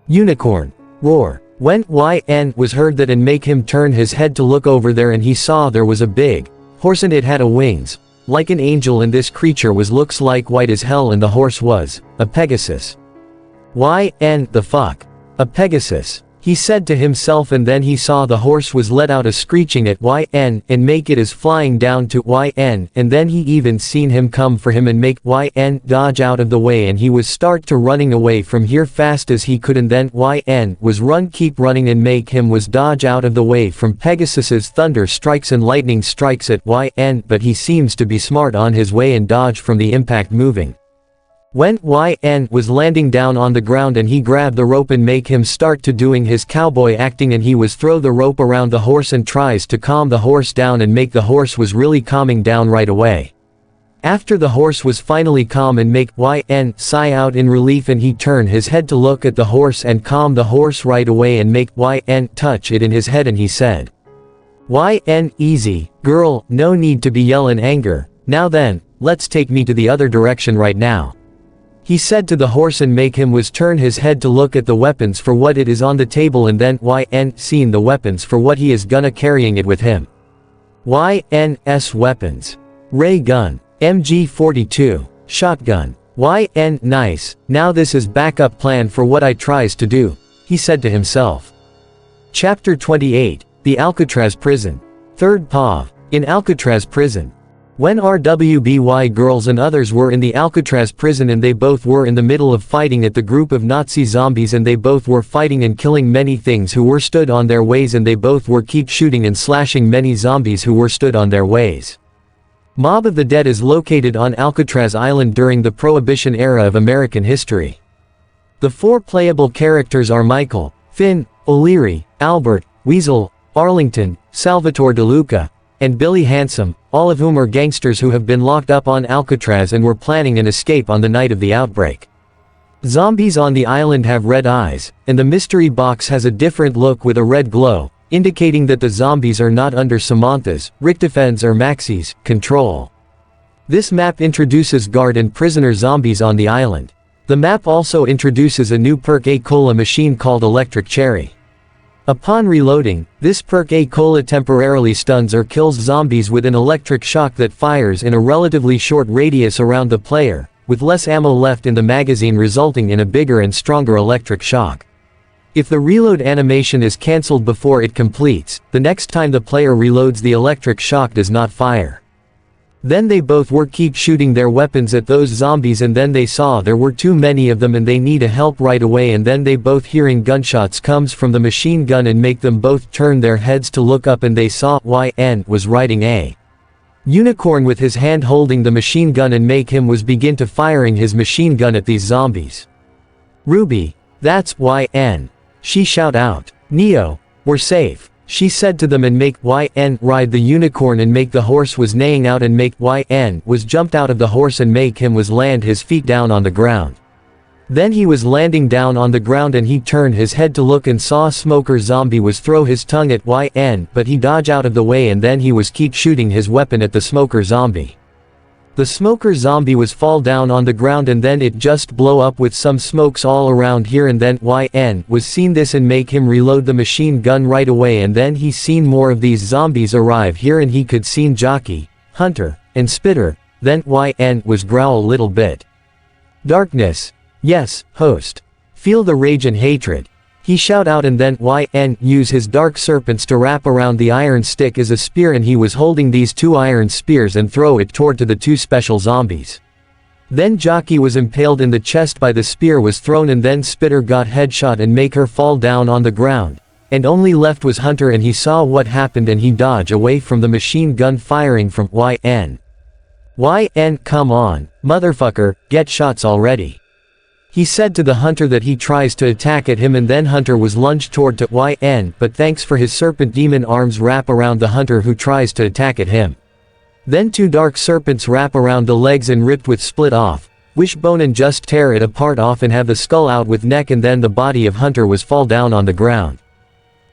Unicorn. Roar. When YN was heard that and make him turn his head to look over there and he saw there was a big horse and it had a wings, like an angel and this creature was looks like white as hell and the horse was a Pegasus. The fuck? A Pegasus. He said to himself, and then he saw the horse was let out a screeching at and make it is flying down to and then he even seen him come for him and make dodge out of the way, and he was start to running away from here fast as he could, and then was run keep running and make him was dodge out of the way from Pegasus's thunder strikes and lightning strikes at but he seems to be smart on his way and dodge from the impact moving. When was landing down on the ground, and he grabbed the rope and make him start to doing his cowboy acting, and he was throw the rope around the horse and tries to calm the horse down and make the horse was really calming down right away. After the horse was finally calm and make sigh out in relief, and he turn his head to look at the horse and calm the horse right away and make touch it in his head, and he said, easy, girl, no need to be yell in anger, now then, let's take me to the other direction right now. He said to the horse, and make him was turn his head to look at the weapons for what it is on the table, and then seen the weapons for what he is gonna carrying it with him. Weapons. Ray gun. MG42. Shotgun. Nice, now this is backup plan for what I tries to do, he said to himself. Chapter 28. The Alcatraz Prison. 3rd POV. In Alcatraz Prison. When RWBY girls and others were in the Alcatraz prison, and they both were in the middle of fighting at the group of Nazi zombies, and they both were fighting and killing many things who were stood on their ways, and they both were keep shooting and slashing many zombies who were stood on their ways. Mob of the Dead is located on Alcatraz Island during the Prohibition era of American history. The 4 playable characters are Michael, Finn, O'Leary, Albert, Weasel, Arlington, Salvatore DeLuca, and Billy Handsome, all of whom are gangsters who have been locked up on Alcatraz and were planning an escape on the night of the outbreak. Zombies on the island have red eyes, and the mystery box has a different look with a red glow, indicating that the zombies are not under Samantha's, Richtophens or Maxie's, control. This map introduces guard and prisoner zombies on the island. The map also introduces a new perk A-Cola machine called Electric Cherry. Upon reloading, this perk A-Cola temporarily stuns or kills zombies with an electric shock that fires in a relatively short radius around the player, with less ammo left in the magazine, resulting in a bigger and stronger electric shock. If the reload animation is cancelled before it completes, the next time the player reloads, the electric shock does not fire. Then they both were keep shooting their weapons at those zombies, and then they saw there were too many of them and they need a help right away, and then they both hearing gunshots comes from the machine gun and make them both turn their heads to look up, and they saw was riding a unicorn with his hand holding the machine gun, and make him was begin to firing his machine gun at these zombies. Ruby, that's she shout out. Neo, we're safe, she said to them, and make ride the unicorn, and make the horse was neighing out, and make was jumped out of the horse, and make him was land his feet down on the ground. Then he was landing down on the ground, and he turned his head to look and saw Smoker Zombie was throw his tongue at but he dodge out of the way, and then he was keep shooting his weapon at the Smoker Zombie. The Smoker Zombie was fall down on the ground, and then it just blow up with some smokes all around here, and then was seen this and make him reload the machine gun right away, and then he seen more of these zombies arrive here, and he could seen Jockey, Hunter, and Spitter, then was growl little bit. Darkness. Yes, host. Feel the rage and hatred. He shout out, and then use his dark serpents to wrap around the iron stick as a spear, and he was holding these 2 iron spears and throw it toward to the 2 special zombies. Then Jockey was impaled in the chest by the spear was thrown, and then Spitter got headshot and make her fall down on the ground, and only left was Hunter, and he saw what happened, and he dodged away from the machine gun firing from come on, motherfucker, get shots already. He said to the Hunter that he tries to attack at him, and then Hunter was lunged toward to but thanks for his serpent demon arms wrap around the Hunter who tries to attack at him. Then 2 dark serpents wrap around the legs and ripped with split off, wishbone, and just tear it apart off and have the skull out with neck, and then the body of Hunter was fall down on the ground.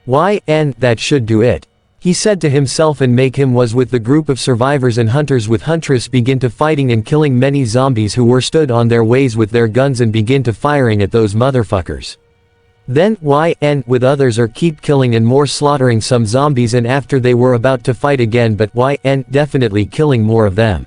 That should do it, he said to himself, and make him was with the group of survivors and hunters with Huntress begin to fighting and killing many zombies who were stood on their ways with their guns, and begin to firing at those motherfuckers. Then with others are keep killing and more slaughtering some zombies, and after they were about to fight again, but definitely killing more of them.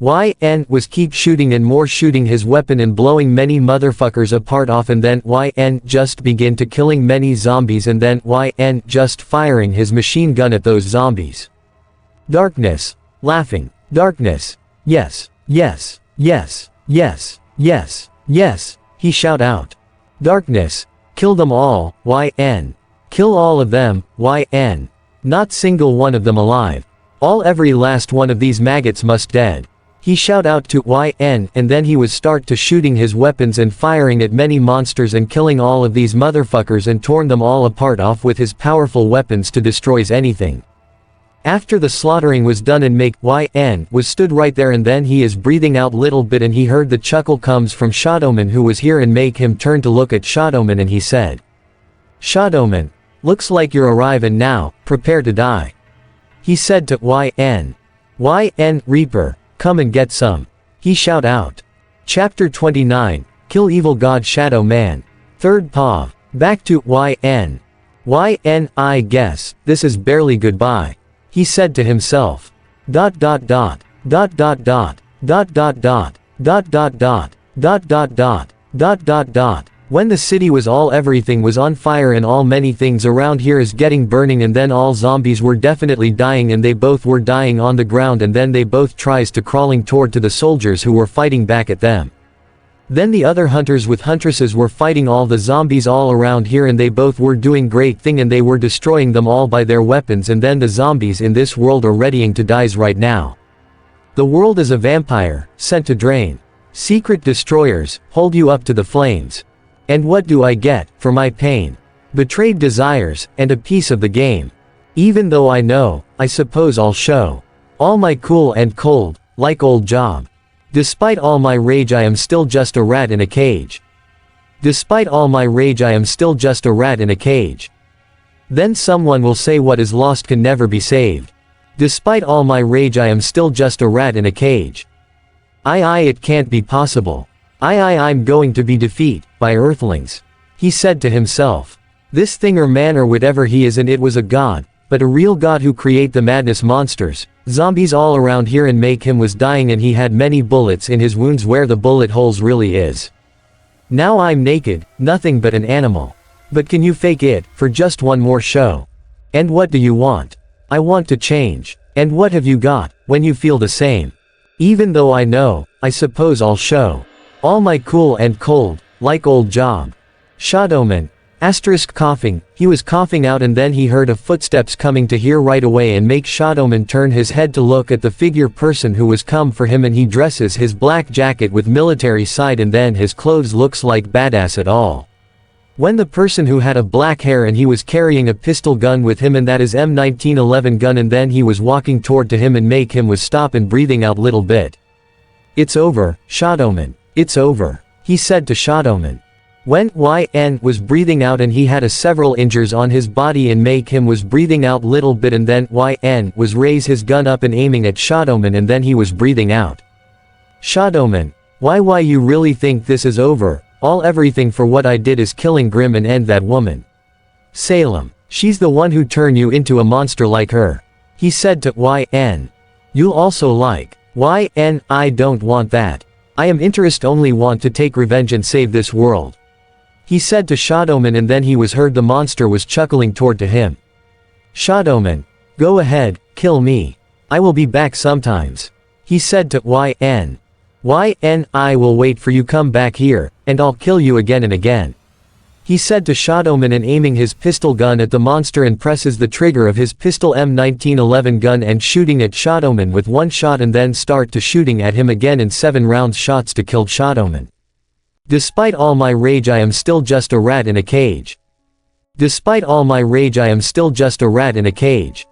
YN was keep shooting and more shooting his weapon and blowing many motherfuckers apart off, and then YN just begin to killing many zombies, and then YN just firing his machine gun at those zombies. Darkness. Laughing. Darkness. Yes. Yes. Yes. Yes. Yes. Yes. He shout out. Darkness. Kill them all, YN. Kill all of them, YN. Not single one of them alive. All every last one of these maggots must dead. He shout out to YN, and then he was start to shooting his weapons and firing at many monsters and killing all of these motherfuckers and torn them all apart off with his powerful weapons to destroys anything. After the slaughtering was done and make YN was stood right there, and then he is breathing out little bit, and he heard the chuckle comes from Shadowman who was here, and make him turn to look at Shadowman, and he said, Shadowman, looks like you're arriving now, prepare to die. He said to YN, Reaper, come and get some. He shout out. Chapter 29, Kill Evil God Shadow Man. Third POV. Back to YN. I guess, this is barely goodbye. He said to himself. Dot dot dot. Dot dot dot. Dot dot dot. Dot dot dot. Dot dot dot. Dot dot dot. When the city was all everything was on fire and all many things around here is getting burning, and then all zombies were definitely dying, and they both were dying on the ground, and then they both tries to crawling toward to the soldiers who were fighting back at them. Then the other hunters with huntresses were fighting all the zombies all around here, and they both were doing great thing, and they were destroying them all by their weapons, and then the zombies in this world are readying to dies right now. The world is a vampire, sent to drain. Secret destroyers, hold you up to the flames. And what do I get, for my pain? Betrayed desires, and a piece of the game. Even though I know, I suppose I'll show. All my cool and cold, like old job. Despite all my rage I am still just a rat in a cage. Despite all my rage I am still just a rat in a cage. Then someone will say what is lost can never be saved. Despite all my rage I am still just a rat in a cage. It can't be possible. I'm going to be defeated by earthlings. He said to himself. This thing or man or whatever he is, and it was a god, but a real god who create the madness monsters, zombies all around here, and make him was dying, and he had many bullets in his wounds where the bullet holes really is. Now I'm naked, nothing but an animal. But can you fake it, for just one more show? And what do you want? I want to change. And what have you got, when you feel the same? Even though I know, I suppose I'll show. All my cool and cold, like old job. Shadowman. Coughing, he was coughing out, and then he heard of footsteps coming to here right away, and make Shadowman turn his head to look at the figure person who was come for him, and he dresses his black jacket with military side, and then his clothes looks like badass at all. When the person who had a black hair, and he was carrying a pistol gun with him, and that is M1911 gun, and then he was walking toward to him, and make him was stop and breathing out little bit. It's over, Shadowman. It's over. He said to Shadowman. When YN was breathing out, and he had a several injuries on his body, and make him was breathing out little bit, and then YN was raise his gun up and aiming at Shadowman, and then he was breathing out. Shadowman. Why you really think this is over? All everything for what I did is killing Grim and end that woman. Salem. She's the one who turned you into a monster like her. He said to YN. You'll also like. YN. I don't want that. I am only want to take revenge and save this world. He said to Shadowman, and then he was heard the monster was chuckling toward to him. Shadowman. Go ahead, kill me. I will be back sometimes. He said to YN. I will wait for you come back here, and I'll kill you again and again. He said to Shadowman, and aiming his pistol gun at the monster, and presses the trigger of his pistol M1911 gun and shooting at Shadowman with one shot, and then start to shooting at him again in 7 rounds shots to kill Shadowman. Despite all my rage I am still just a rat in a cage. Despite all my rage I am still just a rat in a cage.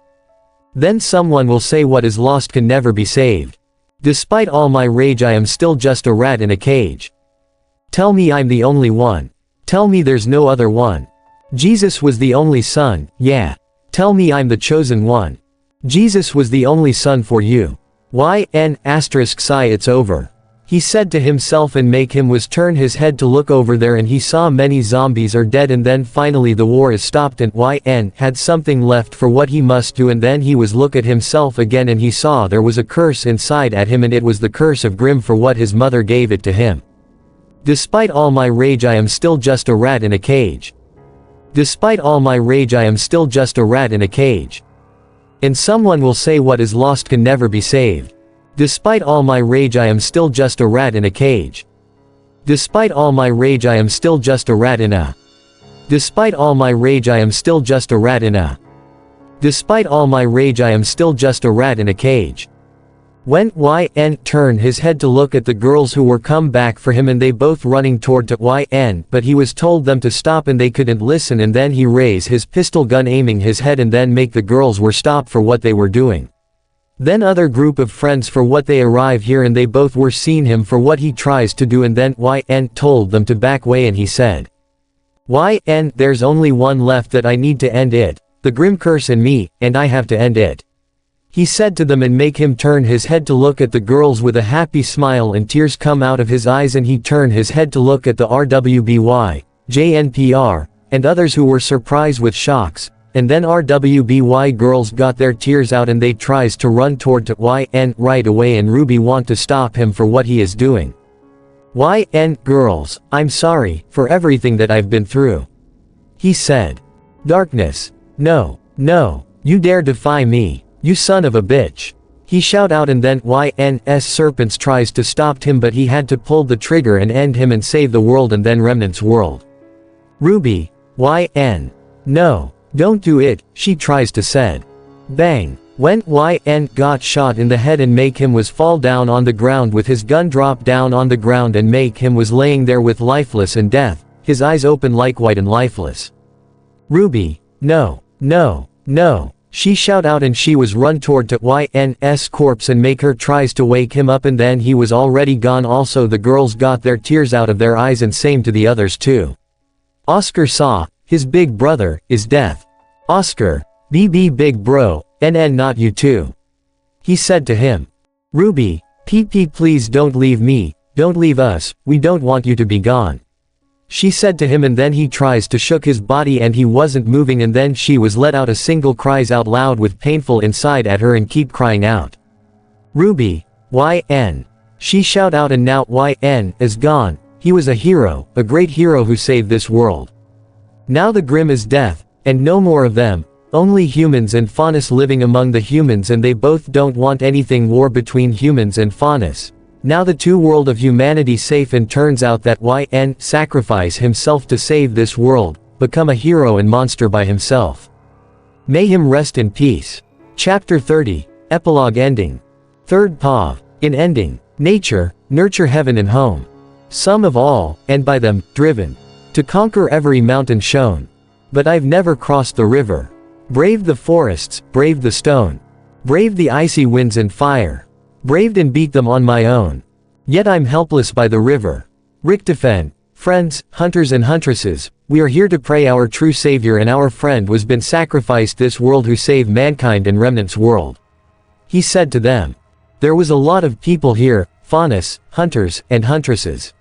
Then someone will say what is lost can never be saved. Despite all my rage I am still just a rat in a cage. Tell me I'm the only one. Tell me there's no other one. Jesus was the only son, yeah. Tell me I'm the chosen one. Jesus was the only son for you. YN***sigh it's over. He said to himself and make him was turn his head to look over there and he saw many zombies are dead and then finally the war is stopped and YN had something left for what he must do and then he was look at himself again and he saw there was a curse inside at him and it was the curse of Grim for what his mother gave it to him. Despite all my rage I am still just a rat in a cage. Despite all my rage I am still just a rat in a cage. And someone will say what is lost can never be saved. Despite all my rage I am still just a rat in a cage. Despite all my rage I am still just a rat in a. Despite all my rage I am still just a rat in a. Despite all my rage I am still just a rat in a cage. When YN turned his head to look at the girls who were come back for him and they both running toward to YN but he was told them to stop and they couldn't listen and then he raised his pistol gun aiming his head and then make the girls were stop for what they were doing. Then other group of friends for what they arrive here and they both were seen him for what he tries to do and then YN told them to back way and he said. YN there's only one left that I need to end it, the grim curse in me, and I have to end it. He said to them and make him turn his head to look at the girls with a happy smile and tears come out of his eyes and he turned his head to look at the RWBY, JNPR, and others who were surprised with shocks. And then RWBY girls got their tears out and they tries to run toward to YN right away and Ruby want to stop him for what he is doing. YN girls, I'm sorry, for everything that I've been through. He said. Darkness. No, no, you dare defy me, you son of a bitch. He shout out and then YN's serpents tries to stop him but he had to pull the trigger and end him and save the world and then Remnant's world. Ruby. YN. No. Don't do it, she tries to said. Bang. When YN got shot in the head and make him was fall down on the ground with his gun drop down on the ground and make him was laying there with lifeless and death, his eyes open like white and lifeless. Ruby. No, no, no, she shout out and she was run toward to YN's corpse and make her tries to wake him up and then he was already gone also the girls got their tears out of their eyes and same to the others too. Oscar saw. His big brother, is death. Oscar, BB big bro, NN not you too. He said to him. Ruby, PP please don't leave me, don't leave us, we don't want you to be gone. She said to him and then he tries to shook his body and he wasn't moving and then she was let out a single cries out loud with painful inside at her and keep crying out. Ruby, YN. She shout out and now YN is gone, he was a hero, a great hero who saved this world. Now the grim is death, and no more of them, only humans and Faunus living among the humans and they both don't want anything war between humans and Faunus. Now the two world of humanity safe and turns out that YN sacrifice himself to save this world, become a hero and monster by himself. May him rest in peace. Chapter 30, Epilogue ending. Third POV, in ending, nature, nurture heaven and home. Some of all, and by them, driven. To conquer every mountain shown. But I've never crossed the river. Braved the forests, braved the stone. Braved the icy winds and fire. Braved and beat them on my own. Yet I'm helpless by the river. Richtofen, friends, hunters and huntresses, we are here to pray our true Savior and our friend was been sacrificed this world who saved mankind and Remnant's world. He said to them. There was a lot of people here, Faunus, hunters, and huntresses.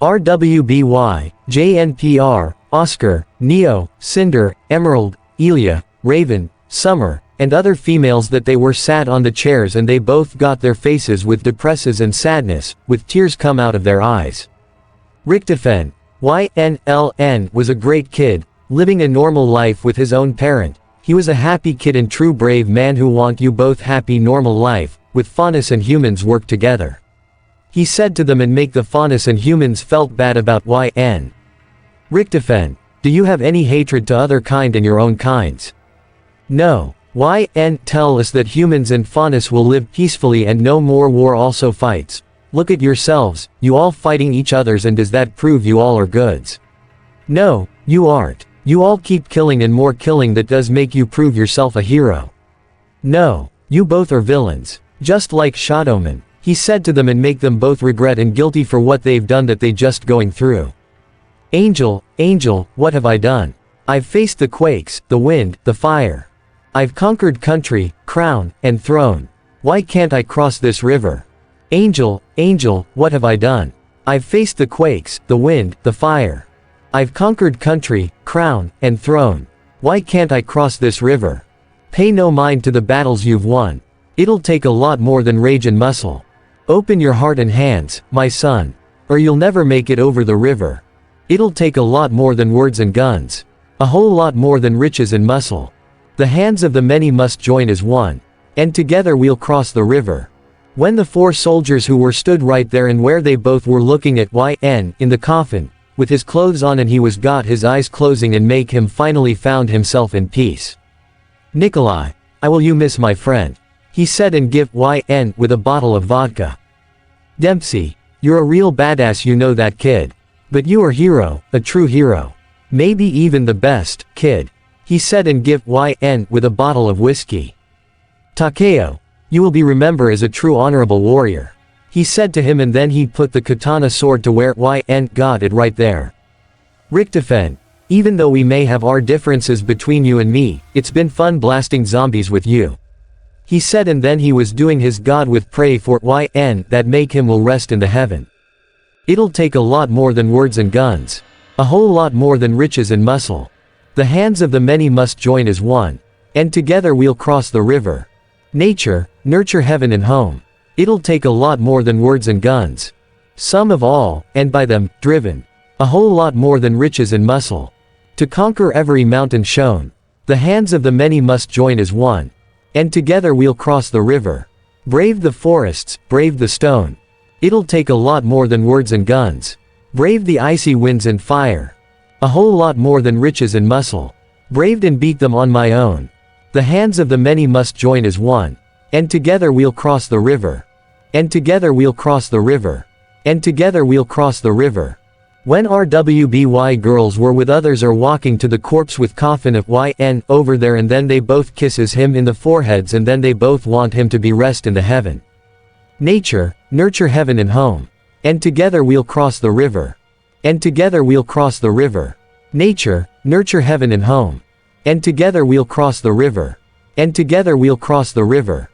RWBY, JNPR, Oscar, Neo, Cinder, Emerald, Elia, Raven, Summer, and other females that they were sat on the chairs and they both got their faces with depresses and sadness, with tears come out of their eyes. Richtofen, YNLN was a great kid, living a normal life with his own parent. He was a happy kid and true brave man who want you both happy normal life, with Faunus and humans work together. He said to them and make the Faunus and humans felt bad about YN. Richtofen, do you have any hatred to other kind and your own kinds? No. YN tell us that humans and Faunus will live peacefully and no more war also fights. Look at yourselves, you all fighting each others and does that prove you all are goods? No, you aren't. You all keep killing and more killing that does make you prove yourself a hero. No, you both are villains. Just like shadowman. He said to them and make them both regret and guilty for what they've done that they just going through. Angel, angel, what have I done? I've faced the quakes, the wind, the fire. I've conquered country, crown, and throne. Why can't I cross this river? Angel, angel, what have I done? I've faced the quakes, the wind, the fire. I've conquered country, crown, and throne. Why can't I cross this river? Pay no mind to the battles you've won. It'll take a lot more than rage and muscle. Open your heart and hands, my son, or you'll never make it over the river. It'll take a lot more than words and guns. A whole lot more than riches and muscle. The hands of the many must join as one, and together we'll cross the river. When the 4 soldiers who were stood right there and where they both were looking at YN in the coffin, with his clothes on and he was got his eyes closing and make him finally found himself in peace. Nikolai, I will you miss my friend, he said and give YN with a bottle of vodka. Dempsey, you're a real badass, you know that, kid. But you are hero, a true hero. Maybe even the best, kid, he said and give YN with a bottle of whiskey. Takeo, you will be remembered as a true honorable warrior, he said to him, and then he put the katana sword to where YN got it right there. Richtofen, even though we may have our differences between you and me, it's been fun blasting zombies with you, he said, and then he was doing his god with pray for YN that make him will rest in the heaven. It'll take a lot more than words and guns. A whole lot more than riches and muscle. The hands of the many must join as one, and together we'll cross the river. Nature, nurture heaven and home. It'll take a lot more than words and guns. Some of all, and by them, driven. A whole lot more than riches and muscle. To conquer every mountain shown. The hands of the many must join as one, and together we'll cross the river. Brave the forests, brave the stone. It'll take a lot more than words and guns. Brave the icy winds and fire. A whole lot more than riches and muscle. Braved and beat them on my own. The hands of the many must join as one, and together we'll cross the river. And together we'll cross the river. And together we'll cross the river. When RWBY girls were with others or walking to the corpse with coffin of YN over there, and then they both kisses him in the foreheads, and then they both want him to be rest in the heaven. Nature, nurture heaven and home. And together we'll cross the river. And together we'll cross the river. Nature, nurture heaven and home. And together we'll cross the river. And together we'll cross the river.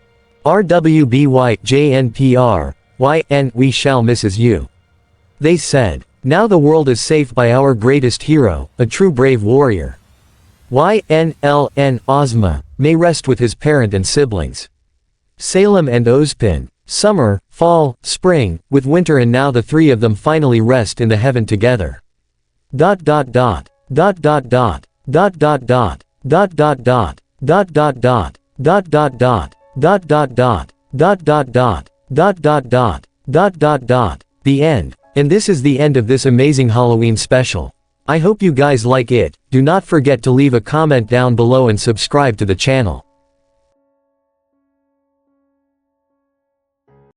RWBY JNPR, YN, we shall miss you. They said, now the world is safe by our greatest hero, a true brave warrior. YNLN Ozma, may rest with his parent and siblings. Salem and Ozpin, summer, fall, spring, with winter, and now the 3 of them finally rest in the heaven together. Dot dot dot, dot dot dot, dot dot dot, dot dot dot, dot dot dot, dot dot dot, dot dot dot, dot dot dot, dot dot dot, dot dot dot, the end. And this is the end of this amazing Halloween special. I hope you guys like it. Do not forget to leave a comment down below and subscribe to the channel.